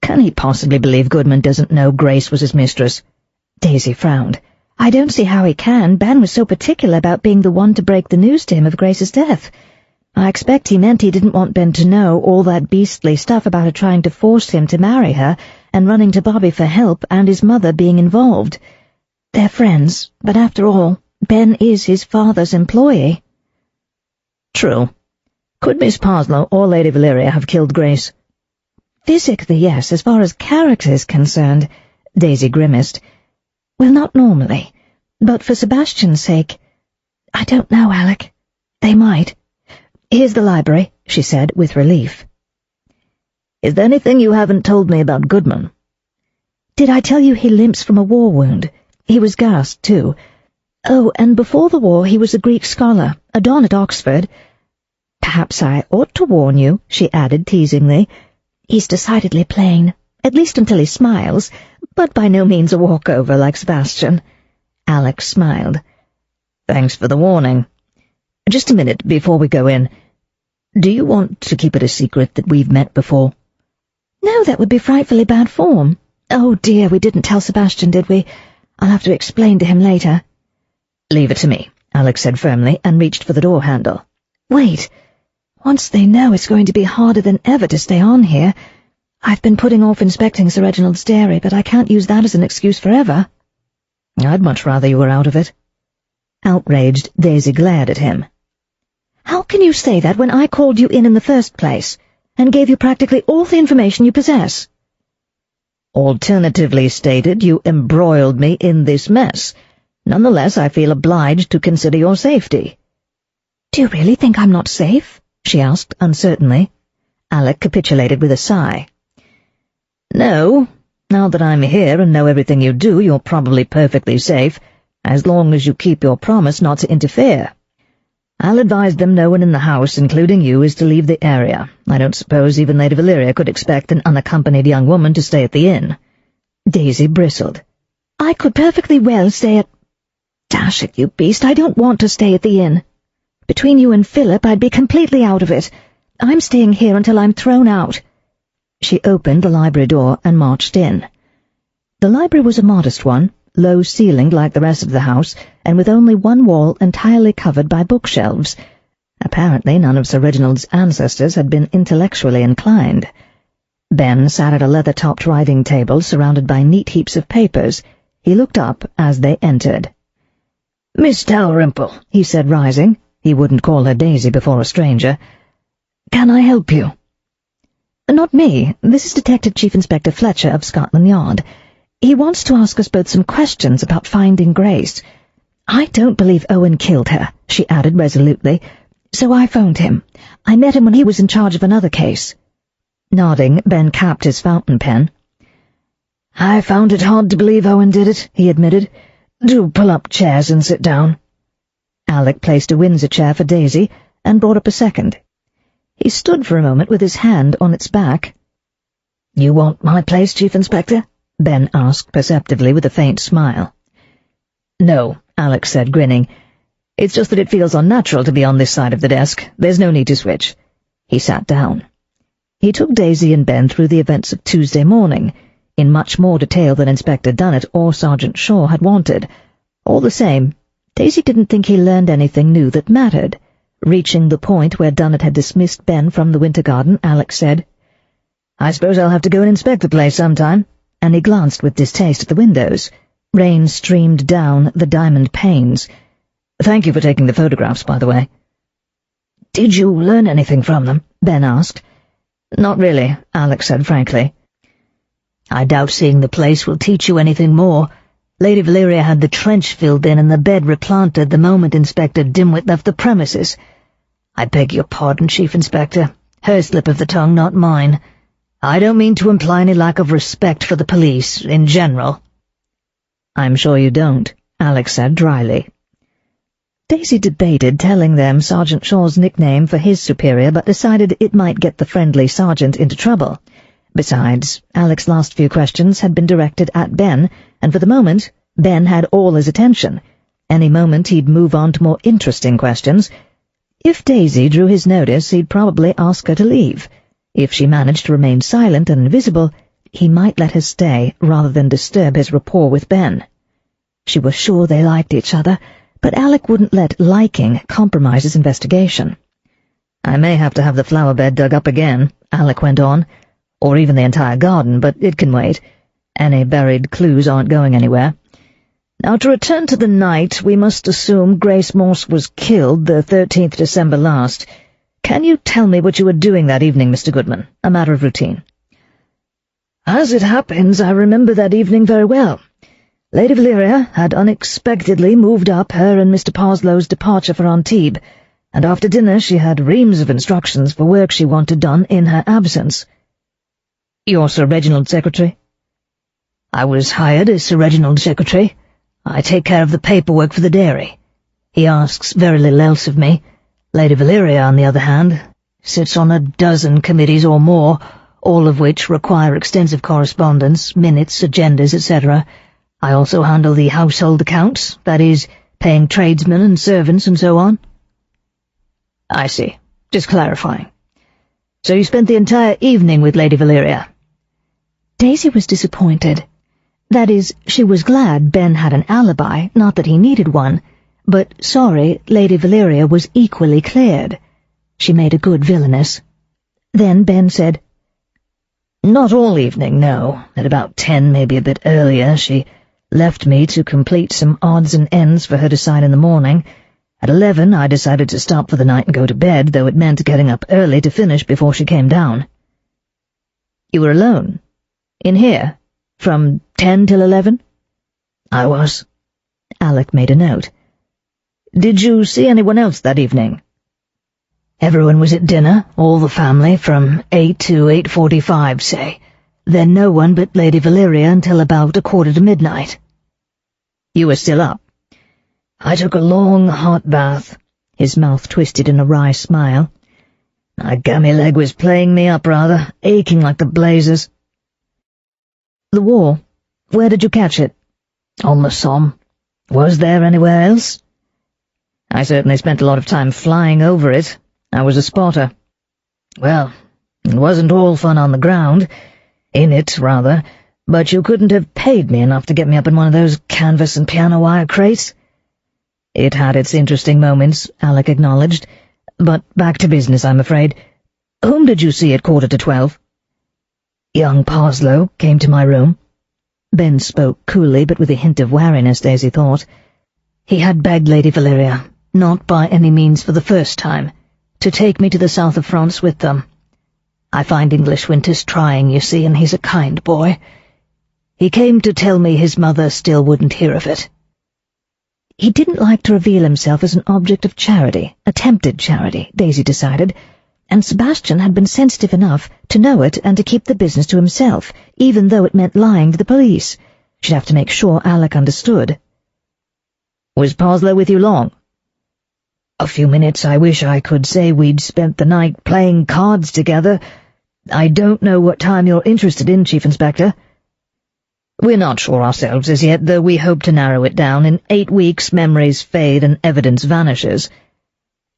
[SPEAKER 4] Can he possibly believe Goodman doesn't know Grace was his mistress? Daisy frowned. I don't see how he can. Ben was so particular about being the one to break the news to him of Grace's death.
[SPEAKER 2] I expect he meant he didn't want Ben to know all that beastly stuff about her trying to force him to marry her and running to Bobbie for help and his mother being involved. They're friends, but after all, Ben is his father's employee.
[SPEAKER 4] True. Could Miss Parslow or Lady Valeria have killed Grace?
[SPEAKER 2] Physically, yes, as far as character is concerned, Daisy grimaced. Well, not normally, but for Sebastian's sake, I don't know, Alec. They might. Here's the library, she said with relief.
[SPEAKER 4] Is there anything you haven't told me about Goodman?
[SPEAKER 2] Did I tell you he limps from a war wound? He was gassed, too. Oh, and before the war he was a Greek scholar, a don at Oxford. Perhaps I ought to warn you, she added teasingly. He's decidedly plain, at least until he smiles, but by no means a walkover like Sebastian. Alec smiled.
[SPEAKER 4] Thanks for the warning. Just a minute before we go in. Do you want to keep it a secret that we've met before?
[SPEAKER 2] No, that would be frightfully bad form. Oh dear, we didn't tell Sebastian, did we? I'll have to explain to him later.
[SPEAKER 4] Leave it to me, Alec said firmly, and reached for the door handle.
[SPEAKER 2] Wait. Once they know, it's going to be harder than ever to stay on here. I've been putting off inspecting Sir Reginald's dairy, but I can't use that as an excuse forever.
[SPEAKER 4] I'd much rather you were out of it.
[SPEAKER 2] Outraged, Daisy glared at him. How can you say that when I called you in the first place, and gave you practically all the information you possess?
[SPEAKER 4] Alternatively stated, you embroiled me in this mess. Nonetheless, I feel obliged to consider your safety.
[SPEAKER 2] Do you really think I'm not safe? She asked uncertainly.
[SPEAKER 4] Alec capitulated with a sigh. No, now that I'm here and know everything you do, you're probably perfectly safe, as long as you keep your promise not to interfere. I'll advise them no one in the house, including you, is to leave the area. I don't suppose even Lady Valeria could expect an unaccompanied young woman to stay at the inn.
[SPEAKER 2] Daisy bristled. I could perfectly well stay at— Dash it, you beast, I don't want to stay at the inn. Between you and Philip, I'd be completely out of it. I'm staying here until I'm thrown out. She opened the library door and marched in. The library was a modest one, low-ceilinged like the rest of the house, and with only one wall entirely covered by bookshelves. Apparently none of Sir Reginald's ancestors had been intellectually inclined. Ben sat at a leather-topped writing table surrounded by neat heaps of papers. He looked up as they entered.
[SPEAKER 3] "Miss Dalrymple," he said, rising. He wouldn't call her Daisy before a stranger. "Can I help you?"
[SPEAKER 2] Not me. This is Detective Chief Inspector Fletcher of Scotland Yard. He wants to ask us both some questions about finding Grace. I don't believe Owen killed her, she added resolutely, so I phoned him. I met him when he was in charge of another case. Nodding, Ben capped his fountain pen.
[SPEAKER 3] "I found it hard to believe Owen did it," he admitted. "Do pull up chairs and sit down."
[SPEAKER 2] Alec placed a Windsor chair for Daisy and brought up a second. He stood for a moment with his hand on its back.
[SPEAKER 3] "You want my place, Chief Inspector?" Ben asked perceptively with a faint smile.
[SPEAKER 4] "No," Alec said, grinning. "It's just that it feels unnatural to be on this side of the desk. There's no need to switch." He sat down. He took Daisy and Ben through the events of Tuesday morning, in much more detail than Inspector Dunnett or Sergeant Shaw had wanted. All the same, Daisy didn't think he learned anything new that mattered. Reaching the point where Dunnett had dismissed Ben from the Winter Garden, Alec said, "I suppose I'll have to go and inspect the place sometime," and he glanced with distaste at the windows. Rain streamed down the diamond panes. "Thank you for taking the photographs, by the way."
[SPEAKER 3] "Did you learn anything from them?" Ben asked.
[SPEAKER 4] "Not really," Alec said frankly.
[SPEAKER 3] "I doubt seeing the place will teach you anything more. Lady Valeria had the trench filled in and the bed replanted the moment Inspector Dimwit left the premises. I beg your pardon, Chief Inspector. Her slip of the tongue, not mine. I don't mean to imply any lack of respect for the police, in general."
[SPEAKER 4] "I'm sure you don't," Alec said dryly.
[SPEAKER 2] Daisy debated telling them Sergeant Shaw's nickname for his superior, but decided it might get the friendly sergeant into trouble. Besides, Alec's last few questions had been directed at Ben, and for the moment, Ben had all his attention. Any moment he'd move on to more interesting questions. If Daisy drew his notice, he'd probably ask her to leave. If she managed to remain silent and invisible, he might let her stay rather than disturb his rapport with Ben. She was sure they liked each other, but Alec wouldn't let liking compromise his investigation.
[SPEAKER 4] I may have to have the flower bed dug up again, Alec went on, or even the entire garden, but it can wait. Any buried clues aren't going anywhere. Now, to return to the night, we must assume Grace Morse was killed the 13th December last. Can you tell me what you were doing that evening, Mr. Goodman? A matter of routine. As it happens, I remember that evening very well. Lady Valeria had unexpectedly moved up her and Mr. Parslow's departure for Antibes, and after dinner she had reams of instructions for work she wanted done in her absence. You're Sir Reginald's secretary? I was hired as Sir Reginald's secretary. I take care of the paperwork for the dairy. He asks very little else of me. Lady Valeria, on the other hand, sits on a dozen committees or more, all of which require extensive correspondence, minutes, agendas, etc. I also handle the household accounts, that is, paying tradesmen and servants and so on. I see. Just clarifying. So you spent the entire evening with Lady Valeria?
[SPEAKER 2] Daisy was disappointed. That is, she was glad Ben had an alibi, not that he needed one, but sorry Lady Valeria was equally cleared. She made a good villainess. Then Ben said, Not all evening, no. At about 10, maybe a bit earlier, she left me to complete some odds and ends for her to sign in the morning. At 11, I decided to stop for the night and go to bed, though it meant getting up early to finish before she came down. You were alone? In here? From 10 till 11? I was. Alec made a note. Did you see anyone else that evening? Everyone was at dinner, all the family, from 8 to 8:45, say. Then no one but Lady Valeria until about 1:15 to midnight. You were still up? I took a long, hot bath. His mouth twisted in a wry smile. My gammy leg was playing me up rather, aching like the blazes. The war, where did you catch it? On the Somme. Was there anywhere else? I certainly spent a lot of time flying over it. I was a spotter. Well, it wasn't all fun on the ground. In it, rather. But you couldn't have paid me enough to get me up in one of those canvas and piano wire crates. It had its interesting moments, Alec acknowledged. But back to business, I'm afraid. Whom did you see at 11:45? Young Parslow came to my room. Ben spoke coolly, but with a hint of wariness, Daisy thought. He had begged Lady Valeria, not by any means for the first time, to take me to the south of France with them. I find English winters trying, you see, and he's a kind boy. He came to tell me his mother still wouldn't hear of it. He didn't like to reveal himself as an object of charity, attempted charity, Daisy decided, and Sebastian had been sensitive enough to know it and to keep the business to himself, even though it meant lying to the police. She'd have to make sure Alec understood. Was Parslow with you long? A few minutes. I wish I could say we'd spent the night playing cards together. I don't know what time you're interested in, Chief Inspector. We're not sure ourselves as yet, though we hope to narrow it down. In 8 weeks, memories fade and evidence vanishes.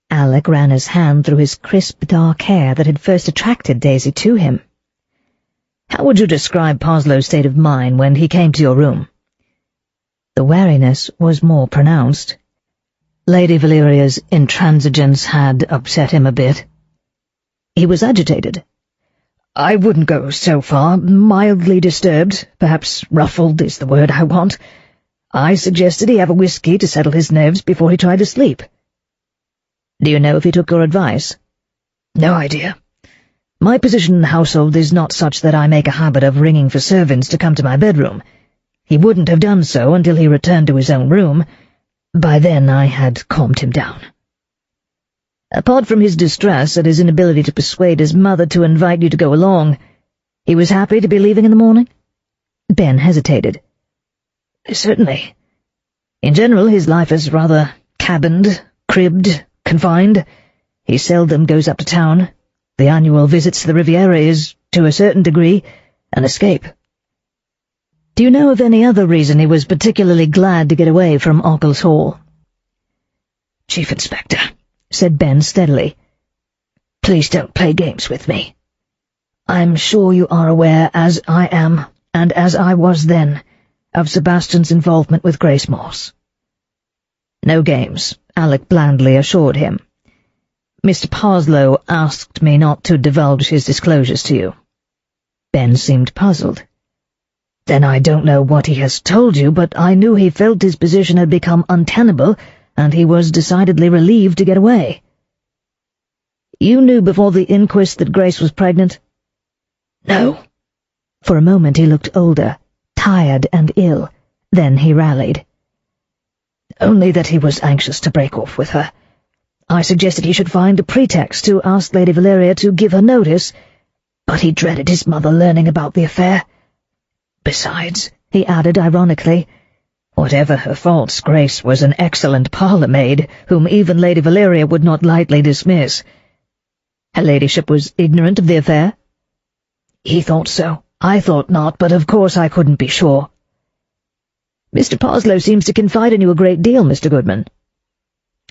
[SPEAKER 2] Alec ran his hand through his crisp dark hair that had first attracted Daisy to him. How would you describe Parslow's state of mind when he came to your room? The wariness was more pronounced. Lady Valeria's intransigence had upset him a bit. He was agitated. I wouldn't go so far. Mildly disturbed, perhaps ruffled is the word I want. I suggested he have a whiskey to settle his nerves before he tried to sleep. Do you know if he took your advice? No idea. My position in the household is not such that I make a habit of ringing for servants to come to my bedroom. He wouldn't have done so until he returned to his own room. By then I had calmed him down. Apart from his distress at his inability to persuade his mother to invite you to go along, he was happy to be leaving in the morning? Ben hesitated. Certainly. In general, his life is rather cabined, cribbed, confined. He seldom goes up to town. The annual visits to the Riviera is, to a certain degree, an escape. Do you know of any other reason he was particularly glad to get away from Occles Hall? Chief Inspector, said Ben steadily, please don't play games with me. I'm sure you are aware, as I am, and as I was then, of Sebastian's involvement with Grace Morse. No games, Alec blandly assured him.
[SPEAKER 4] Mr. Parslow asked me not to divulge his disclosures to you." Ben seemed puzzled. "Then I don't know what he has told you, but I knew he felt his position had become untenable, and he was decidedly relieved to get away." "You knew before the inquest that Grace was pregnant?" "No." For a moment he looked older, tired and ill. Then he rallied. "Only that he was anxious to break off with her. I suggested he should find a pretext to ask Lady Valeria to give her notice, but he dreaded his mother learning about the affair. Besides," he added ironically, "whatever her faults, Grace was an excellent parlour maid, whom even Lady Valeria would not lightly dismiss." "Her ladyship was ignorant of the affair?" "He thought so. I thought not, but of course I couldn't be sure." "Mr. Parslow seems to confide in you a great deal, Mr. Goodman."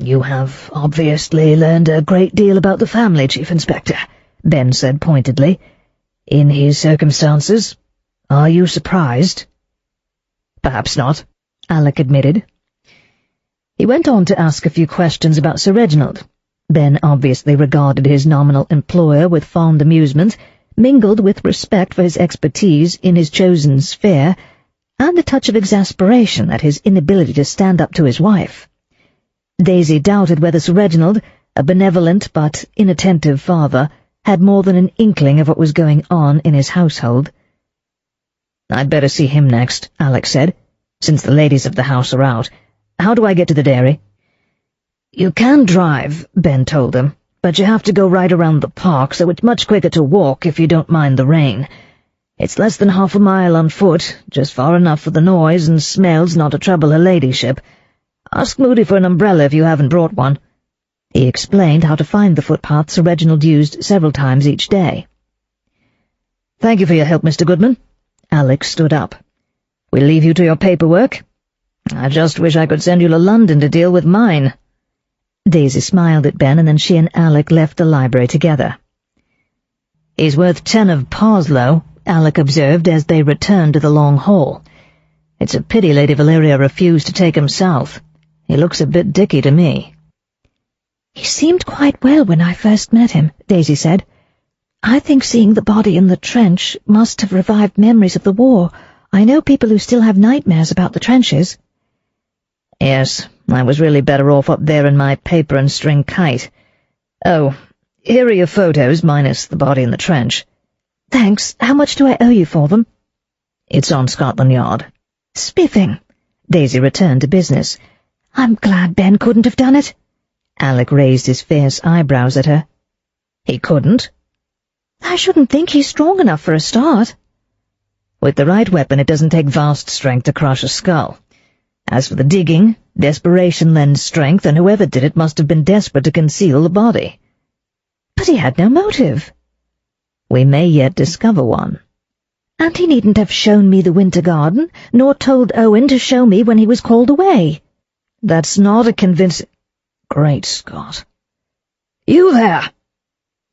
[SPEAKER 4] "You have obviously learned a great deal about the family, Chief Inspector," Ben said pointedly. "In his circumstances, are you surprised?" "Perhaps not," Alec admitted. He went on to ask a few questions about Sir Reginald. Ben obviously regarded his nominal employer with fond amusement, mingled with respect for his expertise in his chosen sphere, and a touch of exasperation at his inability to stand up to his wife. Daisy doubted whether Sir Reginald, a benevolent but inattentive father, had more than an inkling of what was going on in his household. "I'd better see him next," Alec said, "since the ladies of the house are out. How do I get to the dairy?" "You can drive," Ben told him, "but you have to go right around the park, so it's much quicker to walk if you don't mind the rain. It's less than half a mile on foot, just far enough for the noise and smells not to trouble her ladyship. Ask Moody for an umbrella if you haven't brought one." He explained how to find the footpath Sir Reginald used several times each day. "Thank you for your help, Mr. Goodman." Alec stood up. "We'll leave you to your paperwork. I just wish I could send you to London to deal with mine." Daisy smiled at Ben, and then she and Alec left the library together. "He's worth 10 of Parslow," Alec observed as they returned to the long hall. "It's a pity Lady Valeria refused to take him south. He looks a bit dicky to me."
[SPEAKER 2] "He seemed quite well when I first met him," Daisy said. "I think seeing the body in the trench must have revived memories of the war. I know people who still have nightmares about the trenches."
[SPEAKER 4] "Yes, I was really better off up there in my paper and string kite. Oh, here are your photos, minus the body in the trench."
[SPEAKER 2] "Thanks. How much do I owe you for them?"
[SPEAKER 4] "It's on Scotland Yard."
[SPEAKER 2] "Spiffing." Daisy returned to business. "I'm glad Ben couldn't have done it."
[SPEAKER 4] Alec raised his fierce eyebrows at her. "He couldn't?"
[SPEAKER 2] "I shouldn't think he's strong enough for a start."
[SPEAKER 4] "With the right weapon it doesn't take vast strength to crush a skull. As for the digging, desperation lends strength, and whoever did it must have been desperate to conceal the body."
[SPEAKER 2] "But he had no motive."
[SPEAKER 4] "We may yet discover one."
[SPEAKER 2] "And he needn't have shown me the winter garden, nor told Owen to show me when he was called away."
[SPEAKER 4] "That's not a convincing—" "Great Scott!" "You there!"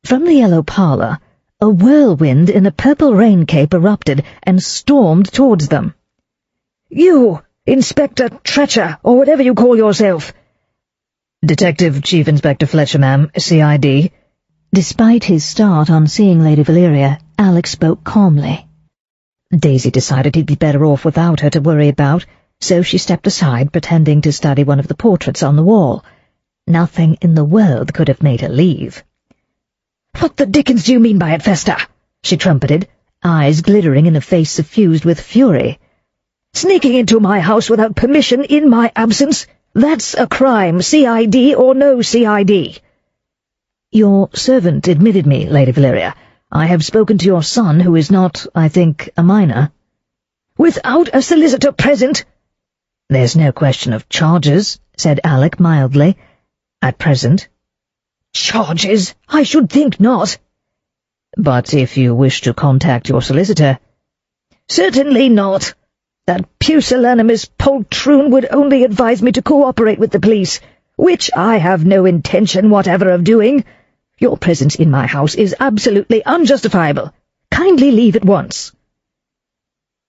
[SPEAKER 2] From the yellow parlour, a whirlwind in a purple rain cape erupted and stormed towards them.
[SPEAKER 4] "You, Inspector Treacher, or whatever you call yourself." "Detective Chief Inspector Fletcher, ma'am, CID."
[SPEAKER 2] Despite his start on seeing Lady Valeria, Alec spoke calmly.
[SPEAKER 4] Daisy decided he'd be better off without her to worry about, so she stepped aside, pretending to study one of the portraits on the wall. Nothing in the world could have made her leave. "What the dickens do you mean by it, Fester?" she trumpeted, eyes glittering in a face suffused with fury. "Sneaking into my house without permission in my absence? That's a crime, CID or no CID." "Your servant admitted me, Lady Valeria. I have spoken to your son, who is not, I think, a minor." "Without a solicitor present?" "There's no question of charges," said Alec mildly. "At present." "Charges? I should think not." "But if you wish to contact your solicitor—" "Certainly not. That pusillanimous poltroon would only advise me to cooperate with the police, which I have no intention whatever of doing. Your presence in my house is absolutely unjustifiable. Kindly leave at once."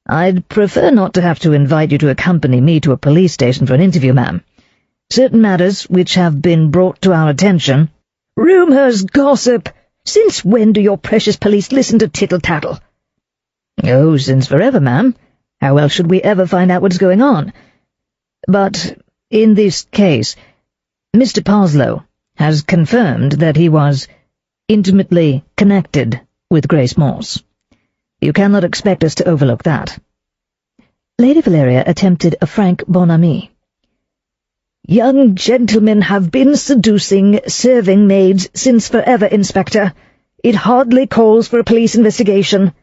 [SPEAKER 4] "I'd prefer not to have to invite you to accompany me to a police station for an interview, ma'am. Certain matters which have been brought to our attention—"
[SPEAKER 2] Rumours, gossip. Since when do your precious police listen to tittle-tattle?
[SPEAKER 4] Oh, since forever, ma'am. How else should we ever find out what's going on? But in this case, Mr. Parslow has confirmed that he was intimately connected with Grace Morse. You cannot expect us to overlook that.
[SPEAKER 1] Lady Valeria attempted a frank bonhomie.
[SPEAKER 2] Young gentlemen have been seducing serving maids since forever, Inspector. It hardly calls for a police investigation.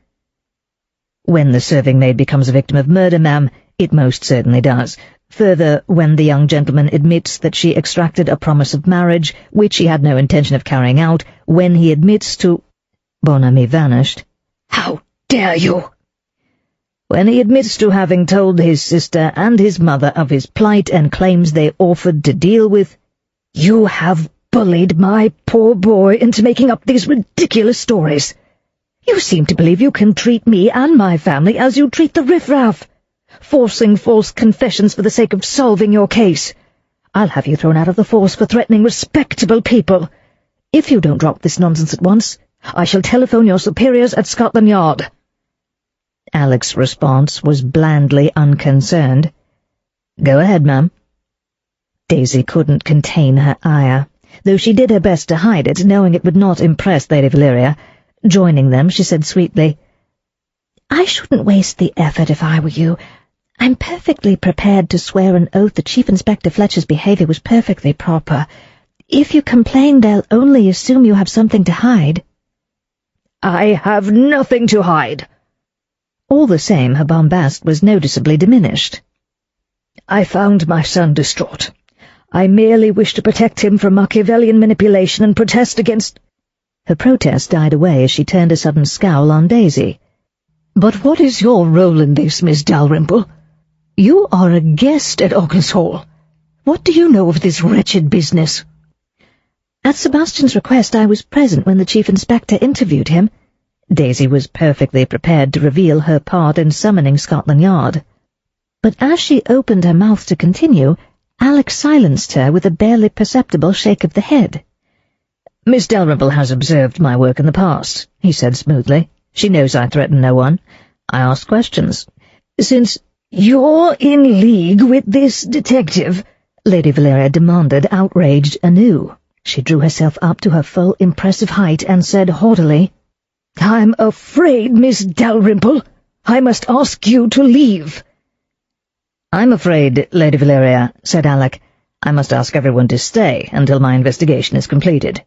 [SPEAKER 4] When the serving maid becomes a victim of murder, ma'am, it most certainly does. Further, when the young gentleman admits that she extracted a promise of marriage, which he had no intention of carrying out, when he admits to— Bonhomie vanished.
[SPEAKER 2] How dare you!
[SPEAKER 4] When he admits to having told his sister and his mother of his plight and claims they offered to deal with—
[SPEAKER 2] You have bullied my poor boy into making up these ridiculous stories. You seem to believe you can treat me and my family as you treat the riffraff, forcing false confessions for the sake of solving your case. I'll have you thrown out of the force for threatening respectable people. If you don't drop this nonsense at once, I shall telephone your superiors at Scotland Yard.
[SPEAKER 4] Alec's response was blandly unconcerned. Go ahead, ma'am. Daisy couldn't contain her ire, though she did her best to hide it, knowing it would not impress Lady Valeria. Joining them, she said sweetly,
[SPEAKER 1] I shouldn't waste the effort if I were you. I'm perfectly prepared to swear an oath that Chief Inspector Fletcher's behaviour was perfectly proper. If you complain, they'll only assume you have something to hide.
[SPEAKER 2] I have nothing to hide.
[SPEAKER 4] All the same, her bombast was noticeably diminished.
[SPEAKER 2] I found my son distraught. I merely wish to protect him from Machiavellian manipulation and protest against—
[SPEAKER 4] Her protest died away as she turned a sudden scowl on Daisy.
[SPEAKER 2] But what is your role in this, Miss Dalrymple? You are a guest at Occles Hall. What do you know of this wretched business?
[SPEAKER 1] At Sebastian's request, I was present when the Chief Inspector interviewed him.
[SPEAKER 4] Daisy was perfectly prepared to reveal her part in summoning Scotland Yard.
[SPEAKER 1] But as she opened her mouth to continue, Alec silenced her with a barely perceptible shake of the head.
[SPEAKER 4] Miss Dalrymple has observed my work in the past, he said smoothly. She knows I threaten no one. I ask questions.
[SPEAKER 2] Since you're in league with this detective,
[SPEAKER 1] Lady Valeria demanded, outraged anew. She drew herself up to her full impressive height and said haughtily,
[SPEAKER 2] I'm afraid, Miss Dalrymple, I must ask you to leave.
[SPEAKER 4] I'm afraid, Lady Valeria, said Alec, I must ask everyone to stay until my investigation is completed.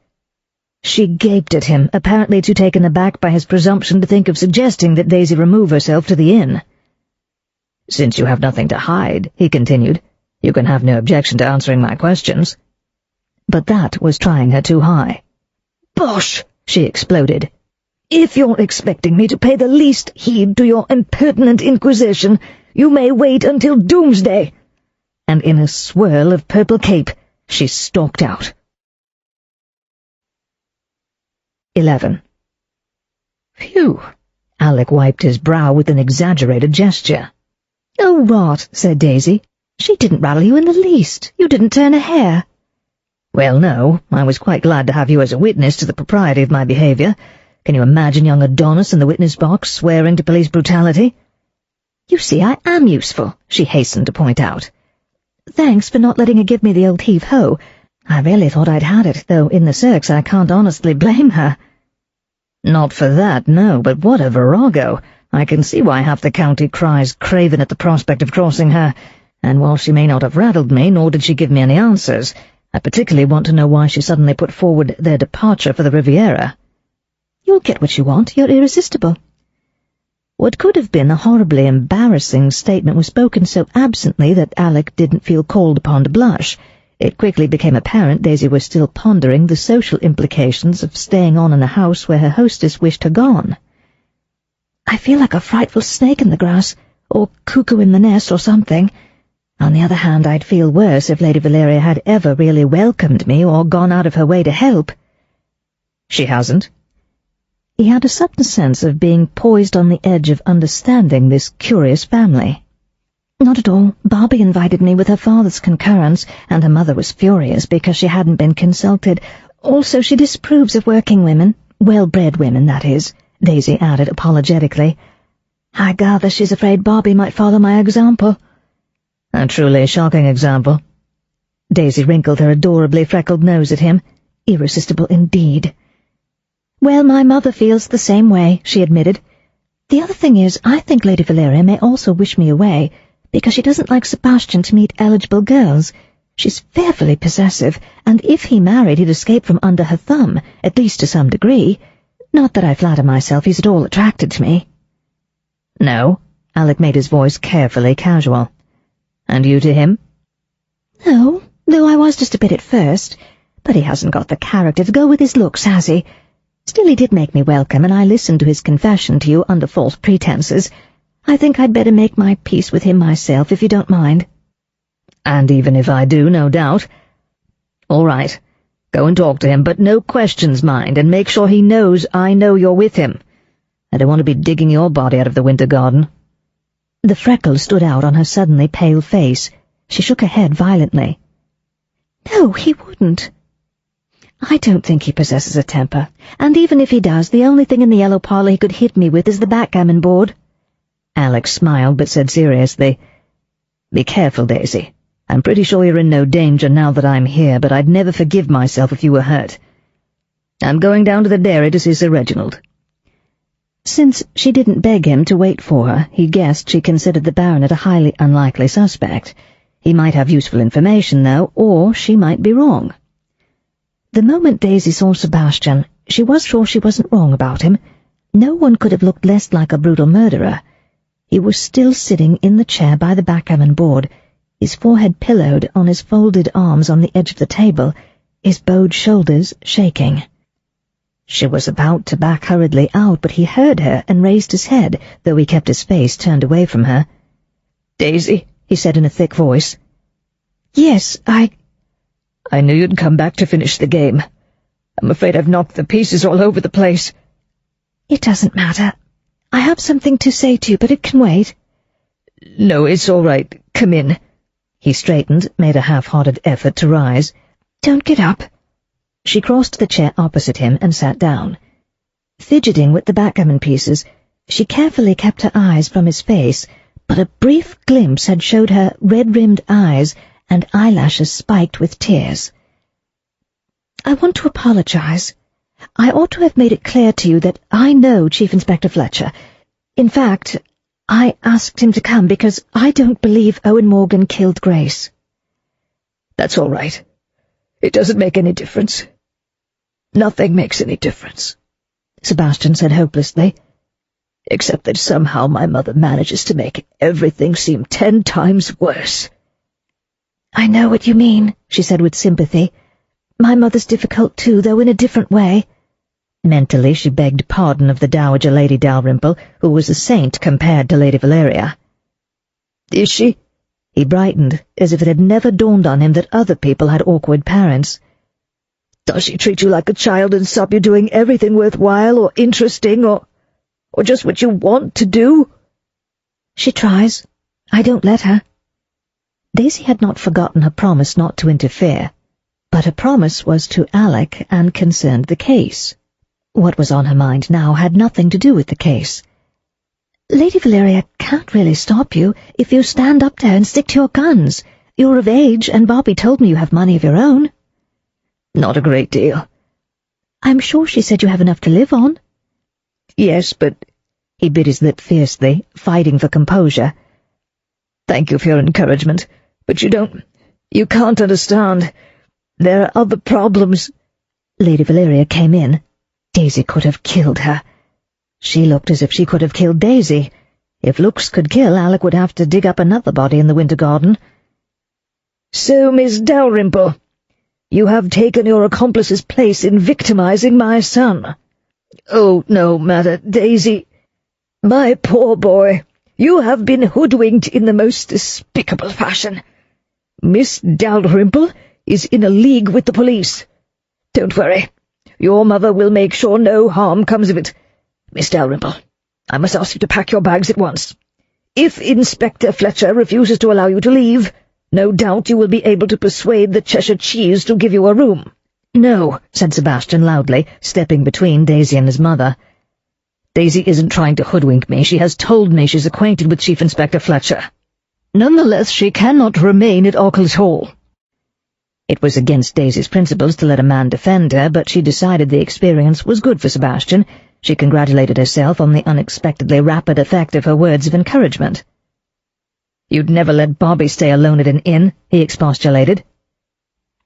[SPEAKER 1] She gaped at him, apparently too taken aback by his presumption to think of suggesting that Daisy remove herself to the inn.
[SPEAKER 4] Since you have nothing to hide, he continued, you can have no objection to answering my questions.
[SPEAKER 1] But that was trying her too high.
[SPEAKER 2] Bosh!
[SPEAKER 1] She exploded.
[SPEAKER 2] If you're expecting me to pay the least heed to your impertinent inquisition, you may wait until doomsday. And in a swirl of purple cape, she stalked out.
[SPEAKER 1] 11.
[SPEAKER 2] Phew!
[SPEAKER 1] Alec wiped his brow with an exaggerated gesture.
[SPEAKER 2] Oh, rot, said Daisy. She didn't rattle you in the least. You didn't turn a hair.
[SPEAKER 4] Well, no, I was quite glad to have you as a witness to the propriety of my behaviour. Can you imagine young Adonis in the witness box swearing to police brutality?
[SPEAKER 1] You see, I am useful, she hastened to point out. Thanks for not letting her give me the old heave-ho. I really thought I'd had it, though in the circs I can't honestly blame her.
[SPEAKER 4] Not for that, no, but what a virago! I can see why half the county cries craven at the prospect of crossing her, and while she may not have rattled me, nor did she give me any answers, I particularly want to know why she suddenly put forward their departure for the Riviera.
[SPEAKER 1] You'll get what you want, you're irresistible. What could have been a horribly embarrassing statement was spoken so absently that Alec didn't feel called upon to blush. It quickly became apparent Daisy was still pondering the social implications of staying on in a house where her hostess wished her gone. I feel like a frightful snake in the grass, or cuckoo in the nest, or something. On the other hand, I'd feel worse if Lady Valeria had ever really welcomed me or gone out of her way to help.
[SPEAKER 4] She hasn't?
[SPEAKER 1] He had a sudden sense of being poised on the edge of understanding this curious family. Not at all. Bobbie invited me with her father's concurrence, and her mother was furious because she hadn't been consulted.
[SPEAKER 2] Also, she disapproves of working women, well-bred women, that is, Daisy added apologetically. I gather she's afraid Bobbie might follow my example.
[SPEAKER 4] A truly shocking example. Daisy wrinkled her adorably freckled nose at him. Irresistible indeed.
[SPEAKER 2] Well, my mother feels the same way, she admitted. The other thing is, I think Lady Valeria may also wish me away, because she doesn't like Sebastian to meet eligible girls. She's fearfully possessive, and if he married he'd escape from under her thumb, at least to some degree. Not that I flatter myself he's at all attracted to me.
[SPEAKER 4] No, Alec made his voice carefully casual. And you to him?
[SPEAKER 2] No, though I was just a bit at first, but he hasn't got the character to go with his looks, has he? Still, he did make me welcome, and I listened to his confession to you under false pretenses. I think I'd better make my peace with him myself, if you don't mind.
[SPEAKER 4] And even if I do, no doubt. All right, go and talk to him, but no questions, mind, and make sure he knows I know you're with him. I don't want to be digging your body out of the winter garden.
[SPEAKER 2] The freckles stood out on her suddenly pale face. She shook her head violently. No, he wouldn't. I don't think he possesses a temper, and even if he does, the only thing in the yellow parlor he could hit me with is the backgammon board.
[SPEAKER 4] Alex smiled, but said seriously, Be careful, Daisy. I'm pretty sure you're in no danger now that I'm here, but I'd never forgive myself if you were hurt. I'm going down to the dairy to see Sir Reginald.
[SPEAKER 2] Since she didn't beg him to wait for her, he guessed she considered the baronet a highly unlikely suspect. He might have useful information, though, or she might be wrong. The moment Daisy saw Sebastian, she was sure she wasn't wrong about him. No one could have looked less like a brutal murderer. He was still sitting in the chair by the backgammon board, his forehead pillowed on his folded arms on the edge of the table, his bowed shoulders shaking. She was about to back hurriedly out, but he heard her and raised his head, though he kept his face turned away from her.
[SPEAKER 4] "Daisy," he said in a thick voice.
[SPEAKER 2] "Yes, I
[SPEAKER 4] knew you'd come back to finish the game. I'm afraid I've knocked the pieces all over the place."
[SPEAKER 2] "It doesn't matter. I have something to say to you, but it can wait."
[SPEAKER 4] "No, it's all right. Come in." He straightened, made a half-hearted effort to rise.
[SPEAKER 2] "Don't get up."
[SPEAKER 4] She crossed to the chair opposite him and sat down.
[SPEAKER 2] Fidgeting with the backgammon pieces, she carefully kept her eyes from his face, but a brief glimpse had showed her red-rimmed eyes and eyelashes spiked with tears. "I want to apologize. I ought to have made it clear to you that I know Chief Inspector Fletcher. In fact, I asked him to come because I don't believe Owen Morgan killed Grace."
[SPEAKER 4] "That's all right. It doesn't make any difference. Nothing makes any difference," Sebastian said hopelessly, "except that somehow my mother manages to make everything seem 10 times worse."
[SPEAKER 2] "I know what you mean," she said with sympathy. "My mother's difficult too, though in a different way."
[SPEAKER 4] Mentally she begged pardon of the Dowager Lady Dalrymple, who was a saint compared to Lady Valeria. "Is she?" He brightened, as if it had never dawned on him that other people had awkward parents. "Does she treat you like a child and stop you doing everything worthwhile or interesting or just what you want to do?"
[SPEAKER 2] "She tries. I don't let her."
[SPEAKER 4] Daisy had not forgotten her promise not to interfere, but her promise was to Alec and concerned the case. What was on her mind now had nothing to do with the case.
[SPEAKER 2] "Lady Valeria can't really stop you if you stand up to her and stick to your guns. You're of age, and Bobbie told me you have money of your own."
[SPEAKER 4] "Not a great deal."
[SPEAKER 2] "I'm sure she said you have enough to live on."
[SPEAKER 4] "Yes, but—" He bit his lip fiercely, fighting for composure. "Thank you for your encouragement, but you can't understand. There are other problems."
[SPEAKER 2] Lady Valeria came in. Daisy could have killed her.
[SPEAKER 4] She looked as if she could have killed Daisy. If looks could kill, Alec would have to dig up another body in the winter garden. "So, Miss Dalrymple, you have taken your accomplice's place in victimizing my son." "Oh, no matter, Daisy. My poor boy, you have been hoodwinked in the most despicable fashion. Miss Dalrymple is in a league with the police. Don't worry. Your mother will make sure no harm comes of it. Miss Dalrymple, I must ask you to pack your bags at once. If Inspector Fletcher refuses to allow you to leave, no doubt you will be able to persuade the Cheshire cheese to give you a room. "No," said Sebastian loudly, stepping between Daisy and his mother. "Daisy isn't trying to hoodwink me. She has told me she's acquainted with Chief Inspector Fletcher. Nonetheless, she cannot remain at Occles Hall." It was against Daisy's principles to let a man defend her, but she decided the experience was good for Sebastian. She congratulated herself on the unexpectedly rapid effect of her words of encouragement. "You'd never let Bobbie stay alone at an inn," he expostulated.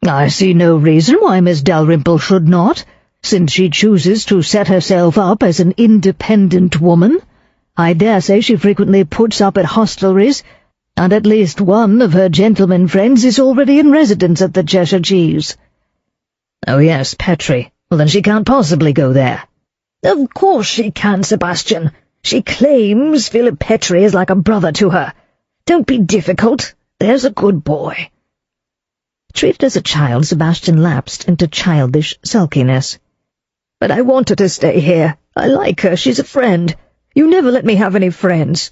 [SPEAKER 4] "I see no reason why Miss Dalrymple should not, since she chooses to set herself up as an independent woman. I dare say she frequently puts up at hostelries, and at least one of her gentleman friends is already in residence at the Cheshire Cheese." "Oh yes, Petrie. Well, then she can't possibly go there." "Of course she can, Sebastian. She claims Philip Petrie is like a brother to her. Don't be difficult. There's a good boy." Treated as a child, Sebastian lapsed into childish sulkiness. "But I want her to stay here. I like her. She's a friend. You never let me have any friends."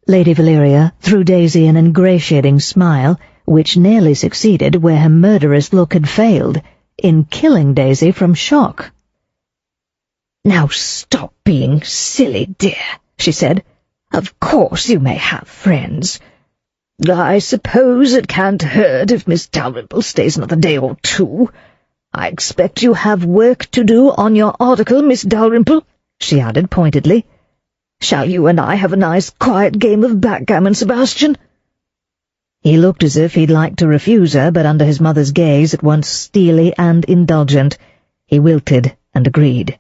[SPEAKER 4] Lady Valeria threw Daisy an ingratiating smile, which nearly succeeded where her murderous look had failed, in killing Daisy from shock. "Now stop being silly, dear," she said. "Of course you may have friends. I suppose it can't hurt if Miss Dalrymple stays another day or two. I expect you have work to do on your article, Miss Dalrymple," she added pointedly. "Shall you and I have a nice quiet game of backgammon, Sebastian?" He looked as if he'd like to refuse her, but under his mother's gaze, at once steely and indulgent, he wilted and agreed.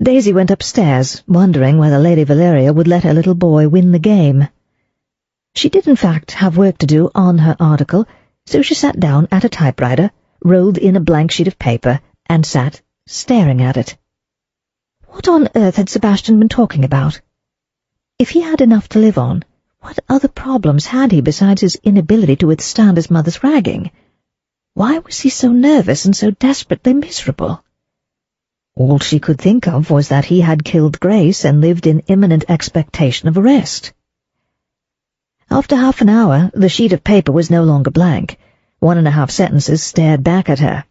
[SPEAKER 4] Daisy went upstairs, wondering whether Lady Valeria would let her little boy win the game. She did in fact have work to do on her article, so she sat down at a typewriter, rolled in a blank sheet of paper, and sat staring at it. What on earth had Sebastian been talking about? If he had enough to live on, what other problems had he besides his inability to withstand his mother's ragging? Why was he so nervous and so desperately miserable? All she could think of was that he had killed Grace and lived in imminent expectation of arrest. After half an hour, the sheet of paper was no longer blank. 1.5 sentences stared back at her.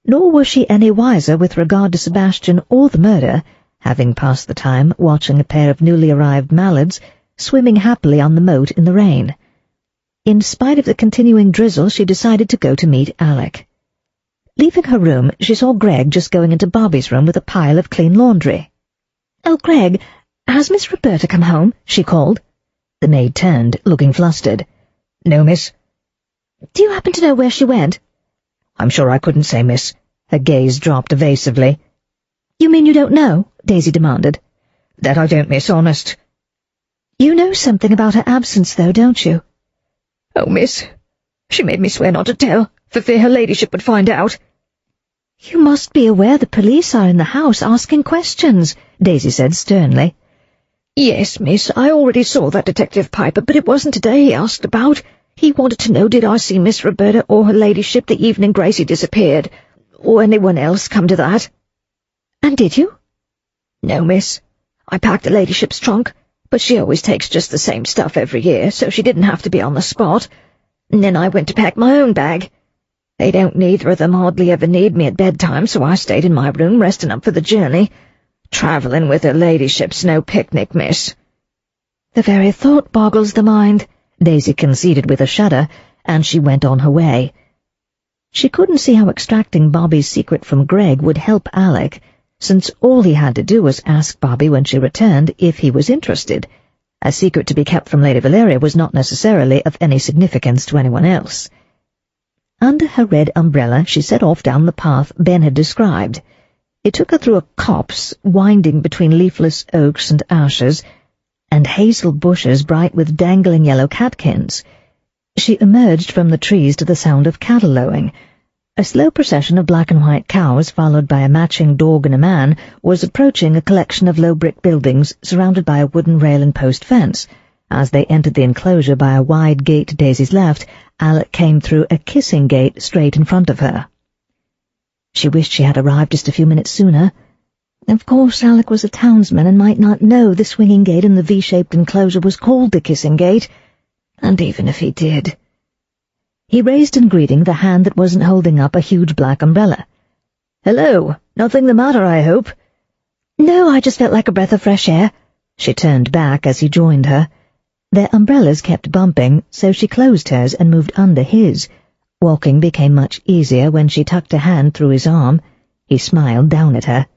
[SPEAKER 4] Nor was she any wiser with regard to Sebastian or the murder, having passed the time watching a pair of newly arrived mallards swimming happily on the moat in the rain. In spite of the continuing drizzle, she decided to go to meet Alec. Leaving her room, she saw Greg just going into Bobbie's room with a pile of clean laundry. "Oh, Greg, has Miss Roberta come home?" she called. The maid turned, looking flustered. "No, miss." "Do you happen to know where she went?" "I'm sure I couldn't say, miss." Her gaze dropped evasively. "You mean you don't know?" Daisy demanded. "That I don't, miss, honest." "You know something about her absence, though, don't you?" "Oh, miss, she made me swear not to tell, for fear her ladyship would find out." "You must be aware the police are in the house asking questions," Daisy said sternly. "Yes, miss, I already saw that Detective Piper, but it wasn't today he asked about. He wanted to know did I see Miss Roberta or her ladyship the evening Gracie disappeared, or anyone else come to that." "And did you?" "No, miss. I packed the ladyship's trunk, but she always takes just the same stuff every year, so she didn't have to be on the spot. And then I went to pack my own bag. They don't neither of them hardly ever need me at bedtime, so I stayed in my room resting up for the journey. Travelling with her ladyship's no picnic, miss." "The very thought boggles the mind," Daisy conceded with a shudder, and she went on her way. She couldn't see how extracting Bobbie's secret from Greg would help Alec, since all he had to do was ask Bobbie when she returned if he was interested. A secret to be kept from Lady Valeria was not necessarily of any significance to anyone else. Under her red umbrella, she set off down the path Ben had described. It took her through a copse winding between leafless oaks and ashes, and hazel bushes bright with dangling yellow catkins. She emerged from the trees to the sound of cattle lowing. A slow procession of black and white cows, followed by a matching dog and a man, was approaching a collection of low brick buildings surrounded by a wooden rail and post fence. As they entered the enclosure by a wide gate to Daisy's left, Alec came through a kissing gate straight in front of her. She wished she had arrived just a few minutes sooner. Of course, Alec was a townsman and might not know the swinging gate in the V-shaped enclosure was called the kissing gate, and even if he did...
[SPEAKER 2] He raised in greeting the hand that wasn't holding up a huge black umbrella.
[SPEAKER 4] "Hello, nothing the matter, I hope?"
[SPEAKER 2] "No, I just felt like a breath of fresh air." She turned back as he joined her. Their umbrellas kept bumping, so she closed hers and moved under his. Walking became much easier when she tucked a hand through his arm. He smiled down at her.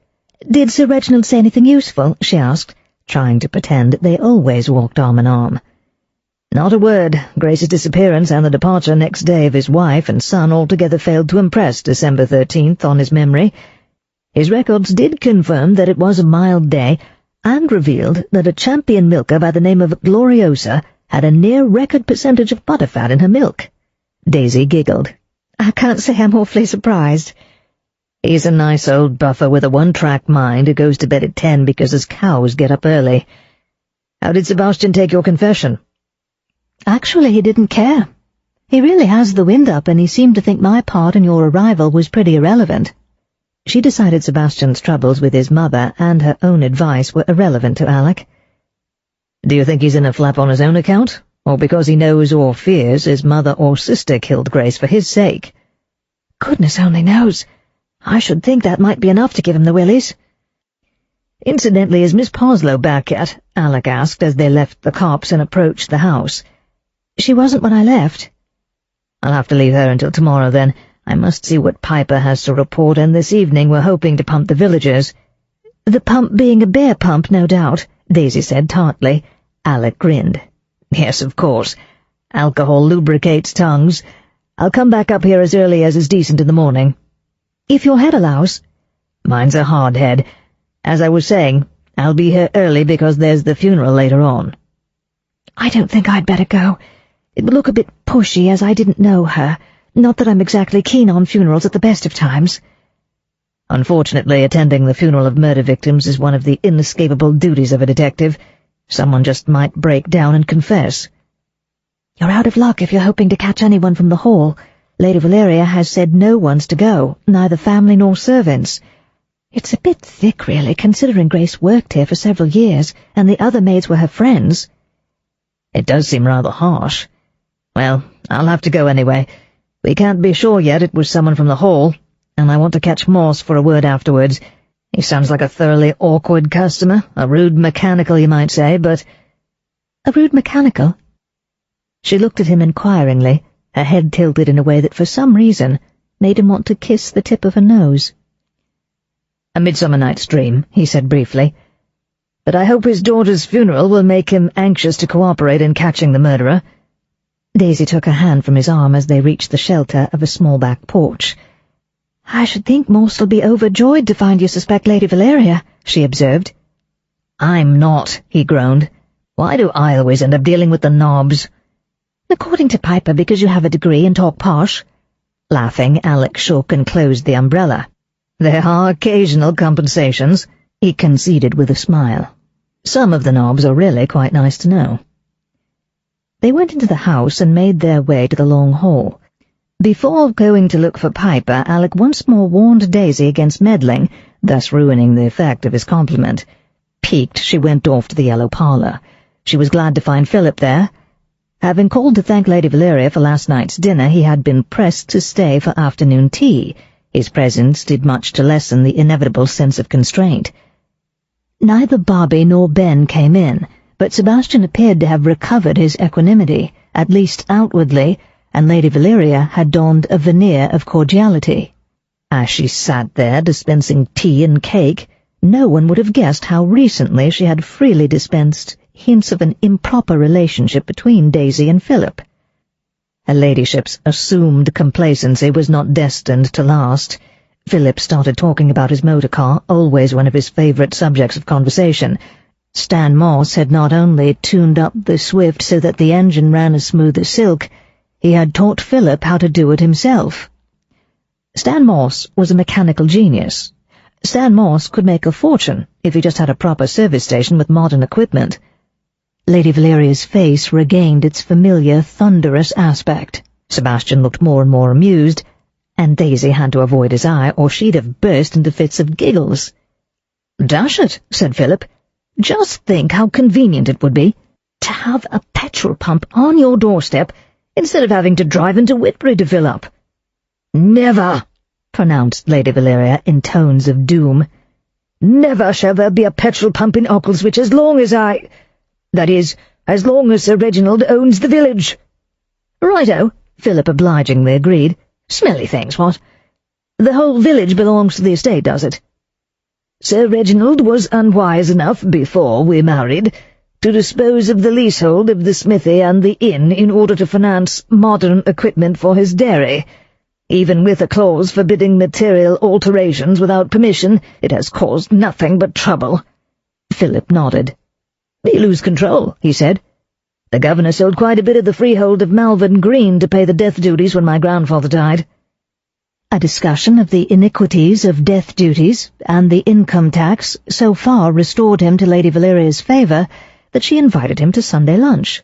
[SPEAKER 2] "Did Sir Reginald say anything useful?" she asked, trying to pretend they always walked arm in arm.
[SPEAKER 4] "Not a word. Grace's disappearance and the departure next day of his wife and son altogether failed to impress December 13th on his memory. His records did confirm that it was a mild day, and revealed that a champion milker by the name of Gloriosa had a near-record percentage of butterfat in her milk." Daisy giggled.
[SPEAKER 2] "I can't say I'm awfully surprised."
[SPEAKER 4] "He's a nice old buffer with a one-track mind who goes to bed at 10 because his cows get up early. How did Sebastian take your confession?"
[SPEAKER 2] "Actually, he didn't care. He really has the wind up, and he seemed to think my part in your arrival was pretty irrelevant." She decided Sebastian's troubles with his mother and her own advice were irrelevant to Alec.
[SPEAKER 4] "Do you think he's in a flap on his own account, or because he knows or fears his mother or sister killed Grace for his sake?"
[SPEAKER 2] "Goodness only knows. I should think that might be enough to give him the willies."
[SPEAKER 4] "Incidentally, is Miss Parslow back yet?" Alec asked as they left the copse and approached the house.
[SPEAKER 2] "She wasn't when I left."
[SPEAKER 4] "I'll have to leave her until tomorrow, then. I must see what Piper has to report, and this evening we're hoping to pump the villagers."
[SPEAKER 2] "The pump being a bear pump, no doubt," Daisy said tartly.
[SPEAKER 4] Alec grinned. "Yes, of course. Alcohol lubricates tongues. I'll come back up here as early as is decent in the morning."
[SPEAKER 2] "If your head allows."
[SPEAKER 4] "Mine's a hard head. As I was saying, I'll be here early because there's the funeral later on."
[SPEAKER 2] "I don't think I'd better go. It would look a bit pushy, as I didn't know her. Not that I'm exactly keen on funerals at the best of times."
[SPEAKER 4] "Unfortunately, attending the funeral of murder victims is one of the inescapable duties of a detective. Someone just might break down and confess."
[SPEAKER 2] "You're out of luck if you're hoping to catch anyone from the hall. Lady Valeria has said no one's to go, neither family nor servants. It's a bit thick, really, considering Grace worked here for several years, and the other maids were her friends."
[SPEAKER 4] "It does seem rather harsh. Well, I'll have to go anyway. We can't be sure yet it was someone from the hall, and I want to catch Morse for a word afterwards. He sounds like a thoroughly awkward customer, a rude mechanical, you might say, but—"
[SPEAKER 2] "A rude mechanical?"
[SPEAKER 4] She looked at him inquiringly, her head tilted in a way that for some reason made him want to kiss the tip of her nose. "A Midsummer Night's Dream," he said briefly. "But I hope his daughter's funeral will make him anxious to cooperate in catching the murderer."
[SPEAKER 2] Daisy took her hand from his arm as they reached the shelter of a small back porch. "I should think Morse will be overjoyed to find you suspect Lady Valeria," she observed.
[SPEAKER 4] "I'm not," he groaned. "Why do I always end up dealing with the knobs?"
[SPEAKER 2] "According to Piper, because you have a degree and talk posh."
[SPEAKER 4] Laughing, Alec shook and closed the umbrella. "There are occasional compensations," he conceded with a smile. "Some of the knobs are really quite nice to know."
[SPEAKER 2] They went into the house and made their way to the long hall. Before going to look for Piper, Alec once more warned Daisy against meddling, thus ruining the effect of his compliment. Piqued, she went off to the yellow parlor. She was glad to find Philip there. Having called to thank Lady Valeria for last night's dinner, he had been pressed to stay for afternoon tea. His presence did much to lessen the inevitable sense of constraint. Neither Bobbie nor Ben came in, but Sebastian appeared to have recovered his equanimity, at least outwardly, and Lady Valeria had donned a veneer of cordiality. As she sat there dispensing tea and cake, no one would have guessed how recently she had freely dispensed hints of an improper relationship between Daisy and Philip. Her ladyship's assumed complacency was not destined to last. Philip started talking about his motor car, always one of his favourite subjects of conversation. Stan Moss had not only tuned up the Swift so that the engine ran as smooth as silk, he had taught Philip how to do it himself. Stan Moss was a mechanical genius. Stan Moss could make a fortune if he just had a proper service station with modern equipment. Lady Valeria's face regained its familiar, thunderous aspect. Sebastian looked more and more amused, and Daisy had to avoid his eye, or she'd have burst into fits of giggles. "Dash it," said Philip. "Just think how convenient it would be to have a petrol pump on your doorstep
[SPEAKER 4] instead of having to drive into Whitbury to fill up." "Never," pronounced Lady Valeria in tones of doom. "Never shall there be a petrol pump in Ockleswich as long as that is, as long as Sir Reginald owns the village." "Righto," Philip obligingly agreed. "Smelly things, what? The whole village belongs to the estate, does it?" "Sir Reginald was unwise enough, before we married, to dispose of the leasehold of the smithy and the inn in order to finance modern equipment for his dairy. Even with a clause forbidding material alterations without permission, it has caused nothing but trouble." Philip nodded. "We lose control," he said. "The governor sold quite a bit of the freehold of Malvern Green to pay the death duties when my grandfather died." A discussion of the iniquities of death duties and the income tax so far restored him to Lady Valeria's favour that she invited him to Sunday lunch.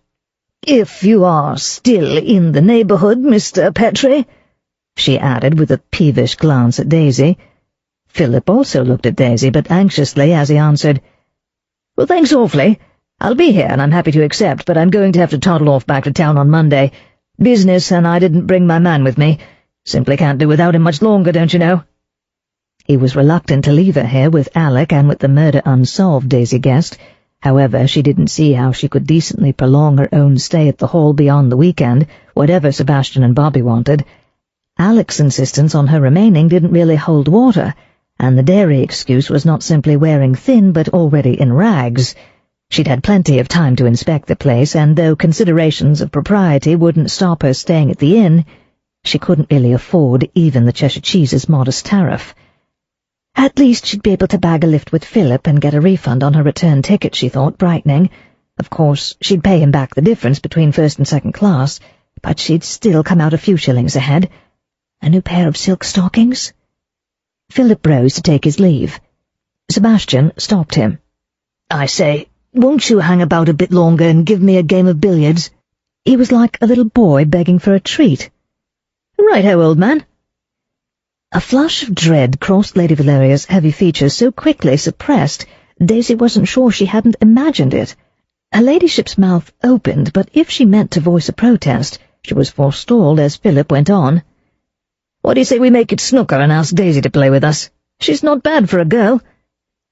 [SPEAKER 4] "If you are still in the neighbourhood, Mr. Petrie," she added with a peevish glance at Daisy. Philip also looked at Daisy, but anxiously, as he answered, "Well, thanks awfully. I'll be here, and I'm happy to accept, but I'm going to have to toddle off back to town on Monday. Business, and I didn't bring my man with me. Simply can't do without him much longer, don't you know?" He was reluctant to leave her here with Alec and with the murder unsolved, Daisy guessed. However, she didn't see how she could decently prolong her own stay at the Hall beyond the weekend, whatever Sebastian and Bobbie wanted. Alec's insistence on her remaining didn't really hold water, and the dairy excuse was not simply wearing thin but already in rags. She'd had plenty of time to inspect the place, and though considerations of propriety wouldn't stop her staying at the inn, she couldn't really afford even the Cheshire Cheese's modest tariff. At least she'd be able to bag a lift with Philip and get a refund on her return ticket, she thought, brightening. Of course, she'd pay him back the difference between first and second class, but she'd still come out a few shillings ahead. A new pair of silk stockings? Philip rose to take his leave. Sebastian stopped him. "I say, won't you hang about a bit longer and give me a game of billiards?" He was like a little boy begging for a treat. "Right-ho, old man." A flush of dread crossed Lady Valeria's heavy features so quickly suppressed, Daisy wasn't sure she hadn't imagined it. Her ladyship's mouth opened, but if she meant to voice a protest, she was forestalled as Philip went on. "What do you say we make it snooker and ask Daisy to play with us? She's not bad for a girl."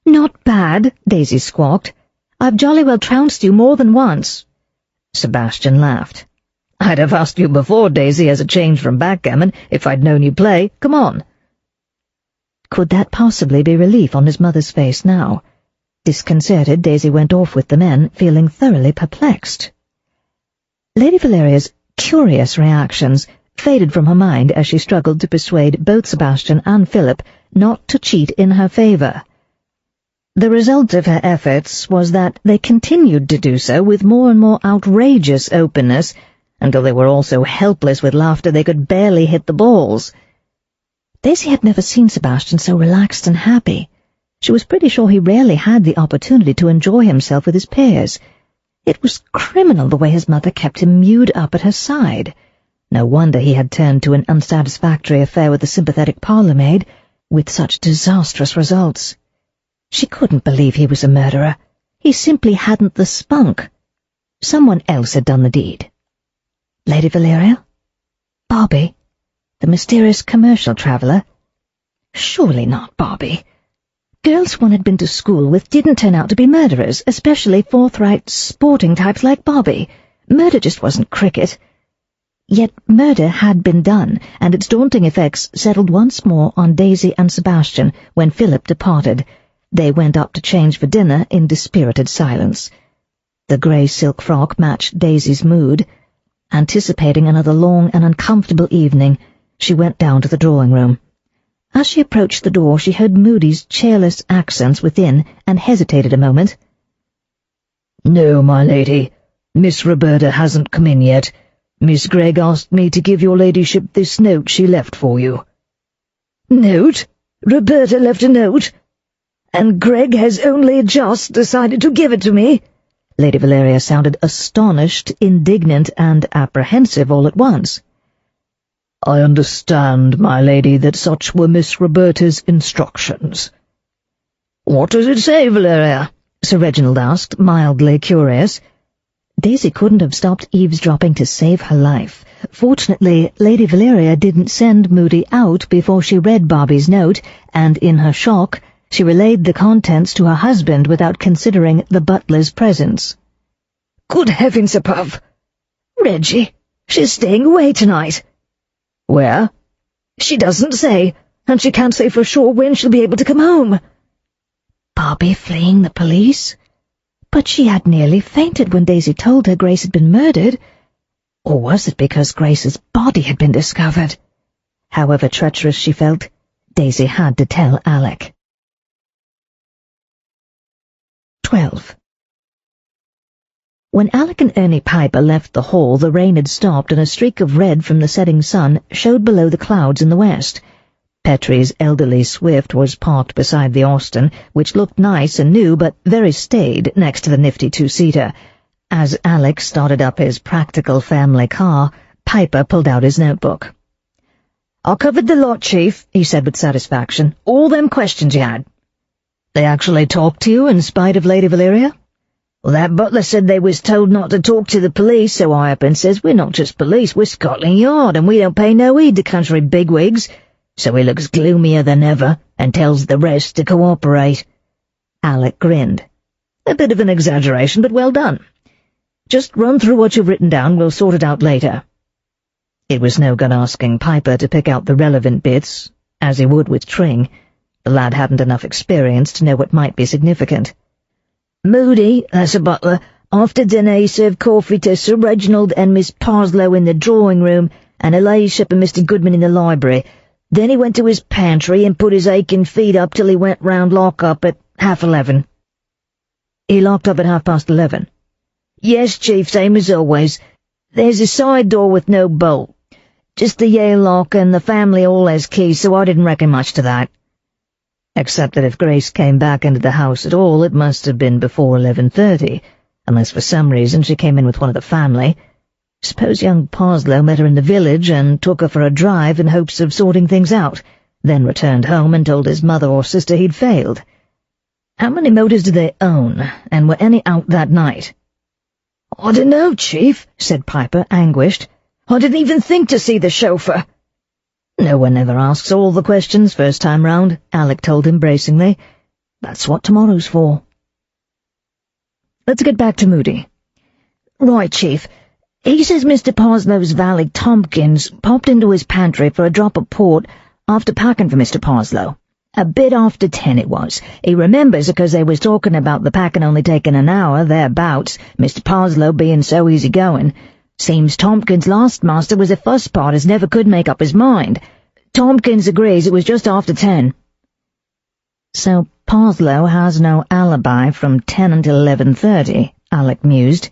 [SPEAKER 4] "Not bad," Daisy squawked. "I've jolly well trounced you more than once." Sebastian laughed. "I'd have asked you before, Daisy, as a change from backgammon, if I'd known you'd play. Come on." Could that possibly be relief on his mother's face now? Disconcerted, Daisy went off with the men, feeling thoroughly perplexed. Lady Valeria's curious reactions faded from her mind as she struggled to persuade both Sebastian and Philip not to cheat in her favour. The result of her efforts was that they continued to do so with more and more outrageous openness, until they were all so helpless with laughter they could barely hit the balls. Daisy had never seen Sebastian so relaxed and happy. She was pretty sure he rarely had the opportunity to enjoy himself with his peers. It was criminal the way his mother kept him mewed up at her side. No wonder he had turned to an unsatisfactory affair with the sympathetic parlour maid, with such disastrous results. She couldn't believe he was a murderer. He simply hadn't the spunk. Someone else had done the deed. Lady Valeria? Bobbie? The mysterious commercial traveller? Surely not Bobbie. Girls one had been to school with didn't turn out to be murderers, especially forthright, sporting types like Bobbie. Murder just wasn't cricket. Yet murder had been done, and its daunting effects settled once more on Daisy and Sebastian when Philip departed. They went up to change for dinner in dispirited silence. The grey silk frock matched Daisy's mood. Anticipating another long and uncomfortable evening, she went down to the drawing-room. As she approached the door, she heard Moody's cheerless accents within and hesitated a moment. "No, my lady. Miss Roberta hasn't come in yet. Miss Gregg asked me to give your ladyship this note she left for you." "Note? Roberta left a note? And Gregg has only just decided to give it to me?" Lady Valeria sounded astonished, indignant, and apprehensive all at once. "I understand, my lady, that such were Miss Roberta's instructions." "What does it say, Valeria?" Sir Reginald asked, mildly curious.
[SPEAKER 2] Daisy couldn't have stopped eavesdropping to save her life. Fortunately, Lady Valeria didn't send Moody out before she read Bobbie's note, and in her shock, she relayed the contents to her husband without considering the butler's presence.
[SPEAKER 4] "Good heavens above! Reggie, she's staying away tonight." "Where?" "She doesn't say, and she can't say for sure when she'll be able to come home."
[SPEAKER 2] Bobbie fleeing the police? But she had nearly fainted when Daisy told her Grace had been murdered. Or was it because Grace's body had been discovered? However treacherous she felt, Daisy had to tell Alec. 12. When Alec and Ernie Piper left the hall, the rain had stopped and a streak of red from the setting sun showed below the clouds in the west. Petrie's elderly Swift was parked beside the Austin, which looked nice and new but very staid next to the nifty two-seater. As Alec started up his practical family car, Piper pulled out his notebook.
[SPEAKER 4] "I covered the lot, Chief," he said with satisfaction. "All them questions you had."
[SPEAKER 2] "They actually talked to you in spite of Lady Valeria?"
[SPEAKER 4] "Well, that butler said they was told not to talk to the police, so I up and says we're not just police, we're Scotland Yard, and we don't pay no heed to country bigwigs. So he looks gloomier than ever, and tells the rest to cooperate."
[SPEAKER 2] Alec grinned.
[SPEAKER 4] "A bit of an exaggeration, but well done. Just run through what you've written down, we'll sort it out later."
[SPEAKER 2] It was no good asking Piper to pick out the relevant bits, as he would with Tring. The lad hadn't enough experience to know what might be significant.
[SPEAKER 4] "Moody, that's a butler, after dinner he served coffee to Sir Reginald and Miss Parslow in the drawing-room, and her ladyship and Mr. Goodman in the library. Then he went to his pantry and put his aching feet up till he went round lock-up at 11:30.
[SPEAKER 2] "He locked up at 11:30?
[SPEAKER 4] "Yes, Chief, same as always. There's a side door with no bolt. Just the Yale lock, and the family all has keys, so I didn't reckon much to that."
[SPEAKER 2] Except that if Grace came back into the house at all, it must have been before 11:30, unless for some reason she came in with one of the family. Suppose young Parslow met her in the village and took her for a drive in hopes of sorting things out, then returned home and told his mother or sister he'd failed. How many motors did they own, and were any out that night?
[SPEAKER 4] "I don't know, Chief," said Piper, anguished. "I didn't even think to see the chauffeur."
[SPEAKER 2] "No one ever asks all the questions first time round," Alec told him bracingly. "That's what tomorrow's for." Let's get back to Moody.
[SPEAKER 4] "Right, Chief. He says Mr. Parslow's valet Tompkins popped into his pantry for a drop of port after packing for Mr. Parslow. A bit after 10 it was. He remembers because they was talking about the packing only taking an hour, thereabouts, Mr. Parslow being so easy-going. Seems Tompkins' last master was a fuss-pot as never could make up his mind. Tompkins agrees it was just after 10.
[SPEAKER 2] So Parslow has no alibi from 10 until 11:30, Alec mused.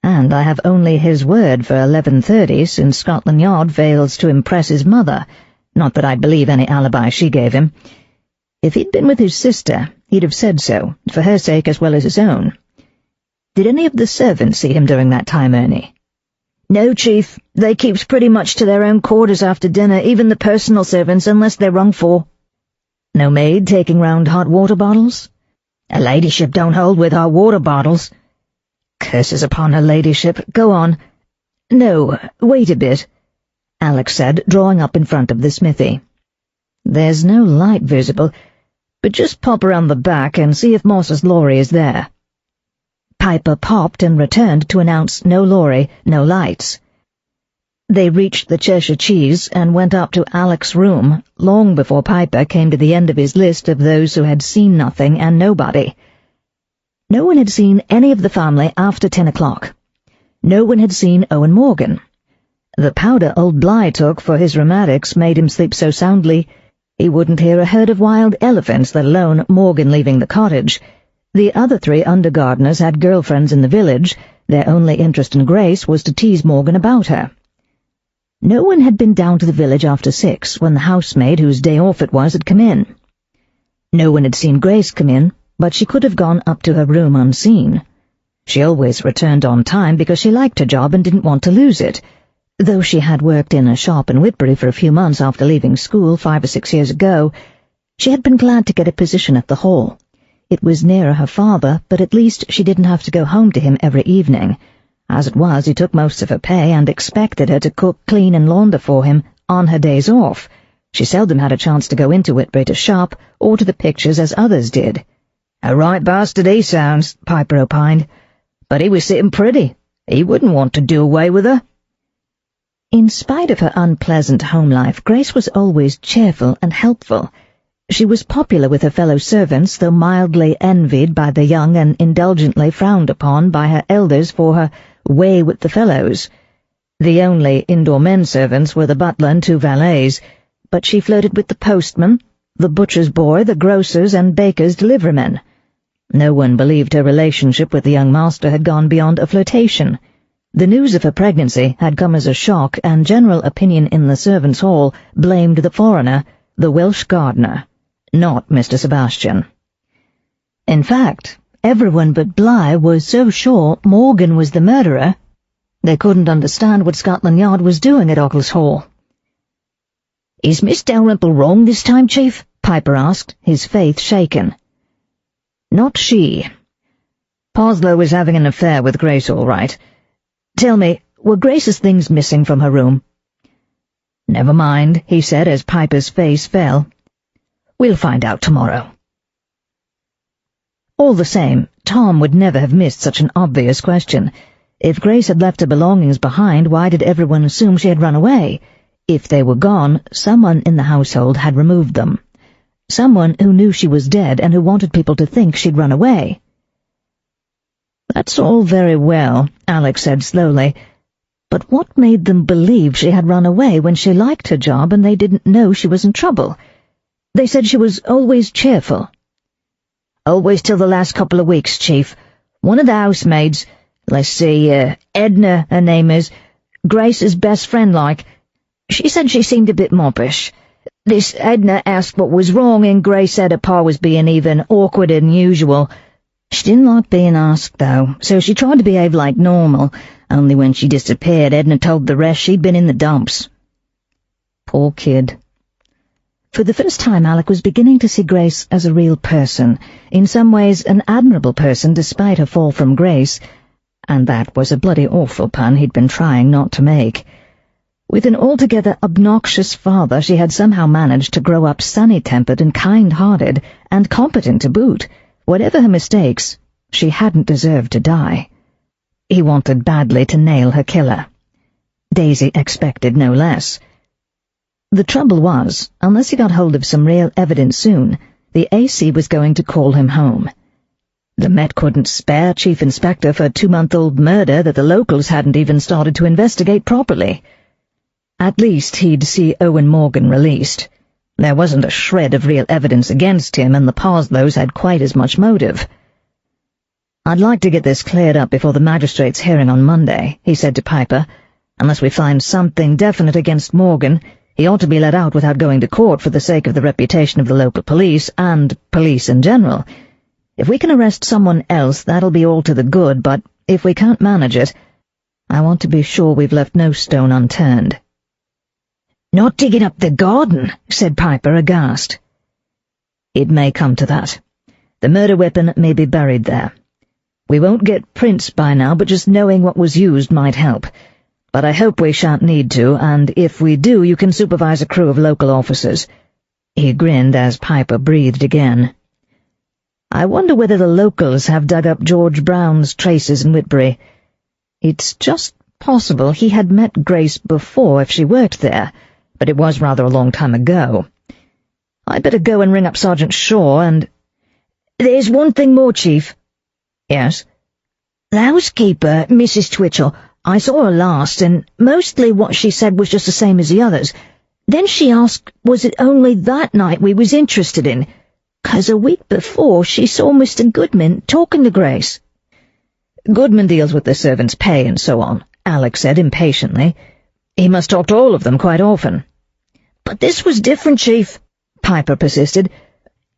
[SPEAKER 2] And I have only his word for 11:30 since Scotland Yard fails to impress his mother. Not that I believe any alibi she gave him. If he'd been with his sister, he'd have said so, for her sake as well as his own. Did any of the servants see him during that time, Ernie?
[SPEAKER 4] "No, Chief. They keeps pretty much to their own quarters after dinner, even the personal servants, unless they're rung for."
[SPEAKER 2] "No maid taking round hot water bottles?"
[SPEAKER 4] "Her ladyship don't hold with hot water bottles."
[SPEAKER 2] "Curses upon her ladyship. Go on."
[SPEAKER 4] "No, wait a bit,"
[SPEAKER 2] Alec said, drawing up in front of the smithy. "There's no light visible, but just pop around the back and see if Moss's lorry is there." Piper popped and returned to announce no lorry, no lights. They reached the Cheshire Cheese and went up to Alec's room long before Piper came to the end of his list of those who had seen nothing and nobody. No one had seen any of the family after 10 o'clock. No one had seen Owen Morgan. The powder old Bligh took for his rheumatics made him sleep so soundly he wouldn't hear a herd of wild elephants, let alone Morgan leaving the cottage. The other 3 under-gardeners had girlfriends in the village. Their only interest in Grace was to tease Morgan about her. No one had been down to the village after 6, when the housemaid, whose day off it was, had come in. No one had seen Grace come in, but she could have gone up to her room unseen. She always returned on time because she liked her job and didn't want to lose it. Though she had worked in a shop in Whitbury for a few months after leaving school 5 or 6 years ago, she had been glad to get a position at the Hall. It was nearer her father, but at least she didn't have to go home to him every evening. As it was, he took most of her pay and expected her to cook, clean and launder for him on her days off. She seldom had a chance to go into Whitbury to shop or to the pictures as others did. "A right bastard he sounds," Piper opined. "But he was sitting pretty. He wouldn't want to do away with her." In spite of her unpleasant home life, Grace was always cheerful and helpful. She was popular with her fellow servants, though mildly envied by the young and indulgently frowned upon by her elders for her way with the fellows. The only indoor men servants were the butler and 2 valets, but she flirted with the postman, the butcher's boy, the grocer's and baker's deliverymen. No one believed her relationship with the young master had gone beyond a flirtation. The news of her pregnancy had come as a shock, and general opinion in the servants' hall blamed the foreigner, the Welsh gardener, not Mr. Sebastian. In fact, everyone but Bligh was so sure Morgan was the murderer, they couldn't understand what Scotland Yard was doing at Occles Hall. "Is Miss Dalrymple wrong this time, Chief?" Piper asked, his faith shaken. "Not she. Parslow was having an affair with Grace, all right. Tell me, were Grace's things missing from her room?" "Never mind," he said as Piper's face fell. "We'll find out tomorrow." All the same, Tom would never have missed such an obvious question. If Grace had left her belongings behind, why did everyone assume she had run away? If they were gone, someone in the household had removed them. Someone who knew she was dead and who wanted people to think she'd run away. "That's all very well," Alec said slowly, "but what made them believe she had run away when she liked her job and they didn't know she was in trouble? They said she was always cheerful." "Always till the last couple of weeks, Chief. One of the housemaids, let's see, Edna, her name is, Grace's best friend like, she said she seemed a bit moppish. This Edna asked what was wrong, and Grace said her pa was being even awkwarder than usual. She didn't like being asked, though, so she tried to behave like normal, only when she disappeared, Edna told the rest she'd been in the dumps." Poor kid. For the first time, Alec was beginning to see Grace as a real person, in some ways an admirable person despite her fall from grace, and that was a bloody awful pun he'd been trying not to make. With an altogether obnoxious father, she had somehow managed to grow up sunny-tempered and kind-hearted, and competent to boot. Whatever her mistakes, she hadn't deserved to die. He wanted badly to nail her killer. Daisy expected no less. The trouble was, unless he got hold of some real evidence soon, the AC was going to call him home. The Met couldn't spare Chief Inspector for a 2-month-old murder that the locals hadn't even started to investigate properly. At least he'd see Owen Morgan released. There wasn't a shred of real evidence against him, and the Parslows had quite as much motive. "I'd like to get this cleared up before the magistrate's hearing on Monday," he said to Piper. "Unless we find something definite against Morgan, he ought to be let out without going to court for the sake of the reputation of the local police and police in general. If we can arrest someone else, that'll be all to the good, but if we can't manage it, I want to be sure we've left no stone unturned." "Not digging up the garden," said Piper, aghast. "It may come to that. The murder weapon may be buried there. We won't get prints by now, but just knowing what was used might help. But I hope we shan't need to, and if we do, you can supervise a crew of local officers." He grinned as Piper breathed again. "I wonder whether the locals have dug up George Brown's traces in Whitbury. It's just possible he had met Grace before if she worked there, but it was rather a long time ago. I'd better go and ring up Sergeant Shaw and—" "There's one thing more, Chief." "Yes?" "The housekeeper, Mrs. Twitchell, I saw her last, and mostly what she said was just the same as the others. Then she asked, was it only that night we was interested in? 'Cause a week before she saw Mr. Goodman talking to Grace." "Goodman deals with the servants' pay and so on," Alec said impatiently. "He must talk to all of them quite often." "But this was different, Chief," Piper persisted.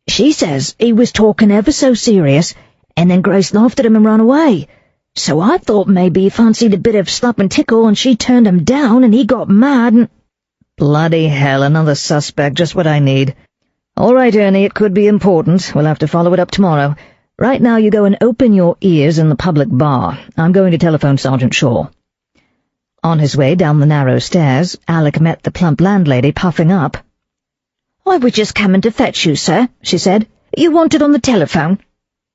[SPEAKER 2] "She says he was talking ever so serious, and then Grace laughed at him and ran away. So I thought maybe he fancied a bit of slap and tickle, and she turned him down, and he got mad and—" "Bloody hell, another suspect, just what I need. All right, Ernie, it could be important. We'll have to follow it up tomorrow.
[SPEAKER 1] Right now you go and open your ears in the public bar. I'm going to telephone Sergeant Shaw." On his way down the narrow stairs, Alec met the plump landlady puffing up.
[SPEAKER 2] "I was just coming to fetch you, sir," she said. "You wanted on the telephone."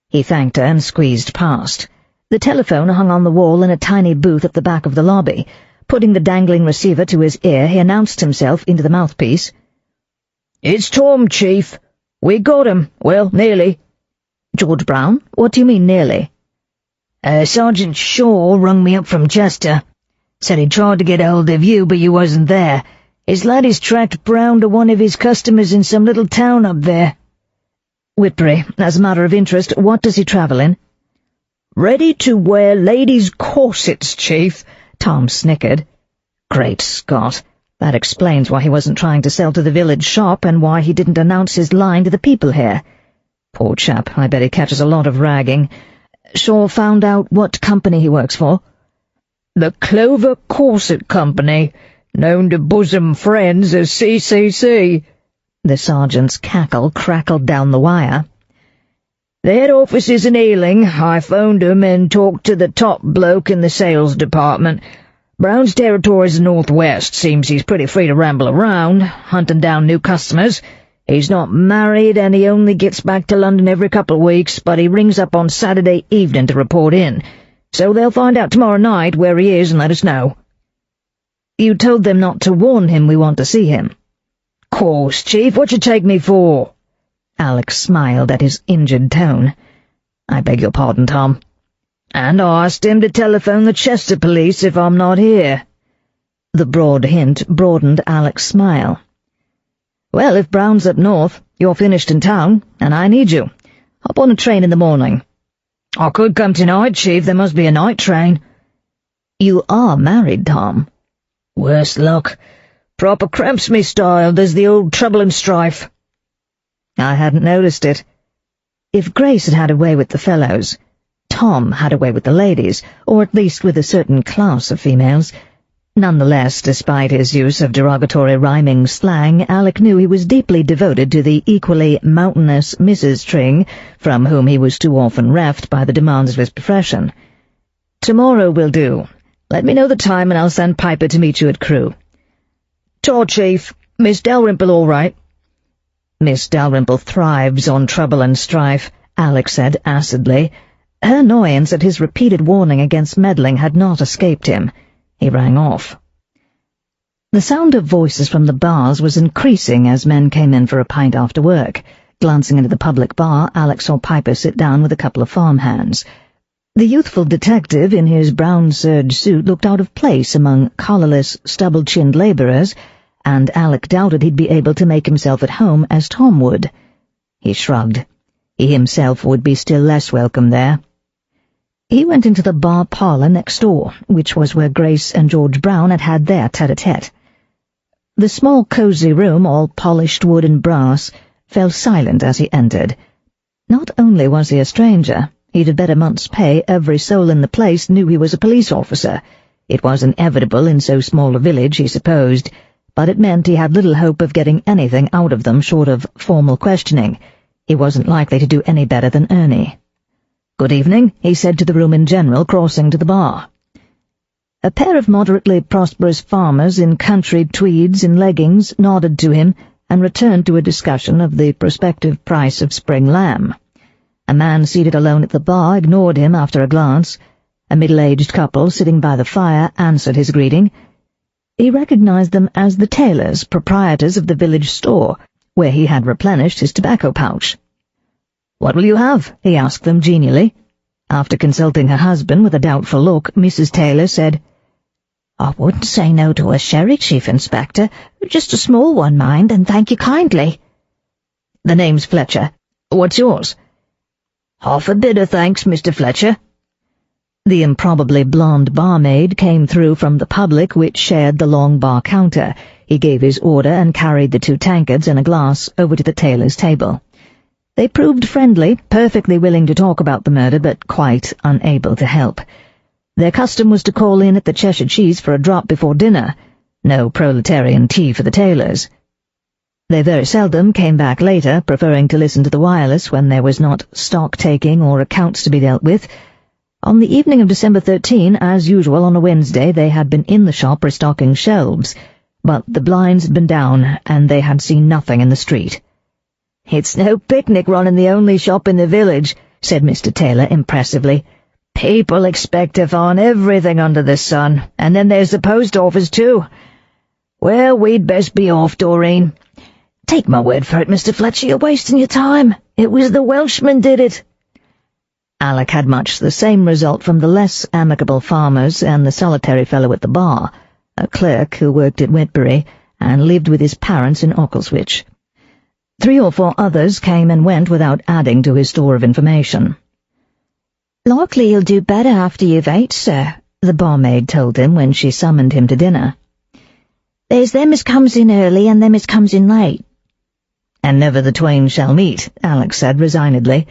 [SPEAKER 1] He thanked her and squeezed past. The telephone hung on the wall in a tiny booth at the back of the lobby. Putting the dangling receiver to his ear, he announced himself into the mouthpiece. "It's Tom, Chief. We got him. Well, nearly." "George Brown? What do you mean, nearly?"
[SPEAKER 3] Sergeant Shaw rung me up from Chester. Said he tried to get hold of you, but you wasn't there. His laddies tracked Brown to one of his customers in some little town up there."
[SPEAKER 1] "Whitbury, as a matter of interest, what does he travel in?"
[SPEAKER 3] "Ready-to-wear ladies' corsets, Chief,"
[SPEAKER 1] Tom snickered. Great Scott! That explains why he wasn't trying to sell to the village shop and why he didn't announce his line to the people here. Poor chap, I bet he catches a lot of ragging. Shaw found out what company he works for.
[SPEAKER 3] "The Clover Corset Company, known to bosom friends as CCC.
[SPEAKER 1] The sergeant's cackle crackled down the wire.
[SPEAKER 3] "The head office is in Ealing. I phoned him and talked to the top bloke in the sales department. Brown's territory's the northwest. Seems he's pretty free to ramble around, hunting down new customers. He's not married, and he only gets back to London every couple of weeks, but he rings up on Saturday evening to report in. So they'll find out tomorrow night where he is and let us know."
[SPEAKER 1] "You told them not to warn him we want to see him."
[SPEAKER 3] "Course, Chief, what you take me for?"
[SPEAKER 1] Alex smiled at his injured tone. "I beg your pardon, Tom."
[SPEAKER 3] "And I asked him to telephone the Chester police if I'm not here."
[SPEAKER 1] The broad hint broadened Alec's smile. "Well, if Brown's up north, you're finished in town, and I need you. Hop on a train in the morning."
[SPEAKER 3] "I could come tonight, Chief. There must be a night train."
[SPEAKER 1] "You are married, Tom."
[SPEAKER 3] "Worse luck. Proper cramps me style. There's the old trouble and strife."
[SPEAKER 1] "I hadn't noticed it. If Grace had a way with the fellows, Tom had a way with the ladies, or at least with a certain class of females." Nonetheless, despite his use of derogatory rhyming slang, Alec knew he was deeply devoted to the equally mountainous Mrs. Tring, from whom he was too often reft by the demands of his profession. "Tomorrow will do. Let me know the time and I'll send Piper to meet you at Crewe."
[SPEAKER 3] "Tor, Chief. Miss Dalrymple all right?"
[SPEAKER 1] "Miss Dalrymple thrives on trouble and strife," Alec said acidly. Her annoyance at his repeated warning against meddling had not escaped him. He rang off. The sound of voices from the bars was increasing as men came in for a pint after work. Glancing into the public bar, Alec saw Piper sit down with a couple of farmhands. The youthful detective in his brown serge suit looked out of place among collarless, stubble-chinned labourers, and Alec doubted he'd be able to make himself at home as Tom would. He shrugged. He himself would be still less welcome there. He went into the bar parlour next door, which was where Grace and George Brown had had their tete-a-tete. The small cosy room, all polished wood and brass, fell silent as he entered. Not only was he a stranger, he'd have bet a month's pay every soul in the place knew he was a police officer. It was inevitable in so small a village, he supposed, but it meant he had little hope of getting anything out of them short of formal questioning. He wasn't likely to do any better than Ernie. "Good evening," he said to the room in general, crossing to the bar. A pair of moderately prosperous farmers in country tweeds and leggings nodded to him and returned to a discussion of the prospective price of spring lamb. A man seated alone at the bar ignored him after a glance. A middle-aged couple sitting by the fire answered his greeting. He recognized them as the Taylors, proprietors of the village store, where he had replenished his tobacco pouch. "What will you have?" he asked them genially. After consulting her husband with a doubtful look, Mrs. Taylor said,
[SPEAKER 2] "I wouldn't say no to a sherry, Chief Inspector. Just a small one, mind, and thank you kindly."
[SPEAKER 1] "The name's Fletcher. What's yours?"
[SPEAKER 3] "Half a bidder, thanks, Mr. Fletcher."
[SPEAKER 1] The improbably blonde barmaid came through from the public which shared the long bar counter. He gave his order and carried the 2 tankards and a glass over to the Taylor's table. They proved friendly, perfectly willing to talk about the murder, but quite unable to help. Their custom was to call in at the Cheshire Cheese for a drop before dinner. No proletarian tea for the Taylors.
[SPEAKER 2] They very seldom came back later, preferring to listen to the wireless when there was not stock-taking or accounts to be dealt with. On the evening of December 13, as usual on a Wednesday, they had been in the shop restocking shelves, but the blinds had been down, and they had seen nothing in the street. "It's no picnic run in the only shop in the village," said Mr. Taylor impressively. "People expect to find everything under the sun, and then there's the post office too. Well, we'd best be off, Doreen. Take my word for it, Mr. Fletcher, you're wasting your time. It was the Welshman did it." Alec had much the same result from the less amicable farmers and the solitary fellow at the bar, a clerk who worked at Whitbury and lived with his parents in Occleswich. 3 or 4 others came and went without adding to his store of information. "Likely you'll do better after you've ate, sir," the barmaid told him when she summoned him to dinner. "There's them as comes in early and them as comes in late." "And never the twain shall meet," Alec said resignedly.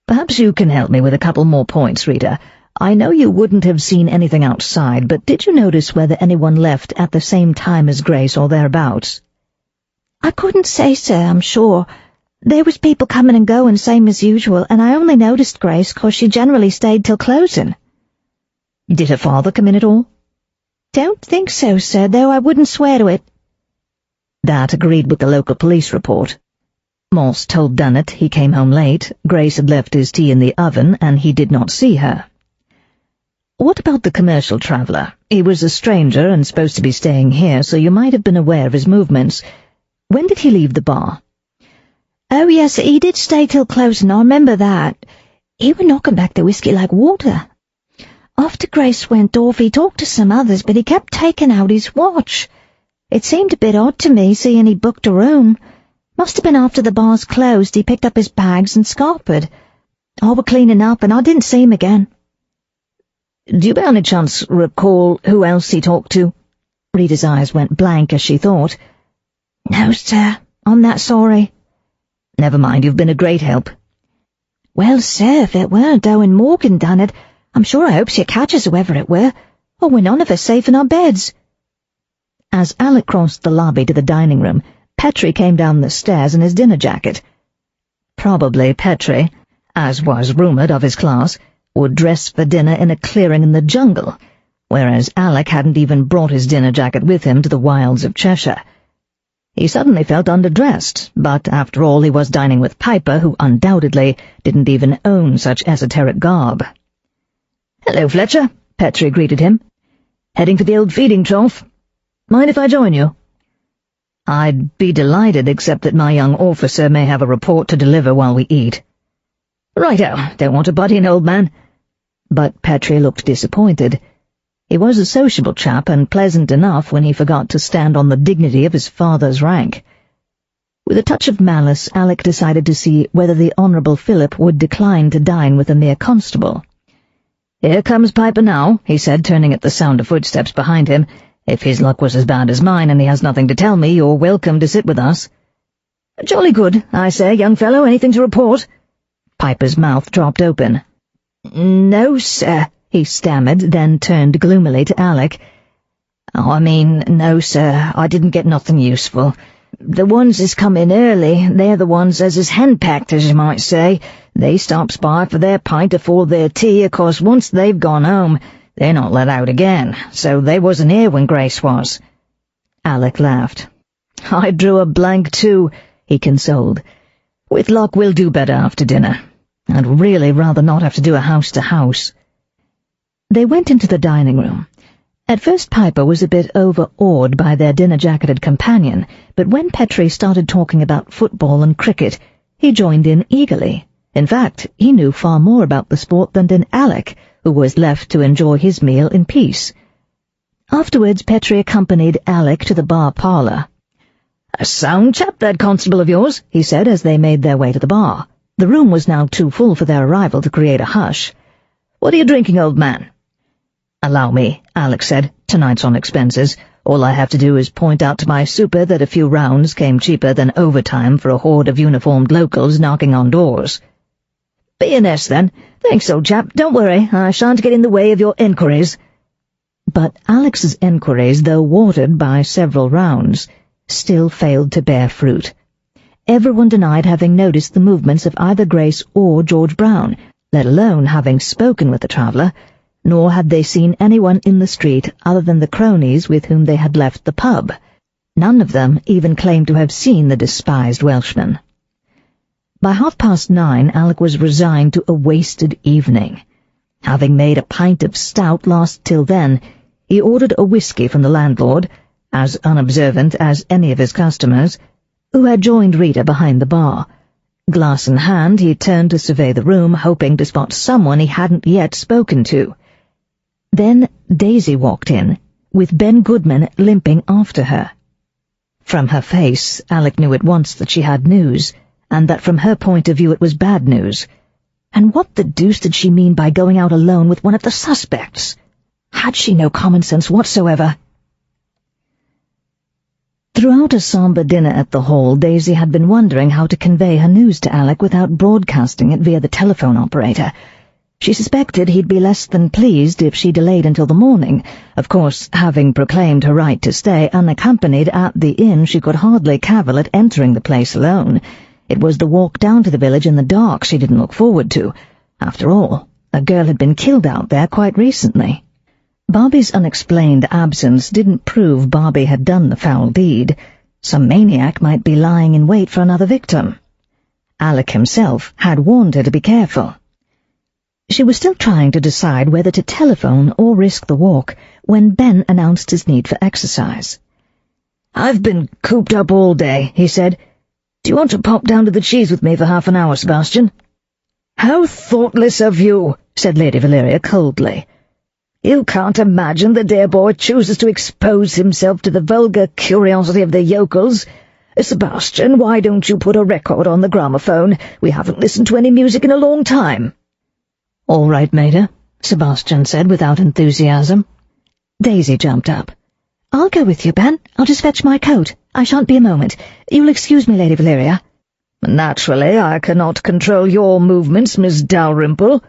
[SPEAKER 2] "Perhaps you can help me with a couple more points, Rita. I know you wouldn't have seen anything outside, but did you notice whether anyone left at the same time as Grace or thereabouts?" "I couldn't say, sir, I'm sure. There was people coming and going, same as usual, and I only noticed Grace 'cause she generally stayed till closing." "Did her father come in at all?" "Don't think so, sir, though I wouldn't swear to it." That agreed with the local police report. Morse told Dunnett he came home late, Grace had left his tea in the oven, and he did not see her. "What about the commercial traveller? He was a stranger and supposed to be staying here, so you might have been aware of his movements. When did he leave the bar?" "Oh, yes, he did stay till closing, I remember that. He were knocking back the whiskey like water. After Grace went off, he talked to some others, but he kept taking out his watch. It seemed a bit odd to me, seeing he booked a room. Must have been after the bars closed, he picked up his bags and scarpered. I were cleaning up, and I didn't see him again." "Do you by any chance recall who else he talked to?" Rita's eyes went blank as she thought. "No, sir, I'm that sorry." "Never mind, you've been a great help." "Well, sir, if it weren't Owen Morgan done it, I'm sure I hope she catches whoever it were, or we're none of us safe in our beds." As Alec crossed the lobby to the dining room, Petrie came down the stairs in his dinner jacket. Probably Petrie, as was rumoured of his class, would dress for dinner in a clearing in the jungle, whereas Alec hadn't even brought his dinner jacket with him to the wilds of Cheshire. He suddenly felt underdressed, but after all he was dining with Piper, who undoubtedly didn't even own such esoteric garb. "Hello, Fletcher," Petrie greeted him. "Heading for the old feeding trough? Mind if I join you?" "I'd be delighted, except that my young officer may have a report to deliver while we eat." "Righto, don't want to butt in, old man." But Petrie looked disappointed. He was a sociable chap and pleasant enough when he forgot to stand on the dignity of his father's rank. With a touch of malice, Alec decided to see whether the Honourable Philip would decline to dine with a mere constable. "Here comes Piper now," he said, turning at the sound of footsteps behind him. "If his luck was as bad as mine and he has nothing to tell me, you're welcome to sit with us." "Jolly good, I say, young fellow, anything to report?" Piper's mouth dropped open. "No, sir," he stammered, then turned gloomily to Alec. "I mean, no, sir, I didn't get nothing useful. The ones as come in early, they're the ones as is henpecked, as you might say. They stops by for their pint afore their tea, 'cause once they've gone home, they're not let out again, so they wasn't here when Grace was." Alec laughed. "I drew a blank too," he consoled. "With luck we'll do better after dinner. I'd really rather not have to do a house-to-house." They went into the dining room. At first Piper was a bit overawed by their dinner-jacketed companion, but when Petrie started talking about football and cricket, he joined in eagerly. In fact, he knew far more about the sport than did Alec, who was left to enjoy his meal in peace. Afterwards Petrie accompanied Alec to the bar parlour. "A sound chap, that constable of yours," he said as they made their way to the bar. The room was now too full for their arrival to create a hush. "What are you drinking, old man?" "Allow me," Alec said. "Tonight's on expenses. All I have to do is point out to my super that a few rounds came cheaper than overtime for a horde of uniformed locals knocking on doors." "B&S, then. Thanks, old chap. Don't worry, I shan't get in the way of your enquiries." But Alex's enquiries, though watered by several rounds, still failed to bear fruit. Everyone denied having noticed the movements of either Grace or George Brown, let alone having spoken with the traveller, nor had they seen anyone in the street other than the cronies with whom they had left the pub. None of them even claimed to have seen the despised Welshman. By 9:30, Alec was resigned to a wasted evening. Having made a pint of stout last till then, he ordered a whisky from the landlord, as unobservant as any of his customers, who had joined Rita behind the bar. Glass in hand, he turned to survey the room, hoping to spot someone he hadn't yet spoken to. Then Daisy walked in, with Ben Goodman limping after her. From her face, Alec knew at once that she had news, and that from her point of view it was bad news. And what the deuce did she mean by going out alone with one of the suspects? Had she no common sense whatsoever? Throughout a sombre dinner at the Hall, Daisy had been wondering how to convey her news to Alec without broadcasting it via the telephone operator. She suspected he'd be less than pleased if she delayed until the morning. Of course, having proclaimed her right to stay unaccompanied at the inn, she could hardly cavil at entering the place alone. It was the walk down to the village in the dark she didn't look forward to. After all, a girl had been killed out there quite recently. Bobbie's unexplained absence didn't prove Bobbie had done the foul deed. Some maniac might be lying in wait for another victim. Alec himself had warned her to be careful. She was still trying to decide whether to telephone or risk the walk when Ben announced his need for exercise. "I've been cooped up all day," he said. "Do you want to pop down to the Cheese with me for half an hour, Sebastian?" "How thoughtless of you," said Lady Valeria coldly. "You can't imagine the dear boy chooses to expose himself to the vulgar curiosity of the yokels. Sebastian, why don't you put a record on the gramophone? We haven't listened to any music in a long time." "All right, Maida," Sebastian said without enthusiasm. Daisy jumped up. "I'll go with you, Ben. I'll just fetch my coat. I shan't be a moment. You'll excuse me, Lady Valeria." "Naturally, I cannot control your movements, Miss Dalrymple."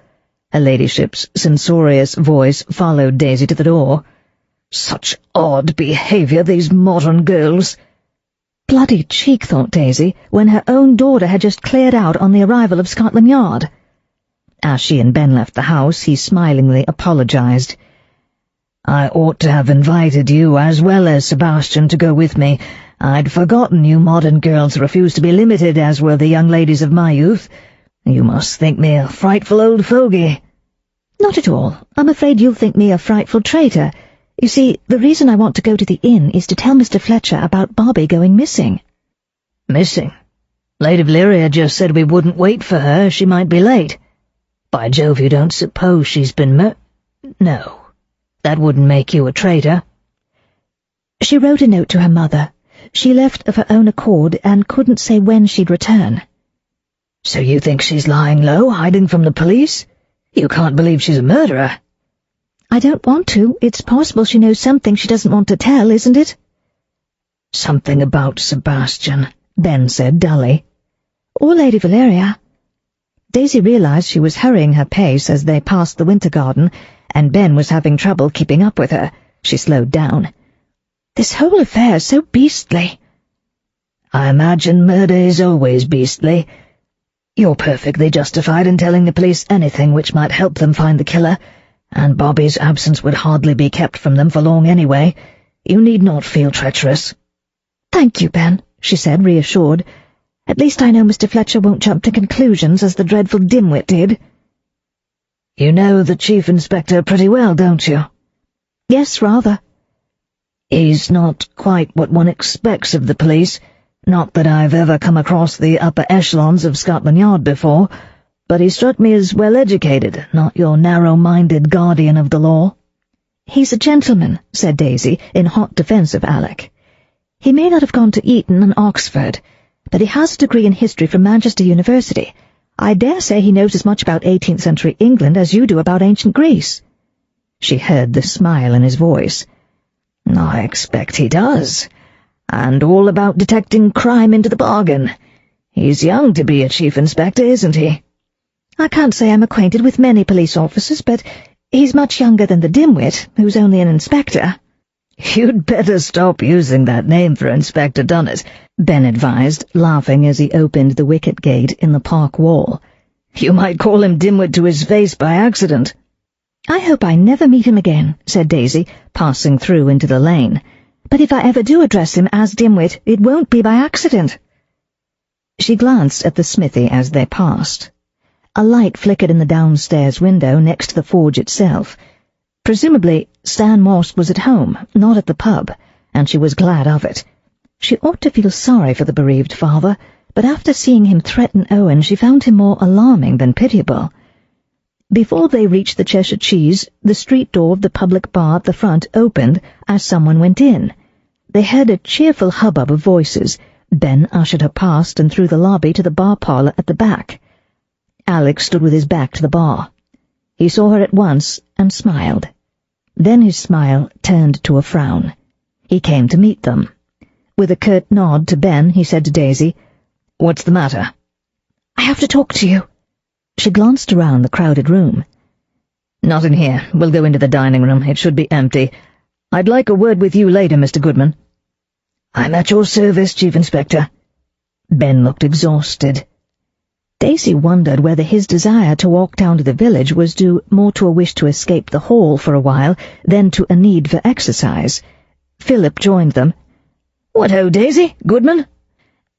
[SPEAKER 2] Her ladyship's censorious voice followed Daisy to the door. "Such odd behaviour, these modern girls." Bloody cheek, thought Daisy, when her own daughter had just cleared out on the arrival of Scotland Yard. As she and Ben left the house, he smilingly apologized. "I ought to have invited you as well as Sebastian to go with me. I'd forgotten you modern girls refuse to be limited, as were the young ladies of my youth. You must think me a frightful old fogey." "Not at all. I'm afraid you'll think me a frightful traitor. You see, the reason I want to go to the inn is to tell Mr. Fletcher about Bobbie going missing." "Missing? Lady Valeria just said we wouldn't wait for her, she might be late. By Jove, you don't suppose she's been No, that wouldn't make you a traitor." "She wrote a note to her mother. She left of her own accord and couldn't say when she'd return." "So you think she's lying low, hiding from the police? You can't believe she's a murderer." "I don't want to. It's possible she knows something she doesn't want to tell, isn't it?" "Something about Sebastian," Ben said dully. "Or Lady Valeria." Daisy realized she was hurrying her pace as they passed the winter garden, and Ben was having trouble keeping up with her. She slowed down. "This whole affair is so beastly." "I imagine murder is always beastly. You're perfectly justified in telling the police anything which might help them find the killer, and Bobbie's absence would hardly be kept from them for long anyway. You need not feel treacherous." "Thank you, Ben," she said, reassured. "At least I know Mr. Fletcher won't jump to conclusions as the dreadful dimwit did." "You know the Chief Inspector pretty well, don't you?" "Yes, rather." "He's not quite what one expects of the police. Not that I've ever come across the upper echelons of Scotland Yard before, but he struck me as well-educated, not your narrow-minded guardian of the law." "He's a gentleman," said Daisy, in hot defence of Alec. "He may not have gone to Eton and Oxford, but he has a degree in history from Manchester University. I dare say he knows as much about 18th century England as you do about ancient Greece." She heard the smile in his voice. "I expect he does. And all about detecting crime into the bargain. He's young to be a chief inspector, isn't he?" "I can't say I'm acquainted with many police officers, but he's much younger than the dimwit, who's only an inspector."
[SPEAKER 4] "You'd better stop using that name for Inspector Dunnett," Ben advised, laughing as he opened the wicket gate in the park wall. "You might call him Dimwit to his face by accident."
[SPEAKER 2] "I hope I never meet him again," said Daisy, passing through into the lane. "But if I ever do address him as Dimwit, it won't be by accident." She glanced at the smithy as they passed. A light flickered in the downstairs window next to the forge itself. Presumably, Stan Moss was at home, not at the pub, and she was glad of it. She ought to feel sorry for the bereaved father, but after seeing him threaten Owen, she found him more alarming than pitiable. Before they reached the Cheshire Cheese, the street door of the public bar at the front opened as someone went in. They heard a cheerful hubbub of voices. Ben ushered her past and through the lobby to the bar parlor at the back. Alec stood with his back to the bar. He saw her at once and smiled. Then his smile turned to a frown. He came to meet them. With a curt nod to Ben, he said to Daisy, "What's the matter?" "I have to talk to you."
[SPEAKER 4] She glanced around the crowded room. "Not in here. We'll go into the dining room. It should be empty. I'd like a word with you later, Mr. Goodman." "I'm at your service, Chief Inspector." Ben looked exhausted. Daisy wondered whether his desire to walk down to the village was due more to a wish to escape the hall for a while than to a need for exercise. Philip joined them. "What-ho, Daisy? Goodman?"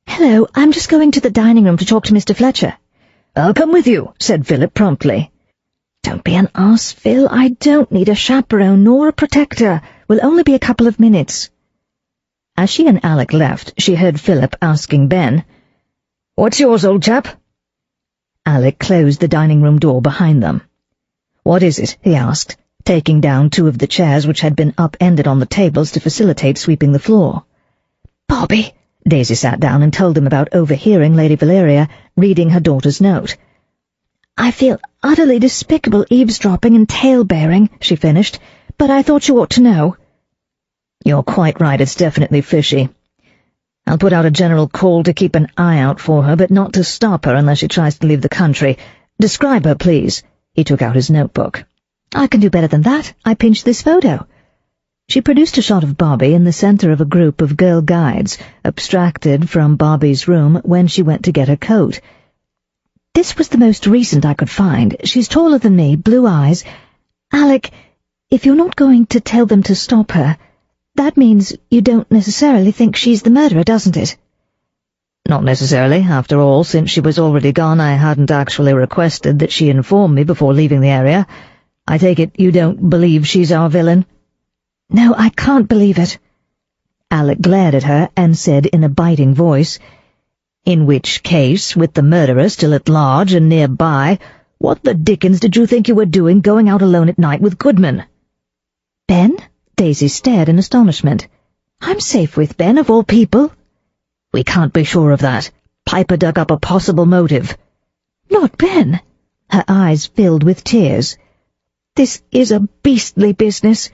[SPEAKER 2] "Hello, I'm just going to the dining room to talk to Mr. Fletcher."
[SPEAKER 4] "I'll come with you," said Philip promptly.
[SPEAKER 2] "Don't be an arse, Phil. I don't need a chaperone nor a protector. We'll only be a couple of minutes."
[SPEAKER 4] As she and Alec left, she heard Philip asking Ben, "What's yours, old chap?" Alec closed the dining room door behind them. "What is it?" he asked, taking down two of the chairs which had been upended on the tables to facilitate sweeping the floor.
[SPEAKER 2] "Bobbie."
[SPEAKER 4] Daisy sat down and told him about overhearing Lady Valeria reading her daughter's note.
[SPEAKER 2] "I feel utterly despicable eavesdropping and tale-bearing," she finished, "but I thought you ought to know."
[SPEAKER 4] "You're quite right, it's definitely fishy. I'll put out a general call to keep an eye out for her, but not to stop her unless she tries to leave the country. Describe her, please." He took out his notebook.
[SPEAKER 2] "I can do better than that. I pinched this photo."
[SPEAKER 4] She produced a shot of Bobbie in the center of a group of girl guides, abstracted from Bobbie's room when she went to get her coat.
[SPEAKER 2] "This was the most recent I could find. She's taller than me, blue eyes. Alec, if you're not going to tell them to stop her, that means you don't necessarily think she's the murderer, doesn't it?"
[SPEAKER 4] "Not necessarily. After all, since she was already gone, I hadn't actually requested that she inform me before leaving the area. I take it you don't believe she's our villain?"
[SPEAKER 2] "No, I can't believe it."
[SPEAKER 4] Alec glared at her and said in a biting voice, "In which case, with the murderer still at large and nearby, what the dickens did you think you were doing going out alone at night with Goodman?"
[SPEAKER 2] "Ben?"
[SPEAKER 4] Daisy stared in astonishment.
[SPEAKER 2] "I'm safe with Ben, of all people."
[SPEAKER 4] "We can't be sure of that. Piper dug up a possible motive."
[SPEAKER 2] "Not Ben."
[SPEAKER 4] Her eyes filled with tears.
[SPEAKER 2] "This is a beastly business."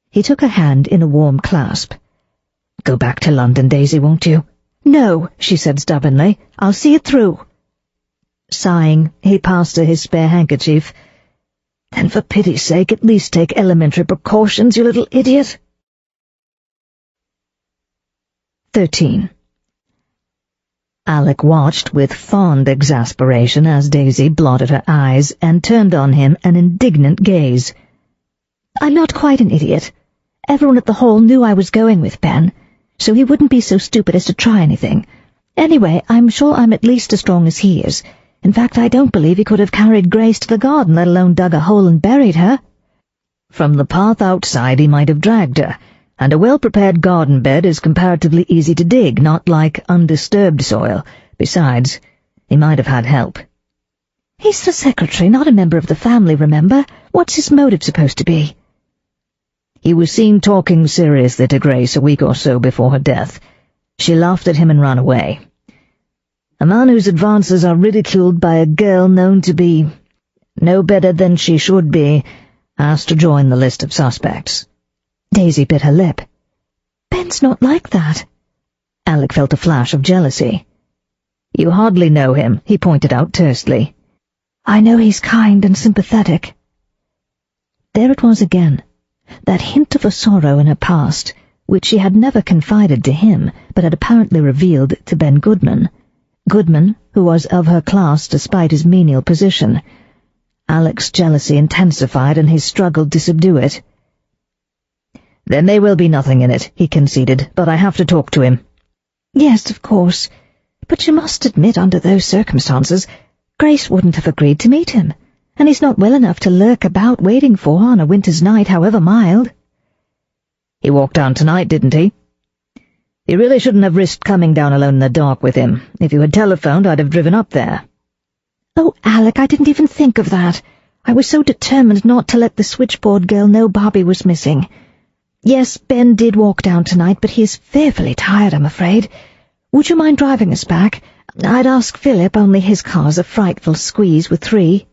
[SPEAKER 4] He took her hand in a warm clasp. "Go back to London, Daisy, won't you?"
[SPEAKER 2] "No," she said stubbornly. "I'll see it through."
[SPEAKER 4] Sighing, he passed her his spare handkerchief. "Then for pity's sake, at least take elementary precautions, you little idiot." 13. Alec watched with fond exasperation as Daisy blotted her eyes and turned on him an indignant gaze.
[SPEAKER 2] "I'm not quite an idiot. Everyone at the hall knew I was going with Ben, so he wouldn't be so stupid as to try anything. Anyway, I'm sure I'm at least as strong as he is. In fact, I don't believe he could have carried Grace to the garden, let alone dug a hole and buried her."
[SPEAKER 4] "From the path outside he might have dragged her, and a well-prepared garden bed is comparatively easy to dig, not like undisturbed soil. Besides, he might have had help."
[SPEAKER 2] "He's the secretary, not a member of the family, remember? What's his motive supposed to be?"
[SPEAKER 4] "He was seen talking seriously to Grace a week or so before her death. She laughed at him and ran away. A man whose advances are ridiculed by a girl known to be no better than she should be has to join the list of suspects."
[SPEAKER 2] Daisy bit her lip. "Ben's not like that."
[SPEAKER 4] Alec felt a flash of jealousy. "You hardly know him," he pointed out tersely.
[SPEAKER 2] "I know he's kind and sympathetic."
[SPEAKER 4] There it was again.
[SPEAKER 2] That hint of a sorrow in her past, which she had never confided to him, but had apparently revealed to Ben Goodman. Goodman, who was of her class despite his menial position. Alec's jealousy intensified, and he struggled to subdue it.
[SPEAKER 4] "There may well be nothing in it," he conceded, "but I have to talk to him."
[SPEAKER 2] "Yes, of course. But you must admit under those circumstances, Grace wouldn't have agreed to meet him, and he's not well enough to lurk about waiting for her on a winter's night, however mild."
[SPEAKER 4] "He walked down tonight, didn't he?" "He really shouldn't have risked coming down alone in the dark with him. If you had telephoned, I'd have driven up there."
[SPEAKER 2] "Oh, Alec, I didn't even think of that. I was so determined not to let the switchboard girl know Bobbie was missing. Yes, Ben did walk down tonight, but he is fearfully tired, I'm afraid. Would you mind driving us back? I'd ask Philip, only his car's a frightful squeeze with 3.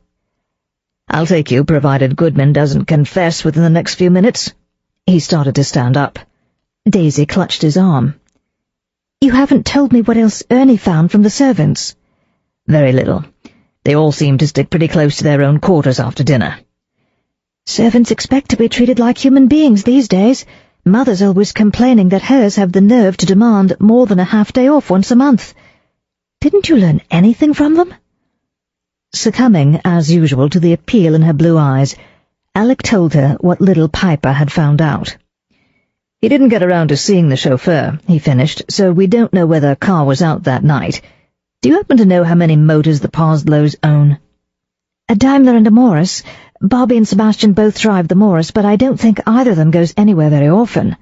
[SPEAKER 4] "I'll take you, provided Goodman doesn't confess within the next few minutes." He started to stand up.
[SPEAKER 2] Daisy clutched his arm. "You haven't told me what else Ernie found from the servants."
[SPEAKER 4] "Very little. They all seem to stick pretty close to their own quarters after dinner."
[SPEAKER 2] "Servants expect to be treated like human beings these days. Mother's always complaining that hers have the nerve to demand more than a half-day off once a month. Didn't you learn anything from them?"
[SPEAKER 4] Succumbing, as usual, to the appeal in her blue eyes, Alec told her what little Piper had found out. "He didn't get around to seeing the chauffeur," he finished, "so we don't know whether a car was out that night. Do you happen to know how many motors the Parslows own?"
[SPEAKER 2] "A Daimler and a Morris. Bobbie and Sebastian both drive the Morris, but I don't think either of them goes anywhere very often."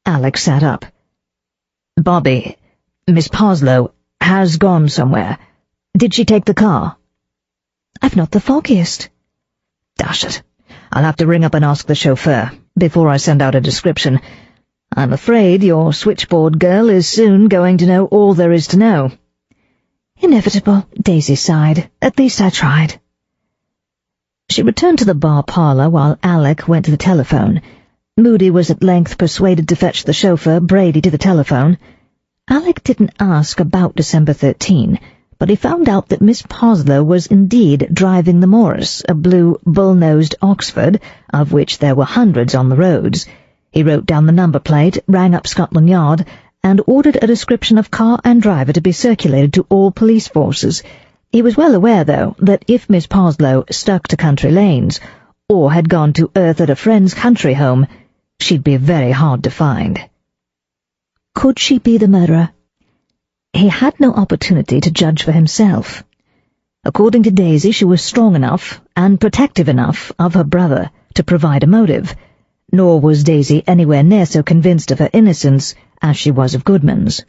[SPEAKER 4] Alec sat up. "Bobbie, Miss Parslow, has gone somewhere. Did she take the car?"
[SPEAKER 2] "I've not the foggiest."
[SPEAKER 4] "Dash it. I'll have to ring up and ask the chauffeur, before I send out a description. I'm afraid your switchboard girl is soon going to know all there is to know."
[SPEAKER 2] "Inevitable," Daisy sighed. "At least I tried."
[SPEAKER 4] She returned to the bar parlor while Alec went to the telephone. Moody was at length persuaded to fetch the chauffeur, Brady, to the telephone. Alec didn't ask about December 13, but he found out that Miss Parslow was indeed driving the Morris, a blue, bull-nosed Oxford, of which there were hundreds on the roads. He wrote down the number plate, rang up Scotland Yard, and ordered a description of car and driver to be circulated to all police forces. He was well aware, though, that if Miss Parslow stuck to country lanes, or had gone to earth at a friend's country home, she'd be very hard to find.
[SPEAKER 2] Could she be the murderer?
[SPEAKER 4] He had no opportunity to judge for himself. According to Daisy, she was strong enough, and protective enough, of her brother to provide a motive, nor was Daisy anywhere near so convinced of her innocence as she was of Goodman's.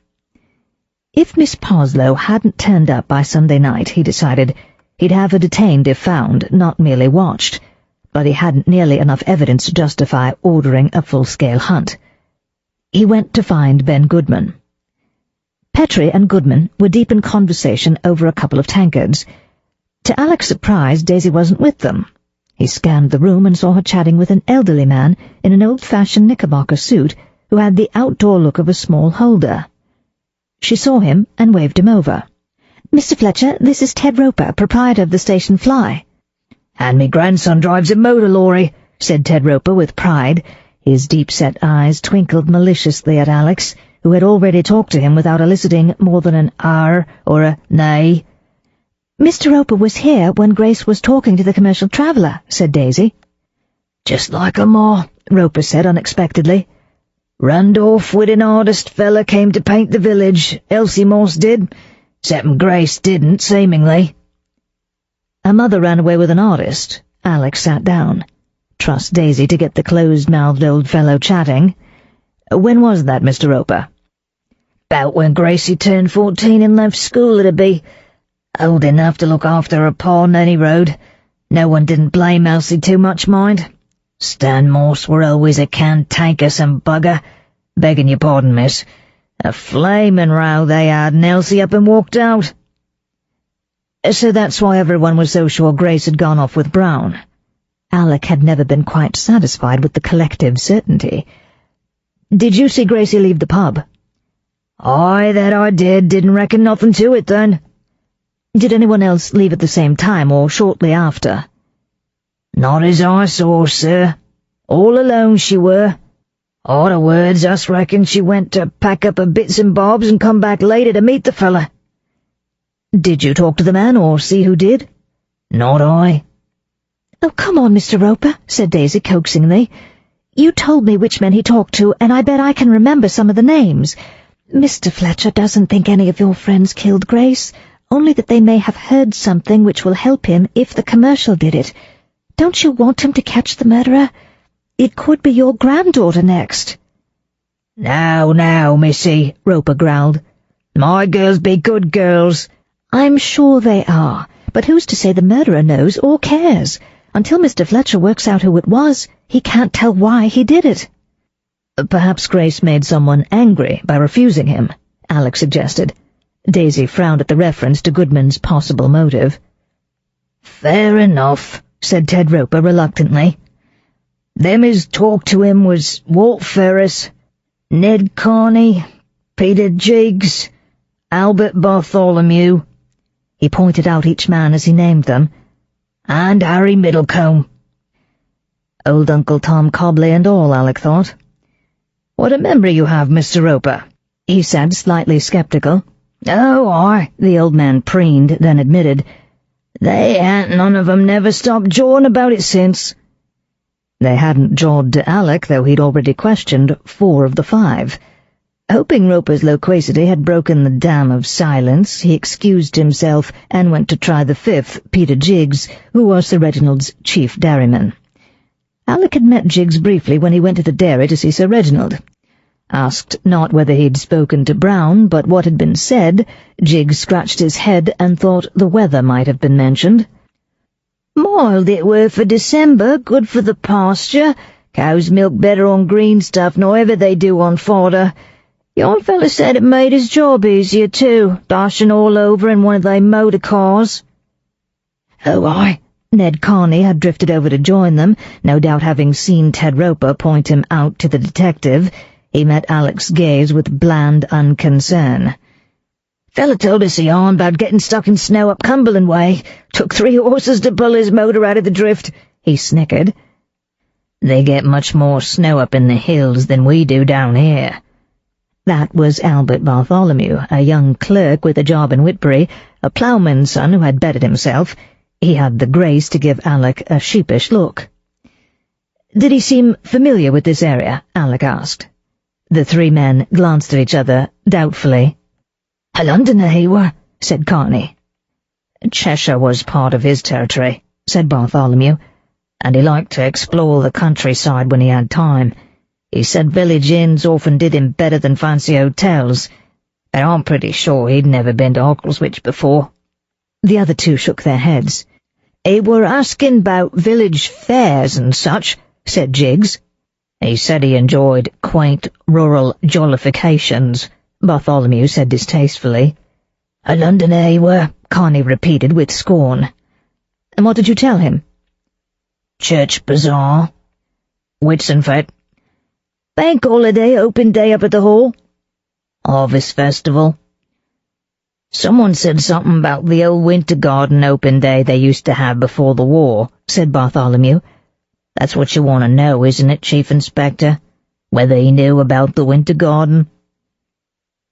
[SPEAKER 4] If Miss Parslow hadn't turned up by Sunday night, he decided, he'd have her detained if found, not merely watched, but he hadn't nearly enough evidence to justify ordering a full-scale hunt. He went to find Ben Goodman. Petrie and Goodman were deep in conversation over a couple of tankards. To Alec's surprise, Daisy wasn't with them. He scanned the room and saw her chatting with an elderly man in an old-fashioned knickerbocker suit who had the outdoor look of a small holder. She saw him and waved him over.
[SPEAKER 2] "Mr. Fletcher, this is Ted Roper, proprietor of the station Fly."
[SPEAKER 4] "And me grandson drives a motor lorry," said Ted Roper with pride. His deep-set eyes twinkled maliciously at Alex, who had already talked to him without eliciting more than an "ar" or a "nay."
[SPEAKER 2] "Mr. Roper was here when Grace was talking to the commercial traveller," said Daisy.
[SPEAKER 3] "Just like a ma,"
[SPEAKER 4] Roper said unexpectedly.
[SPEAKER 3] "Randolph with an artist fella came to paint the village, Elsie Morse did, 'cept Grace didn't, seemingly."
[SPEAKER 4] "Her mother ran away with an artist." Alex sat down. Trust Daisy to get the closed-mouthed old fellow chatting. "When was that, Mr. Roper?"
[SPEAKER 3] "'Bout when Gracie turned 14 and left school, it'd be. Old enough to look after her pa on any road. No one didn't blame Elsie too much, mind. Stan Morse were always a cantankerous and bugger. Begging your pardon, miss. A flamin' row they had, and Elsie up and walked out."
[SPEAKER 4] "So that's why everyone was so sure Grace had gone off with Brown." Alec had never been quite satisfied with the collective certainty. "Did you see Gracie leave the pub?"
[SPEAKER 3] "Aye, that I did. Didn't reckon nothing to it then."
[SPEAKER 4] "Did anyone else leave at the same time or shortly after?"
[SPEAKER 3] "Not as I saw, sir."
[SPEAKER 4] All alone she were. Other words, us reckon she went to pack up her bits and bobs and come back later to meet the fella."
[SPEAKER 2] "Did you talk to the man, or see who did?"
[SPEAKER 4] "Not I."
[SPEAKER 2] "Oh, come on, Mr. Roper," said Daisy coaxingly. "You told me which men he talked to, and I bet I can remember some of the names. Mr. Fletcher doesn't think any of your friends killed Grace, only that they may have heard something which will help him if the commercial did it. Don't you want him to catch the murderer? It could be your granddaughter next."
[SPEAKER 4] Now, missy," Roper growled. "My girls be good girls."
[SPEAKER 2] "I'm sure they are, but who's to say the murderer knows or cares? Until Mr. Fletcher works out who it was, he can't tell why he did it."
[SPEAKER 1] "Perhaps Grace made someone angry by refusing him," Alec suggested. Daisy frowned at the reference to Goodman's possible motive.
[SPEAKER 4] "Fair enough," said Ted Roper reluctantly. "Them as talked to him was Walt Ferris, Ned Carney, Peter Jiggs, Albert Bartholomew." He pointed out each man as he named them. "And Harry Middlecombe."
[SPEAKER 1] Old Uncle Tom Cobley and all, Alec thought.
[SPEAKER 4] "What a memory you have, Mr. Roper,"
[SPEAKER 1] he said, slightly sceptical.
[SPEAKER 4] "Oh, aye," the old man preened, then admitted. "They ain't none of 'em never stopped jawing about it since."
[SPEAKER 1] They hadn't jawed to Alec, though he'd already questioned 4 of the 5. Hoping Roper's loquacity had broken the dam of silence, he excused himself and went to try the 5th, Peter Jiggs, who was Sir Reginald's chief dairyman. Alec had met Jiggs briefly when he went to the dairy to see Sir Reginald. Asked not whether he'd spoken to Brown, but what had been said, Jiggs scratched his head and thought the weather might have been mentioned.
[SPEAKER 4] "Mild it were for December, good for the pasture. Cows milk better on green stuff nor ever they do on fodder. Yon fella said it made his job easier, too, dashing all over in one of they motor cars."
[SPEAKER 1] "Oh, aye." Ned Carney had drifted over to join them, no doubt having seen Ted Roper point him out to the detective. He met Alec's gaze with bland unconcern.
[SPEAKER 4] "Fella told us a yarn about getting stuck in snow up Cumberland way. Took 3 horses to pull his motor out of the drift," he snickered.
[SPEAKER 1] "They get much more snow up in the hills than we do down here." That was Albert Bartholomew, a young clerk with a job in Whitbury, a ploughman's son who had bettered himself. He had the grace to give Alec a sheepish look. "Did he seem familiar with this area?" Alec asked. The 3 men glanced at each other doubtfully.
[SPEAKER 4] "A Londoner he were," said Carney.
[SPEAKER 1] "Cheshire was part of his territory," said Bartholomew, "and he liked to explore the countryside when he had time. He said village inns often did him better than fancy hotels, but I'm pretty sure he'd never been to Occles before." The other 2 shook their heads.
[SPEAKER 4] "He were asking about village fairs and such," said Jiggs.
[SPEAKER 1] "He said he enjoyed quaint rural jollifications," Bartholomew said distastefully.
[SPEAKER 4] "A Londoner he were,"
[SPEAKER 1] Carney repeated with scorn. "And what did you tell him?"
[SPEAKER 4] "Church bazaar."
[SPEAKER 1] "Whitsunfete."
[SPEAKER 4] "Bank holiday, open day up at the hall."
[SPEAKER 1] "Harvest festival."
[SPEAKER 4] "Someone said something about the old winter garden open day they used to have before the war," said Bartholomew.
[SPEAKER 1] "That's what you want to know, isn't it, Chief Inspector? Whether he knew about the winter garden?"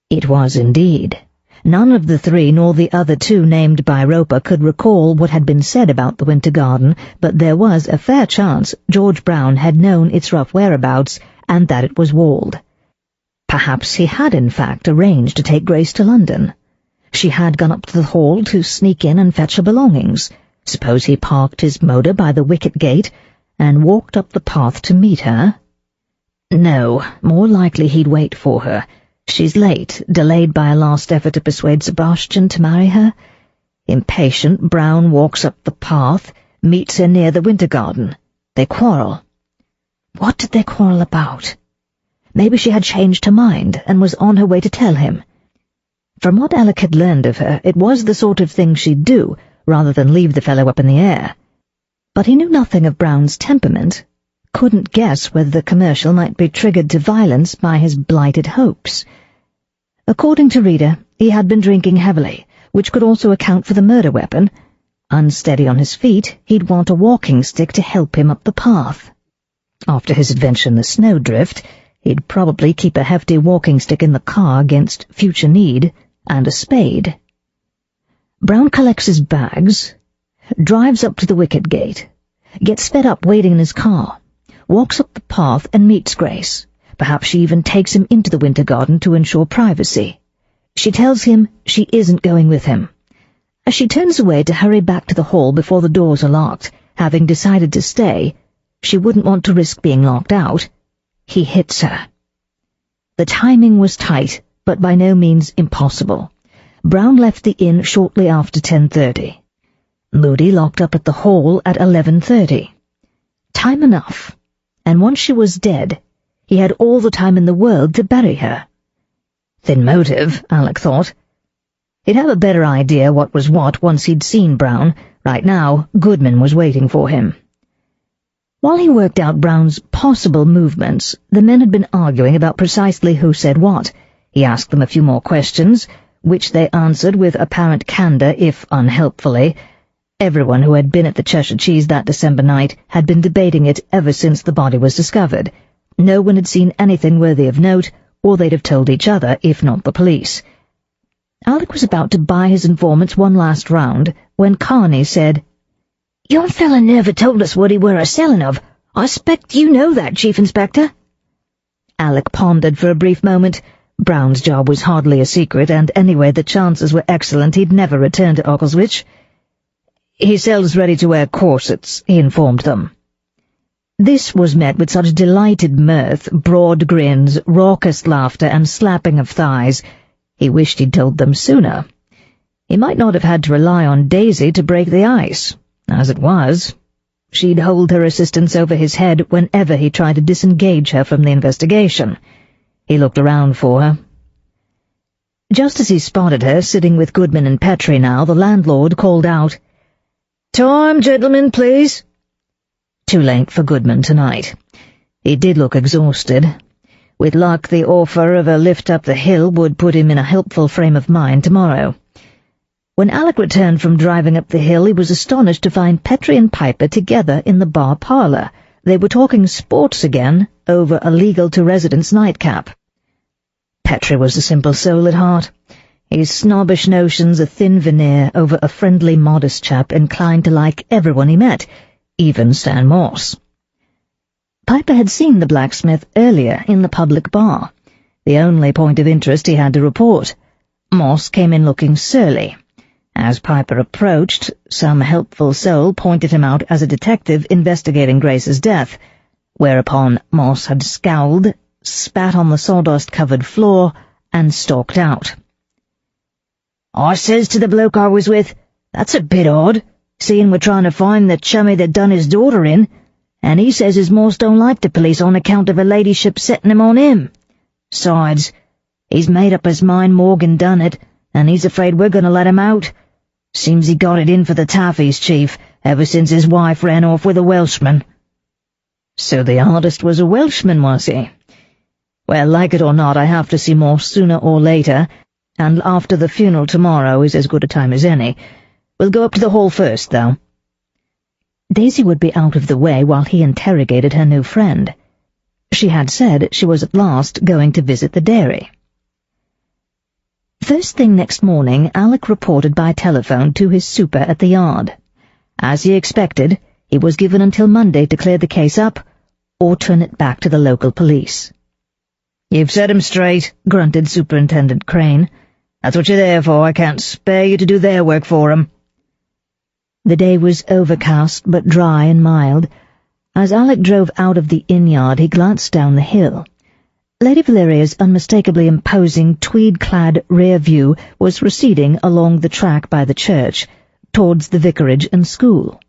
[SPEAKER 1] It was indeed. None of the 3 nor the other 2 named by Roper could recall what had been said about the winter garden, but there was a fair chance George Brown had known its rough whereabouts and that it was walled. Perhaps he had in fact arranged to take Grace to London. She had gone up to the hall to sneak in and fetch her belongings. Suppose he parked his motor by the wicket gate and walked up the path to meet her? No, more likely he'd wait for her. She's late, delayed by a last effort to persuade Sebastian to marry her. Impatient, Brown walks up the path, meets her near the winter garden. They quarrel. What did they quarrel about? Maybe she had changed her mind and was on her way to tell him. From what Alec had learned of her, it was the sort of thing she'd do, rather than leave the fellow up in the air. But he knew nothing of Brown's temperament, couldn't guess whether the commercial might be triggered to violence by his blighted hopes. According to Rita, he had been drinking heavily, which could also account for the murder weapon. Unsteady on his feet, he'd want a walking stick to help him up the path.
[SPEAKER 2] After his adventure in the snowdrift, he'd probably keep a hefty walking stick in the car against future need, and a spade. Brown collects his bags, drives up to the wicket gate, gets fed up waiting in his car, walks up the path and meets Grace. Perhaps she even takes him into the winter garden to ensure privacy. She tells him she isn't going with him. As she turns away to hurry back to the hall before the doors are locked, having decided to stay, she wouldn't want to risk being locked out. He hits her. The timing was tight, but by no means impossible. Brown left the inn shortly after 10:30. Moody locked up at the hall at 11:30. Time enough, and once she was dead, he had all the time in the world to bury her. Thin motive, Alec thought. He'd have a better idea what was what once he'd seen Brown. Right now, Goodman was waiting for him. While he worked out Brown's possible movements, the men had been arguing about precisely who said what. He asked them a few more questions, which they answered with apparent candour, if unhelpfully. Everyone who had been at the Cheshire Cheese that December night had been debating it ever since the body was discovered. No one had seen anything worthy of note, or they'd have told each other, if not the police. Alec was about to buy his informants one last round, when Carney said, "Your fella never told us what he were a-selling of. I expect you know that, Chief Inspector." Alec pondered for a brief moment. Brown's job was hardly a secret, and anyway the chances were excellent he'd never return to Occles. "He sells ready-to-wear corsets," he informed them. This was met with such delighted mirth, broad grins, raucous laughter, and slapping of thighs. He wished he'd told them sooner. He might not have had to rely on Daisy to break the ice. As it was, she'd hold her assistance over his head whenever he tried to disengage her from the investigation. He looked around for her. Just as he spotted her, sitting with Goodman and Petrie now, the landlord called out, "Time, gentlemen, please." Too late for Goodman tonight. He did look exhausted. With luck, the offer of a lift up the hill would put him in a helpful frame of mind tomorrow. When Alec returned from driving up the hill, he was astonished to find Petrie and Piper together in the bar parlor. They were talking sports again, over a legal-to-residence nightcap. Petrie was a simple soul at heart. His snobbish notions a thin veneer over a friendly, modest chap inclined to like everyone he met, even Stan Morse. Piper had seen the blacksmith earlier in the public bar, the only point of interest he had to report. Morse came in looking surly. As Piper approached, some helpful soul pointed him out as a detective investigating Grace's death, whereupon Morse had scowled, spat on the sawdust-covered floor, and stalked out. "I says to the bloke I was with, 'That's a bit odd, seeing we're trying to find the chummy that done his daughter in,' and he says his Morse don't like the police on account of her ladyship setting him on him. 'Sides, he's made up his mind Morgan done it, and he's afraid we're going to let him out. Seems he got it in for the Taffies, Chief, ever since his wife ran off with a Welshman." So the artist was a Welshman, was he? Well, like it or not, I have to see Morse sooner or later, and after the funeral tomorrow is as good a time as any. We'll go up to the hall first, though. Daisy would be out of the way while he interrogated her new friend. She had said she was at last going to visit the dairy. First thing next morning, Alec reported by telephone to his super at the yard. As he expected, he was given until Monday to clear the case up, or turn it back to the local police. "You've set him straight," grunted Superintendent Crane. "That's what you're there for. I can't spare you to do their work for 'em." The day was overcast but dry and mild. As Alec drove out of the inn-yard, he glanced down the hill. Lady Valeria's unmistakably imposing tweed-clad rear view was receding along the track by the church, towards the vicarage and school.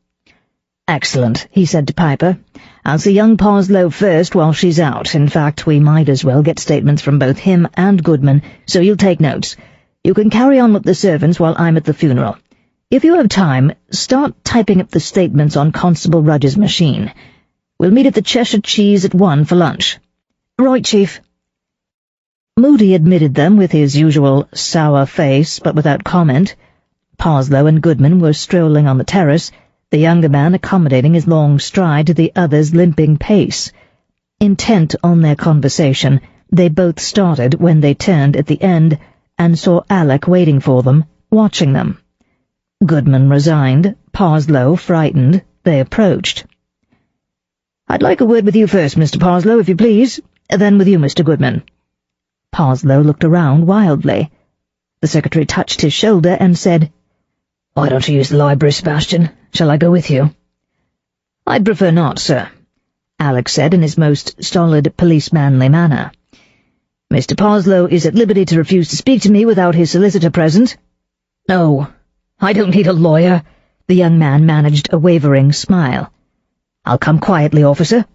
[SPEAKER 2] "Excellent," he said to Piper. "I'll see young Parslow first while she's out. In fact, we might as well get statements from both him and Goodman, so you'll take notes. You can carry on with the servants while I'm at the funeral. If you have time, start typing up the statements on Constable Rudge's machine. We'll meet at the Cheshire Cheese at 1 for lunch." "Right, Chief." Moody admitted them with his usual sour face, but without comment. Parslow and Goodman were strolling on the terrace, the younger man accommodating his long stride to the other's limping pace. Intent on their conversation, they both started when they turned at the end and saw Alec waiting for them, watching them. Goodman resigned, Parslow frightened. They approached. "I'd like a word with you first, Mr. Parslow, if you please, then with you, Mr. Goodman." Parslow looked around wildly. The secretary touched his shoulder and said, "Why don't you use the library, Sebastian? Shall I go with you?" "I'd prefer not, sir," Alec said in his most stolid, policemanly manner. "Mr. Parslow is at liberty to refuse to speak to me without his solicitor present." "No, I don't need a lawyer." The young man managed a wavering smile. "I'll come quietly, officer."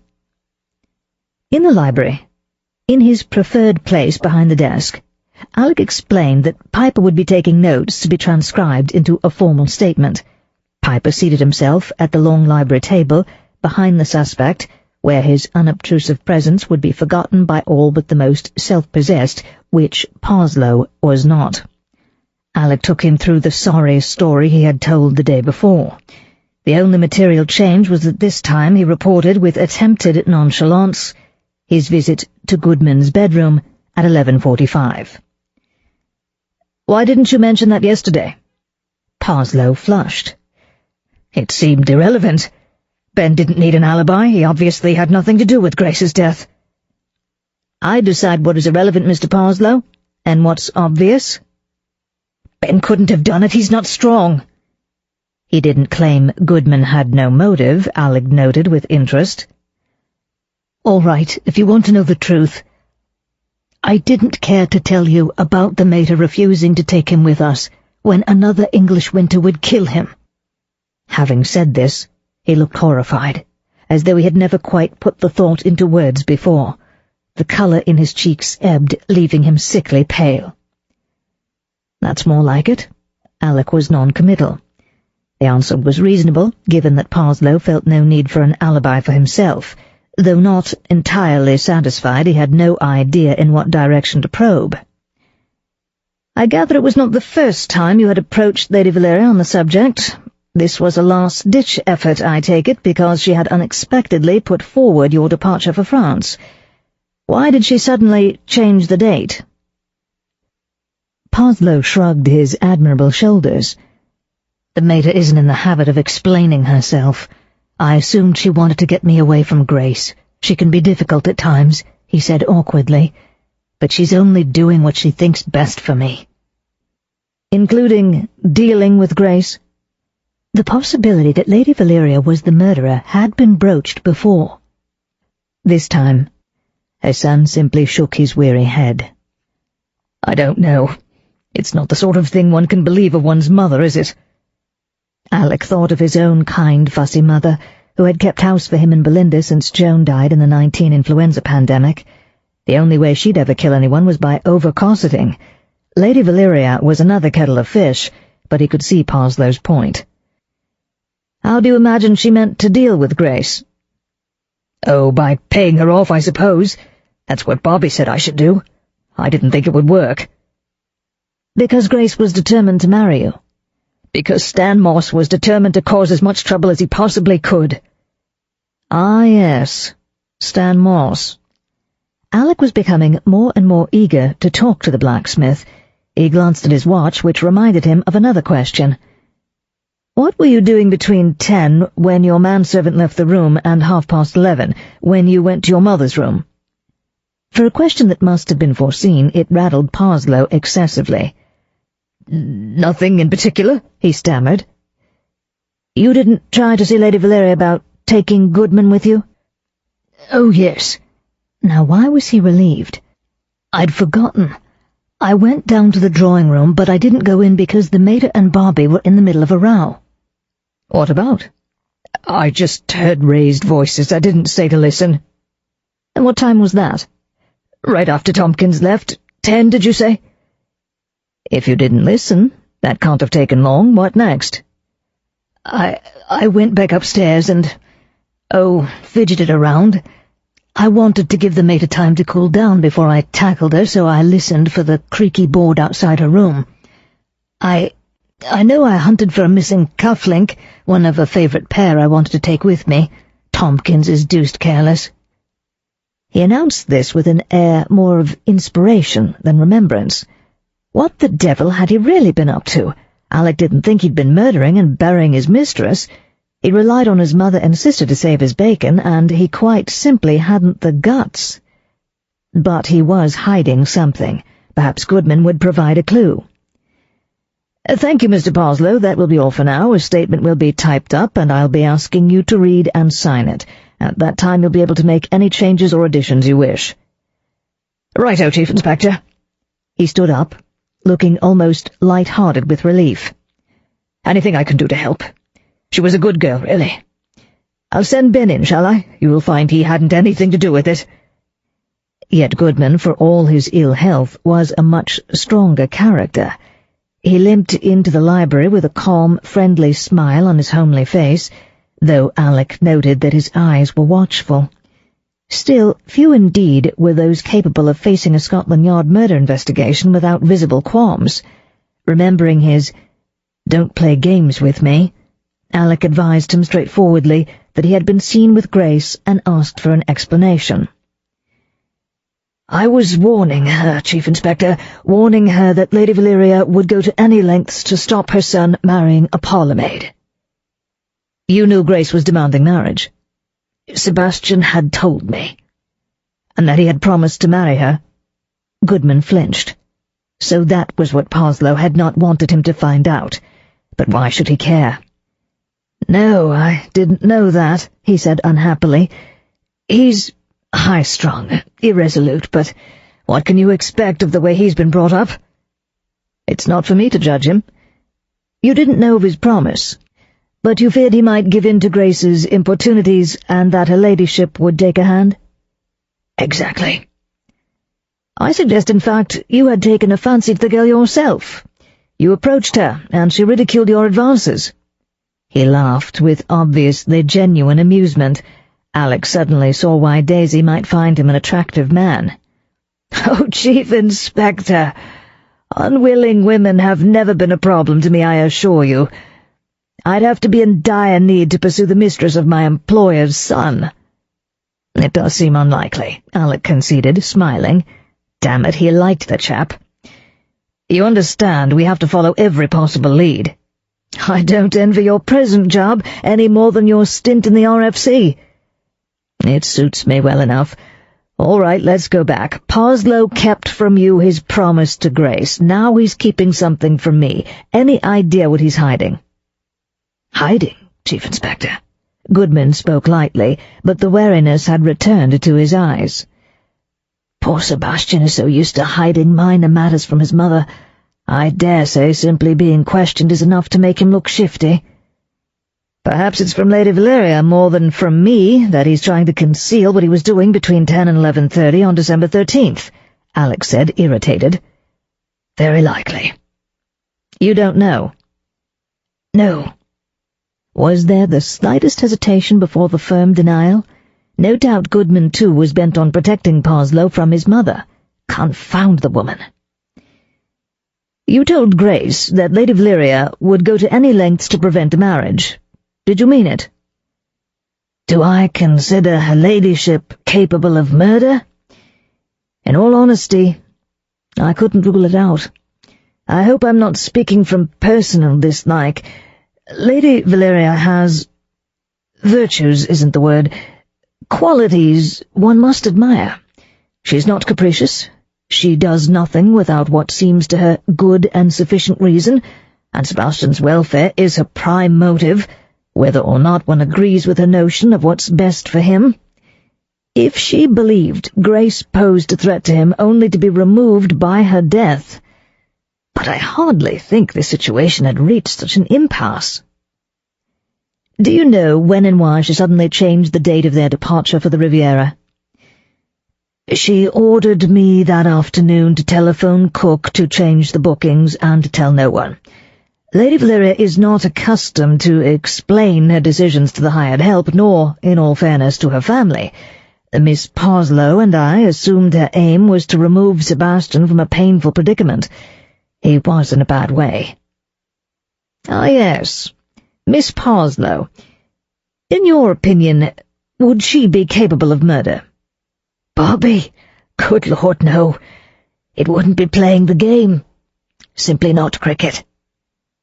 [SPEAKER 2] In the library, in his preferred place behind the desk, Alec explained that Piper would be taking notes to be transcribed into a formal statement. Piper seated himself at the long library table behind the suspect, where his unobtrusive presence would be forgotten by all but the most self-possessed, which Parslow was not. Alec took him through the sorry story he had told the day before. The only material change was that this time he reported with attempted nonchalance his visit to Goodman's bedroom at 11:45. "Why didn't you mention that yesterday?" Parslow flushed. "It seemed irrelevant. Ben didn't need an alibi. He obviously had nothing to do with Grace's death." "I decide what is irrelevant, Mr. Parslow, and what's obvious." "Ben couldn't have done it. He's not strong." He didn't claim Goodman had no motive, Alec noted with interest. "All right, if you want to know the truth. I didn't care to tell you about the mater refusing to take him with us when another English winter would kill him." Having said this, he looked horrified, as though he had never quite put the thought into words before. The colour in his cheeks ebbed, leaving him sickly pale. "That's more like it." Alec was non-committal. The answer was reasonable, given that Parslow felt no need for an alibi for himself. Though not entirely satisfied, he had no idea in what direction to probe. "I gather it was not the first time you had approached Lady Valeria on the subject. This was a last-ditch effort, I take it, because she had unexpectedly put forward your departure for France. Why did she suddenly change the date?" Parslow shrugged his admirable shoulders. "The mater isn't in the habit of explaining herself. I assumed she wanted to get me away from Grace. She can be difficult at times," he said awkwardly, "but she's only doing what she thinks best for me." "Including dealing with Grace?" The possibility that Lady Valeria was the murderer had been broached before. This time, her son simply shook his weary head. "I don't know. It's not the sort of thing one can believe of one's mother, is it?" Alec thought of his own kind, fussy mother, who had kept house for him and Belinda since Joan died in the 19 influenza pandemic. The only way she'd ever kill anyone was by over-cosseting. Lady Valeria was another kettle of fish, but he could see Parslow's point. "How do you imagine she meant to deal with Grace?" "Oh, by paying her off, I suppose. That's what Bobbie said I should do. I didn't think it would work." "Because Grace was determined to marry you?" "Because Stan Moss was determined to cause as much trouble as he possibly could." "Ah, yes, Stan Moss." Alec was becoming more and more eager to talk to the blacksmith. He glanced at his watch, which reminded him of another question. "What were you doing between 10, when your manservant left the room, and 11:30, when you went to your mother's room?" For a question that must have been foreseen, it rattled Parslow excessively. "Nothing in particular," he stammered. "You didn't try to see Lady Valeria about taking Goodman with you?" "Oh, yes." Now, why was he relieved? "I'd forgotten. I went down to the drawing-room, but I didn't go in because the mater and Bobbie were in the middle of a row." "What about?" "I just heard raised voices. I didn't stay to listen." "And what time was that?" "Right after Tompkins left. 10, did you say?" "If you didn't listen, that can't have taken long. What next?" I went back upstairs and, fidgeted around. I wanted to give the mater time to cool down before I tackled her, so I listened for the creaky board outside her room. I know I hunted for a missing cufflink, one of a favourite pair I wanted to take with me. Tompkins is deuced careless." He announced this with an air more of inspiration than remembrance. What the devil had he really been up to? Alec didn't think he'd been murdering and burying his mistress. He relied on his mother and sister to save his bacon, and he quite simply hadn't the guts. But he was hiding something. Perhaps Goodman would provide a clue. "Thank you, Mr. Parslow. That will be all for now. A statement will be typed up, and I'll be asking you to read and sign it. At that time you'll be able to make any changes or additions you wish." "Righto, Chief Inspector." He stood up, looking almost light-hearted with relief. "Anything I can do to help? She was a good girl, really. I'll send Ben in, shall I? You will find he hadn't anything to do with it." Yet Goodman, for all his ill health, was a much stronger character. He limped into the library with a calm, friendly smile on his homely face, though Alec noted that his eyes were watchful. Still, few indeed were those capable of facing a Scotland Yard murder investigation without visible qualms. Remembering his "don't play games with me," Alec advised him straightforwardly that he had been seen with Grace and asked for an explanation. "I was warning her, Chief Inspector, warning her that Lady Valeria would go to any lengths to stop her son marrying a parlour maid." "You knew Grace was demanding marriage?" "Sebastian had told me." "And that he had promised to marry her?" Goodman flinched. So that was what Parslow had not wanted him to find out. But why should he care? "No, I didn't know that," he said unhappily. "He's high-strung, irresolute, but what can you expect of the way he's been brought up?" "It's not for me to judge him." "You didn't know of his promise, but you feared he might give in to Grace's importunities and that her ladyship would take a hand?" "Exactly." "I suggest, in fact, you had taken a fancy to the girl yourself. You approached her, and she ridiculed your advances." He laughed with obviously genuine amusement. Alec suddenly saw why Daisy might find him an attractive man. "Oh, Chief Inspector, unwilling women have never been a problem to me, I assure you. I'd have to be in dire need to pursue the mistress of my employer's son." "It does seem unlikely," Alec conceded, smiling. Damn it, he liked the chap. "You understand, we have to follow every possible lead." "I don't envy your present job any more than your stint in the RFC." "It suits me well enough. All right, let's go back. Parslow kept from you his promise to Grace. Now he's keeping something from me. Any idea what he's hiding?" "Hiding, Chief Inspector?" Goodman spoke lightly, but the wariness had returned to his eyes. "Poor Sebastian is so used to hiding minor matters from his mother. I dare say simply being questioned is enough to make him look shifty." "Perhaps it's from Lady Valeria more than from me that he's trying to conceal what he was doing between 10 and 11:30 on December 13th, Alec said, irritated. "Very likely." "You don't know?" "No." Was there the slightest hesitation before the firm denial? No doubt Goodman, too, was bent on protecting Parslow from his mother. Confound the woman. "You told Grace that Lady Valeria would go to any lengths to prevent a marriage. Did you mean it?" "Do I consider her ladyship capable of murder?" "In all honesty, I couldn't rule it out. I hope I'm not speaking from personal dislike. Lady Valeria has— virtues isn't the word— qualities one must admire. She's not capricious. She does nothing without what seems to her good and sufficient reason, and Sebastian's welfare is her prime motive, whether or not one agrees with her notion of what's best for him. If she believed Grace posed a threat to him only to be removed by her death— but I hardly think this situation had reached such an impasse. Do you know when and why she suddenly changed the date of their departure for the Riviera?" "She ordered me that afternoon to telephone Cook to change the bookings and to tell no one. Lady Valeria is not accustomed to explain her decisions to the hired help, nor, in all fairness, to her family. Miss Parslow and I assumed her aim was to remove Sebastian from a painful predicament. He was in a bad way." "Ah, yes. Miss Parslow. In your opinion, would she be capable of murder?"
[SPEAKER 3] Bobbie? Good Lord, no. It wouldn't be playing the game. Simply not cricket.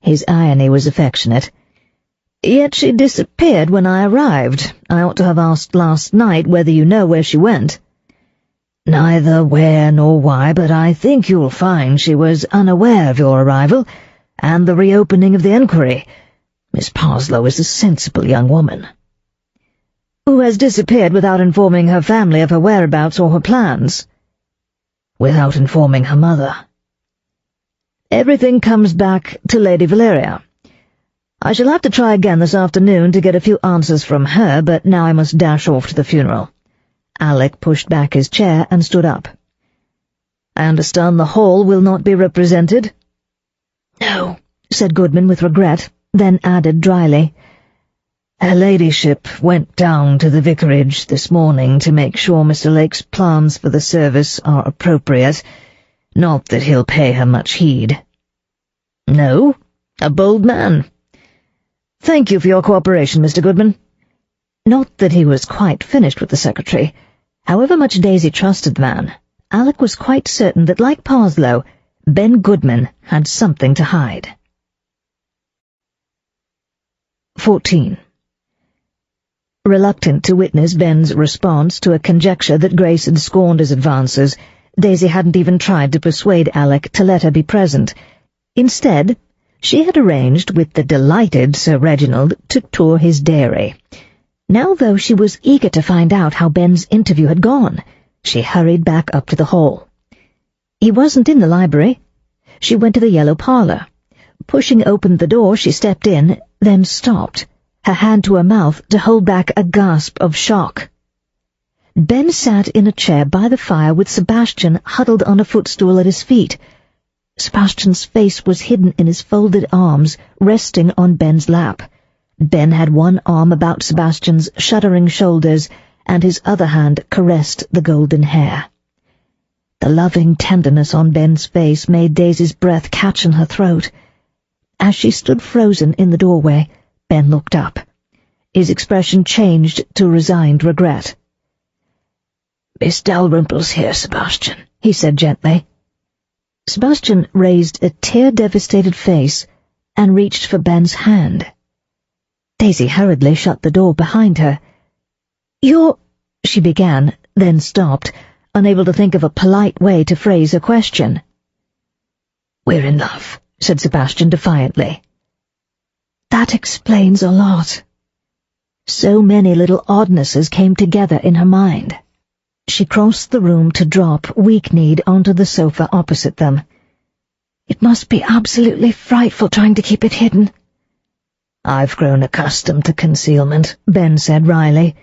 [SPEAKER 2] His irony was affectionate. Yet she disappeared when I arrived. I ought to have asked last night whether you know where she went.
[SPEAKER 3] Neither where nor why, but I think you'll find she was unaware of your arrival and the reopening of the enquiry. Miss Parslow is a sensible young woman.
[SPEAKER 2] Who has disappeared without informing her family of her whereabouts or her plans.
[SPEAKER 3] Without informing her mother.
[SPEAKER 2] Everything comes back to Lady Valeria. I shall have to try again this afternoon to get a few answers from her, but now I must dash off to the funeral. Alec pushed back his chair and stood up. I understand the hall will not be represented?
[SPEAKER 3] No,
[SPEAKER 2] said Goodman with regret, then added dryly,
[SPEAKER 3] Her ladyship went down to the vicarage this morning to make sure Mr. Lake's plans for the service are appropriate. Not that he'll pay her much heed.
[SPEAKER 2] No, a bold man. Thank you for your cooperation, Mr. Goodman. Not that he was quite finished with the secretary. However much Daisy trusted the man, Alec was quite certain that, like Parslow, Ben Goodman had something to hide. 14. Reluctant to witness Ben's response to a conjecture that Grace had scorned as advances, Daisy hadn't even tried to persuade Alec to let her be present. Instead, she had arranged with the delighted Sir Reginald to tour his dairy. Now, though, she was eager to find out how Ben's interview had gone. She hurried back up to the hall. He wasn't in the library. She went to the yellow parlor. Pushing open the door, she stepped in, then stopped, her hand to her mouth to hold back a gasp of shock. Ben sat in a chair by the fire with Sebastian huddled on a footstool at his feet. Sebastian's face was hidden in his folded arms, resting on Ben's lap. Ben had one arm about Sebastian's shuddering shoulders, and his other hand caressed the golden hair. The loving tenderness on Ben's face made Daisy's breath catch in her throat. As she stood frozen in the doorway, Ben looked up. His expression changed to resigned regret.
[SPEAKER 3] Miss Dalrymple's here, Sebastian,
[SPEAKER 2] he said gently. Sebastian raised a tear-devastated face and reached for Ben's hand. Daisy hurriedly shut the door behind her. "You're—" she began, then stopped, unable to think of a polite way to phrase a question.
[SPEAKER 3] "We're in love,"
[SPEAKER 2] said Sebastian defiantly. That explains a lot. So many little oddnesses came together in her mind. She crossed the room to drop, weak-kneed, onto the sofa opposite them. It must be absolutely frightful trying to keep it hidden.
[SPEAKER 3] "I've grown accustomed to concealment,"
[SPEAKER 2] Ben said wryly.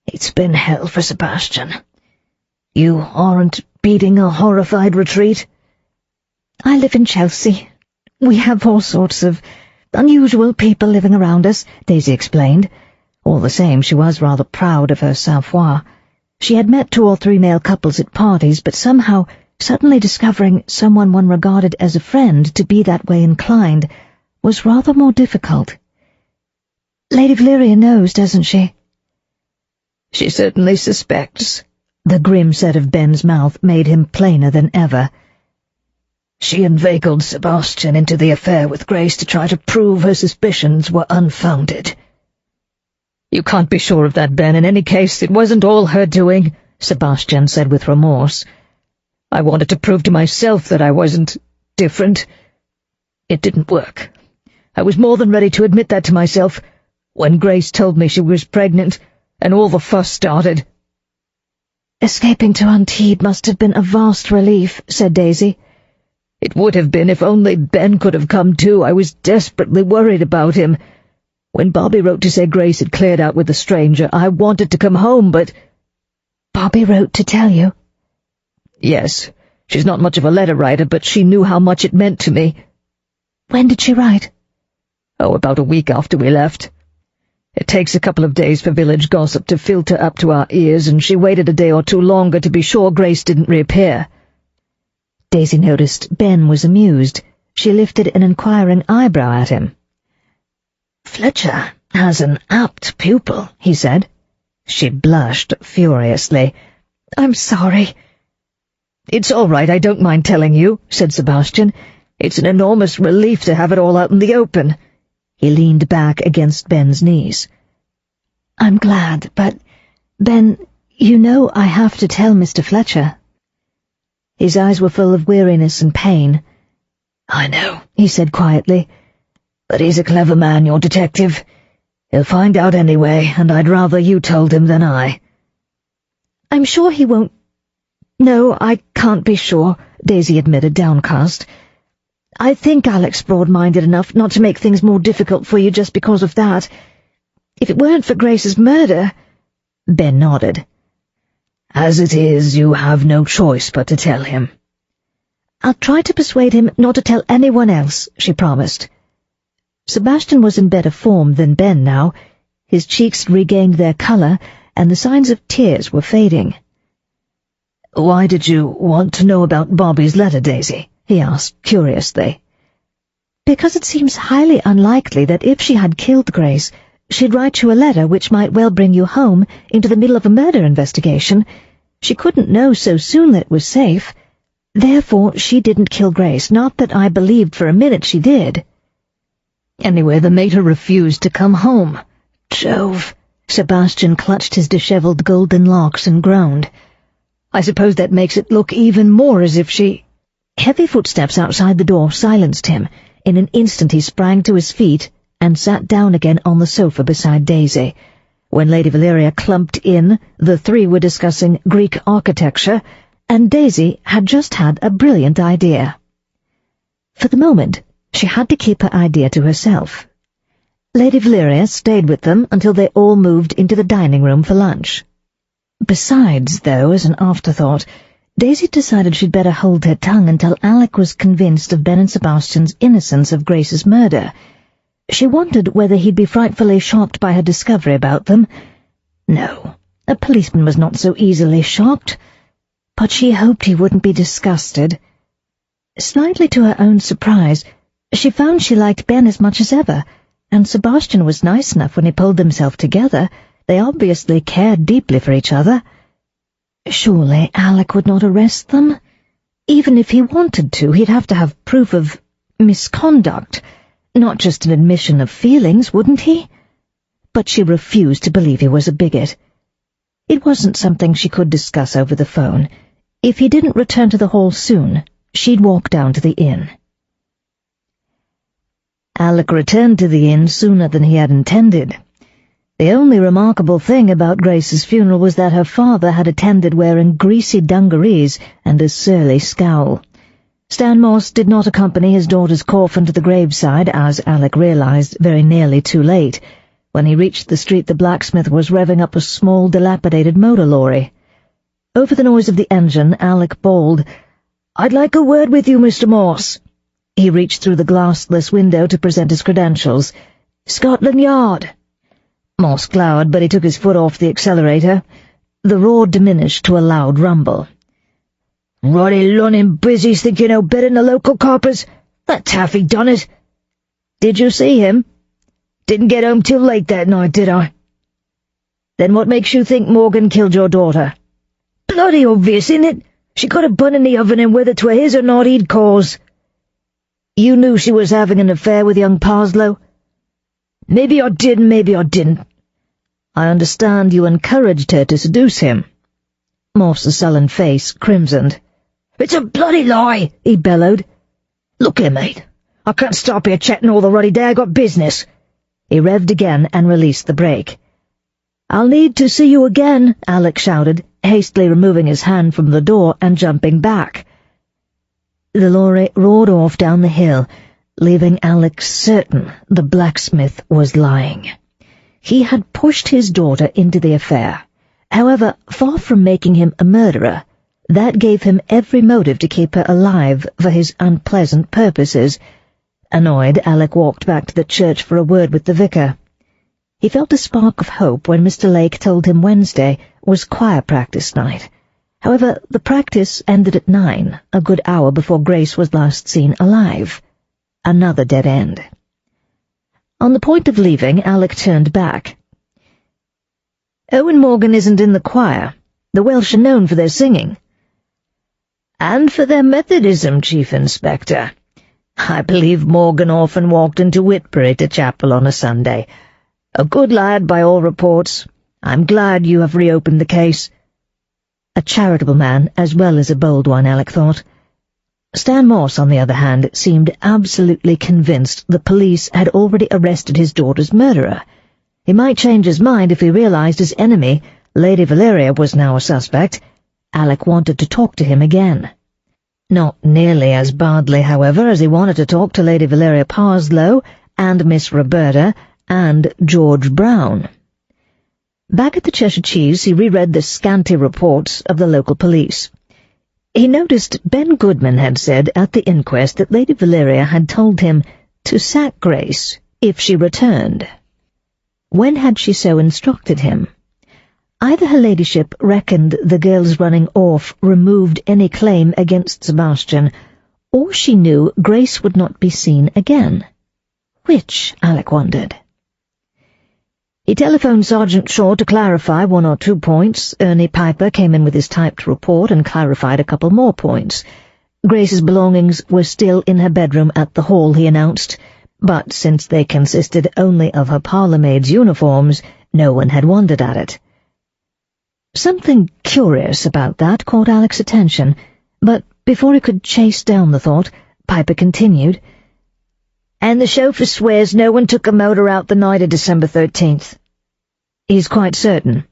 [SPEAKER 3] "It's been hell for Sebastian. You aren't beating a horrified retreat?"
[SPEAKER 2] "I live in Chelsea. We have all sorts of unusual people living around us," Daisy explained. All the same, she was rather proud of her savoir. She had met 2 or 3 male couples at parties, but somehow, suddenly discovering someone one regarded as a friend to be that way inclined was rather more difficult. "Lady Valeria knows, doesn't she?"
[SPEAKER 3] "She certainly suspects."
[SPEAKER 2] The grim set of Ben's mouth made him plainer than ever.
[SPEAKER 3] "She inveigled Sebastian into the affair with Grace to try to prove her suspicions were unfounded."
[SPEAKER 4] "You can't be sure of that, Ben. In any case, it wasn't all her doing," Sebastian said with remorse. "I wanted to prove to myself that I wasn't different. It didn't work. I was more than ready to admit that to myself when Grace told me she was pregnant, and all the fuss started."
[SPEAKER 2] "Escaping to Antibes must have been a vast relief," said Daisy.
[SPEAKER 4] "It would have been if only Ben could have come too. I was desperately worried about him. When Bobbie wrote to say Grace had cleared out with a stranger, I wanted to come home, but—"
[SPEAKER 2] "Bobbie wrote to tell you?"
[SPEAKER 4] "Yes. She's not much of a letter writer, but she knew how much it meant to me."
[SPEAKER 2] "When did she write?"
[SPEAKER 4] "Oh, about a week after we left. It takes a couple of days for village gossip to filter up to our ears, and she waited a day or 2 longer to be sure Grace didn't reappear."
[SPEAKER 2] Daisy noticed Ben was amused. She lifted an inquiring eyebrow at him.
[SPEAKER 3] "Fletcher has an apt pupil," he said.
[SPEAKER 2] She blushed furiously. I'm sorry."
[SPEAKER 4] "It's all right, I don't mind telling you," said Sebastian. "It's an enormous relief to have it all out in the open." He leaned back against Ben's knees.
[SPEAKER 2] "I'm glad, but, Ben, you know I have to tell Mr. Fletcher."
[SPEAKER 4] His eyes were full of weariness and pain.
[SPEAKER 3] "I know," he said quietly, "but he's a clever man, your detective. He'll find out anyway, and I'd rather you told him than I."
[SPEAKER 2] "I'm sure he won't—" "No, I can't be sure," Daisy admitted, downcast. "I think Alec's broad-minded enough not to make things more difficult for you just because of that. If it weren't for Grace's murder—"
[SPEAKER 4] Ben nodded.
[SPEAKER 3] "As it is, you have no choice but to tell him."
[SPEAKER 2] "I'll try to persuade him not to tell anyone else," she promised.
[SPEAKER 4] Sebastian was in better form than Ben now. His cheeks had regained their colour, and the signs of tears were fading.
[SPEAKER 3] "Why did you want to know about Bobbie's letter, Daisy?" he asked curiously.
[SPEAKER 2] "Because it seems highly unlikely that if she had killed Grace, she'd write you a letter which might well bring you home into the middle of a murder investigation. She couldn't know so soon that it was safe. Therefore, she didn't kill Grace, not that I believed for a minute she did."
[SPEAKER 3] "Anyway, the mater refused to come home." "Jove!"
[SPEAKER 4] Sebastian clutched his dishevelled golden locks and groaned.
[SPEAKER 3] "I suppose that makes it look even more as if she—"
[SPEAKER 4] Heavy footsteps outside the door silenced him. In an instant he sprang to his feet and sat down again on the sofa beside Daisy. When Lady Valeria clumped in, the three were discussing Greek architecture, and Daisy had just had a brilliant idea. For the moment, she had to keep her idea to herself. Lady Valeria stayed with them until they all moved into the dining room for lunch. Besides, though, as an afterthought, Daisy decided she'd better hold her tongue until Alec was convinced of Ben and Sebastian's innocence of Grace's murder. She wondered whether he'd be frightfully shocked by her discovery about them. No, a policeman was not so easily shocked, but she hoped he wouldn't be disgusted. Slightly to her own surprise, she found she liked Ben as much as ever, and Sebastian was nice enough when he pulled himself together. They obviously cared deeply for each other. Surely Alec would not arrest them? Even if he wanted to, he'd have to have proof of misconduct, not just an admission of feelings, wouldn't he? But she refused to believe he was a bigot. It wasn't something she could discuss over the phone. If he didn't return to the hall soon, she'd walk down to the inn. Alec returned to the inn sooner than he had intended. The only remarkable thing about Grace's funeral was that her father had attended wearing greasy dungarees and a surly scowl. Stan Moss did not accompany his daughter's coffin to the graveside, as Alec realized very nearly too late. When he reached the street, the blacksmith was revving up a small, dilapidated motor lorry. Over the noise of the engine, Alec bawled, "I'd like a word with you, Mr. Moss." He reached through the glassless window to present his credentials. "Scotland Yard." Moss glowered, but he took his foot off the accelerator. The roar diminished to a loud rumble. "Ruddy lunnin' busies think you know better than the local coppers. That taffy done it." "Did you see him?" "Didn't get home till late that night, did I?" "Then what makes you think Morgan killed your daughter?" "Bloody obvious, isn't it? She could have bun in the oven, and whether 'twere his or not, he'd cause." "You knew she was having an affair with young Parslow?" "Maybe I did, and maybe I didn't." "I understand you encouraged her to seduce him." Moss's sullen face crimsoned. "It's a bloody lie," he bellowed. "Look here, mate. I can't stop here chatting all the ruddy day. I got business." He revved again and released the brake. "I'll need to see you again," Alec shouted, hastily removing his hand from the door and jumping back. The lorry roared off down the hill, leaving Alec certain the blacksmith was lying. He had pushed his daughter into the affair. However, far from making him a murderer, that gave him every motive to keep her alive for his unpleasant purposes. Annoyed, Alec walked back to the church for a word with the vicar. He felt a spark of hope when Mr. Lake told him Wednesday was choir practice night. However, the practice ended at 9, a good hour before Grace was last seen alive. Another dead end. On the point of leaving, Alec turned back. "Owen Morgan isn't in the choir. The Welsh are known for their singing." "And for their Methodism, Chief Inspector. I believe Morgan often walked into Whitbury to chapel on a Sunday. A good lad by all reports. I'm glad you have reopened the case." A charitable man as well as a bold one, Alec thought. Stan Morse, on the other hand, seemed absolutely convinced the police had already arrested his daughter's murderer. He might change his mind if he realized his enemy, Lady Valeria, was now a suspect. Alec wanted to talk to him again. Not nearly as badly, however, as he wanted to talk to Lady Valeria Parslow and Miss Roberta and George Brown. Back at the Cheshire Cheese, he reread the scanty reports of the local police. He noticed Ben Goodman had said at the inquest that Lady Valeria had told him to sack Grace if she returned. When had she so instructed him? Either her ladyship reckoned the girl's running off removed any claim against Sebastian, or she knew Grace would not be seen again. Which, Alec wondered. He telephoned Sergeant Shaw to clarify 1 or 2 points. Ernie Piper came in with his typed report and clarified a couple more points. Grace's belongings were still in her bedroom at the Hall, he announced, but since they consisted only of her parlour maid's uniforms, no one had wondered at it. Something curious about that caught Alec's attention, but before he could chase down the thought, Piper continued, "And the chauffeur swears no one took a motor out the night of December 13th. "He's quite certain."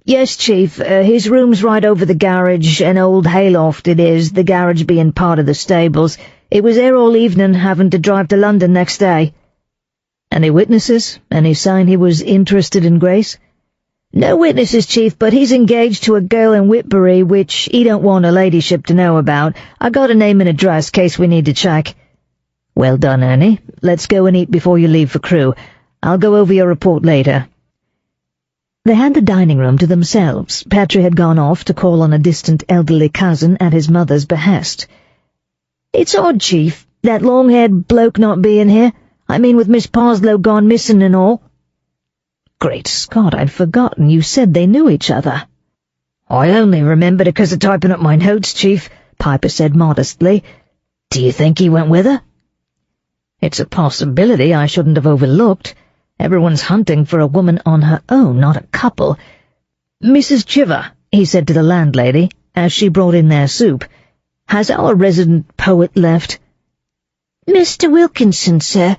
[SPEAKER 4] "Yes, Chief. His room's right over the garage, an old hayloft it is, the garage being part of the stables. It was there all evening, having to drive to London next day." "Any witnesses? Any sign he was interested in Grace?" "No witnesses, Chief, but he's engaged to a girl in Whitbury, which he don't want her ladyship to know about. I got a name and address, case we need to check." "Well done, Ernie. Let's go and eat before you leave for Crewe. I'll go over your report later." They had the dining room to themselves. Petrie had gone off to call on a distant elderly cousin at his mother's behest. "It's odd, Chief, that long-haired bloke not being here. I mean, with Miss Parslow gone missing and all." "Great Scott, I'd forgotten you said they knew each other." "I only remembered because of typing up my notes, Chief," Piper said modestly. "Do you think he went with her?" "It's a possibility I shouldn't have overlooked. Everyone's hunting for a woman on her own, not a couple." "Mrs. Chiver," he said to the landlady, as she brought in their soup, "has our resident poet left?"
[SPEAKER 2] "Mr. Wilkinson, sir.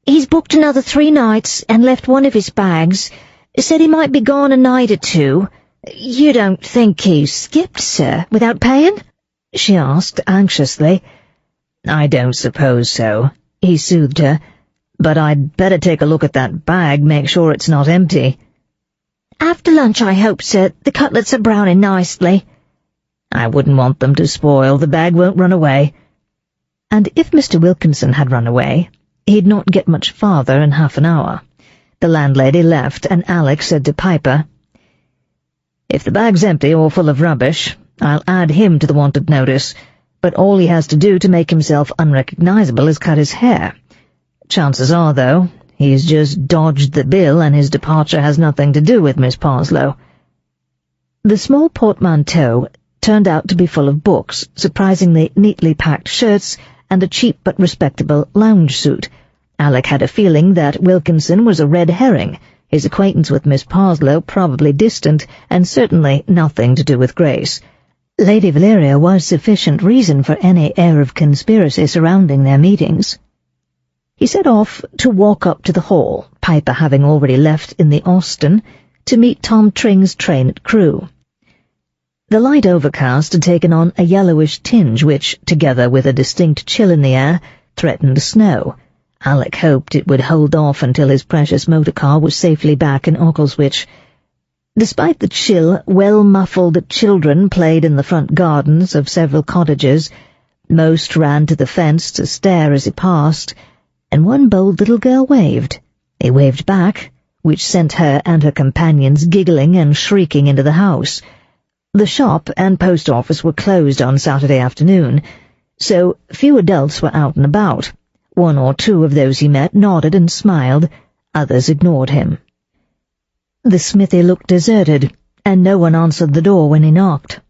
[SPEAKER 2] He's booked another 3 nights and left one of his bags. Said he might be gone a night or 2. You don't think he skipped, sir, without paying?" she asked anxiously.
[SPEAKER 4] "I don't suppose so," he soothed her, "but I'd better take a look at that bag, make sure it's not empty."
[SPEAKER 2] "After lunch, I hope, sir. The cutlets are browning nicely."
[SPEAKER 4] "I wouldn't want them to spoil. The bag won't run away." And if Mr. Wilkinson had run away, he'd not get much farther in half an hour. The landlady left, and Alec said to Piper, "If the bag's empty or full of rubbish, I'll add him to the wanted notice, but all he has to do to make himself unrecognizable is cut his hair. Chances are, though, he's just dodged the bill and his departure has nothing to do with Miss Parslow." The small portmanteau turned out to be full of books, surprisingly neatly packed shirts, and a cheap but respectable lounge suit. Alec had a feeling that Wilkinson was a red herring, his acquaintance with Miss Parslow probably distant, and certainly nothing to do with Grace. Lady Valeria was sufficient reason for any air of conspiracy surrounding their meetings. He set off to walk up to the Hall, Piper having already left in the Austin, to meet Tom Tring's train at Crewe. The light overcast had taken on a yellowish tinge which, together with a distinct chill in the air, threatened snow. Alec hoped it would hold off until his precious motor car was safely back in Occleswich. Despite the chill, well-muffled children played in the front gardens of several cottages. Most ran to the fence to stare as he passed, and one bold little girl waved. He waved back, which sent her and her companions giggling and shrieking into the house. The shop and post office were closed on Saturday afternoon, so few adults were out and about. 1 or 2 of those he met nodded and smiled, others ignored him. The smithy looked deserted.
[SPEAKER 2] and no one answered the door when he knocked.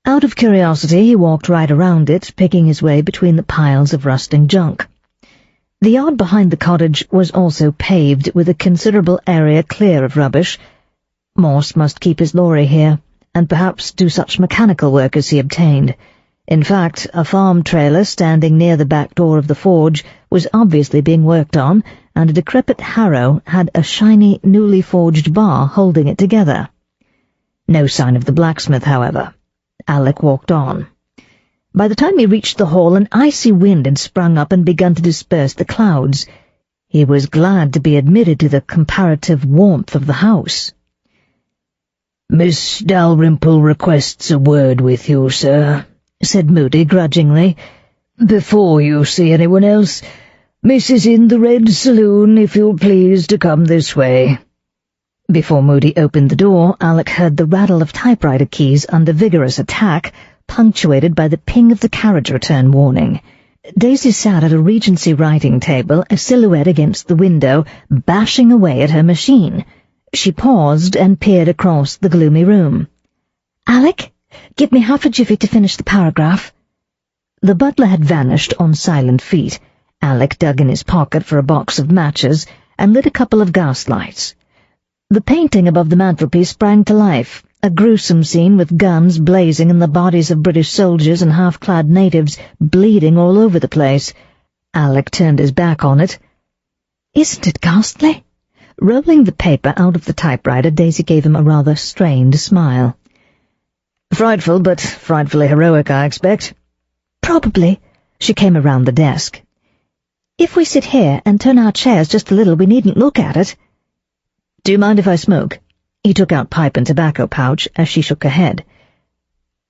[SPEAKER 2] Out of curiosity, he walked right around it, picking his way between the piles of rusting junk. The yard behind the cottage was also paved, with a considerable area clear of rubbish. Morse must keep his lorry here, and perhaps do such mechanical work as he obtained. In fact, a farm trailer standing near the back door of the forge was obviously being worked on, and a decrepit harrow had a shiny, newly forged bar holding it together. No sign of the blacksmith, however. Alec walked on. By the time he reached the hall, an icy wind had sprung up and begun to disperse the clouds. He was glad to be admitted to the comparative warmth of the house.
[SPEAKER 3] "Miss Dalrymple requests a word with you, sir," said Moody grudgingly. "Before you see anyone else, Miss is in the Red Saloon, if you'll please to come this way."
[SPEAKER 2] Before Moody opened the door, Alec heard the rattle of typewriter keys under vigorous attack, punctuated by the ping of the carriage return warning. Daisy sat at a Regency writing table, a silhouette against the window, bashing away at her machine. She paused and peered across the gloomy room. "Alec, give me half a jiffy to finish the paragraph." The butler had vanished on silent feet. Alec dug in his pocket for a box of matches and lit a couple of gas lights. The painting above the mantelpiece sprang to life, a gruesome scene with guns blazing and the bodies of British soldiers and half-clad natives bleeding all over the place. Alec turned his back on it. "Isn't it ghastly?" Rolling the paper out of the typewriter, Daisy gave him a rather strained smile.
[SPEAKER 4] "Frightful, but frightfully heroic, I expect."
[SPEAKER 2] "Probably." She came around the desk. "If we sit here and turn our chairs just a little, we needn't look at it."
[SPEAKER 4] "Do you mind if I smoke?"
[SPEAKER 2] He took out pipe and tobacco pouch as she shook her head.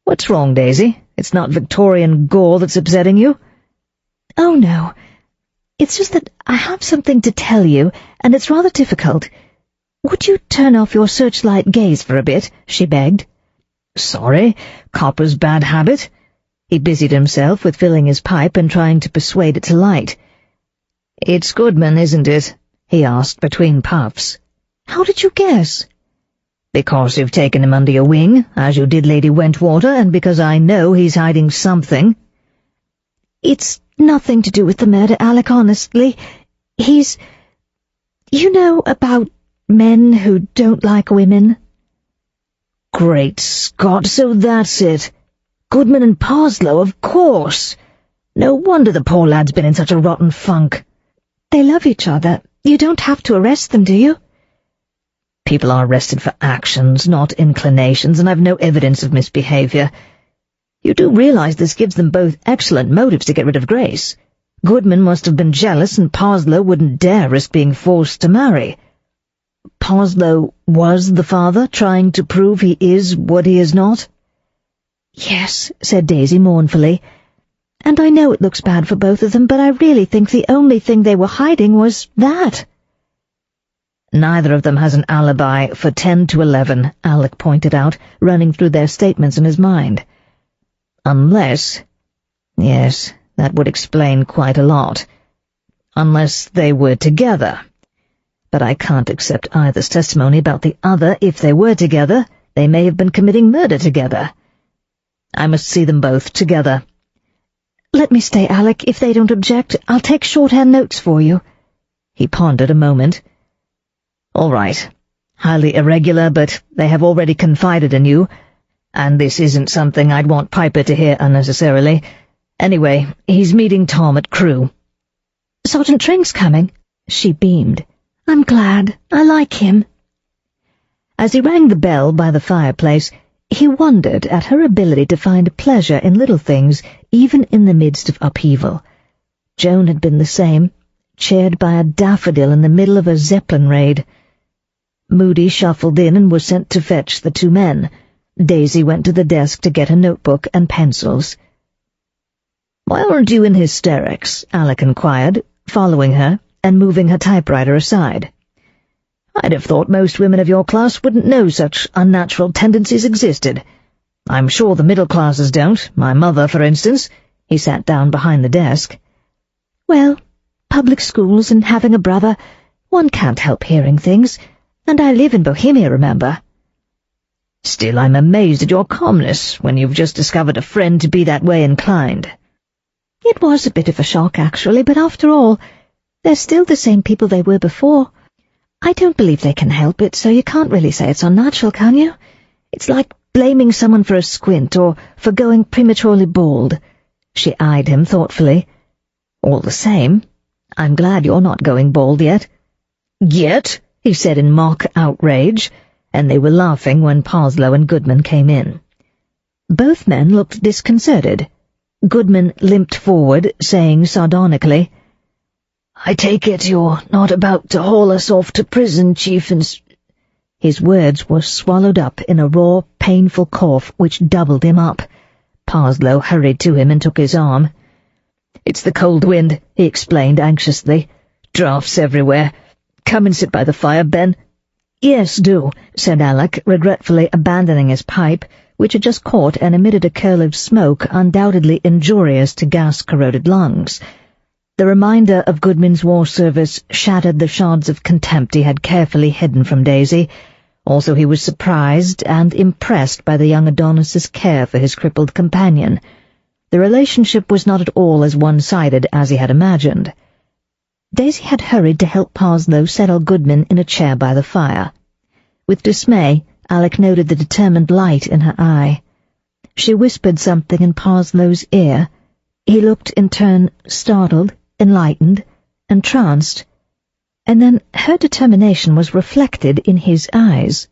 [SPEAKER 4] "What's wrong, Daisy? It's not Victorian gore that's upsetting you?"
[SPEAKER 2] "Oh, no. It's just that I have something to tell you, and it's rather difficult. Would you turn off your searchlight gaze for a bit?" she begged.
[SPEAKER 4] "Sorry, copper's bad habit."
[SPEAKER 2] He busied himself with filling his pipe and trying to persuade it to light.
[SPEAKER 4] "It's Goodman, isn't it?" he asked between puffs.
[SPEAKER 2] "How did you guess?"
[SPEAKER 4] "Because you've taken him under your wing, as you did Lady Wentwater, and because I know he's hiding something."
[SPEAKER 2] "It's nothing to do with the murder, Alec, honestly. He's... You know about men who don't like women?"
[SPEAKER 3] "Great Scott, so that's it. Goodman and Parslow, of course. No wonder the poor lad's been in such a rotten funk."
[SPEAKER 2] "They love each other. You don't have to arrest them, do you?"
[SPEAKER 4] "People are arrested for actions, not inclinations, and I've no evidence of misbehavior. You do realize this gives them both excellent motives to get rid of Grace. Goodman must have been jealous, and Parslow wouldn't dare risk being forced to marry."
[SPEAKER 3] "Parslow was the father, trying to prove he is what he is not?"
[SPEAKER 2] "Yes," said Daisy mournfully. "And I know it looks bad for both of them, but I really think the only thing they were hiding was that."
[SPEAKER 4] "Neither of them has an alibi for 10 to 11, Alec pointed out, running through their statements in his mind. "Unless... yes, that would explain quite a lot. Unless they were together. But I can't accept either's testimony about the other. If they were together, they may have been committing murder together. I must see them both together."
[SPEAKER 2] "Let me stay, Alec, if they don't object. I'll take shorthand notes for you."
[SPEAKER 4] He pondered a moment. "All right. Highly irregular, but they have already confided in you, and this isn't something I'd want Piper to hear unnecessarily. Anyway, he's meeting Tom at Crewe."
[SPEAKER 2] "Sergeant Tring's coming?" She beamed. "I'm glad. I like him." As he rang the bell by the fireplace, he wondered at her ability to find pleasure in little things, even in the midst of upheaval. Joan had been the same, cheered by a daffodil in the middle of a Zeppelin raid. Moody shuffled in and was sent to fetch the two men. Daisy went to the desk to get a notebook and pencils.
[SPEAKER 4] "Why aren't you in hysterics?" Alec inquired, following her and moving her typewriter aside. "I'd have thought most women of your class wouldn't know such unnatural tendencies existed. I'm sure the middle classes don't, my mother, for instance." He sat down behind the desk.
[SPEAKER 2] "Well, public schools and having a brother, one can't help hearing things, and I live in Bohemia, remember."
[SPEAKER 4] Still, I'm amazed at your calmness when you've just discovered a friend to be that way inclined."
[SPEAKER 2] It was a bit of a shock, actually, but after all, they're still the same people they were before. I don't believe they can help it, so you can't really say it's unnatural, can you? It's like blaming someone for a squint or for going prematurely bald. She eyed him thoughtfully. "All the same, I'm glad you're not going bald yet."
[SPEAKER 4] "Yet?" he said in mock outrage, and they were laughing when Parslow and Goodman came in.
[SPEAKER 2] Both men looked disconcerted.
[SPEAKER 4] Goodman limped forward, saying sardonically,
[SPEAKER 3] "I take it you're not about to haul us off to prison, Chief
[SPEAKER 2] His words were swallowed up in a raw, painful cough which doubled him up.
[SPEAKER 4] Parslow hurried to him and took his arm. "It's the cold wind," he explained anxiously. "Draughts everywhere. Come and sit by the fire, Ben."
[SPEAKER 2] "Yes, do," said Alec, regretfully abandoning his pipe, which had just caught and emitted a curl of smoke undoubtedly injurious to gas-corroded lungs. The reminder of Goodman's war service shattered the shards of contempt he had carefully hidden from Daisy. Also, he was surprised and impressed by the young Adonis's care for his crippled companion. The relationship was not at all as one-sided as he had imagined. Daisy had hurried to help Parslow settle Goodman in a chair by the fire. With dismay, Alec noted the determined light in her eye. She whispered something in Parslow's ear. He looked in turn startled, enlightened, entranced, and then her determination was reflected in his eyes.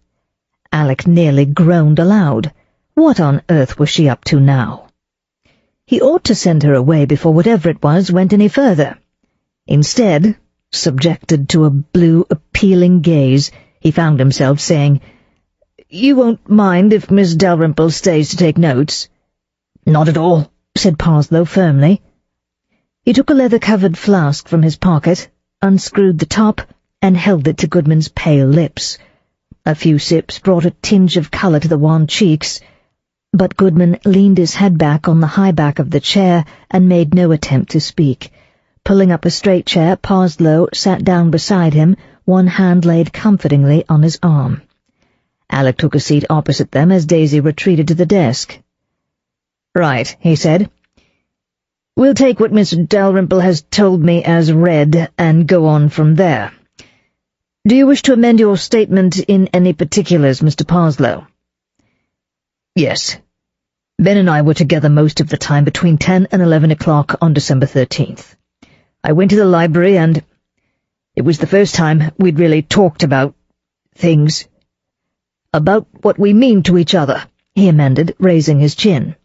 [SPEAKER 2] Alec nearly groaned aloud. What on earth was she up to now? He ought to send her away before whatever it was went any further. Instead, subjected to a blue, appealing gaze, he found himself saying, "You won't mind if Miss Dalrymple stays to take notes?"
[SPEAKER 4] "Not at all," said Parslow firmly.
[SPEAKER 2] He took a leather-covered flask from his pocket, unscrewed the top, and held it to Goodman's pale lips. A few sips brought a tinge of colour to the wan cheeks, but Goodman leaned his head back on the high back of the chair and made no attempt to speak. Pulling up a straight chair, Parslow sat down beside him, one hand laid comfortingly on his arm. Alec took a seat opposite them as Daisy retreated to the desk.
[SPEAKER 4] "Right," he said. "We'll take what Miss Dalrymple has told me as read and go on from there. Do you wish to amend your statement in any particulars, Mr. Parslow?" "Yes. Ben and I were together most of the time between 10 and 11 o'clock on December 13th. I went to the library and it was the first time we'd really talked about things. About what we mean to each other," he amended, raising his chin.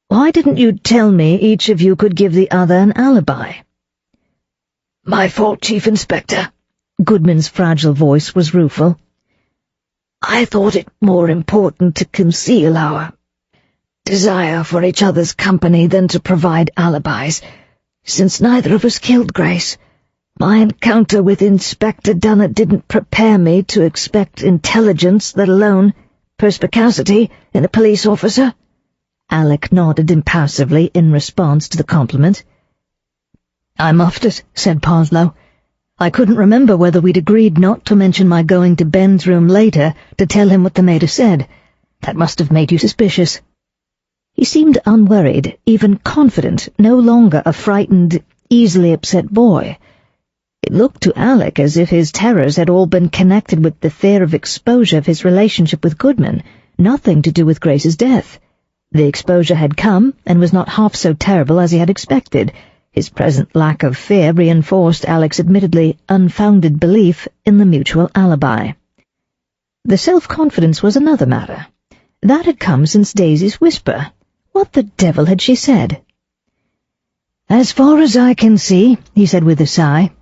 [SPEAKER 2] "Why didn't you tell me each of you could give the other an alibi?"
[SPEAKER 3] "My fault, Chief Inspector."
[SPEAKER 2] Goodman's fragile voice was rueful.
[SPEAKER 3] "I thought it more important to conceal our desire for each other's company than to provide alibis, since neither of us killed Grace. My encounter with Inspector Dunnet didn't prepare me to expect intelligence, let alone perspicacity, in a police officer."
[SPEAKER 2] Alec nodded impassively in response to the compliment.
[SPEAKER 4] "I muffed it," said Parslow. "I couldn't remember whether we'd agreed not to mention my going to Ben's room later to tell him what the maid had said. That must have made you suspicious."
[SPEAKER 2] He seemed unworried, even confident, no longer a frightened, easily upset boy. It looked to Alec as if his terrors had all been connected with the fear of exposure of his relationship with Goodman, nothing to do with Grace's death. The exposure had come, and was not half so terrible as he had expected. His present lack of fear reinforced Alec's admittedly unfounded belief in the mutual alibi. The self-confidence was another matter. That had come since Daisy's whisper. What the devil had she said?
[SPEAKER 4] "As far as I can see," he said with a sigh,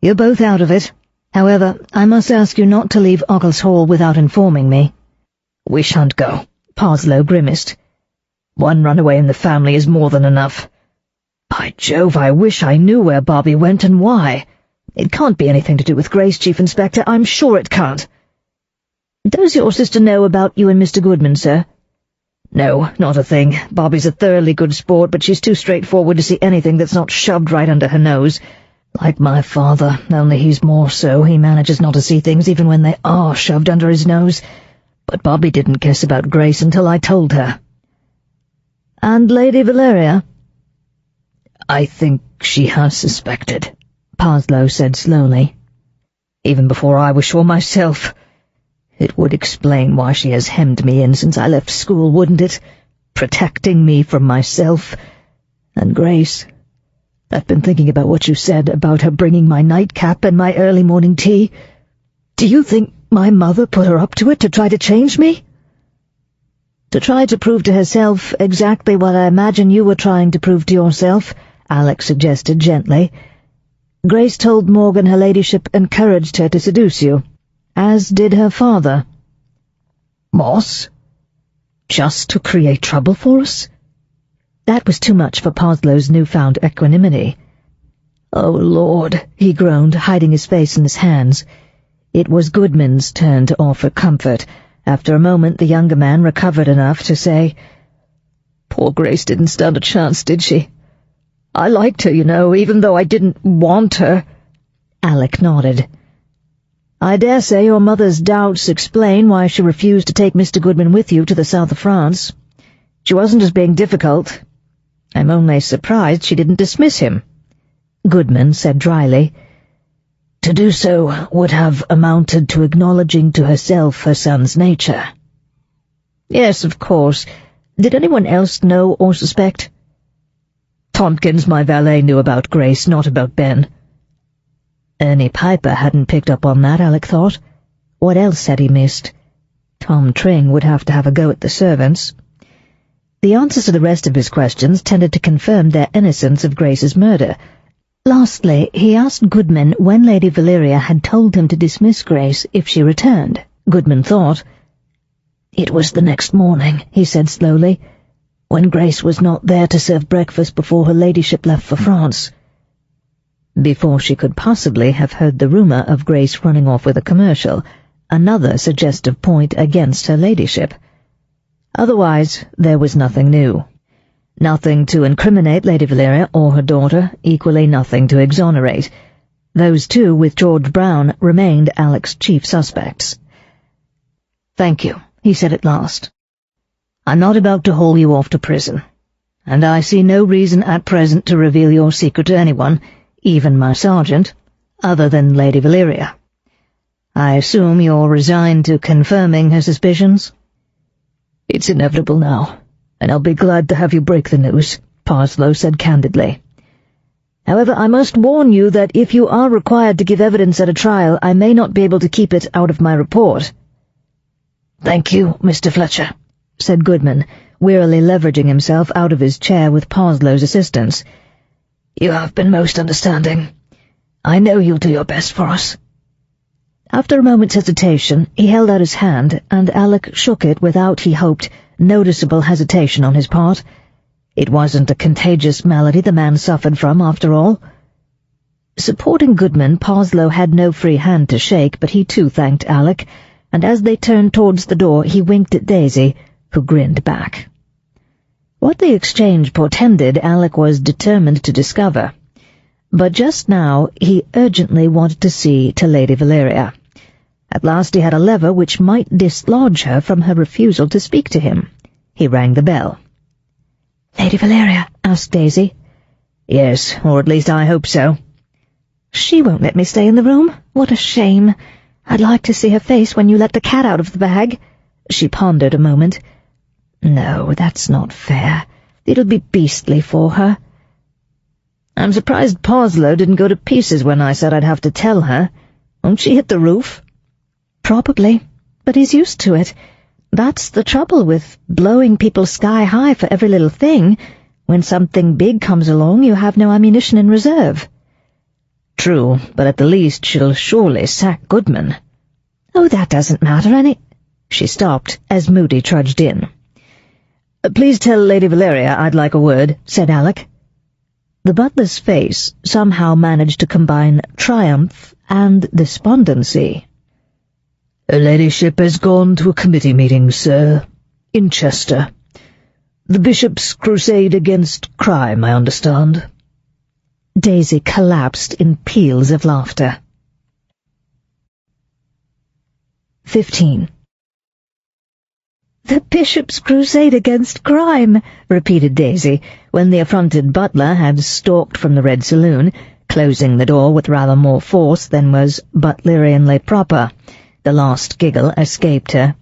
[SPEAKER 4] "you're both out of it. However, I must ask you not to leave Occles Hall without informing me."
[SPEAKER 3] "We shan't go,"
[SPEAKER 4] Parslow grimaced.
[SPEAKER 3] "One runaway in the family is more than enough. By Jove, I wish I knew where Bobbie went and why. It can't be anything to do with Grace, Chief Inspector. I'm sure it can't."
[SPEAKER 2] "Does your sister know about you and Mr. Goodman, sir?"
[SPEAKER 3] "No, not a thing. Bobbie's a thoroughly good sport, but she's too straightforward to see anything that's not shoved right under her nose. Like my father, only he's more so. He manages not to see things even when they are shoved under his nose.
[SPEAKER 4] but Bobbie didn't guess about Grace until I told her.
[SPEAKER 1] And Lady Valeria?
[SPEAKER 4] I think she has suspected, Parslow said slowly. Even before I was sure myself. It would explain why she has hemmed me in since I left school, wouldn't it? Protecting me from myself. And Grace, I've been thinking about what you said about her bringing my nightcap and my early morning tea. Do you think my mother put her up to it to try to change me?
[SPEAKER 1] To try to prove to herself exactly what I imagine you were trying to prove to yourself, Alec suggested gently. Grace told Morgan her ladyship encouraged her to seduce you, as did her father.
[SPEAKER 4] Moss? Just to create trouble for us?
[SPEAKER 1] That was too much for Parslow's newfound equanimity.
[SPEAKER 4] Oh, Lord, he groaned, hiding his face in his hands.
[SPEAKER 1] It was Goodman's turn to offer comfort. After a moment the younger man recovered enough to say,
[SPEAKER 4] Poor Grace didn't stand a chance, did she? I liked her, you know, even though I didn't want her.
[SPEAKER 1] Alec nodded. I dare say your mother's doubts explain why she refused to take Mr. Goodman with you to the south of France. She wasn't just being difficult. I'm only surprised she didn't dismiss him. Goodman said dryly.
[SPEAKER 3] To do so would have amounted to acknowledging to herself her son's nature.
[SPEAKER 1] Yes, of course. Did anyone else know or suspect?
[SPEAKER 4] Tompkins, my valet, knew about Grace, not about Ben.
[SPEAKER 1] Ernie Piper hadn't picked up on that, Alec thought. What else had he missed? Tom Tring would have to have a go at the servants. The answers to the rest of his questions tended to confirm their innocence of Grace's murder. Lastly, he asked Goodman when Lady Valeria had told him to dismiss Grace if she returned. Goodman thought.
[SPEAKER 3] It was the next morning, he said slowly, when Grace was not there to serve breakfast before her ladyship left for France.
[SPEAKER 1] Before she could possibly have heard the rumour of Grace running off with a commercial, another suggestive point against her ladyship. Otherwise, there was nothing new. Nothing to incriminate Lady Valeria or her daughter, equally nothing to exonerate. Those two, with George Brown, remained Alec's chief suspects.
[SPEAKER 3] "Thank you," he said at last.
[SPEAKER 1] "I'm not about to haul you off to prison, and I see no reason at present to reveal your secret to anyone, even my sergeant, other than Lady Valeria. I assume you're resigned to confirming her suspicions?"
[SPEAKER 3] "It's inevitable now, and I'll be glad to have you break the news," Parslow said candidly.
[SPEAKER 1] "However, I must warn you that if you are required to give evidence at a trial, I may not be able to keep it out of my report."
[SPEAKER 3] "Thank you, Mr. Fletcher,"
[SPEAKER 1] said Goodman, wearily leveraging himself out of his chair with Parslow's assistance.
[SPEAKER 3] "You have been most understanding. I know you'll do your best for us."
[SPEAKER 1] After a moment's hesitation, he held out his hand, and Alec shook it without, he hoped, noticeable hesitation on his part. It wasn't a contagious malady the man suffered from, after all. Supporting Goodman, Parslow had no free hand to shake, but he too thanked Alec, and as they turned towards the door he winked at Daisy, who grinned back. What the exchange portended, Alec was determined to discover. But just now he urgently wanted to see to Lady Valeria. At last he had a lever which might dislodge her from her refusal to speak to him. He rang the bell.
[SPEAKER 2] "Lady Valeria?" asked Daisy.
[SPEAKER 1] "Yes, or at least I hope so."
[SPEAKER 2] "She won't let me stay in the room. What a shame. I'd like to see her face when you let the cat out of the bag." She pondered a moment.
[SPEAKER 1] "No, that's not fair. It'll be beastly for her. I'm surprised Parslow didn't go to pieces when I said I'd have to tell her. Won't she hit the roof?"
[SPEAKER 2] "Probably, but he's used to it. That's the trouble with blowing people sky high for every little thing. When something big comes along, you have no ammunition in reserve."
[SPEAKER 1] "True, but at the least she'll surely sack Goodman."
[SPEAKER 2] "Oh, that doesn't matter any—"
[SPEAKER 1] She stopped as Moody trudged in. "Please tell Lady Valeria I'd like a word," said Alec. The butler's face somehow managed to combine triumph and despondency.
[SPEAKER 3] "Her ladyship has gone to a committee meeting, sir, in Chester. The bishop's crusade against crime, I understand."
[SPEAKER 1] Daisy collapsed in peals of laughter. 15.
[SPEAKER 2] "The bishop's crusade against crime," repeated Daisy, when the affronted butler had stalked from the Red Saloon, closing the door with rather more force than was Butlerianly proper. The last giggle escaped her.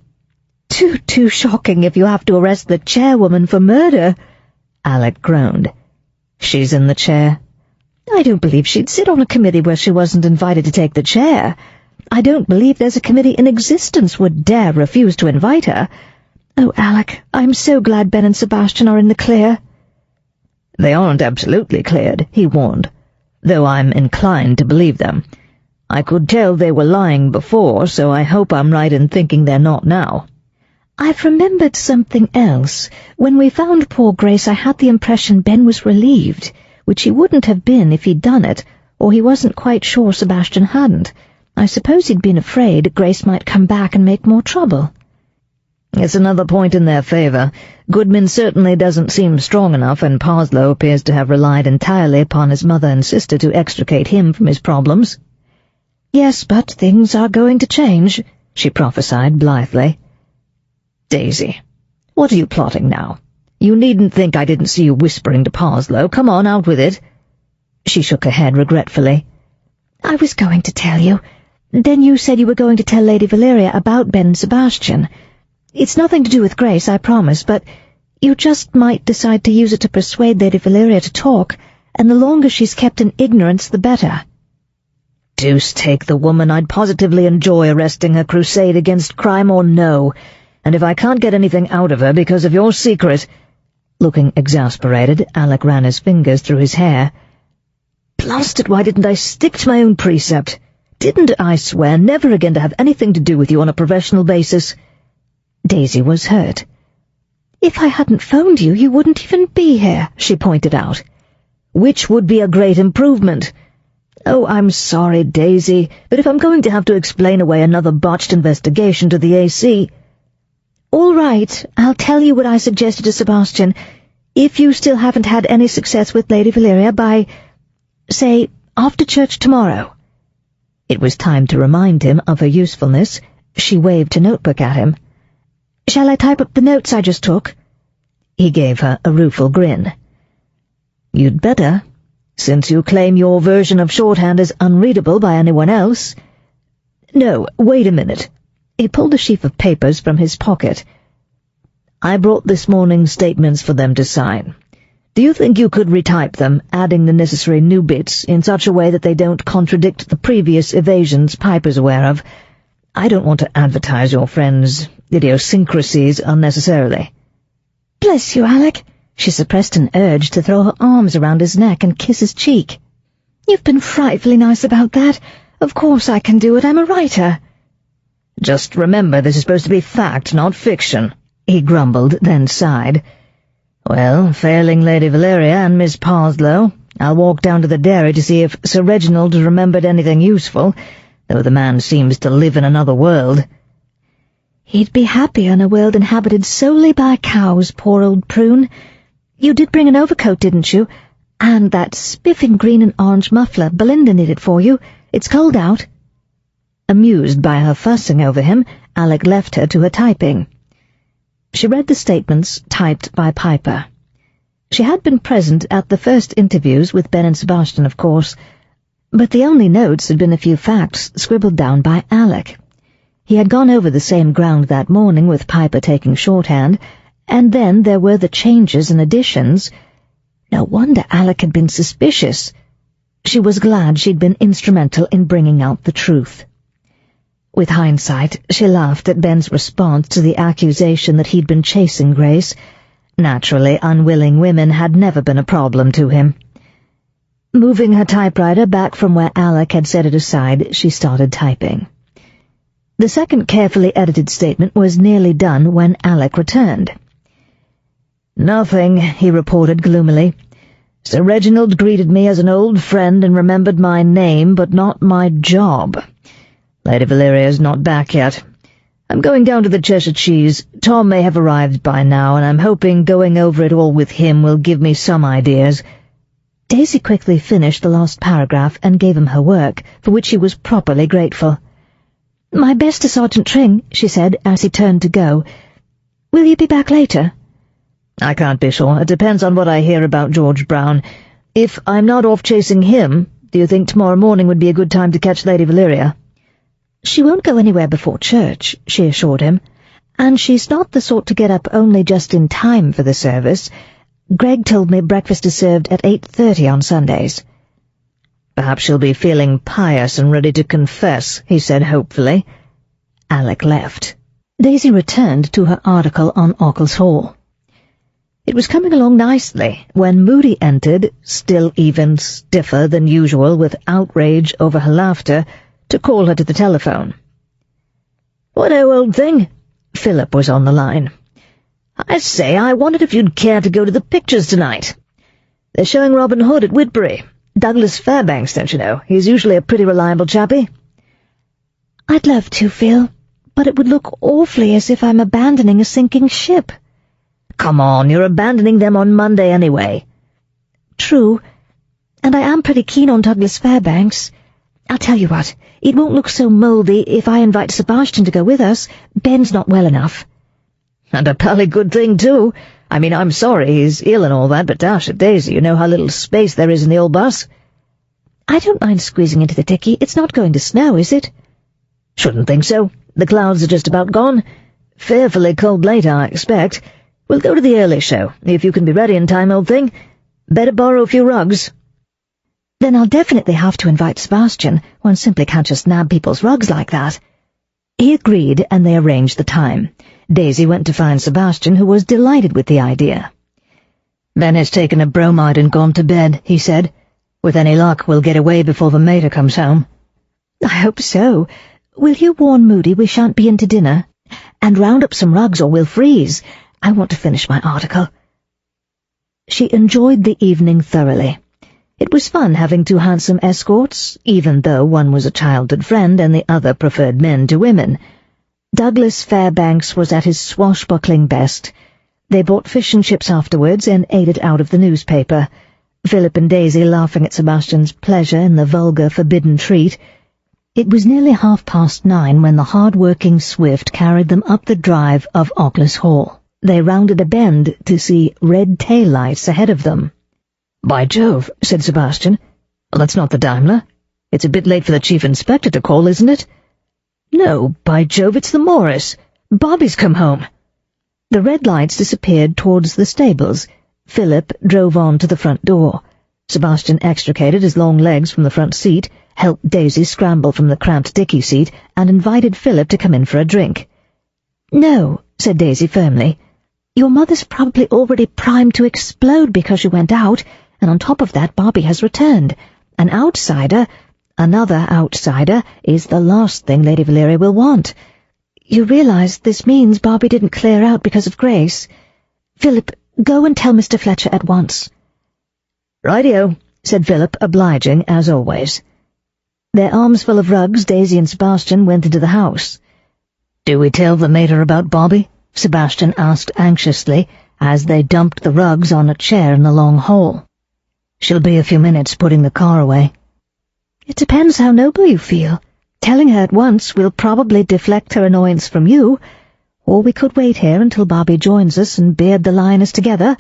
[SPEAKER 2] Too shocking if you have to arrest the chairwoman for murder," Alec groaned. "She's in the chair." "I don't believe she'd sit on a committee where she wasn't invited to take the chair. I don't believe there's a committee in existence would dare refuse to invite her. Oh, Alec, I'm so glad Ben and Sebastian are in the clear."
[SPEAKER 4] "They aren't absolutely cleared," he warned, "though I'm inclined to believe them. I could tell they were lying before, so I hope I'm right in thinking they're not now."
[SPEAKER 2] "I've remembered something else. When we found poor Grace, I had the impression Ben was relieved, which he wouldn't have been if he'd done it, or he wasn't quite sure Sebastian hadn't. I suppose he'd been afraid Grace might come back and make more trouble."
[SPEAKER 4] "It's another point in their favour. Goodman certainly doesn't seem strong enough, and Parslow appears to have relied entirely upon his mother and sister to extricate him from his problems."
[SPEAKER 2] "Yes, but things are going to change," she prophesied blithely.
[SPEAKER 4] "Daisy, what are you plotting now? You needn't think I didn't see you whispering to Parslow. Come on, out with it."
[SPEAKER 2] She shook her head regretfully. "I was going to tell you. Then you said you were going to tell Lady Valeria about Ben and Sebastian. It's nothing to do with Grace, I promise, but you just might decide to use it to persuade Lady Valeria to talk, and the longer she's kept in ignorance, the better."
[SPEAKER 4] "Deuce take the woman, I'd positively enjoy arresting her crusade against crime or no, and if I can't get anything out of her because of your secret—" Looking exasperated, Alec ran his fingers through his hair. "Blasted, why didn't I stick to my own precept? Didn't I swear never again to have anything to do with you on a professional basis?"
[SPEAKER 2] Daisy was hurt. "If I hadn't phoned you, you wouldn't even be here," she pointed out.
[SPEAKER 4] "Which would be a great improvement. Oh, I'm sorry, Daisy, but if I'm going to have to explain away another botched investigation to the AC—"
[SPEAKER 2] "All right, I'll tell you what I suggested to Sebastian. If you still haven't had any success with Lady Valeria by, say, after church tomorrow."
[SPEAKER 1] It was time to remind him of her usefulness. She waved her notebook at him.
[SPEAKER 2] "Shall I type up the notes I just took?"
[SPEAKER 1] He gave her a rueful grin.
[SPEAKER 4] "You'd better, since you claim your version of shorthand is unreadable by anyone else. No, wait a minute." He pulled a sheaf of papers from his pocket. "I brought this morning's statements for them to sign. Do you think you could retype them, adding the necessary new bits, in such a way that they don't contradict the previous evasions Piper's aware of? I don't want to advertise your friend's idiosyncrasies unnecessarily."
[SPEAKER 2] "Bless you, Alec." She suppressed an urge to throw her arms around his neck and kiss his cheek. "You've been frightfully nice about that. Of course I can do it, I'm a writer."
[SPEAKER 4] "Just remember, this is supposed to be fact, not fiction," he grumbled, then sighed. "Well, failing Lady Valeria and Miss Parslow, I'll walk down to the dairy to see if Sir Reginald remembered anything useful, though the man seems to live in another world."
[SPEAKER 2] "He'd be happy in a world inhabited solely by cows, poor old prune. You did bring an overcoat, didn't you? And that spiffing green and orange muffler Belinda knitted for you. It's cold out."
[SPEAKER 1] Amused by her fussing over him, Alec left her to her typing. She read the statements typed by Piper. She had been present at the first interviews with Ben and Sebastian, of course, but the only notes had been a few facts scribbled down by Alec. He had gone over the same ground that morning with Piper taking shorthand, and then there were the changes and additions. No wonder Alec had been suspicious. She was glad she'd been instrumental in bringing out the truth. With hindsight, she laughed at Ben's response to the accusation that he'd been chasing Grace. Naturally, unwilling women had never been a problem to him. Moving her typewriter back from where Alec had set it aside, she started typing. The second carefully edited statement was nearly done when Alec returned.
[SPEAKER 4] "Nothing," he reported gloomily. "Sir Reginald greeted me as an old friend and remembered my name, but not my job. Lady Valeria's not back yet. I'm going down to the Cheshire Cheese. Tom may have arrived by now, and I'm hoping going over it all with him will give me some ideas."
[SPEAKER 1] Daisy quickly finished the last paragraph and gave him her work, for which he was properly grateful.
[SPEAKER 2] "My best to Sergeant Tring," she said as he turned to go. Will you be back later?"
[SPEAKER 4] "I can't be sure. It depends on what I hear about George Brown. If I'm not off chasing him, do you think tomorrow morning would be a good time to catch Lady Valeria?"
[SPEAKER 2] "She won't go anywhere before church," she assured him, "and she's not the sort to get up only just in time for the service. Greg told me breakfast is served at 8:30 on Sundays."
[SPEAKER 4] "Perhaps she'll be feeling pious and ready to confess," he said hopefully. Alec left.
[SPEAKER 2] Daisy returned to her article on Occles Hall.
[SPEAKER 4] It was coming along nicely when Moody entered, still even stiffer than usual with outrage over her laughter, to call her to the telephone. "What-o, old thing?" Philip was on the line. "I say, I wondered if you'd care to go to the pictures tonight. They're showing Robin Hood at Whitbury. Douglas Fairbanks, don't you know? He's usually a pretty reliable chappie."
[SPEAKER 2] "I'd love to, Phil, but it would look awfully as if I'm abandoning a sinking ship."
[SPEAKER 4] "Come on, you're abandoning them on Monday anyway."
[SPEAKER 2] "True, and I am pretty keen on Douglas Fairbanks. I'll tell you what, it won't look so mouldy if I invite Sebastian to go with us. Ben's not well enough."
[SPEAKER 4] "And a pally good thing, too. I mean, I'm sorry he's ill and all that, but dash it, Daisy, you know how little space there is in the old bus."
[SPEAKER 2] "I don't mind squeezing into the dicky. It's not going to snow, is it?"
[SPEAKER 4] "Shouldn't think so. The clouds are just about gone. Fearfully cold later, I expect. We'll go to the early show, if you can be ready in time, old thing. Better borrow a few rugs."
[SPEAKER 2] "Then I'll definitely have to invite Sebastian. One simply can't just nab people's rugs like that."
[SPEAKER 4] He agreed, and they arranged the time. Daisy went to find Sebastian, who was delighted with the idea. "Ben has taken a bromide and gone to bed," he said. "With any luck, we'll get away before the mater comes home."
[SPEAKER 2] "I hope so. Will you warn Moody we shan't be in to dinner? And round up some rugs or we'll freeze. I want to finish my article."
[SPEAKER 4] She enjoyed the evening thoroughly. It was fun having two handsome escorts, even though one was a childhood friend and the other preferred men to women. Douglas Fairbanks was at his swashbuckling best. They bought fish and chips afterwards and ate it out of the newspaper, Philip and Daisy laughing at Sebastian's pleasure in the vulgar, forbidden treat. It was nearly 9:30 when the hard-working Swift carried them up the drive of Occles Hall. They rounded a bend to see red tail-lights ahead of them. "By Jove," said Sebastian. "Well, that's not the Daimler. It's a bit late for the Chief Inspector to call, isn't it?" "No, by Jove, it's the Morris. Bobbie's come home." The red lights disappeared towards the stables. Philip drove on to the front door. Sebastian extricated his long legs from the front seat, helped Daisy scramble from the cramped dicky seat, and invited Philip to come in for a drink.
[SPEAKER 2] "No," said Daisy firmly. "Your mother's probably already primed to explode because you went out, and on top of that Bobbie has returned. An outsider, another outsider, is the last thing Lady Valeria will want. You realize this means Bobbie didn't clear out because of Grace. Philip, go and tell Mr. Fletcher at once."
[SPEAKER 4] "Rightio," said Philip, obliging as always. Their arms full of rugs, Daisy and Sebastian went into the house. "Do we tell the mater about Bobbie?" Sebastian asked anxiously, as they dumped the rugs on a chair in the long hall. "She'll be a few minutes putting the car away."
[SPEAKER 2] "It depends how noble you feel. Telling her at once will probably deflect her annoyance from you, or we could wait here until Bobbie joins us and beard the lioness together,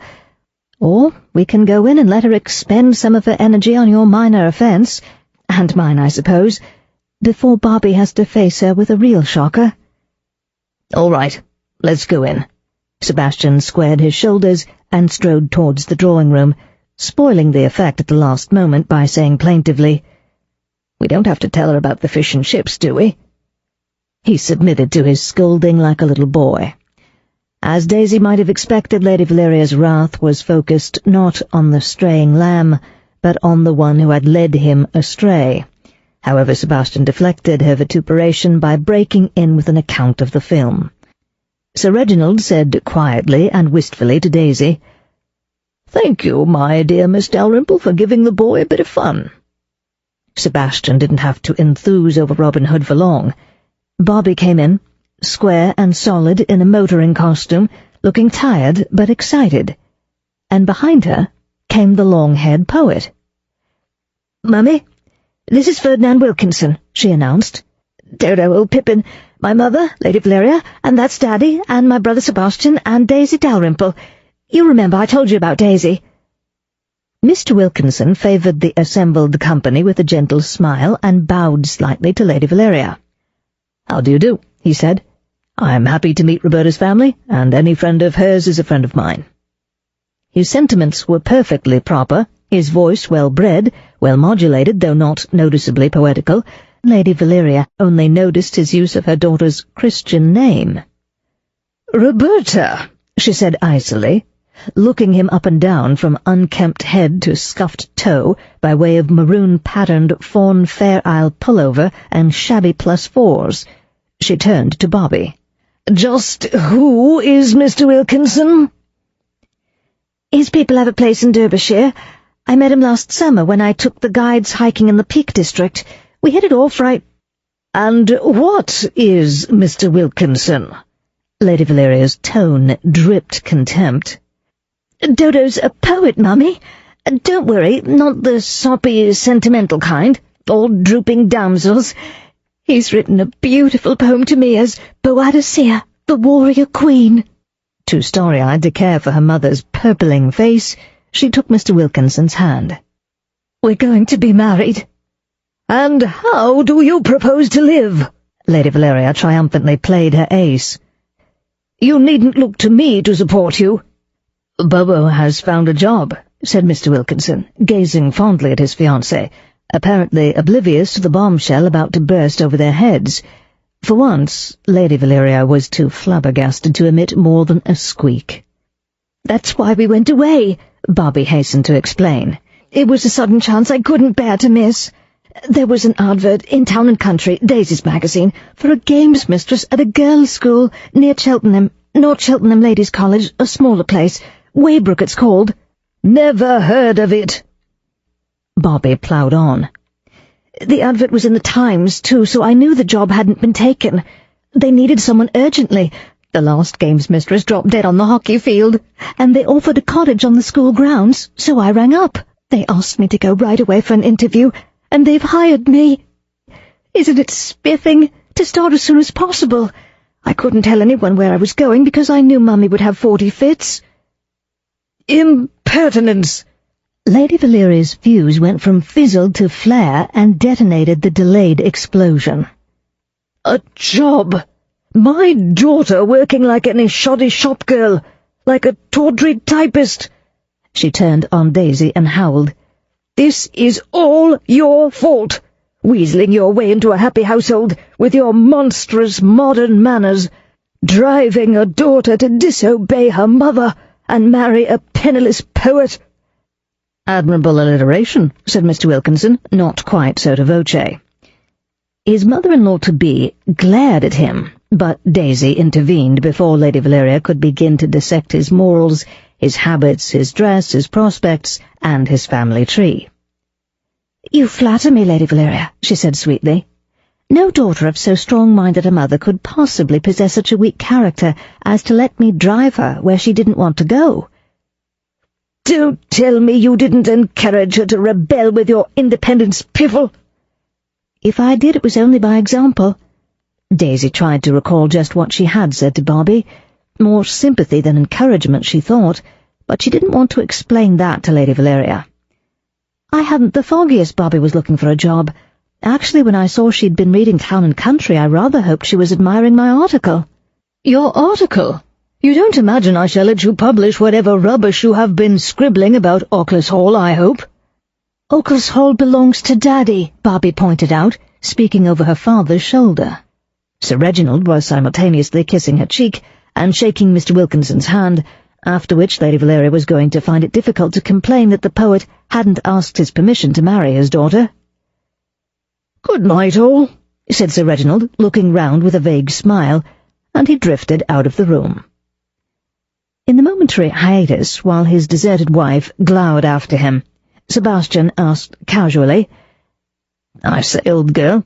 [SPEAKER 2] or we can go in and let her expend some of her energy on your minor offence, and mine, I suppose, before Bobbie has to face her with a real shocker."
[SPEAKER 4] "All right, let's go in." Sebastian squared his shoulders and strode towards the drawing-room, spoiling the effect at the last moment by saying plaintively, "We don't have to tell her about the fish and chips, do we?" He submitted to his scolding like a little boy. As Daisy might have expected, Lady Valeria's wrath was focused not on the straying lamb, but on the one who had led him astray. However, Sebastian deflected her vituperation by breaking in with an account of the film. Sir Reginald said quietly and wistfully to Daisy, "Thank you, my dear Miss Dalrymple, for giving the boy a bit of fun." Sebastian didn't have to enthuse over Robin Hood for long. Bobbie came in, square and solid in a motoring costume, looking tired but excited, and behind her came the long-haired poet. "Mummy, this is Ferdinand Wilkinson," she announced. "Dodo, old Pippin,
[SPEAKER 2] My mother, Lady Valeria, and that's Daddy, and my brother Sebastian, and Daisy Dalrymple. You remember I told you about Daisy."
[SPEAKER 1] Mr. Wilkinson favoured the assembled company with a gentle smile and bowed slightly to Lady Valeria. "How do you do?" he said. "I am happy to meet Roberta's family, and any friend of hers is a friend of mine." His sentiments were perfectly proper, his voice well-bred, well-modulated, though not noticeably poetical. Lady Valeria only noticed his use of her daughter's Christian name. "Roberta," she said icily, looking him up and down from unkempt head to scuffed toe by way of maroon-patterned fawn Fair Isle pullover and shabby +4s. She turned to Bobbie. "Just who is Mr. Wilkinson?"
[SPEAKER 2] "His people have a place in Derbyshire. I met him last summer when I took the guides hiking in the Peak District. We hit it off right."
[SPEAKER 1] "And what is Mr. Wilkinson?" Lady Valeria's tone dripped contempt.
[SPEAKER 2] "Dodo's a poet, Mummy. Don't worry, not the soppy, sentimental kind, all drooping damsels. He's written a beautiful poem to me as Boadicea, the warrior queen."
[SPEAKER 1] Too starry-eyed to care for her mother's purpling face, she took Mr. Wilkinson's hand.
[SPEAKER 2] "We're going to be married."
[SPEAKER 1] "And how do you propose to live?" Lady Valeria triumphantly played her ace. "You needn't look to me to support you." "Bobo has found a job," said Mr. Wilkinson, gazing fondly at his fiancée, apparently oblivious to the bombshell about to burst over their heads. For once, Lady Valeria was too flabbergasted to emit more than a squeak.
[SPEAKER 2] "That's why we went away,"
[SPEAKER 1] Bobbie hastened to explain.
[SPEAKER 2] "It was a sudden chance I couldn't bear to miss. There was an advert in Town and Country, Daisy's magazine, for a games mistress at a girls' school near Cheltenham, North Cheltenham Ladies' College, a smaller place. Weybrook it's called."
[SPEAKER 1] "Never heard of it." Bobbie ploughed on.
[SPEAKER 2] "The advert was in the Times, too, so I knew the job hadn't been taken. They needed someone urgently. The last games mistress dropped dead on the hockey field, and they offered a cottage on the school grounds, so I rang up. They asked me to go right away for an interview, and they've hired me. Isn't it spiffing? To start as soon as possible. I couldn't tell anyone where I was going because I knew Mummy would have 40 fits."
[SPEAKER 1] "Impertinence!"
[SPEAKER 2] Lady Valeria's fuse went from fizzled to flare and detonated the delayed explosion.
[SPEAKER 1] "A job! My daughter working like any shoddy shop girl, like a tawdry typist!" She turned on Daisy and howled. "This is all your fault, weaseling your way into a happy household with your monstrous modern manners, driving a daughter to disobey her mother and marry a penniless poet." "Admirable alliteration," said Mr. Wilkinson, not quite sotto voce. His mother-in-law-to-be glared at him, but Daisy intervened before Lady Valeria could begin to dissect his morals, his habits, his dress, his prospects, and his family tree.
[SPEAKER 2] "You flatter me, Lady Valeria," she said sweetly. "No daughter of so strong-minded a mother could possibly possess such a weak character as to let me drive her where she didn't want to go."
[SPEAKER 1] "Don't tell me you didn't encourage her to rebel with your independence, piffle."
[SPEAKER 2] "If I did, it was only by example." Daisy tried to recall just what she had said to Bobbie. More sympathy than encouragement, she thought, but she didn't want to explain that to Lady Valeria. "I hadn't the foggiest Bobbie was looking for a job. Actually, when I saw she'd been reading Town and Country, I rather hoped she was admiring my article."
[SPEAKER 1] "Your article? You don't imagine I shall let you publish whatever rubbish you have been scribbling about Occles Hall, I hope?"
[SPEAKER 2] "Occles Hall belongs to Daddy," Bobbie pointed out, speaking over her father's shoulder.
[SPEAKER 1] Sir Reginald was simultaneously kissing her cheek and shaking Mr. Wilkinson's hand, after which Lady Valeria was going to find it difficult to complain that the poet hadn't asked his permission to marry his daughter. "Good night, all," said Sir Reginald, looking round with a vague smile, and he drifted out of the room. In the momentary hiatus, while his deserted wife glowered after him, Sebastian asked casually, "I say, old girl,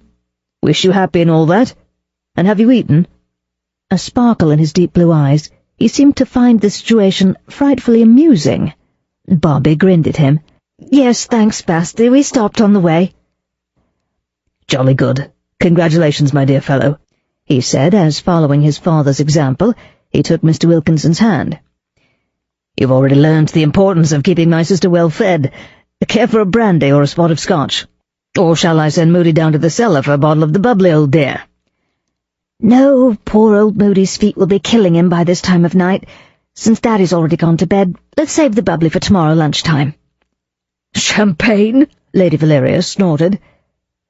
[SPEAKER 1] wish you happy and all that? And have you eaten?" A sparkle in his deep blue eyes, he seemed to find the situation frightfully amusing. Bobbie grinned at him.
[SPEAKER 2] "Yes, thanks, Basti, we stopped on the way."
[SPEAKER 1] "Jolly good. Congratulations, my dear fellow.
[SPEAKER 2] he said, as, following his father's example, he took Mr. Wilkinson's hand. "You've already learnt the importance of keeping my sister well fed. Care for a brandy or a spot of scotch? Or shall I send Moody down to the cellar for a bottle of the bubbly old dear?"
[SPEAKER 1] "No, poor old Moody's feet will be killing him by this time of night. Since Daddy's already gone to bed, let's save the bubbly for tomorrow lunchtime."
[SPEAKER 4] "Champagne?" Lady Valeria snorted.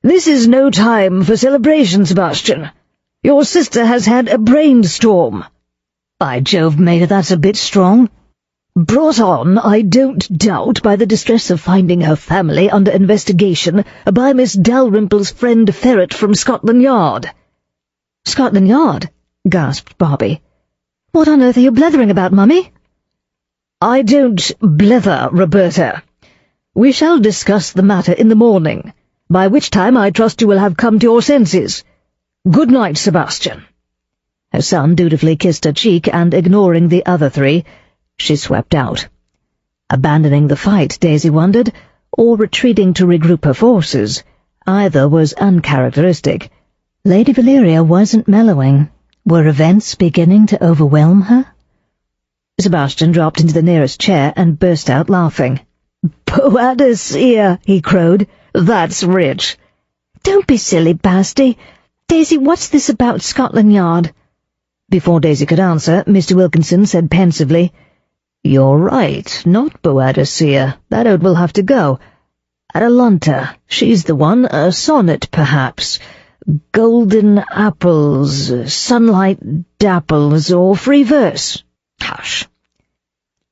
[SPEAKER 4] "This is no time for celebration, Sebastian. Your sister has had a brainstorm."
[SPEAKER 2] "By Jove, mate, that's a bit strong."
[SPEAKER 4] "Brought on, I don't doubt, by the distress of finding her family under investigation by Miss Dalrymple's friend Ferret from Scotland Yard."
[SPEAKER 2] "Scotland Yard?" gasped Bobbie. "What on earth are you blethering about, Mummy?"
[SPEAKER 4] "I don't blether, Roberta. We shall discuss the matter in the morning, by which time I trust you will have come to your senses. Good night, Sebastian."
[SPEAKER 2] Her son dutifully kissed her cheek, and ignoring the other three, she swept out. Abandoning the fight, Daisy wondered, or retreating to regroup her forces. Either was uncharacteristic. Lady Valeria wasn't mellowing. Were events beginning to overwhelm her? Sebastian dropped into the nearest chair and burst out laughing.
[SPEAKER 4] "Boadicea," he crowed. "That's rich."
[SPEAKER 1] "Don't be silly, Basti. Daisy, what's this about Scotland Yard?"
[SPEAKER 2] Before Daisy could answer, Mr. Wilkinson said pensively, "You're right, not Boadicea. That ode will have to go. Atalanta, she's the one. A sonnet, perhaps. Golden apples, sunlight dapples, or free verse."
[SPEAKER 4] "Hush."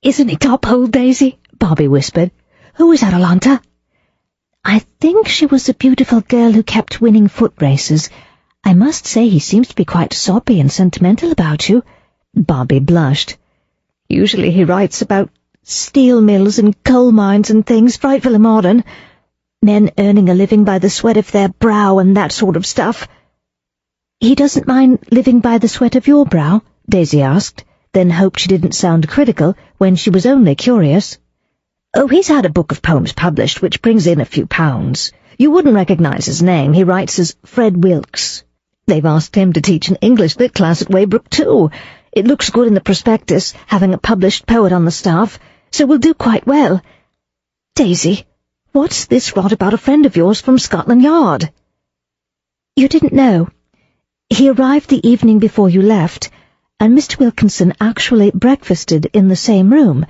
[SPEAKER 1] "Isn't he top hole, Daisy?" Bobbie whispered. "Who is Atalanta?" "I think she was the beautiful girl who kept winning foot races. I must say he seems to be quite soppy and sentimental about you."
[SPEAKER 2] Bobbie blushed.
[SPEAKER 1] "Usually he writes about steel mills and coal mines and things, frightfully modern. Men earning a living by the sweat of their brow and that sort of stuff." "He doesn't mind living by the sweat of your brow?" Daisy asked, then hoped she didn't sound critical when she was only curious. "Oh, he's had a book of poems published, which brings in a few pounds. You wouldn't recognize his name. He writes as Fred Wilkes. They've asked him to teach an English lit class at Weybrook, too. It looks good in the prospectus, having a published poet on the staff, so we'll do quite well. Daisy, what's this rot about a friend of yours from Scotland Yard?" "You didn't know. He arrived the evening before you left, and Mr. Wilkinson actually breakfasted in the same room,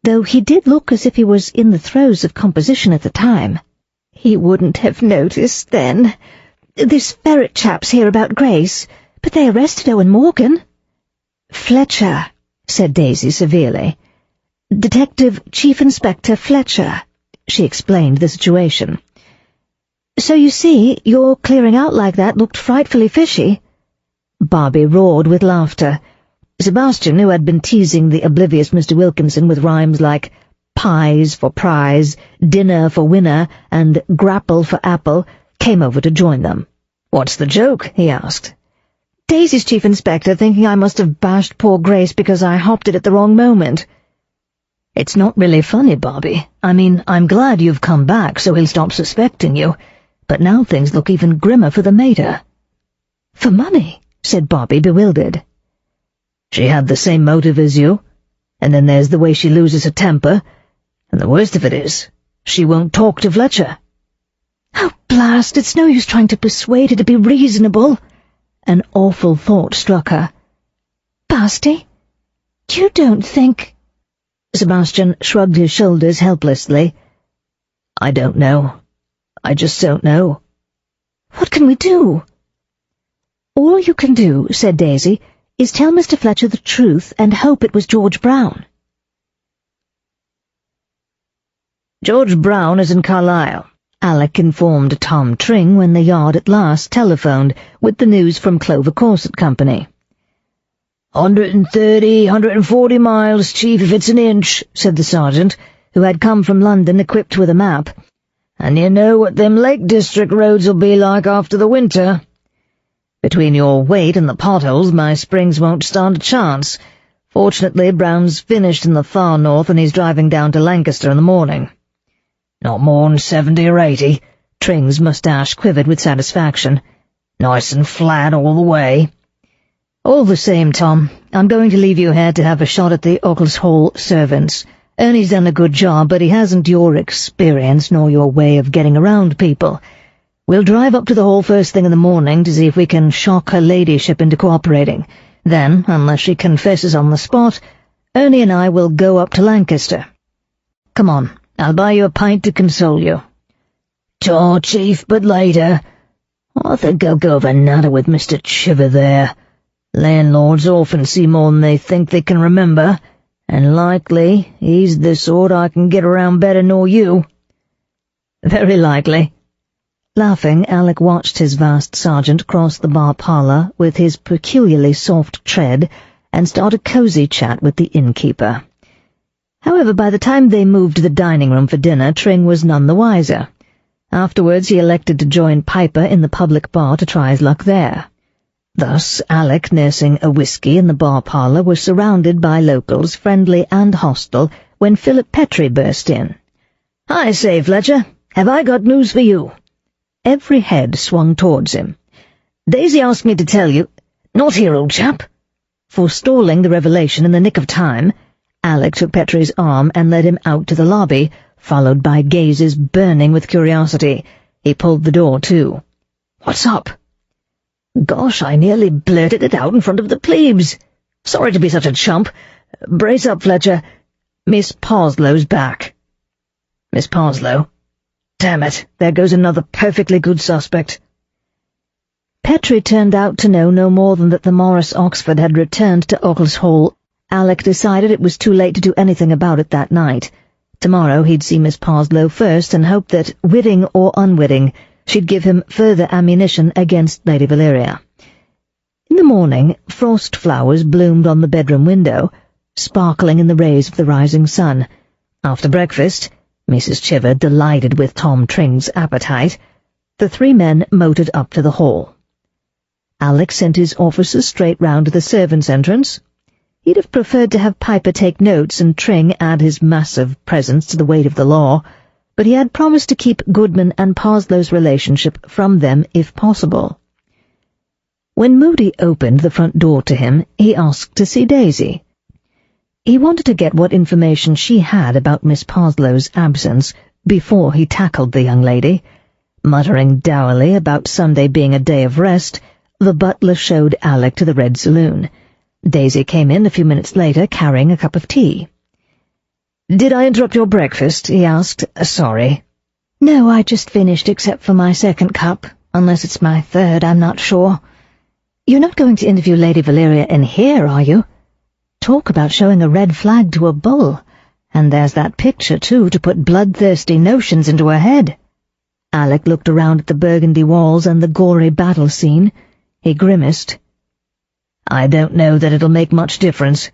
[SPEAKER 1] though he did look as if he was in the throes of composition at the time. He wouldn't have noticed then. This Ferret chap's here about Grace, but they arrested Owen Morgan." "Fletcher," said Daisy severely. "Detective Chief Inspector Fletcher," she explained the situation. "So you see, your clearing out like that looked frightfully fishy." Bobbie roared with laughter. Sebastian, who had been teasing the oblivious Mr. Wilkinson with rhymes like pies for prize, dinner for winner, and grapple for apple, came over to join them. "What's the joke?" he asked. "Daisy's Chief Inspector thinking I must have bashed poor Grace because I hopped it at the wrong moment."
[SPEAKER 2] "It's not really funny, Bobbie. I mean, I'm glad you've come back so he'll stop suspecting you, but now things look even grimmer for the mater."
[SPEAKER 1] "For money?"
[SPEAKER 2] said Bobbie, bewildered. "She had the same motive as you, and then there's the way she loses her temper, and the worst of it is, she won't talk to Fletcher."
[SPEAKER 1] "Oh, blast, it's no use trying to persuade her to be reasonable."
[SPEAKER 2] An awful thought struck her.
[SPEAKER 1] "Basti, you don't think—"
[SPEAKER 2] Sebastian shrugged his shoulders helplessly. "I don't know. I just don't know."
[SPEAKER 1] "What can we do?" "All you can do," said Daisy, "is tell Mr. Fletcher the truth and hope it was George Brown."
[SPEAKER 2] "George Brown is in Carlisle," Alec informed Tom Tring when the Yard at last telephoned with the news from Clover Corset Company. 140 miles, Chief, if it's an inch," said the sergeant, who had come from London equipped with a map. "And you know what them Lake District roads'll be like after the winter. Between your weight and the potholes, my springs won't stand a chance. Fortunately, Brown's finished in the far north and he's driving down to Lancaster in the morning." "Not more'n 70 or 80. Tring's moustache quivered with satisfaction.
[SPEAKER 4] Nice and flat all the way.
[SPEAKER 2] All the same, Tom, I'm going to leave you here to have a shot at the Occles Hall servants. Ernie's done a good job, but he hasn't your experience nor your way of getting around people. We'll drive up to the hall first thing in the morning to see if we can shock her ladyship into cooperating. Then, unless she confesses on the spot, Ernie and I will go up to Lancaster. Come on, I'll buy you a pint to console you.
[SPEAKER 3] "Tar, Chief, but later. I think I'll go have a natter with Mr. Chiver there. Landlords often see more than they think they can remember, and likely he's the sort I can get around better nor you."
[SPEAKER 2] Very likely. Laughing, Alec watched his vast sergeant cross the bar parlour with his peculiarly soft tread and start a cosy chat with the innkeeper. However, by the time they moved to the dining room for dinner, Tring was none the wiser. Afterwards he elected to join Piper in the public bar to try his luck there. Thus, Alec, nursing a whisky in the bar parlour, was surrounded by locals, friendly and hostile, when Philip Petrie burst in.
[SPEAKER 4] "I say, Fletcher, have I got news for you?"
[SPEAKER 2] Every head swung towards him.
[SPEAKER 4] "Daisy asked me to tell you—" "Not here, old chap."
[SPEAKER 2] Forestalling the revelation in the nick of time, Alec took Petrie's arm and led him out to the lobby, followed by gazes burning with curiosity. He pulled the door to.
[SPEAKER 4] "What's up?" "Gosh, I nearly blurted it out in front of the plebes. Sorry to be such a chump. Brace up, Fletcher. Miss Parslow's back." "Miss Parslow? Damn it, there goes another perfectly good suspect."
[SPEAKER 2] Petrie turned out to know no more than that the Morris Oxford had returned to Occles Hall. Alec decided it was too late to do anything about it that night. Tomorrow he'd see Miss Parslow first and hope that, witting or unwitting, she'd give him further ammunition against Lady Valeria. In the morning, frost flowers bloomed on the bedroom window, sparkling in the rays of the rising sun. After breakfast, Mrs. Chiver delighted with Tom Tring's appetite, the three men motored up to the hall. Alec sent his officers straight round to the servants' entrance. He'd have preferred to have Piper take notes and Tring add his massive presence to the weight of the law, but he had promised to keep Goodman and Parslow's relationship from them if possible. When Moody opened the front door to him, he asked to see Daisy. He wanted to get what information she had about Miss Parslow's absence before he tackled the young lady. Muttering dourly about Sunday being a day of rest, the butler showed Alec to the Red Saloon. Daisy came in a few minutes later, carrying a cup of tea.
[SPEAKER 4] "Did I interrupt your breakfast?" he asked. "Sorry."
[SPEAKER 2] "No, I just finished except for my second cup, unless it's my third, I'm not sure. You're not going to interview Lady Valeria in here, are you? Talk about showing a red flag to a bull. And there's that picture, too, to put bloodthirsty notions into her head." Alec looked around at the burgundy walls and the gory battle scene. He grimaced.
[SPEAKER 4] "I don't know that it'll make much difference.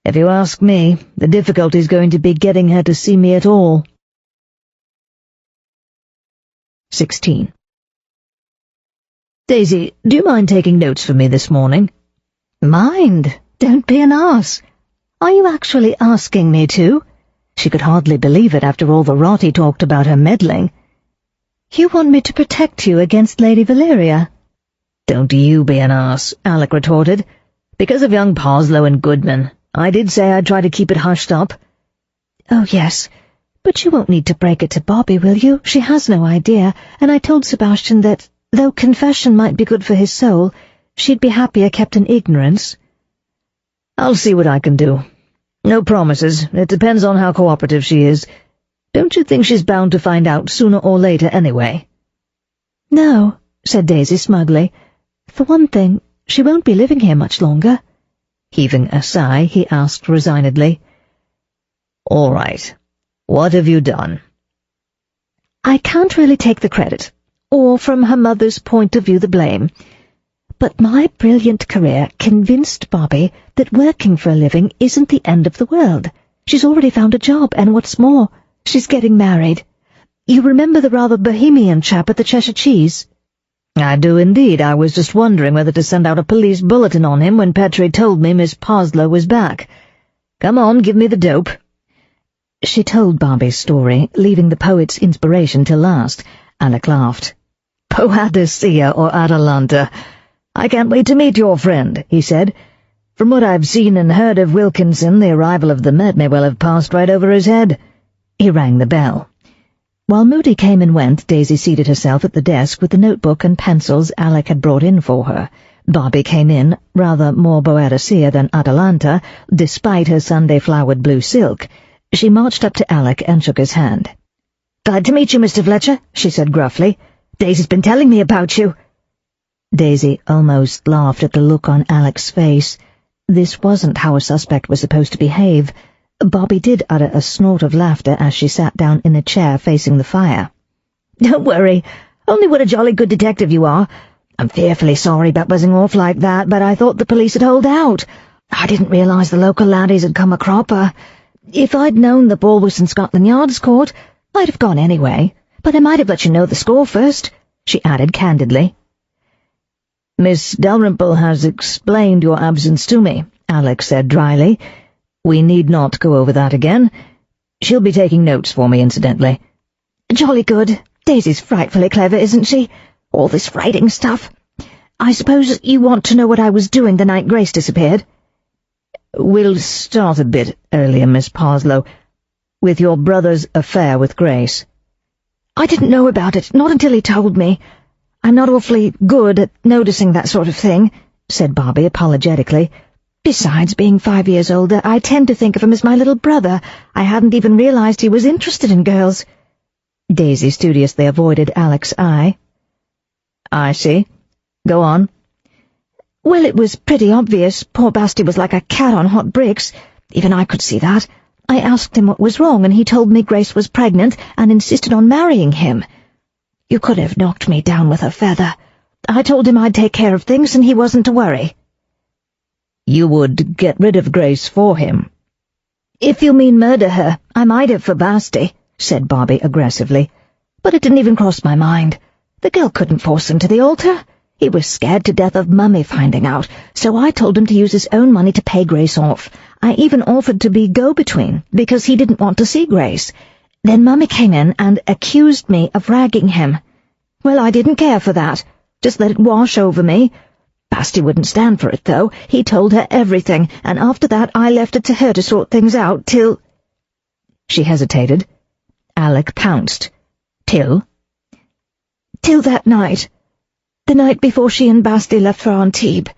[SPEAKER 4] If you ask me, the difficulty's going to be getting her to see me at all."
[SPEAKER 2] 16.
[SPEAKER 4] "Daisy, do you mind taking notes for me this morning?"
[SPEAKER 2] "Mind? Don't be an arse. Are you actually asking me to?" She could hardly believe it after all the rot he talked about her meddling. "You want me to protect you against Lady Valeria?"
[SPEAKER 4] "Don't you be an arse," Alec retorted. "Because of young Parslow and Goodman, I did say I'd try to keep it hushed up."
[SPEAKER 2] "Oh, yes, but you won't need to break it to Bobbie, will you? She has no idea, and I told Sebastian that, though confession might be good for his soul, she'd be happier kept in ignorance."
[SPEAKER 4] "I'll see what I can do. No promises. It depends on how cooperative she is. Don't you think she's bound to find out sooner or later anyway?"
[SPEAKER 2] "No," said Daisy smugly. "For one thing, she won't be living here much longer."
[SPEAKER 4] Heaving a sigh, he asked resignedly, "All right. What have you done?"
[SPEAKER 2] "I can't really take the credit, or from her mother's point of view the blame. But my brilliant career convinced Bobbie that working for a living isn't the end of the world. She's already found a job, and what's more, she's getting married. You remember the rather bohemian chap at the Cheshire Cheese?"
[SPEAKER 4] "I do indeed. I was just wondering whether to send out a police bulletin on him when Petrie told me Miss Parslow was back. Come on, give me the dope."
[SPEAKER 2] She told Bobbie's story, leaving the poet's inspiration till last. Alec laughed.
[SPEAKER 4] "Boadicea or Atalanta. I can't wait to meet your friend," he said. "From what I've seen and heard of Wilkinson, the arrival of the Met may well have passed right over his head." He rang the bell. While Moody came and went, Daisy seated herself at the desk with the notebook and pencils Alec had brought in for her. Bobbie came in, rather more Boadicea than Atalanta, despite her Sunday-flowered blue silk. She marched up to Alec and shook his hand. "Glad to meet you, Mr. Fletcher," she said gruffly. "Daisy's been telling me about you." Daisy almost laughed at the look on Alec's face. This wasn't how a suspect was supposed to behave. Bobbie did utter a snort of laughter as she sat down in a chair facing the fire. "Don't worry. Only what a jolly good detective you are. I'm fearfully sorry about buzzing off like that, but I thought the police had holed out. I didn't realise the local laddies had come a cropper. If I'd known the ball was in Scotland Yard's court, I'd have gone anyway, but I might have let you know the score first," she added candidly. "Miss Dalrymple has explained your absence to me," Alec said dryly. "We need not go over that again. She'll be taking notes for me, incidentally." "Jolly good. Daisy's frightfully clever, isn't she? All this writing stuff. I suppose you want to know what I was doing the night Grace disappeared?" "We'll start a bit earlier, Miss Parslow, with your brother's affair with Grace." "I didn't know about it, not until he told me. I'm not awfully good at noticing that sort of thing," said Bobbie apologetically. "Besides, being 5 years older, I tend to think of him as my little brother. I hadn't even realized he was interested in girls." Daisy studiously avoided Alec's eye. "I see. Go on." "Well, it was pretty obvious. Poor Basti was like a cat on hot bricks. Even I could see that. I asked him what was wrong, and he told me Grace was pregnant and insisted on marrying him. You could have knocked me down with a feather. I told him I'd take care of things, and he wasn't to worry." "You would get rid of Grace for him?" "If you mean murder her, I might have for Basti," said Bobbie aggressively. "But it didn't even cross my mind. The girl couldn't force him to the altar. He was scared to death of Mummy finding out, so I told him to use his own money to pay Grace off. I even offered to be go-between, because he didn't want to see Grace. Then Mummy came in and accused me of ragging him. Well, I didn't care for that. Just let it wash over me. Basti wouldn't stand for it, though. He told her everything, and after that I left it to her to sort things out till—" She hesitated. Alec pounced. "Till?" "Till that night. The night before she and Basti left for Antibes.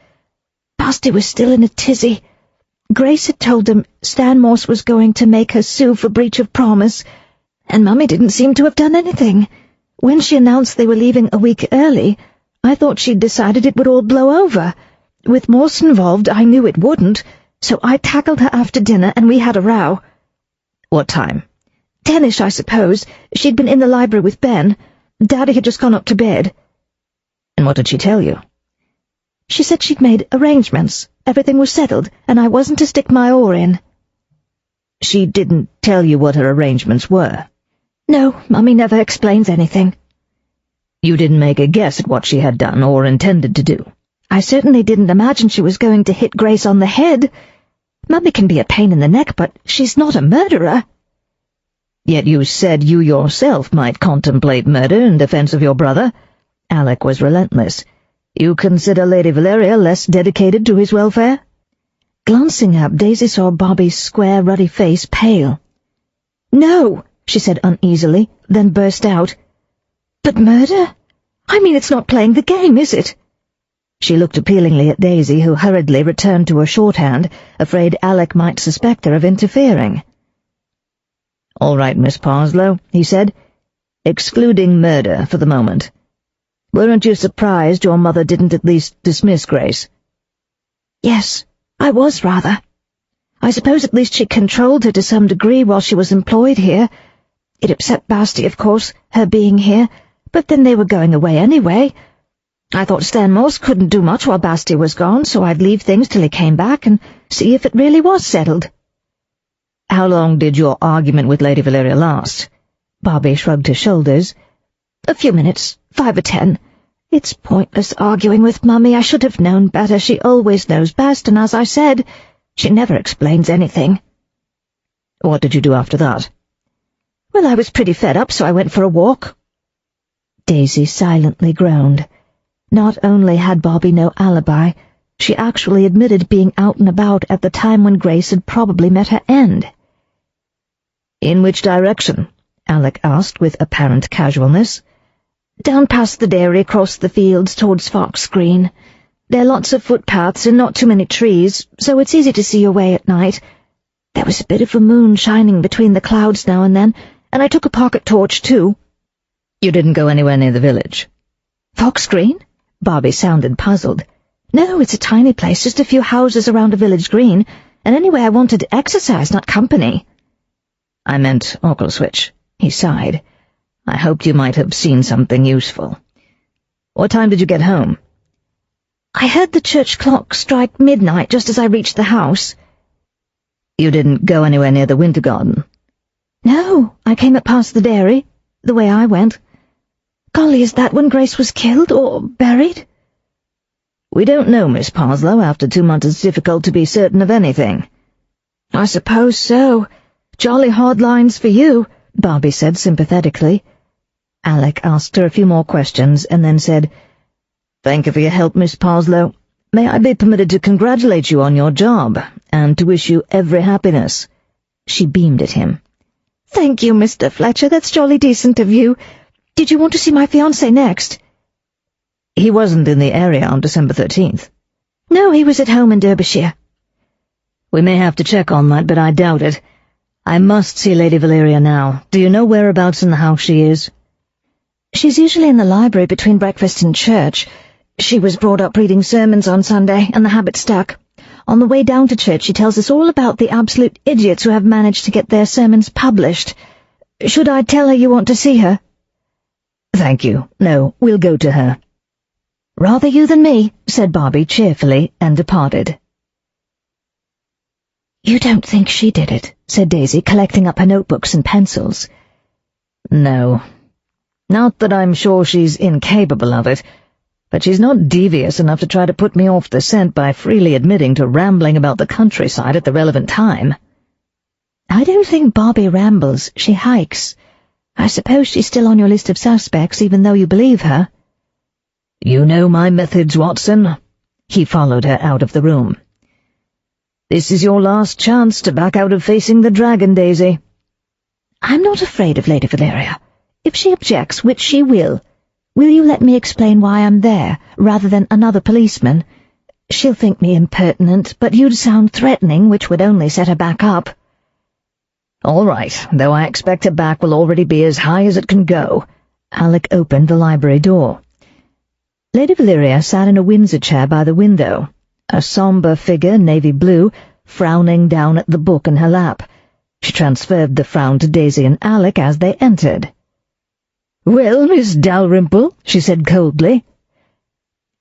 [SPEAKER 4] Basti was still in a tizzy. Grace had told him Stan Morse was going to make her sue for breach of promise, and Mummy didn't seem to have done anything. When she announced they were leaving a week early, I thought she'd decided it would all blow over. With Morse involved, I knew it wouldn't, so I tackled her after dinner and we had a row." "What time?" 10ish, I suppose. She'd been in the library with Ben. Daddy had just gone up to bed." "And what did she tell you?" "She said she'd made arrangements. Everything was settled, and I wasn't to stick my oar in." "She didn't tell you what her arrangements were?" "No, Mummy never explains anything." "You didn't make a guess at what she had done or intended to do?" "I certainly didn't imagine she was going to hit Grace on the head. Mummy can be a pain in the neck, but she's not a murderer." "Yet you said you yourself might contemplate murder in defense of your brother." Alec was relentless. "You consider Lady Valeria less dedicated to his welfare?" Glancing up, Daisy saw Bobbie's square, ruddy face pale. "No," she said uneasily, then burst out. "But murder? I mean, it's not playing the game, is it?" She looked appealingly at Daisy, who hurriedly returned to her shorthand, afraid Alec might suspect her of interfering. "All right, Miss Parslow," he said, "excluding murder for the moment. Weren't you surprised your mother didn't at least dismiss Grace?" "Yes, I was rather. I suppose at least she controlled her to some degree while she was employed here. It upset Basti, of course, her being here, but then they were going away anyway. I thought Stan Morse couldn't do much while Basti was gone, so I'd leave things till he came back and see if it really was settled." "How long did your argument with Lady Valeria last?" Bobbie shrugged her shoulders. "A few minutes, 5 or 10. It's pointless arguing with Mummy. I should have known better. She always knows best, and as I said, she never explains anything." "What did you do after that?" "Well, I was pretty fed up, so I went for a walk."
[SPEAKER 2] Daisy silently groaned. Not only had Bobbie no alibi, she actually admitted being out and about at the time when Grace had probably met her end.
[SPEAKER 4] "In which direction?" Alec asked with apparent casualness.
[SPEAKER 2] "Down past the dairy, across the fields towards Fox Green. There are lots of footpaths and not too many trees, so it's easy to see your way at night. There was a bit of a moon shining between the clouds now and then, and I took a pocket torch too."
[SPEAKER 4] "You didn't go anywhere near the village?"
[SPEAKER 2] "Fox Green?" Bobbie sounded puzzled. "No, it's a tiny place, just a few houses around a village green, and anyway I wanted exercise, not company."
[SPEAKER 4] "I meant Occleswich," he sighed. "I hoped you might have seen something useful. What time did you get home?"
[SPEAKER 2] "I heard the church clock strike midnight just as I reached the house."
[SPEAKER 4] "You didn't go anywhere near the winter garden?"
[SPEAKER 2] "No, I came up past the dairy, the way I went. Golly, is that when Grace was killed or buried?"
[SPEAKER 4] "We don't know, Miss Parslow. After 2 months it's difficult to be certain of anything."
[SPEAKER 2] "I suppose so. Jolly hard lines for you," Bobbie said sympathetically.
[SPEAKER 4] Alec asked her a few more questions and then said, "Thank you for your help, Miss Parslow. May I be permitted to congratulate you on your job, and to wish you every happiness." She beamed at him.
[SPEAKER 2] "Thank you, Mr. Fletcher, that's jolly decent of you. Did you want to see my fiancé next?"
[SPEAKER 4] "He wasn't in the area on December 13th.
[SPEAKER 2] "No, he was at home in Derbyshire."
[SPEAKER 4] "We may have to check on that, but I doubt it. I must see Lady Valeria now. Do you know whereabouts in the house she is?"
[SPEAKER 2] "She's usually in the library between breakfast and church. She was brought up reading sermons on Sunday, and the habit stuck. On the way down to church she tells us all about the absolute idiots who have managed to get their sermons published. Should I tell her you want to see her?"
[SPEAKER 4] "Thank you. No, we'll go to her."
[SPEAKER 2] "Rather you than me," said Bobbie cheerfully, and departed. "You don't think she did it?" said Daisy, collecting up her notebooks and pencils.
[SPEAKER 4] "No. Not that I'm sure she's incapable of it, but she's not devious enough to try to put me off the scent by freely admitting to rambling about the countryside at the relevant time."
[SPEAKER 2] "I don't think Bobbie rambles, she hikes. I suppose she's still on your list of suspects, even though you believe her."
[SPEAKER 4] "You know my methods, Watson." He followed her out of the room. "This is your last chance to back out of facing the dragon, Daisy."
[SPEAKER 2] "I'm not afraid of Lady Valeria. If she objects, which she will you let me explain why I'm there, rather than another policeman? She'll think me impertinent, but you'd sound threatening, which would only set her back up."
[SPEAKER 4] "All right, though I expect her back will already be as high as it can go." Alec opened the library door. Lady Valeria sat in a Windsor chair by the window, a sombre figure, navy blue, frowning down at the book in her lap. She transferred the frown to Daisy and Alec as they entered. "Well, Miss Dalrymple," she said coldly.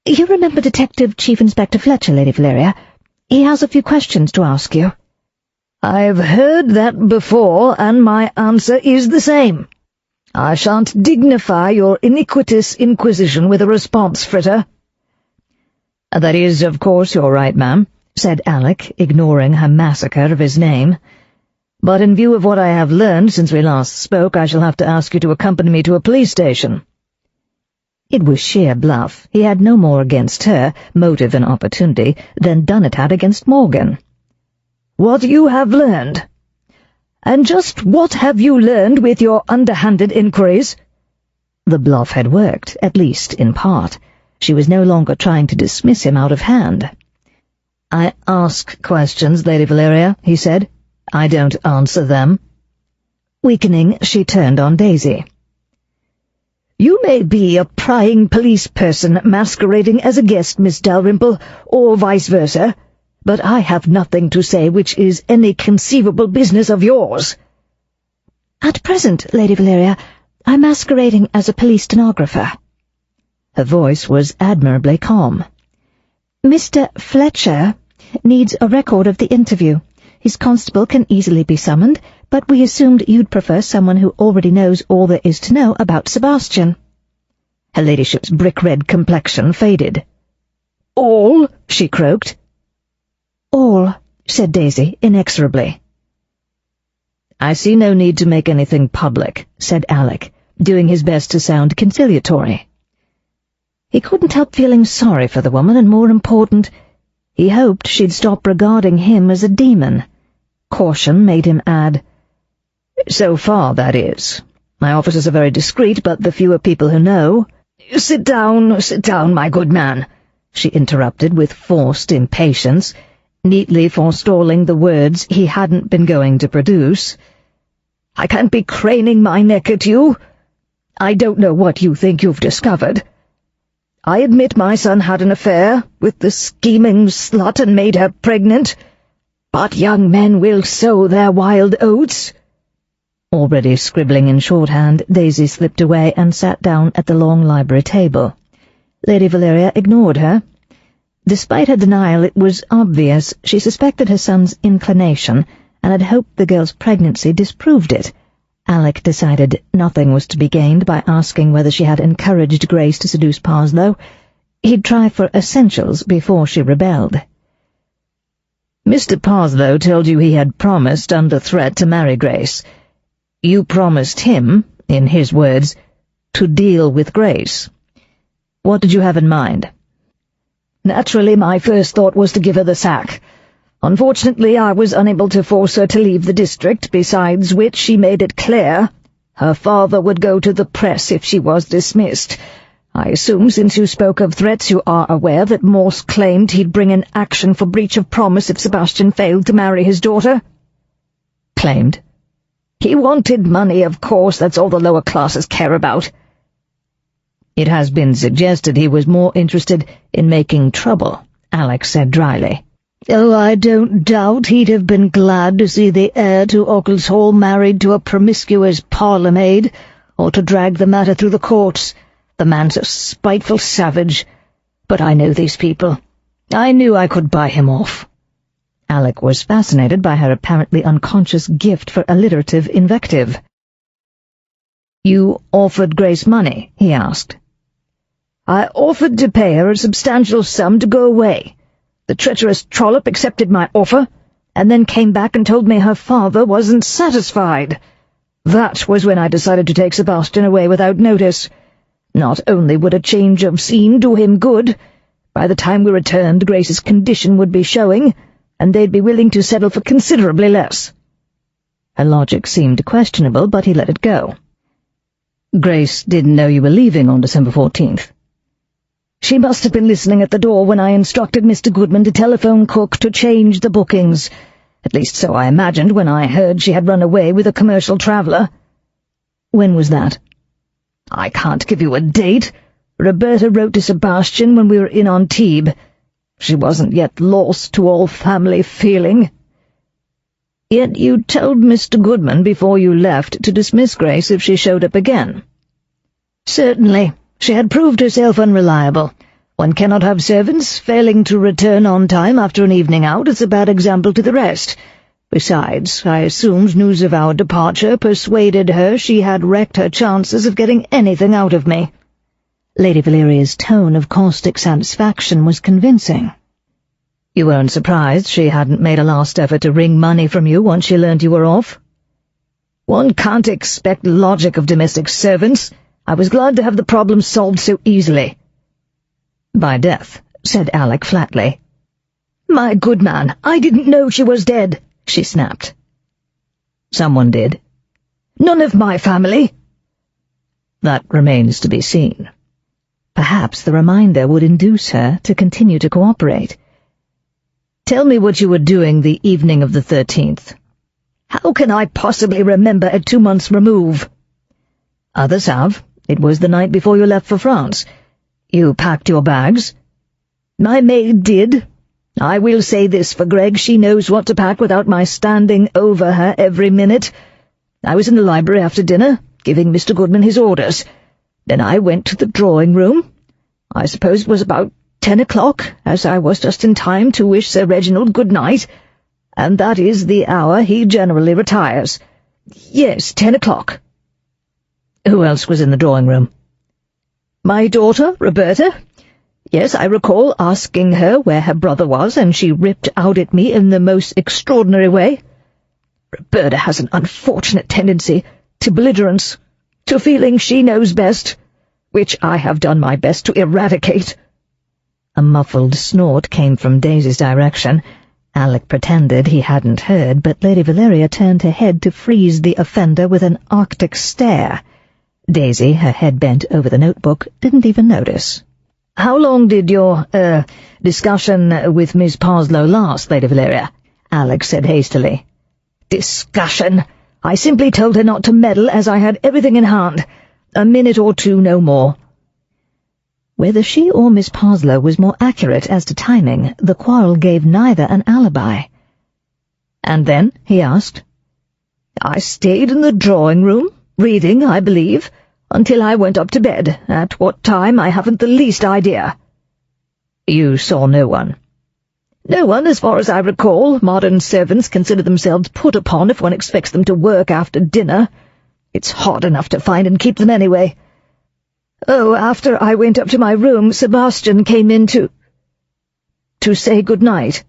[SPEAKER 2] "You remember Detective Chief Inspector Fletcher, Lady Valeria? He has a few questions to ask you."
[SPEAKER 4] "I've heard that before, and my answer is the same. I shan't dignify your iniquitous inquisition with a response, Fritter." "That is, of course, you're right, ma'am," said Alec, ignoring her massacre of his name. "But in view of what I have learned since we last spoke, I shall have to ask you to accompany me to a police station." It was sheer bluff. He had no more against her, motive and opportunity, than Dunnet had against Morgan. "What you have learned? And just what have you learned with your underhanded inquiries?" The bluff had worked, at least in part. She was no longer trying to dismiss him out of hand. "I ask questions, Lady Valeria," he said. "I don't answer them." Weakening, she turned on Daisy. "You may be a prying police person masquerading as a guest, Miss Dalrymple, or vice versa, but I have nothing to say which is any conceivable business of yours."
[SPEAKER 2] "At present, Lady Valeria, I'm masquerading as a police stenographer."
[SPEAKER 4] Her voice was admirably calm.
[SPEAKER 2] "Mr. Fletcher needs a record of the interview. His constable can easily be summoned, but we assumed you'd prefer someone who already knows all there is to know about Sebastian."
[SPEAKER 4] Her ladyship's brick-red complexion faded. "All?" she croaked.
[SPEAKER 2] "All," said Daisy inexorably.
[SPEAKER 4] "I see no need to make anything public," said Alec.
[SPEAKER 2] doing his best to sound conciliatory. He couldn't help feeling sorry for the woman, and more important, he hoped she'd stop regarding him as a demon. Caution made him add, "So far, that is. My officers are very discreet, but the fewer people who know—" Sit down, my good man," she interrupted with forced impatience, neatly forestalling the words he hadn't been going to produce. "I can't be craning my neck at you. I don't know what you think you've discovered. I admit my son had an affair with the scheming slut and made her pregnant, but young men will sow their wild oats." Already scribbling in shorthand, Daisy slipped away and sat down at the long library table. Lady Valeria ignored her. Despite her denial, it was obvious she suspected her son's inclination, and had hoped the girl's pregnancy disproved it. Alec decided nothing was to be gained by asking whether she had encouraged Grace to seduce Parslow. He'd try for essentials before she rebelled. "Mr. Parslow told you he had promised under threat to marry Grace. You promised him, in his words, to deal with Grace. What did you have in mind?" "Naturally, my first thought was to give her the sack. Unfortunately, I was unable to force her to leave the district, besides which she made it clear her father would go to the press if she was dismissed. I assume, since you spoke of threats, you are aware that Morse claimed he'd bring an action for breach of promise if Sebastian failed to marry his daughter." "Claimed?" "He wanted money, of course. That's all the lower classes care about." "It has been suggested he was more interested in making trouble," Alec said dryly.
[SPEAKER 3] "Oh, I don't doubt he'd have been glad to see the heir to Occles Hall married to a promiscuous parlour maid, or to drag the matter through the courts. The man's a spiteful savage. But I know these people. I knew I could buy him off." Alec was fascinated by her apparently unconscious gift for alliterative invective. "You offered Grace money?" he asked. "I offered to pay her a substantial sum to go away. The treacherous trollop accepted my offer, and then came back and told me her father wasn't satisfied. That was when I decided to take Sebastian away without notice. Not only would a change of scene do him good, by the time we returned Grace's condition would be showing, and they'd be willing to settle for considerably less." Her logic seemed questionable, but he let it go. "Grace didn't know you were leaving on December 14th. "She must have been listening at the door when I instructed Mr. Goodman to telephone Cook to change the bookings. At least so I imagined when I heard she had run away with a commercial traveller." "When was that?" "I can't give you a date. Roberta wrote to Sebastian when we were in Antibes. She wasn't yet lost to all family feeling." "Yet you told Mr. Goodman before you left to dismiss Grace if she showed up again." "Certainly. She had proved herself unreliable. One cannot have servants failing to return on time after an evening out. It's a bad example to the rest. Besides, I assumed news of our departure persuaded her she had wrecked her chances of getting anything out of me." Lady Valeria's tone of caustic satisfaction was convincing. "You weren't surprised she hadn't made a last effort to wring money from you once she learned you were off?" "One can't expect logic of domestic servants. I was glad to have the problem solved so easily." "By death," said Alec flatly. "My good man, I didn't know she was dead," she snapped. "Someone did." "None of my family." "That remains to be seen." Perhaps the reminder would induce her to continue to cooperate. "Tell me what you were doing the evening of the 13th. "How can I possibly remember at 2 months' remove?" "Others have. It was the night before you left for France. You packed your bags." "My maid did. I will say this for Greg, she knows what to pack without my standing over her every minute. I was in the library after dinner, giving Mr. Goodman his orders. Then I went to the drawing-room. I suppose it was about 10 o'clock, as I was just in time to wish Sir Reginald good night, and that is the hour he generally retires. Yes, 10 o'clock. "Who else was in the drawing-room?" "My daughter, Roberta. Yes, I recall asking her where her brother was, and she ripped out at me in the most extraordinary way. Roberta has an unfortunate tendency to belligerence.
[SPEAKER 4] to feeling she knows best, which I have done my best to eradicate." A muffled snort came from Daisy's direction. Alec pretended he hadn't heard, but Lady Valeria turned her head to freeze the offender with an arctic stare. Daisy, her head bent over the notebook, didn't even notice. "How long did your, discussion with Miss Parslow last, Lady Valeria?" Alec said hastily. "Discussion? I simply told her not to meddle, as I had everything in hand. A minute or two, no more." Whether she or Miss Parslow was more accurate as to timing, the quarrel gave neither an alibi. "And then?" he asked. "I stayed in the drawing-room, reading, I believe, until I went up to bed. At what time, I haven't the least idea." "You saw no one?" "No one, as far as I recall. Modern servants consider themselves put upon if one expects them to work after dinner. It's hard enough to find and keep them anyway. Oh, after I went up to my room, Sebastian came in to say good night."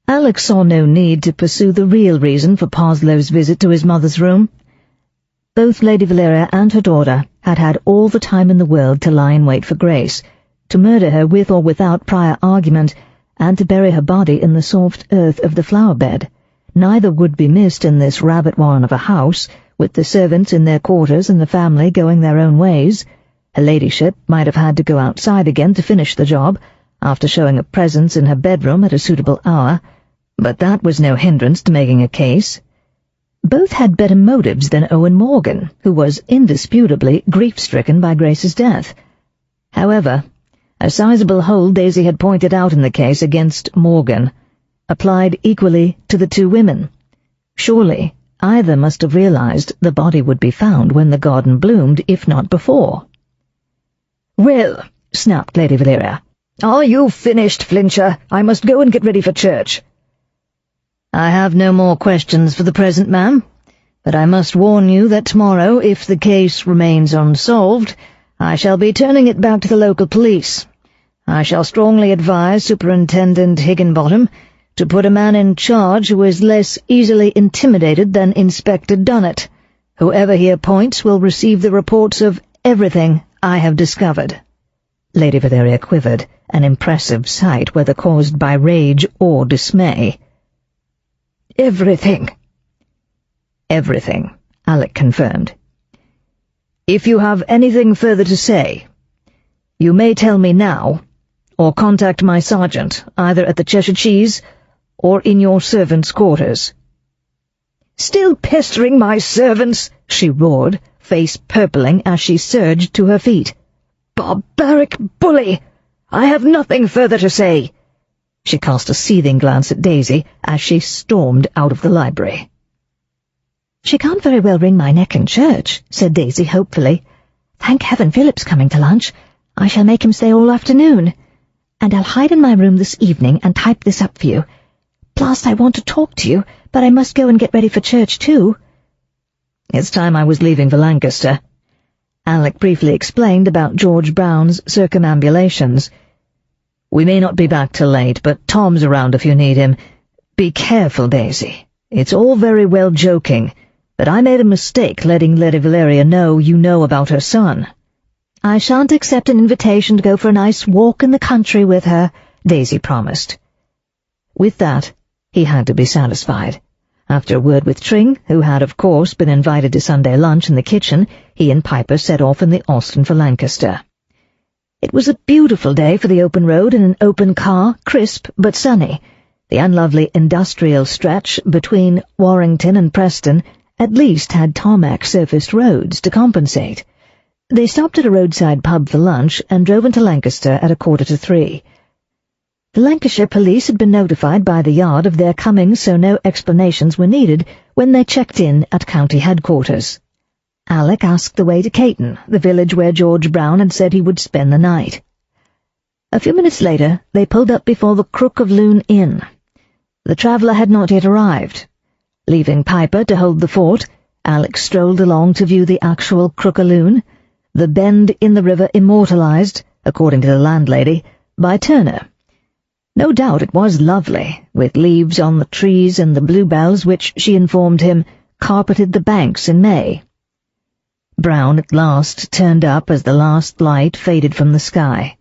[SPEAKER 4] Alec saw no need to pursue the real reason for Parslow's visit to his mother's room. Both Lady Valeria and her daughter had had all the time in the world to lie in wait for Grace, to murder her with or without prior argument, and to bury her body in the soft earth of the flower-bed. Neither would be missed in this rabbit warren of a house, with the servants in their quarters and the family going their own ways. Her ladyship might have had to go outside again to finish the job, after showing a presence in her bedroom at a suitable hour, but that was no hindrance to making a case. Both had better motives than Owen Morgan, who was indisputably grief-stricken by Grace's death. However, a sizable hold Daisy had pointed out in the case against Morgan applied equally to the two women. Surely, either must have realized the body would be found when the garden bloomed, if not before. "Well," snapped Lady Valeria, "are you finished, Flincher? I must go and get ready for church." "I have no more questions for the present, ma'am, but I must warn you that tomorrow, if the case remains unsolved, I shall be turning it back to the local police. I shall strongly advise Superintendent Higginbottom to put a man in charge who is less easily intimidated than Inspector Dunnet. Whoever he appoints will receive the reports of everything I have discovered." Lady Valeria quivered, an impressive sight, whether caused by rage or dismay. "Everything." "Everything," Alec confirmed. "If you have anything further to say, you may tell me now, or contact my sergeant, either at the Cheshire Cheese or in your servants' quarters." "Still pestering my servants," she roared, face purpling as she surged to her feet. "Barbaric bully! I have nothing further to say." She cast a seething glance at Daisy as she stormed out of the library.
[SPEAKER 2] "She can't very well wring my neck in church," said Daisy hopefully. "Thank heaven Philip's coming to lunch. I shall make him stay all afternoon. And I'll hide in my room this evening and type this up for you. Plus, I want to talk to you, but I must go and get ready for church too."
[SPEAKER 4] "It's time I was leaving for Lancaster." Alec briefly explained about George Brown's circumambulations. "We may not be back till late, but Tom's around if you need him. Be careful, Daisy. It's all very well joking, but I made a mistake letting Lady Valeria know you know about her son."
[SPEAKER 2] "I shan't accept an invitation to go for a nice walk in the country with her," Daisy promised.
[SPEAKER 4] With that, he had to be satisfied. After a word with Tring, who had of course been invited to Sunday lunch in the kitchen, he and Piper set off in the Austin for Lancaster. It was a beautiful day for the open road in an open car, crisp but sunny. The unlovely industrial stretch between Warrington and Preston at least had tarmac surfaced roads to compensate. They stopped at a roadside pub for lunch and drove into Lancaster at 2:45. The Lancashire police had been notified by the Yard of their coming, so no explanations were needed when they checked in at county headquarters. Alec asked the way to Caton, the village where George Brown had said he would spend the night. A few minutes later, they pulled up before the Crook of Loon Inn. The traveller had not yet arrived. Leaving Piper to hold the fort, Alec strolled along to view the actual Crook of Loon, the bend in the river immortalized, according to the landlady, by Turner. No doubt it was lovely, with leaves on the trees and the bluebells which, she informed him, carpeted the banks in May.
[SPEAKER 2] Brown at last turned up as the last light faded from the sky.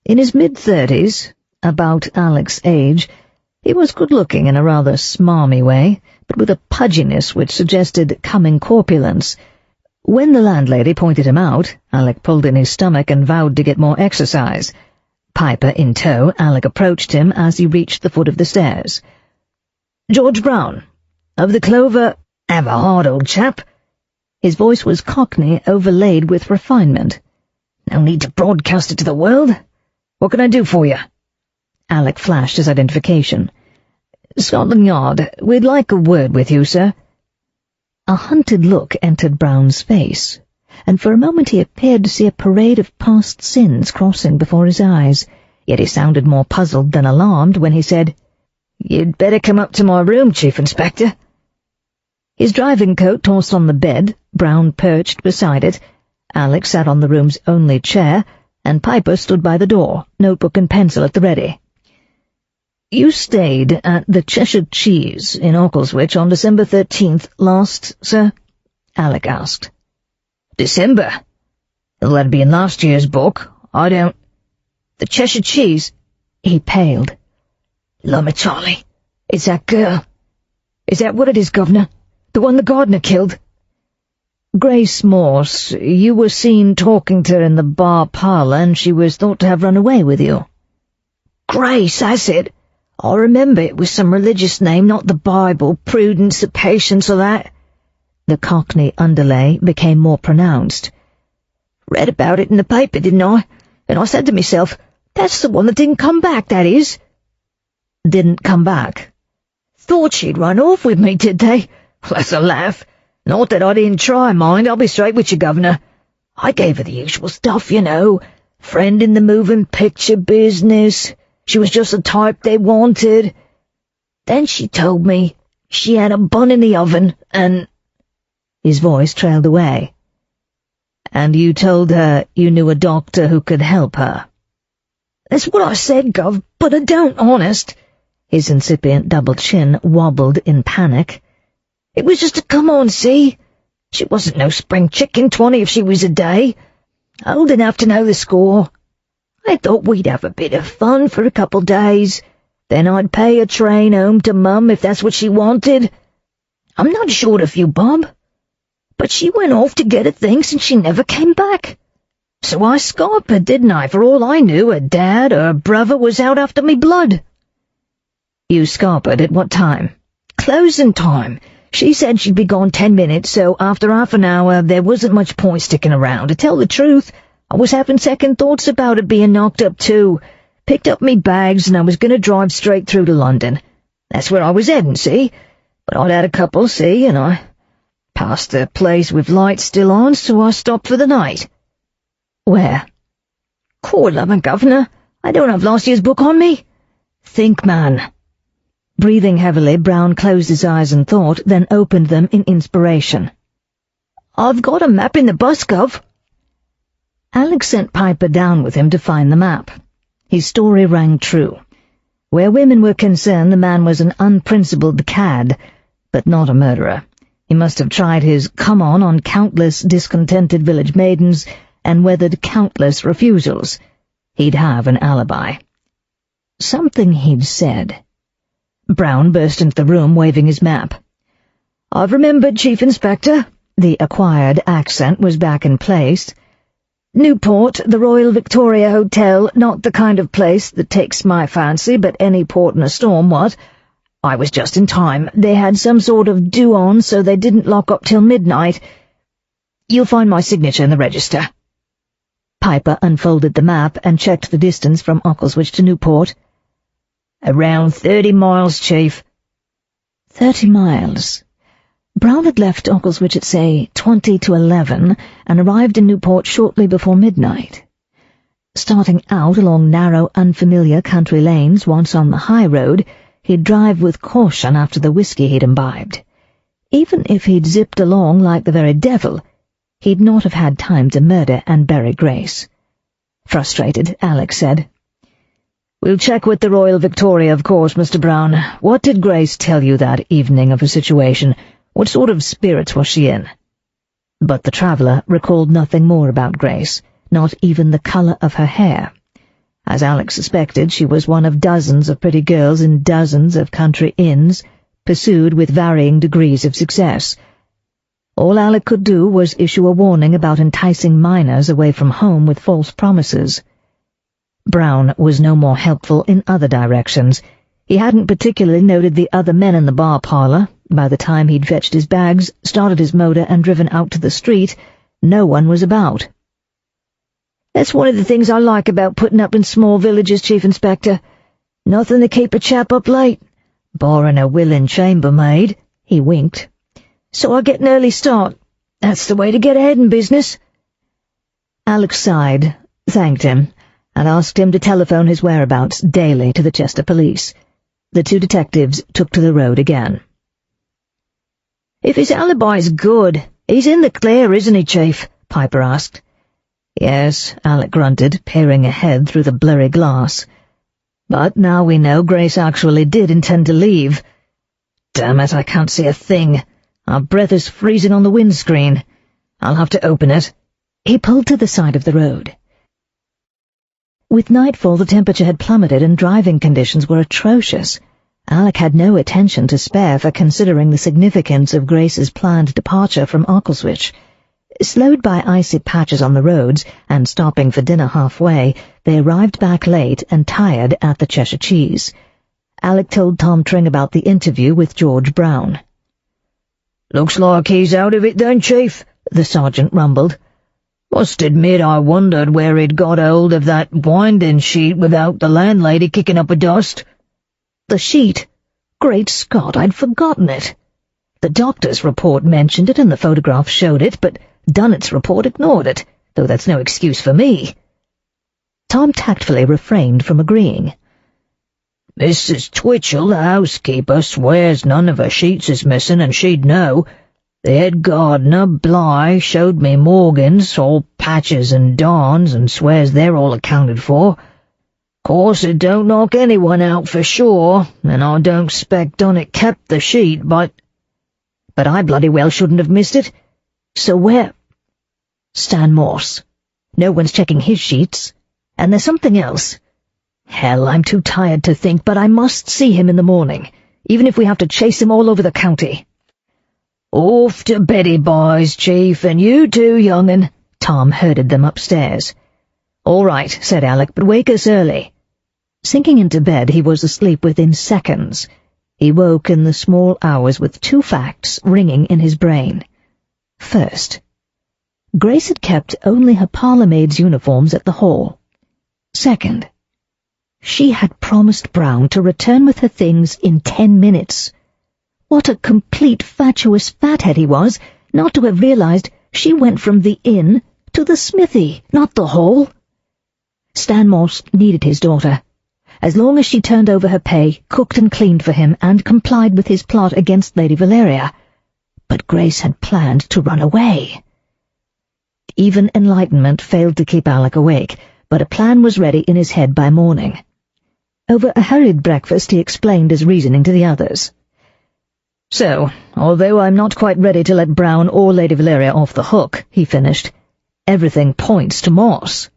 [SPEAKER 2] In his mid-30s, about Alec's age, he was good-looking in a rather smarmy way, but with a pudginess which suggested coming corpulence. When the landlady pointed him out, Alec pulled in his stomach and vowed to get more exercise. Piper in tow, Alec approached him as he reached the foot of the stairs. "George Brown, of the Clover, have a heart, old chap." His voice was cockney, overlaid with refinement. "No need to broadcast it to the world. What can I do for you?" Alec flashed his identification. "Scotland Yard, we'd like a word with you, sir." A hunted look entered Brown's face, and for a moment he appeared to see a parade of past sins crossing before his eyes, yet he sounded more puzzled than alarmed when he said, "You'd better come up to my room, Chief Inspector." His driving coat tossed on the bed, Brown perched beside it, Alec sat on the room's only chair, and Piper stood by the door, notebook and pencil at the ready. "You stayed at the Cheshire Cheese in Occleswich on December 13th last, sir?" Alec asked. "December? Well, that'd be in last year's book. I don't—" "The Cheshire Cheese?" He paled. "Lummy Charlie, it's that girl. Is that what it is, Governor? The one the gardener killed?" "Grace Morse. You were seen talking to her in the bar parlor, and she was thought to have run away with you." "Grace, that's it. I remember it was some religious name, not the Bible, prudence, patience, or that." The cockney underlay became more pronounced. "Read about it in the paper, didn't I? And I said to myself, that's the one that didn't come back, that is." "Didn't come back?" "Thought she'd run off with me, did they? That's a laugh. Not that I didn't try, mind, I'll be straight with you, Governor. I gave her the usual stuff, you know. Friend in the moving picture business. She was just the type they wanted. Then she told me she had a bun in the oven, and—" His voice trailed away. "And you told her you knew a doctor who could help her?" "That's what I said, Gov, but I don't, honest." His incipient double chin wobbled in panic. "It was just to come on, see? She wasn't no spring chicken, 20 if she was a day. Old enough to know the score. I thought we'd have a bit of fun for a couple days. Then I'd pay a train home to Mum if that's what she wanted. I'm not short of you, Bob. But she went off to get her things and she never came back. So I scarpered, didn't I? For all I knew, her dad or her brother was out after me blood." "You scarpered at what time?" "Closing time. She said she'd be gone 10 minutes, so after half an hour there wasn't much point sticking around. To tell the truth, I was having second thoughts about it being knocked up too. Picked up me bags and I was going to drive straight through to London. That's where I was heading, see? But I'd had a couple, see, and I passed a place with lights still on, so I stopped for the night." "Where?" "Court, loving Governor. I don't have last year's book on me." "Think, man." Breathing heavily, Brown closed his eyes and thought, then opened them in inspiration. "I've got a map in the bus, Gov." Alec sent Piper down with him to find the map. His story rang true. Where women were concerned, the man was an unprincipled cad, but not a murderer. He must have tried his come-on countless discontented village maidens and weathered countless refusals. He'd have an alibi. Something he'd said. Brown burst into the room, waving his map. "I've remembered, Chief Inspector." The acquired accent was back in place. "Newport, the Royal Victoria Hotel, not the kind of place that takes my fancy, but any port in a storm, what? I was just in time. They had some sort of do-on, so they didn't lock up till midnight. You'll find my signature in the register." Piper unfolded the map and checked the distance from Occleswich to Newport. "Around 30 miles, Chief." 30 miles. Brown had left Occleswich at, say, 20 to 11, and arrived in Newport shortly before midnight. Starting out along narrow, unfamiliar country lanes once on the high road, he'd drive with caution after the whiskey he'd imbibed. Even if he'd zipped along like the very devil, he'd not have had time to murder and bury Grace. Frustrated, Alec said, "We'll check with the Royal Victoria, of course, Mr. Brown. What did Grace tell you that evening of her situation? What sort of spirits was she in?" But the traveller recalled nothing more about Grace, not even the colour of her hair. As Alec suspected, she was one of dozens of pretty girls in dozens of country inns, pursued with varying degrees of success. All Alec could do was issue a warning about enticing minors away from home with false promises. Brown was no more helpful in other directions. He hadn't particularly noted the other men in the bar parlour. By the time he'd fetched his bags, started his motor, and driven out to the street, no one was about. "That's one of the things I like about putting up in small villages, Chief Inspector. Nothing to keep a chap up late, barring a willing chambermaid," he winked. "So I get an early start. That's the way to get ahead in business." Alec sighed, thanked him, and asked him to telephone his whereabouts daily to the Chester police. The two detectives took to the road again. "If his alibi's good, he's in the clear, isn't he, Chief?" Piper asked. "Yes," Alec grunted, peering ahead through the blurry glass. "But now we know Grace actually did intend to leave. Damn it, I can't see a thing. Our breath is freezing on the windscreen. I'll have to open it." He pulled to the side of the road. With nightfall, the temperature had plummeted and driving conditions were atrocious. Alec had no attention to spare for considering the significance of Grace's planned departure from Ockleswich. Slowed by icy patches on the roads, and stopping for dinner halfway, they arrived back late and tired at the Cheshire Cheese. Alec told Tom Tring about the interview with George Brown. "Looks like he's out of it then, Chief," the sergeant rumbled. "Must admit I wondered where he'd got hold of that winding sheet without the landlady kicking up a dust." "The sheet? Great Scott, I'd forgotten it. The doctor's report mentioned it and the photograph showed it, but Dunnett's report ignored it, though that's no excuse for me." Tom tactfully refrained from agreeing. "Mrs. Twitchell, the housekeeper, swears none of her sheets is missing, and she'd know. The head gardener, Bligh, showed me Morgan's, all patches and darns, and swears they're all accounted for. Course it don't knock anyone out for sure, and I don't expect Dunnett kept the sheet, but I bloody well shouldn't have missed it. So where—" "Stan Morse. No one's checking his sheets. And there's something else. Hell, I'm too tired to think, but I must see him in the morning, even if we have to chase him all over the county." "Off to Betty, boys, Chief, and you too, young'un." Tom herded them upstairs. "All right," said Alec, "but wake us early." Sinking into bed, he was asleep within seconds. He woke in the small hours with two facts ringing in his brain. First, Grace had kept only her parlour maid's uniforms at the Hall. Second, she had promised Brown to return with her things in 10 minutes. What a complete fatuous fathead he was, not to have realized she went from the inn to the smithy, not the Hall. Stan Morse needed his daughter. As long as she turned over her pay, cooked and cleaned for him, and complied with his plot against Lady Valeria. But Grace had planned to run away. Even enlightenment failed to keep Alec awake, but a plan was ready in his head by morning. Over a hurried breakfast he explained his reasoning to the others. "So, although I'm not quite ready to let Brown or Lady Valeria off the hook," he finished, "everything points to Morse."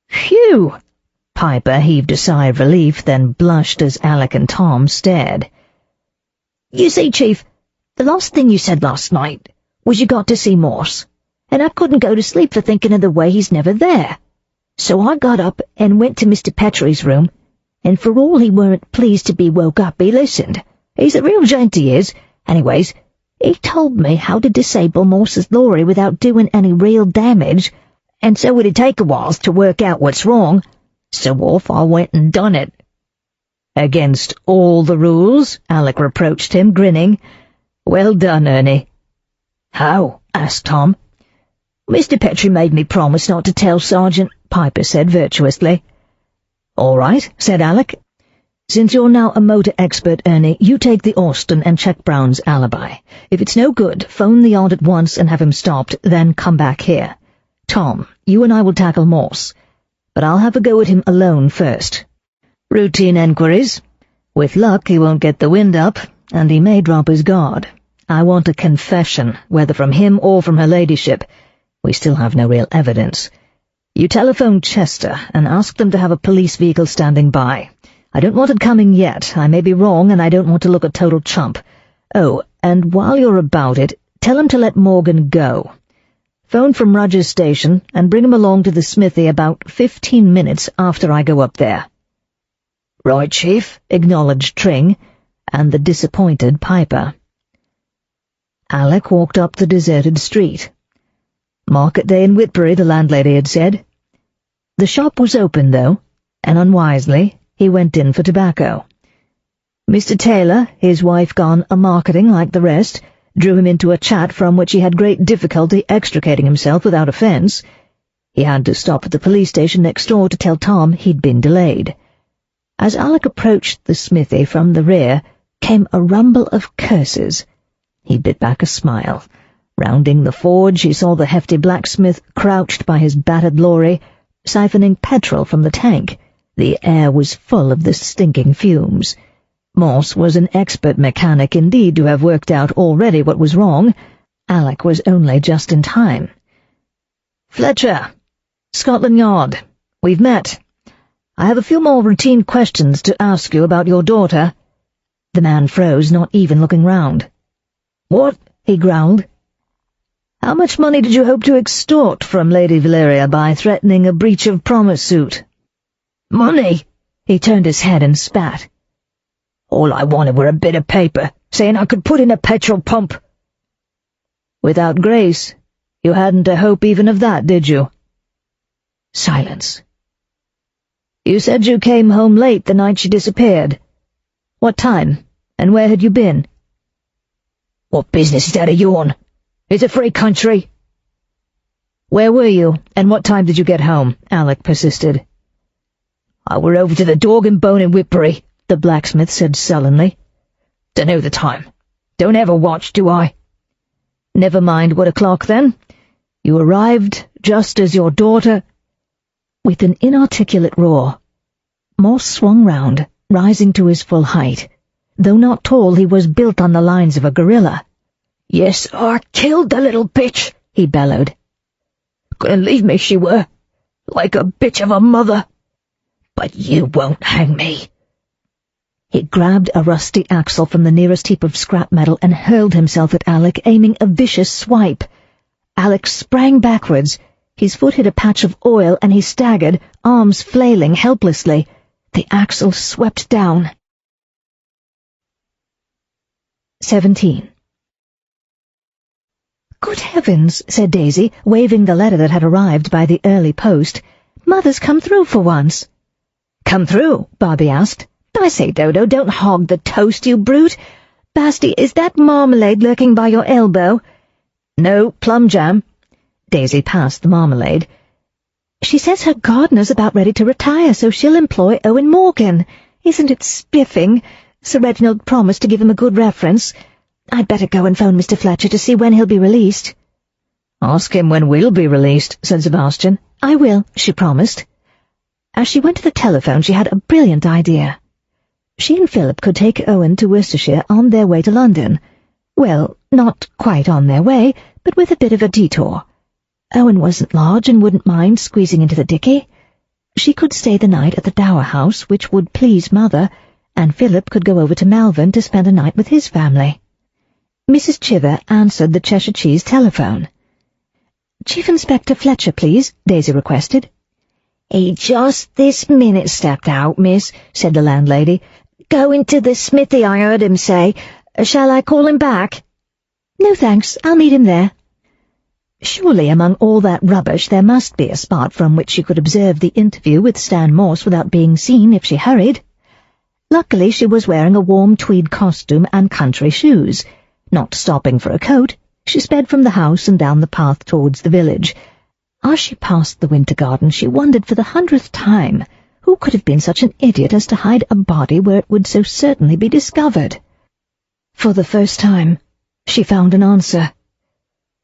[SPEAKER 2] "Phew!" Piper heaved a sigh of relief, then blushed as Alec and Tom stared. "You see, Chief, the last thing you said last night was you got to see Morse, and I couldn't go to sleep for thinking of the way he's never there. So I got up and went to Mr. Petrie's room, and for all he weren't pleased to be woke up, he listened. He's a real gent, he is. Anyways, he told me how to disable Morse's lorry without doing any real damage, and so it'd take a while to work out what's wrong. So off I went and done it." "Against all the rules?" Alec reproached him, grinning. "Well done, Ernie." "How?" asked Tom. "Mr. Petrie made me promise not to tell Sergeant," Piper said virtuously. "All right," said Alec. "Since you're now a motor expert, Ernie, you take the Austin and check Brown's alibi. If it's no good, phone the yard at once and have him stopped, then come back here. Tom, you and I will tackle Morse, but I'll have a go at him alone first. Routine enquiries. With luck, he won't get the wind up, and he may drop his guard.
[SPEAKER 4] I want a confession, whether from him or from her ladyship. We still have no real evidence. You telephone Chester and ask them to have a police vehicle standing by. I don't want it coming yet. I may be wrong, and I don't want to look a total chump. Oh, and while you're about it, tell him to let Morgan go. Phone from Rogers Station and bring him along to the smithy about 15 minutes after I go up there." "Right, Chief," acknowledged Tring, and the disappointed Piper. Alec walked up the deserted street. Market day in Whitbury, the landlady had said. The shop was open, though, and unwisely he went in for tobacco. Mr. Taylor, his wife gone a-marketing like the rest, drew him into a chat from which he had great difficulty extricating himself without offence. He had to stop at the police station next door to tell Tom he'd been delayed. As Alec approached the smithy from the rear, came a rumble of curses. He bit back a smile. Rounding the forge, he saw the hefty blacksmith crouched by his battered lorry, siphoning petrol from the tank. The air was full of the stinking fumes. Morse was an expert mechanic indeed to have worked out already what was wrong. Alec was only just in time. "Fletcher, Scotland Yard. We've met. I have a few more routine questions to ask you about your daughter." The man froze, not even looking round. "What?" he growled. "How much money did you hope to extort from Lady Valeria by threatening a breach of promise suit?" "Money?" He turned his head and spat. "All I wanted were a bit of paper, saying I could put in a petrol pump." "Without Grace, you hadn't a hope even of that, did you?" Silence. "You said you came home late the night she disappeared. What time, and where had you been?" "What business is that of yourn? It's a free country." "Where were you, and what time did you get home?" Alec persisted. "I were over to the Dog and Bone in Whitbury," the blacksmith said sullenly. "Dunno the time. Don't ever watch, do I?" "Never mind what o'clock, then. You arrived just as your daughter—" With an inarticulate roar, Morse swung round, rising to his full height. Though not tall, he was built on the lines of a gorilla. "Yes, I killed the little bitch," he bellowed. "Gonna leave me, she were, like a bitch of a mother. But you won't hang me." He grabbed a rusty axle from the nearest heap of scrap metal and hurled himself at Alec, aiming a vicious swipe. Alec sprang backwards. His foot hit a patch of oil, and he staggered, arms flailing helplessly. The axle swept down. 17. "Good heavens," said Daisy, waving the letter that had arrived by the early post. "Mother's come through for once." "Come through?" Bobbie asked. "I say, Dodo, don't hog the toast, you brute. Basti, is that marmalade lurking by your elbow?" "No, plum jam." Daisy passed the marmalade. "She says her gardener's about ready to retire, so she'll employ Owen Morgan. Isn't it spiffing? Sir Reginald promised to give him a good reference. I'd better go and phone Mr. Fletcher to see when he'll be released." "Ask him when we'll be released," said Sebastian. "I will," she promised. As she went to the telephone, she had a brilliant idea. She and Philip could take Owen to Worcestershire on their way to London. Well, not quite on their way, but with a bit of a detour. Owen wasn't large and wouldn't mind squeezing into the dicky. She could stay the night at the Dower House, which would please Mother, and Philip could go over to Malvern to spend a night with his family. Mrs. Chiver answered the Cheshire Cheese telephone. "Chief Inspector Fletcher, please," Daisy requested. "He just this minute stepped out, miss," said the landlady. "Going to the smithy, I heard him say. Shall I call him back?" "No, thanks. I'll meet him there." Surely among all that rubbish there must be a spot from which she could observe the interview with Stan Morse without being seen if she hurried. Luckily she was wearing a warm tweed costume and country shoes. Not stopping for a coat, she sped from the house and down the path towards the village. As she passed the winter garden, she wondered for the 100th time who could have been such an idiot as to hide a body where it would so certainly be discovered. For the first time, she found an answer.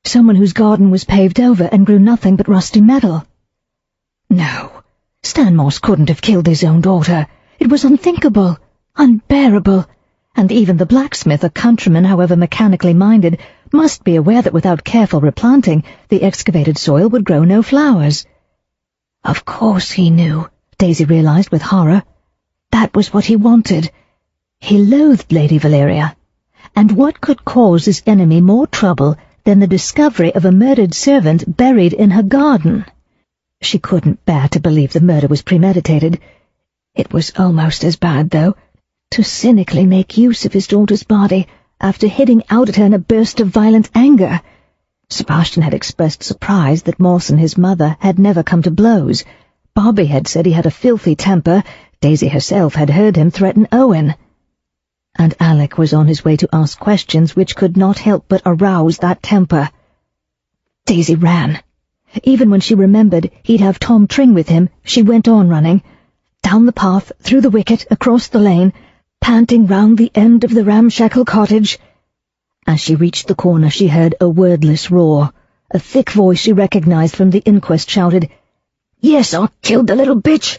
[SPEAKER 4] Someone whose garden was paved over and grew nothing but rusty metal. No, Stan Morse couldn't have killed his own daughter. It was unthinkable, unbearable,
[SPEAKER 2] and even the blacksmith, a countryman however mechanically minded, must be aware that without careful replanting, the excavated soil would grow no flowers. Of course he knew, Daisy realized with horror. That was what he wanted. He loathed Lady Valeria. And what could cause his enemy more trouble than the discovery of a murdered servant buried in her garden? She couldn't bear to believe the murder was premeditated. It was almost as bad, though, to cynically make use of his daughter's body after hitting out at her in a burst of violent anger. Sebastian had expressed surprise that Morse and his mother had never come to blows. Bobbie had said he had a filthy temper. Daisy herself had heard him threaten Owen. And Alec was on his way to ask questions which could not help but arouse that temper. Daisy ran. Even when she remembered he'd have Tom Tring with him, she went on running. Down the path, through the wicket, across the lane, panting round the end of the ramshackle cottage. As she reached the corner, she heard a wordless roar. A thick voice she recognized from the inquest shouted, "Yes, I killed the little bitch.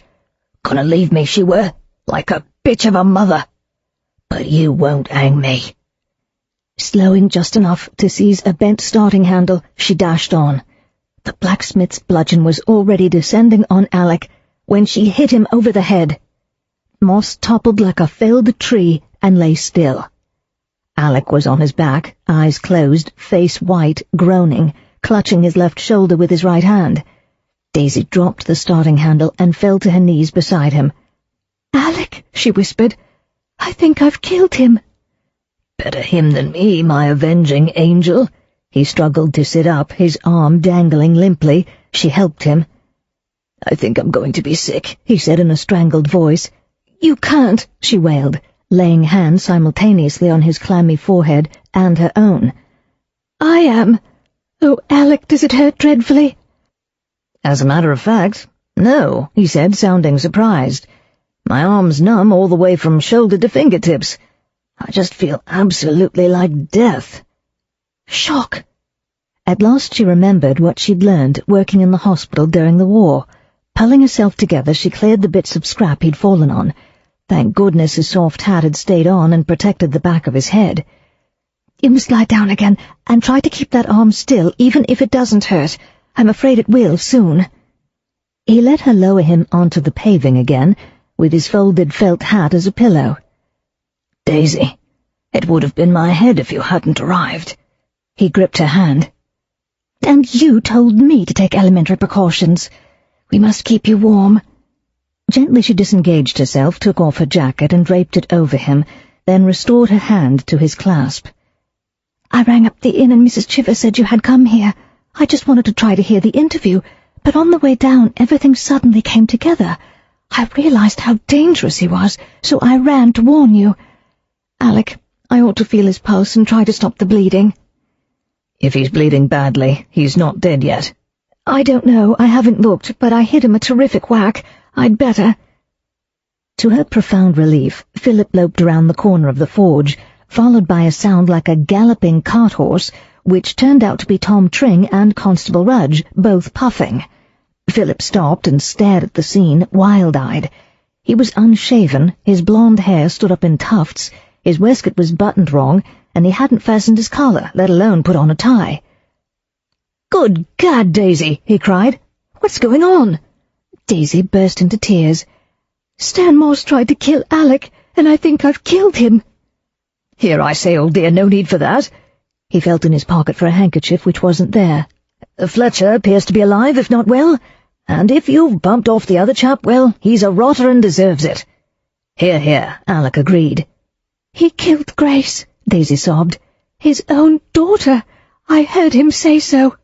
[SPEAKER 2] Gonna leave me, she were, like a bitch of a mother. But you won't hang me." Slowing just enough to seize a bent starting handle, she dashed on. The blacksmith's bludgeon was already descending on Alec when she hit him over the head. Moss toppled like a felled tree and lay still. Alec was on his back, eyes closed, face white, groaning, clutching his left shoulder with his right hand. Daisy dropped the starting handle and fell to her knees beside him. "Alec," she whispered, "I think I've killed him." "Better him than me, my avenging angel." He struggled to sit up, his arm dangling limply. She helped him. "I think I'm going to be sick," he said in a strangled voice. "You can't," she wailed, laying hands simultaneously on his clammy forehead and her own. "I am. Oh, Alec, does it hurt dreadfully?" "As a matter of fact, no," he said, sounding surprised. "My arm's numb all the way from shoulder to fingertips. I just feel absolutely like death." Shock! At last she remembered what she'd learned working in the hospital during the war. Pulling herself together, she cleared the bits of scrap he'd fallen on. Thank goodness his soft hat had stayed on and protected the back of his head. "You must lie down again, and try to keep that arm still, even if it doesn't hurt. I'm afraid it will soon." He let her lower him onto the paving again, with his folded felt hat as a pillow. "Daisy, it would have been my head if you hadn't arrived." He gripped her hand. "And you told me to take elementary precautions. We must keep you warm." Gently she disengaged herself, took off her jacket and draped it over him, then restored her hand to his clasp. "I rang up the inn and Mrs. Chiver said you had come here. I just wanted to try to hear the interview, but on the way down everything suddenly came together. I realized how dangerous he was, so I ran to warn you. Alec, I ought to feel his pulse and try to stop the bleeding." "If he's bleeding badly, he's not dead yet." "I don't know, I haven't looked, but I hit him a terrific whack. I'd better." To her profound relief, Philip loped around the corner of the forge, followed by a sound like a galloping cart-horse, which turned out to be Tom Tring and Constable Rudge, both puffing. Philip stopped and stared at the scene, wild-eyed. He was unshaven, his blonde hair stood up in tufts, his waistcoat was buttoned wrong, and he hadn't fastened his collar, let alone put on a tie. "Good God, Daisy!" he cried. "What's going on?" Daisy burst into tears. "Stan Morse tried to kill Alec, and I think I've killed him." "Here, I say, old dear, no need for that." He felt in his pocket for a handkerchief which wasn't there. "Fletcher appears to be alive, if not well, and if you've bumped off the other chap, well, he's a rotter and deserves it." "Here, here," Alec agreed. "He killed Grace," Daisy sobbed. "His own daughter. I heard him say so."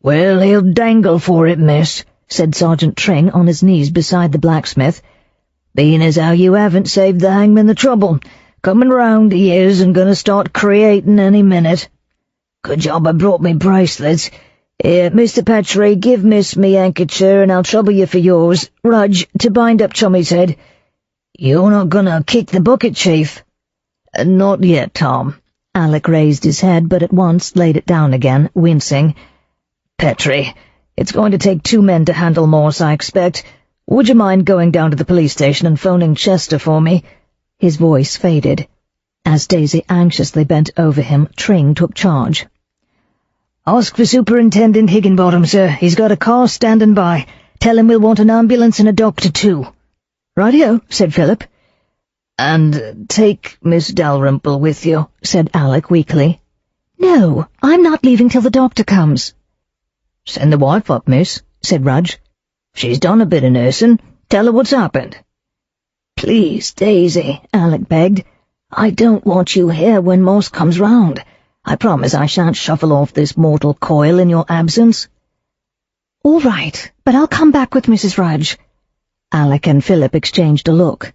[SPEAKER 2] "Well, he'll dangle for it, miss," said Sergeant Tring on his knees beside the blacksmith. "Being as how you haven't saved the hangman the trouble. Coming round he is, and gonna start creating any minute. Good job I brought me bracelets. Here, Mr. Petrie, give Miss me handkercher, and I'll trouble you for yours. Rudge, to bind up Tommy's head. You're not gonna kick the bucket, Chief?" "Not yet, Tom." Alec raised his head, but at once laid it down again, wincing. "Petrie, it's going to take 2 men to handle Morse, I expect. Would you mind going down to the police station and phoning Chester for me?" His voice faded. As Daisy anxiously bent over him, Tring took charge.
[SPEAKER 4] "Ask for Superintendent Higginbottom, sir. He's got a car standing by. Tell him we'll want an ambulance and a doctor, too."
[SPEAKER 2] "Rightio," said Philip.
[SPEAKER 4] "And take Miss Dalrymple with you,"
[SPEAKER 2] said Alec weakly. "No, I'm not leaving till the doctor comes."
[SPEAKER 4] "Send the wife up, miss," said Rudge. "She's done a bit of nursing. Tell her what's happened."
[SPEAKER 3] "Please, Daisy," Alec begged. "I don't want you here when Moss comes round. I promise I shan't shuffle off this mortal coil in your absence."
[SPEAKER 2] "All right, but I'll come back with Mrs. Rudge." Alec and Philip exchanged a look.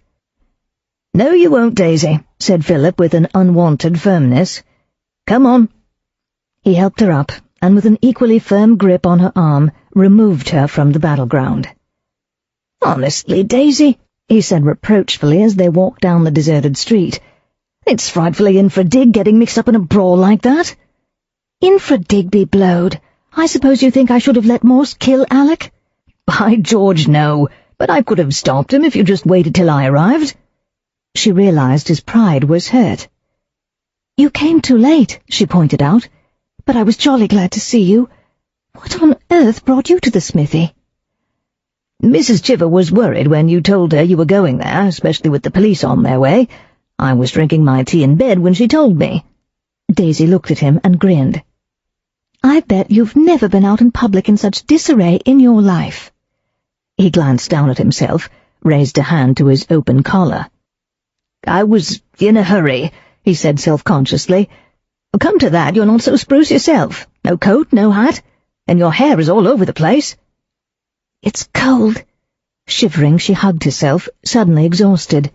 [SPEAKER 4] "No, you won't, Daisy," said Philip with an unwanted firmness. "Come on."
[SPEAKER 2] He helped her up, and with an equally firm grip on her arm, removed her from the battleground.
[SPEAKER 3] "Honestly, Daisy," he said reproachfully as they walked down the deserted street, "it's frightfully infra-dig getting mixed up in a brawl like that."
[SPEAKER 2] "Infra-dig be blowed. I suppose you think I should have let Morse kill Alec?"
[SPEAKER 4] "By George, no, but I could have stopped him if you just waited till I arrived."
[SPEAKER 2] She realized his pride was hurt. "You came too late," she pointed out, "but I was jolly glad to see you. What on earth brought you to the smithy?"
[SPEAKER 4] "Mrs. Chiver was worried when you told her you were going there, especially with the police on their way. I was drinking my tea in bed when she told me."
[SPEAKER 2] Daisy looked at him and grinned. "I bet you've never been out in public in such disarray in your life."
[SPEAKER 4] He glanced down at himself, raised a hand to his open collar. "I was in a hurry," he said self-consciously. "Come to that, you're not so spruce yourself. No coat, no hat, and your hair is all over the place."
[SPEAKER 2] "It's cold." Shivering, she hugged herself, suddenly exhausted.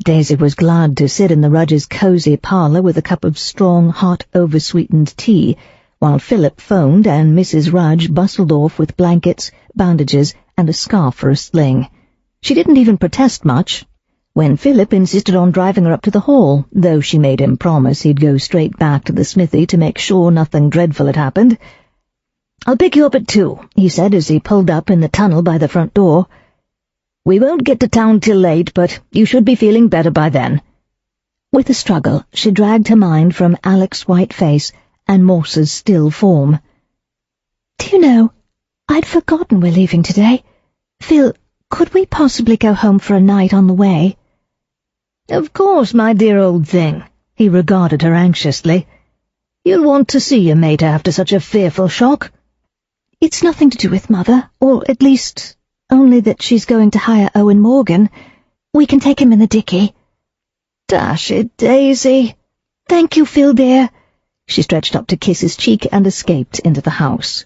[SPEAKER 4] Daisy was glad to sit in the Rudges' cosy parlour with a cup of strong, hot, over-sweetened tea, while Philip phoned and Mrs. Rudge bustled off with blankets, bandages, and a scarf for a sling. She didn't even protest much when Philip insisted on driving her up to the hall, though she made him promise he'd go straight back to the smithy to make sure nothing dreadful had happened. "I'll pick you up at 2, he said as he pulled up in the tunnel by the front door. "We won't get to town till late, but you should be feeling better by then."
[SPEAKER 2] With a struggle, she dragged her mind from Alec's white face and Morse's still form. "Do you know, I'd forgotten we're leaving today. Phil, could we possibly go home for a night on the way?"
[SPEAKER 4] "Of course, my dear old thing." He regarded her anxiously. "You'll want to see your mate after such a fearful shock."
[SPEAKER 2] "It's nothing to do with Mother, or at least only that she's going to hire Owen Morgan. We can take him in the dicky."
[SPEAKER 3] "Dash it, Daisy."
[SPEAKER 2] "Thank you, Phil dear."
[SPEAKER 4] She stretched up to kiss his cheek and escaped into the house.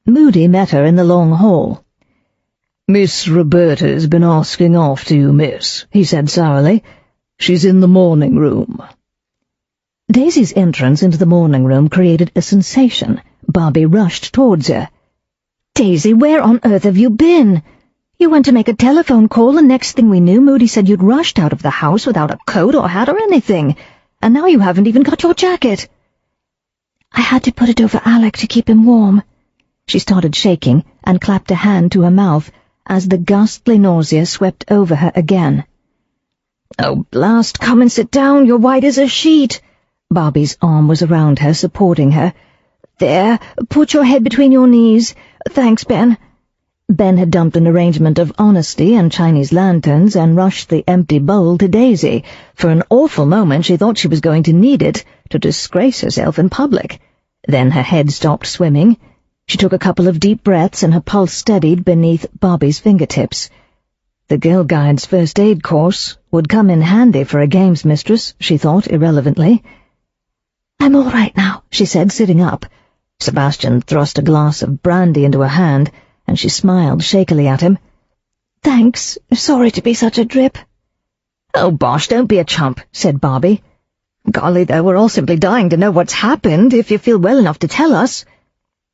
[SPEAKER 4] Moody met her in the long hall. "Miss Roberta's been asking after you, miss," he said sourly. "She's in the morning room." Daisy's entrance into the morning room created a sensation. Bobbie rushed towards her.
[SPEAKER 2] "Daisy, where on earth have you been? You went to make a telephone call, and next thing we knew, Moody said you'd rushed out of the house without a coat or hat or anything, and now you haven't even got your jacket." "I had to put it over Alec to keep him warm."
[SPEAKER 4] She started shaking and clapped a hand to her mouth as the ghastly nausea swept over her again.
[SPEAKER 3] "Oh, blast, come and sit down, you're white as a sheet."
[SPEAKER 4] Bobbie's arm was around her, supporting her.
[SPEAKER 3] "There, put your head between your knees. Thanks, Ben."
[SPEAKER 4] Ben had dumped an arrangement of honesty and Chinese lanterns and rushed the empty bowl to Daisy. For an awful moment she thought she was going to need it to disgrace herself in public. Then her head stopped swimming. She took a couple of deep breaths and her pulse steadied beneath Bobbie's fingertips. The Girl Guide's first aid course would come in handy for a games mistress, she thought irrelevantly.
[SPEAKER 2] "I'm all right now," she said, sitting up.
[SPEAKER 4] Sebastian thrust a glass of brandy into her hand, and she smiled shakily at him.
[SPEAKER 2] "Thanks. Sorry to be such a drip."
[SPEAKER 3] "Oh, bosh, don't be a chump," said Bobbie. "Golly, though, we're all simply dying to know what's happened, if you feel well enough to tell us."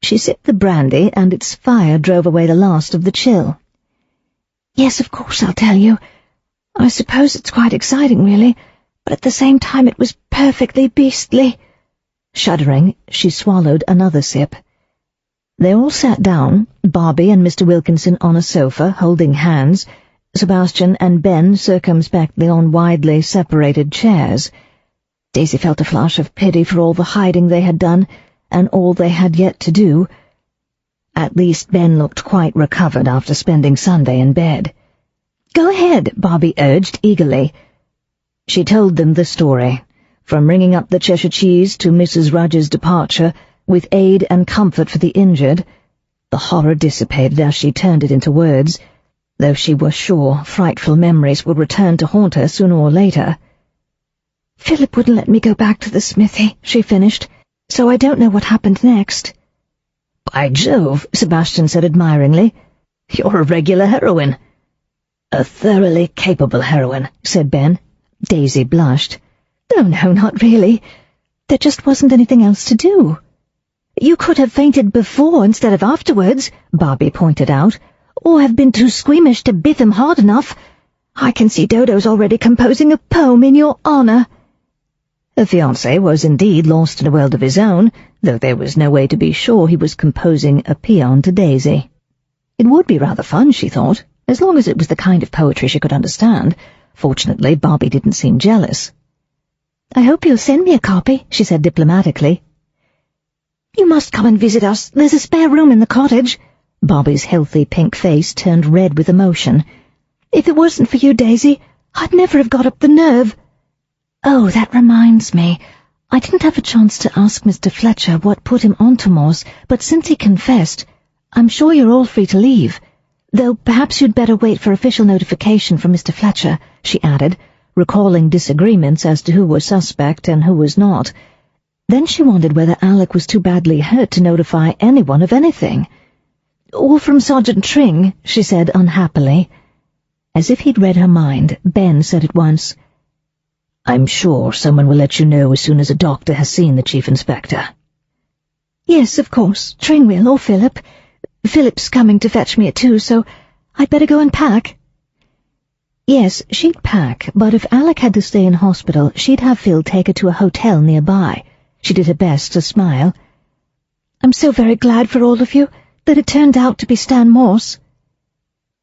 [SPEAKER 4] She sipped the brandy, and its fire drove away the last of the chill.
[SPEAKER 2] "Yes, of course I'll tell you. I suppose it's quite exciting, really, but at the same time it was perfectly beastly."
[SPEAKER 4] Shuddering, she swallowed another sip. They all sat down, Bobbie and Mr. Wilkinson on a sofa, holding hands,
[SPEAKER 2] Sebastian and Ben circumspectly on widely separated chairs. Daisy felt a flash of pity for all the hiding they had done, and all they had yet to do. At least Ben looked quite recovered after spending Sunday in bed. "Go ahead," Bobbie urged eagerly. She told them the story, from ringing up the Cheshire cheese to Mrs. Rudge's departure, with aid and comfort for the injured. The horror dissipated as she turned it into words, though she was sure frightful memories would return to haunt her sooner or later. "Philip wouldn't let me go back to the smithy," she finished, "so I don't know what happened next."
[SPEAKER 4] "By Jove," Sebastian said admiringly, "you're a regular heroine." "A thoroughly capable heroine," said Ben. Daisy blushed.
[SPEAKER 2] "Oh, no, not really. There just wasn't anything else to do." "You could have fainted before instead of afterwards," Bobbie pointed out, "or have been too squeamish to biff him hard enough. I can see Dodo's already composing a poem in your honour." Her fiancé was indeed lost in a world of his own, though there was no way to be sure he was composing a paean to Daisy. It would be rather fun, she thought, as long as it was the kind of poetry she could understand. Fortunately, Bobbie didn't seem jealous. "I hope you'll send me a copy," she said diplomatically. "You must come and visit us. There's a spare room in the cottage." Bobbie's healthy pink face turned red with emotion. "If it wasn't for you, Daisy, I'd never have got up the nerve." "Oh, that reminds me. I didn't have a chance to ask Mr. Fletcher what put him on to Morse, but since he confessed, I'm sure you're all free to leave. Though perhaps you'd better wait for official notification from Mr. Fletcher," she added, recalling disagreements as to who was suspect and who was not. Then she wondered whether Alec was too badly hurt to notify anyone of anything. "Or from Sergeant Tring," she said unhappily. As if he'd read her mind, Ben said at once, "I'm sure someone will let you know as soon as a doctor has seen the Chief Inspector." "Yes, of course, Tring will, or Philip. Philip's coming to fetch me at 2, so I'd better go and pack." Yes, she'd pack, but if Alec had to stay in hospital, she'd have Phil take her to a hotel nearby. She did her best to smile. "I'm so very glad for all of you that it turned out to be Stan Morse."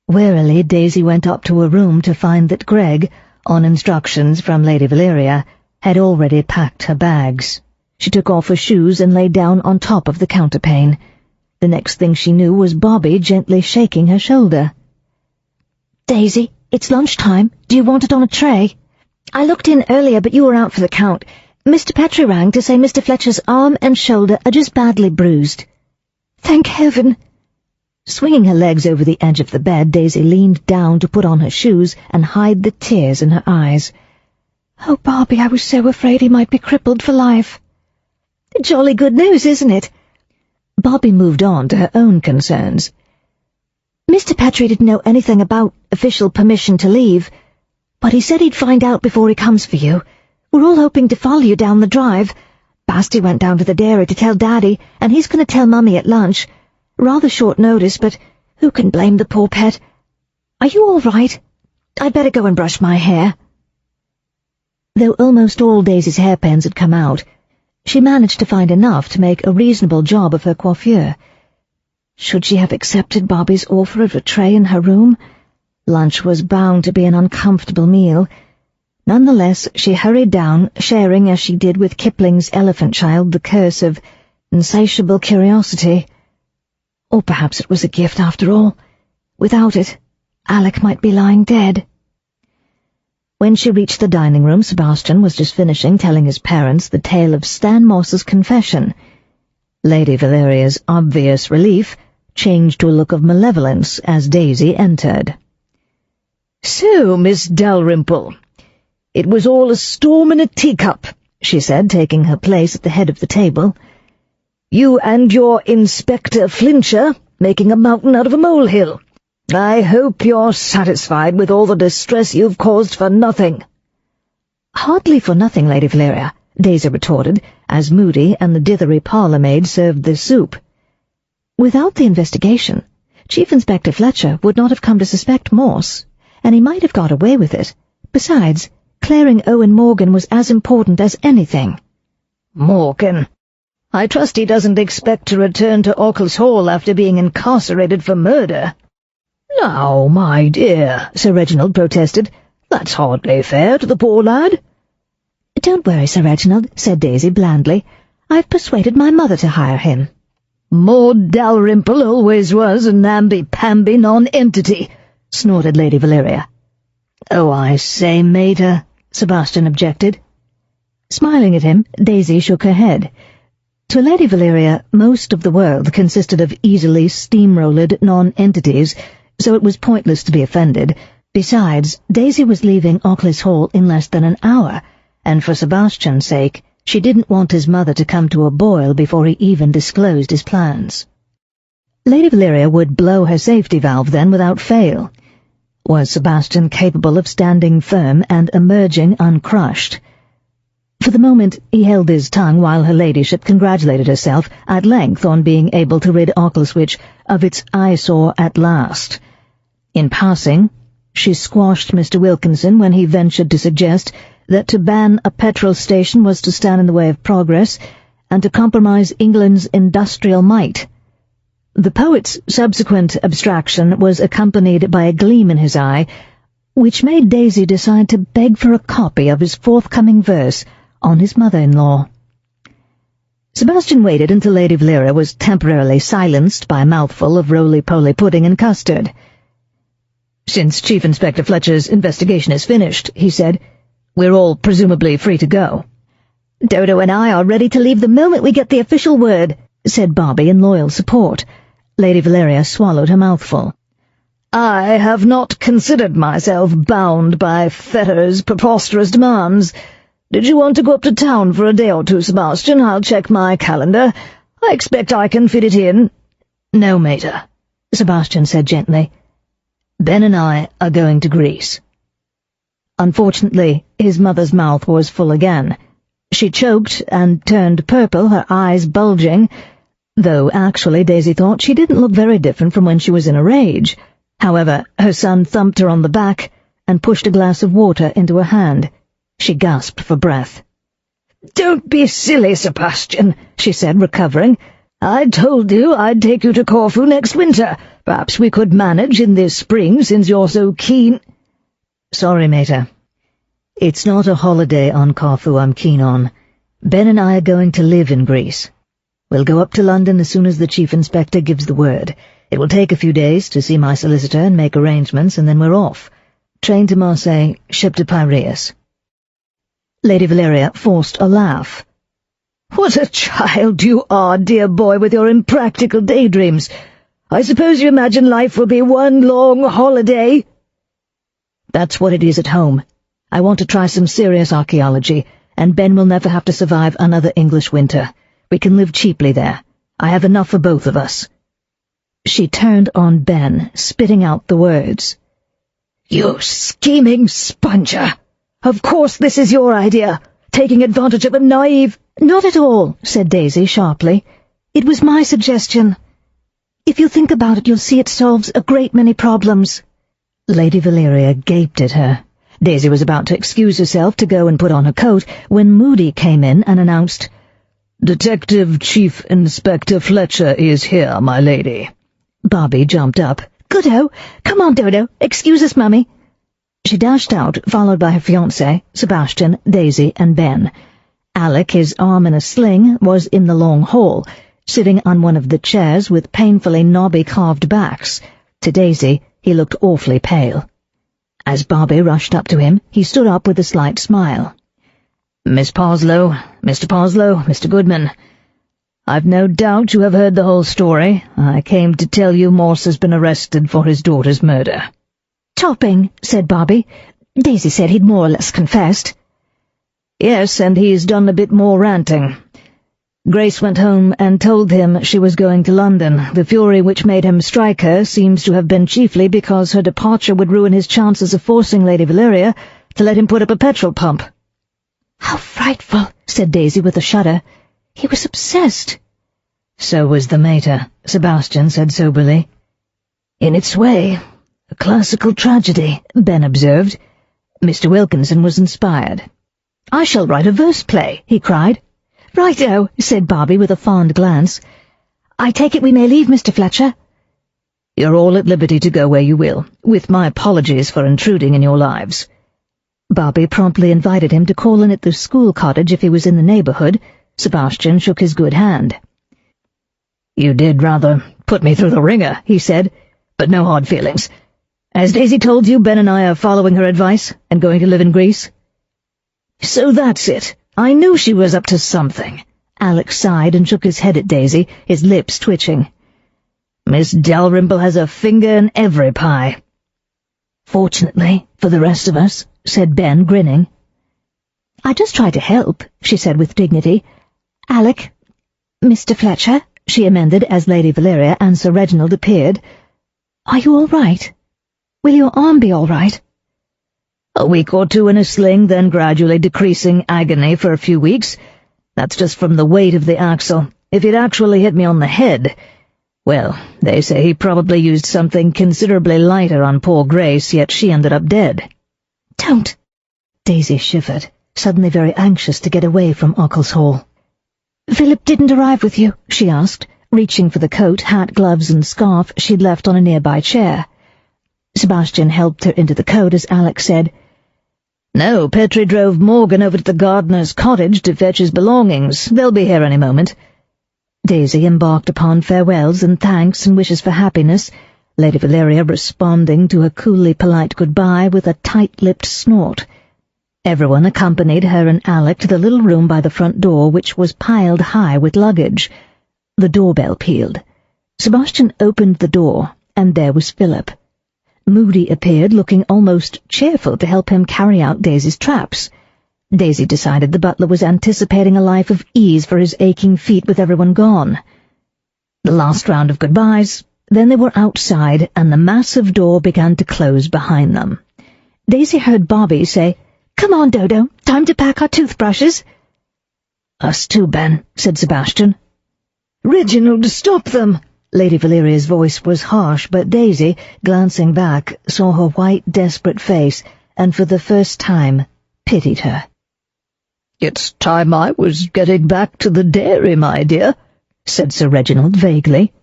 [SPEAKER 2] Warily, Daisy went up to her room to find that Greg, on instructions from Lady Valeria, had already packed her bags. She took off her shoes and lay down on top of the counterpane. The next thing she knew was Bobbie gently shaking her shoulder. "Daisy, it's lunchtime. Do you want it on a tray?" "I looked in earlier, but you were out for the count. Mr. Petrie rang to say Mr. Fletcher's arm and shoulder are just badly bruised." "Thank heaven." Swinging her legs over the edge of the bed, Daisy leaned down to put on her shoes and hide the tears in her eyes. "Oh, Bobbie, I was so afraid he might be crippled for life." "Jolly good news, isn't it?" Bobbie moved on to her own concerns. "Mr. Petrie didn't know anything about official permission to leave, but he said he'd find out before he comes for you. We're all hoping to follow you down the drive. Basti went down to the dairy to tell Daddy, and he's going to tell Mummy at lunch. Rather short notice, but who can blame the poor pet? Are you all right? I'd better go and brush my hair." Though almost all Daisy's hairpins had come out, she managed to find enough to make a reasonable job of her coiffure. Should she have accepted Bobbie's offer of a tray in her room? Lunch was bound to be an uncomfortable meal. Nonetheless, she hurried down, sharing as she did with Kipling's elephant child the curse of insatiable curiosity. Or perhaps it was a gift after all. Without it, Alec might be lying dead. When she reached the dining room, Sebastian was just finishing telling his parents the tale of Stan Morse's confession. Lady Valeria's obvious relief changed to a look of malevolence as Daisy entered. "So, Miss Dalrymple, it was all a storm in a teacup," she said, taking her place at the head of the table. "You and your Inspector Fletcher making a mountain out of a molehill. I hope you're satisfied with all the distress you've caused for nothing." "Hardly for nothing, Lady Valeria," Daisy retorted, as Moody and the dithery parlour-maid served the soup. Without the investigation, Chief Inspector Fletcher would not have come to suspect Morse, and he might have got away with it. Besides, clearing Owen Morgan was as important as anything.
[SPEAKER 4] "Morgan. I trust he doesn't expect to return to Occles Hall after being incarcerated for murder." "Now, my dear," Sir Reginald protested, "that's hardly fair to the poor lad."
[SPEAKER 2] "Don't worry, Sir Reginald," said Daisy blandly. "I've persuaded my mother to hire him."
[SPEAKER 4] "Maud Dalrymple always was a namby-pamby non-entity," snorted Lady Valeria.
[SPEAKER 3] "Oh, I say, mater," Sebastian objected.
[SPEAKER 2] Smiling at him, Daisy shook her head. To Lady Valeria, most of the world consisted of easily steamrolled non-entities, so it was pointless to be offended. Besides, Daisy was leaving Occles Hall in less than an hour, and for Sebastian's sake, she didn't want his mother to come to a boil before he even disclosed his plans. Lady Valeria would blow her safety valve then without fail. Was Sebastian capable of standing firm and emerging uncrushed? For the moment, he held his tongue while her ladyship congratulated herself at length on being able to rid Ockleswich of its eyesore at last. In passing, she squashed Mr. Wilkinson when he ventured to suggest that to ban a petrol station was to stand in the way of progress and to compromise England's industrial might. The poet's subsequent abstraction was accompanied by a gleam in his eye, which made Daisy decide to beg for a copy of his forthcoming verse on his mother-in-law. Sebastian waited until Lady Valeria was temporarily silenced by a mouthful of roly-poly pudding and custard. "Since Chief Inspector Fletcher's investigation is finished," he said, "we're all presumably free to go." "Dodo and I are ready to leave the moment we get the official word," said Bobbie in loyal support. Lady Valeria swallowed her mouthful.
[SPEAKER 4] "I have not considered myself bound by Fetter's preposterous demands. Did you want to go up to town for a day or two, Sebastian? I'll check my calendar. I expect I can fit it in."
[SPEAKER 3] "No, mater," Sebastian said gently. "Ben and I are going to Greece."
[SPEAKER 2] Unfortunately, his mother's mouth was full again. She choked and turned purple, her eyes bulging, though actually Daisy thought she didn't look very different from when she was in a rage. However, her son thumped her on the back and pushed a glass of water into her hand. She gasped for breath.
[SPEAKER 4] "Don't be silly, Sebastian," she said, recovering. "I told you I'd take you to Corfu next winter. Perhaps we could manage in this spring, since you're so keen."
[SPEAKER 3] "Sorry, mater. It's not a holiday on Corfu I'm keen on. Ben and I are going to live in Greece. We'll go up to London as soon as the Chief Inspector gives the word. It will take a few days to see my solicitor and make arrangements, and then we're off. Train to Marseille, ship to Piraeus."
[SPEAKER 2] Lady Valeria forced a laugh.
[SPEAKER 4] "What a child you are, dear boy, with your impractical daydreams. I suppose you imagine life will be one long holiday?"
[SPEAKER 2] "That's what it is at home. I want to try some serious archaeology, and Ben will never have to survive another English winter. We can live cheaply there. I have enough for both of us." She turned on Ben, spitting out the words.
[SPEAKER 4] "You scheming sponger! Of course this is your idea, taking advantage of a naive—"
[SPEAKER 2] "Not at all," said Daisy sharply. "It was my suggestion. If you think about it, you'll see it solves a great many problems." Lady Valeria gaped at her. Daisy was about to excuse herself to go and put on her coat when Moody came in and announced,
[SPEAKER 4] "Detective Chief Inspector Fletcher is here, my lady."
[SPEAKER 2] Bobbie jumped up. "Goodo! Come on, Dodo! Excuse us, Mummy!" She dashed out, followed by her fiancé, Sebastian, Daisy, and Ben. Alec, his arm in a sling, was in the long hall, sitting on one of the chairs with painfully knobby carved backs. To Daisy, he looked awfully pale. As Bobbie rushed up to him, he stood up with a slight smile.
[SPEAKER 4] "Miss Parslow, Mr. Parslow, Mr. Goodman, I've no doubt you have heard the whole story. I came to tell you Morse has been arrested for his daughter's murder."
[SPEAKER 2] "Topping," said Bobbie. "Daisy said he'd more or less confessed."
[SPEAKER 4] "Yes, and he's done a bit more ranting. Grace went home and told him she was going to London. The fury which made him strike her seems to have been chiefly because her departure would ruin his chances of forcing Lady Valeria to let him put up a petrol pump."
[SPEAKER 2] "How frightful," said Daisy with a shudder. "He was obsessed."
[SPEAKER 3] "So was the mater," Sebastian said soberly.
[SPEAKER 4] "In its way, a classical tragedy,"
[SPEAKER 2] Ben observed.
[SPEAKER 3] Mr. Wilkinson was inspired.
[SPEAKER 2] "I shall write a verse play," he cried. "Righto," said Bobbie with a fond glance. "I take it we may leave, Mr. Fletcher?"
[SPEAKER 4] You're all at liberty to go where you will, with my apologies for intruding in your lives."
[SPEAKER 2] Bobbie promptly invited him to call in at the school cottage if he was in the neighbourhood. Sebastian shook his good hand.
[SPEAKER 4] "You did rather put me through the ringer," he said, "but no hard feelings. Has Daisy told you Ben and I are following her advice and going to live in Greece?" "So that's it. I knew she was up to something."
[SPEAKER 2] Alec sighed and shook his head at Daisy, his lips twitching.
[SPEAKER 4] "Miss Dalrymple has a finger in every pie."
[SPEAKER 3] "Fortunately, for the rest of us," said Ben, grinning.
[SPEAKER 2] "I just try to help," she said with dignity. "Alec, Mr. Fletcher," she amended as Lady Valeria and Sir Reginald appeared. "Are you all right? Will your arm be all right?"
[SPEAKER 4] "A week or two in a sling, then gradually decreasing agony for a few weeks. That's just from the weight of the axle. If he'd actually hit me on the head, well, they say he probably used something considerably lighter on poor Grace, yet she ended up dead."
[SPEAKER 2] "Don't!" Daisy shivered, suddenly very anxious to get away from Occles Hall. "Philip didn't arrive with you?" she asked, reaching for the coat, hat, gloves and scarf she'd left on a nearby chair. Sebastian helped her into the coat as Alec said,
[SPEAKER 4] "No, Petrie drove Morgan over to the gardener's cottage to fetch his belongings. They'll be here any moment."
[SPEAKER 2] Daisy embarked upon farewells and thanks and wishes for happiness, Lady Valeria responding to her coolly polite goodbye with a tight-lipped snort. Everyone accompanied her and Alec to the little room by the front door, which was piled high with luggage. The doorbell pealed. Sebastian opened the door, and there was Philip. Moody appeared, looking almost cheerful to help him carry out Daisy's traps. Daisy decided the butler was anticipating a life of ease for his aching feet with everyone gone. The last round of goodbyes, then they were outside, and the massive door began to close behind them. Daisy heard Bobbie say, "Come on, Dodo, time to pack our toothbrushes."
[SPEAKER 3] "Us too, Ben,"
[SPEAKER 2] said Sebastian.
[SPEAKER 4] "Reginald, stop them!"
[SPEAKER 2] Lady Valeria's voice was harsh, but Daisy, glancing back, saw her white, desperate face, and for the first time pitied her.
[SPEAKER 4] "It's time I was getting back to the dairy, my dear," said Sir Reginald vaguely.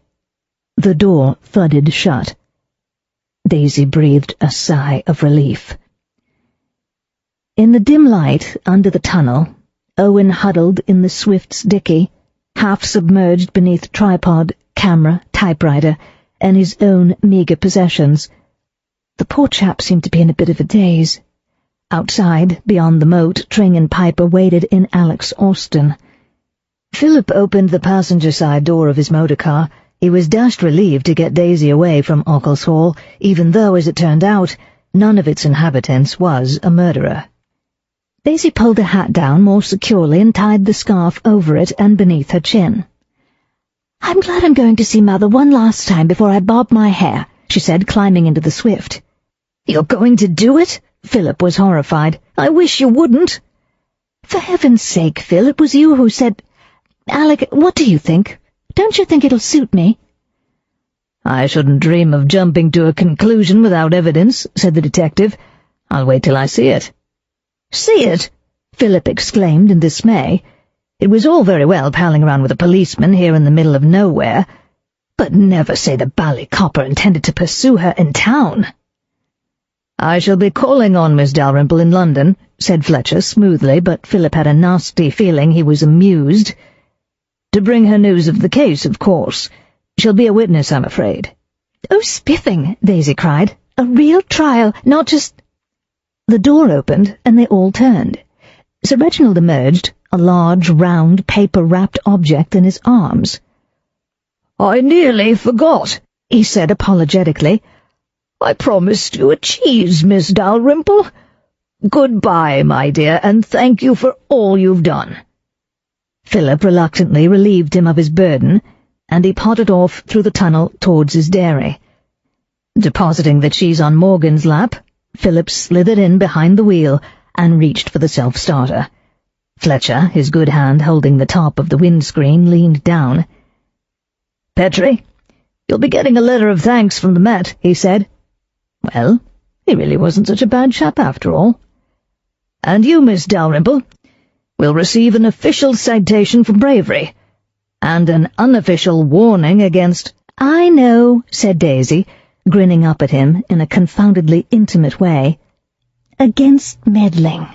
[SPEAKER 2] The door thudded shut. Daisy breathed a sigh of relief. In the dim light under the tunnel, Owen huddled in the Swift's dicky, half submerged beneath tripod, camera, typewriter, and his own meagre possessions. The poor chap seemed to be in a bit of a daze. Outside, beyond the moat, Tring and Piper waited in Alec's Austin. Philip opened the passenger-side door of his motor car. He was dashed relieved to get Daisy away from Occles Hall, even though, as it turned out, none of its inhabitants was a murderer. Daisy pulled her hat down more securely and tied the scarf over it and beneath her chin. "I'm glad I'm going to see Mother one last time before I bob my hair," she said, climbing into the Swift.
[SPEAKER 4] "You're going to do it?" Philip was horrified. "I wish you wouldn't."
[SPEAKER 2] "For heaven's sake, Phil, it was you who said— Alec, what do you think? Don't you think it'll suit me?"
[SPEAKER 4] "I shouldn't dream of jumping to a conclusion without evidence," said the detective. "I'll wait till I see it." "See it?" Philip exclaimed in dismay. It was all very well palling around with a policeman here in the middle of nowhere, but never say the bally copper intended to pursue her in town. "I shall be calling on Miss Dalrymple in London," said Fletcher smoothly, but Philip had a nasty feeling he was amused. "To bring her news of the case, of course. She'll be a witness, I'm afraid."
[SPEAKER 2] "Oh, spiffing!" Daisy cried. "A real trial, not just—" The door opened, and they all turned. Sir Reginald emerged, a large, round, paper-wrapped object in his arms.
[SPEAKER 4] "I nearly forgot," he said apologetically. "I promised you a cheese, Miss Dalrymple. Goodbye, my dear, and thank you for all you've done."
[SPEAKER 2] Philip reluctantly relieved him of his burden, and he pottered off through the tunnel towards his dairy. Depositing the cheese on Morgan's lap, Philip slithered in behind the wheel and reached for the self-starter. Fletcher, his good hand holding the top of the windscreen, leaned down.
[SPEAKER 4] "Petrie, you'll be getting a letter of thanks from the Met," he said. Well, he really wasn't such a bad chap after all. "And you, Miss Dalrymple, will receive an official citation for bravery, and an unofficial warning against—"
[SPEAKER 2] "I know," said Daisy, grinning up at him in a confoundedly intimate way. "Against meddling."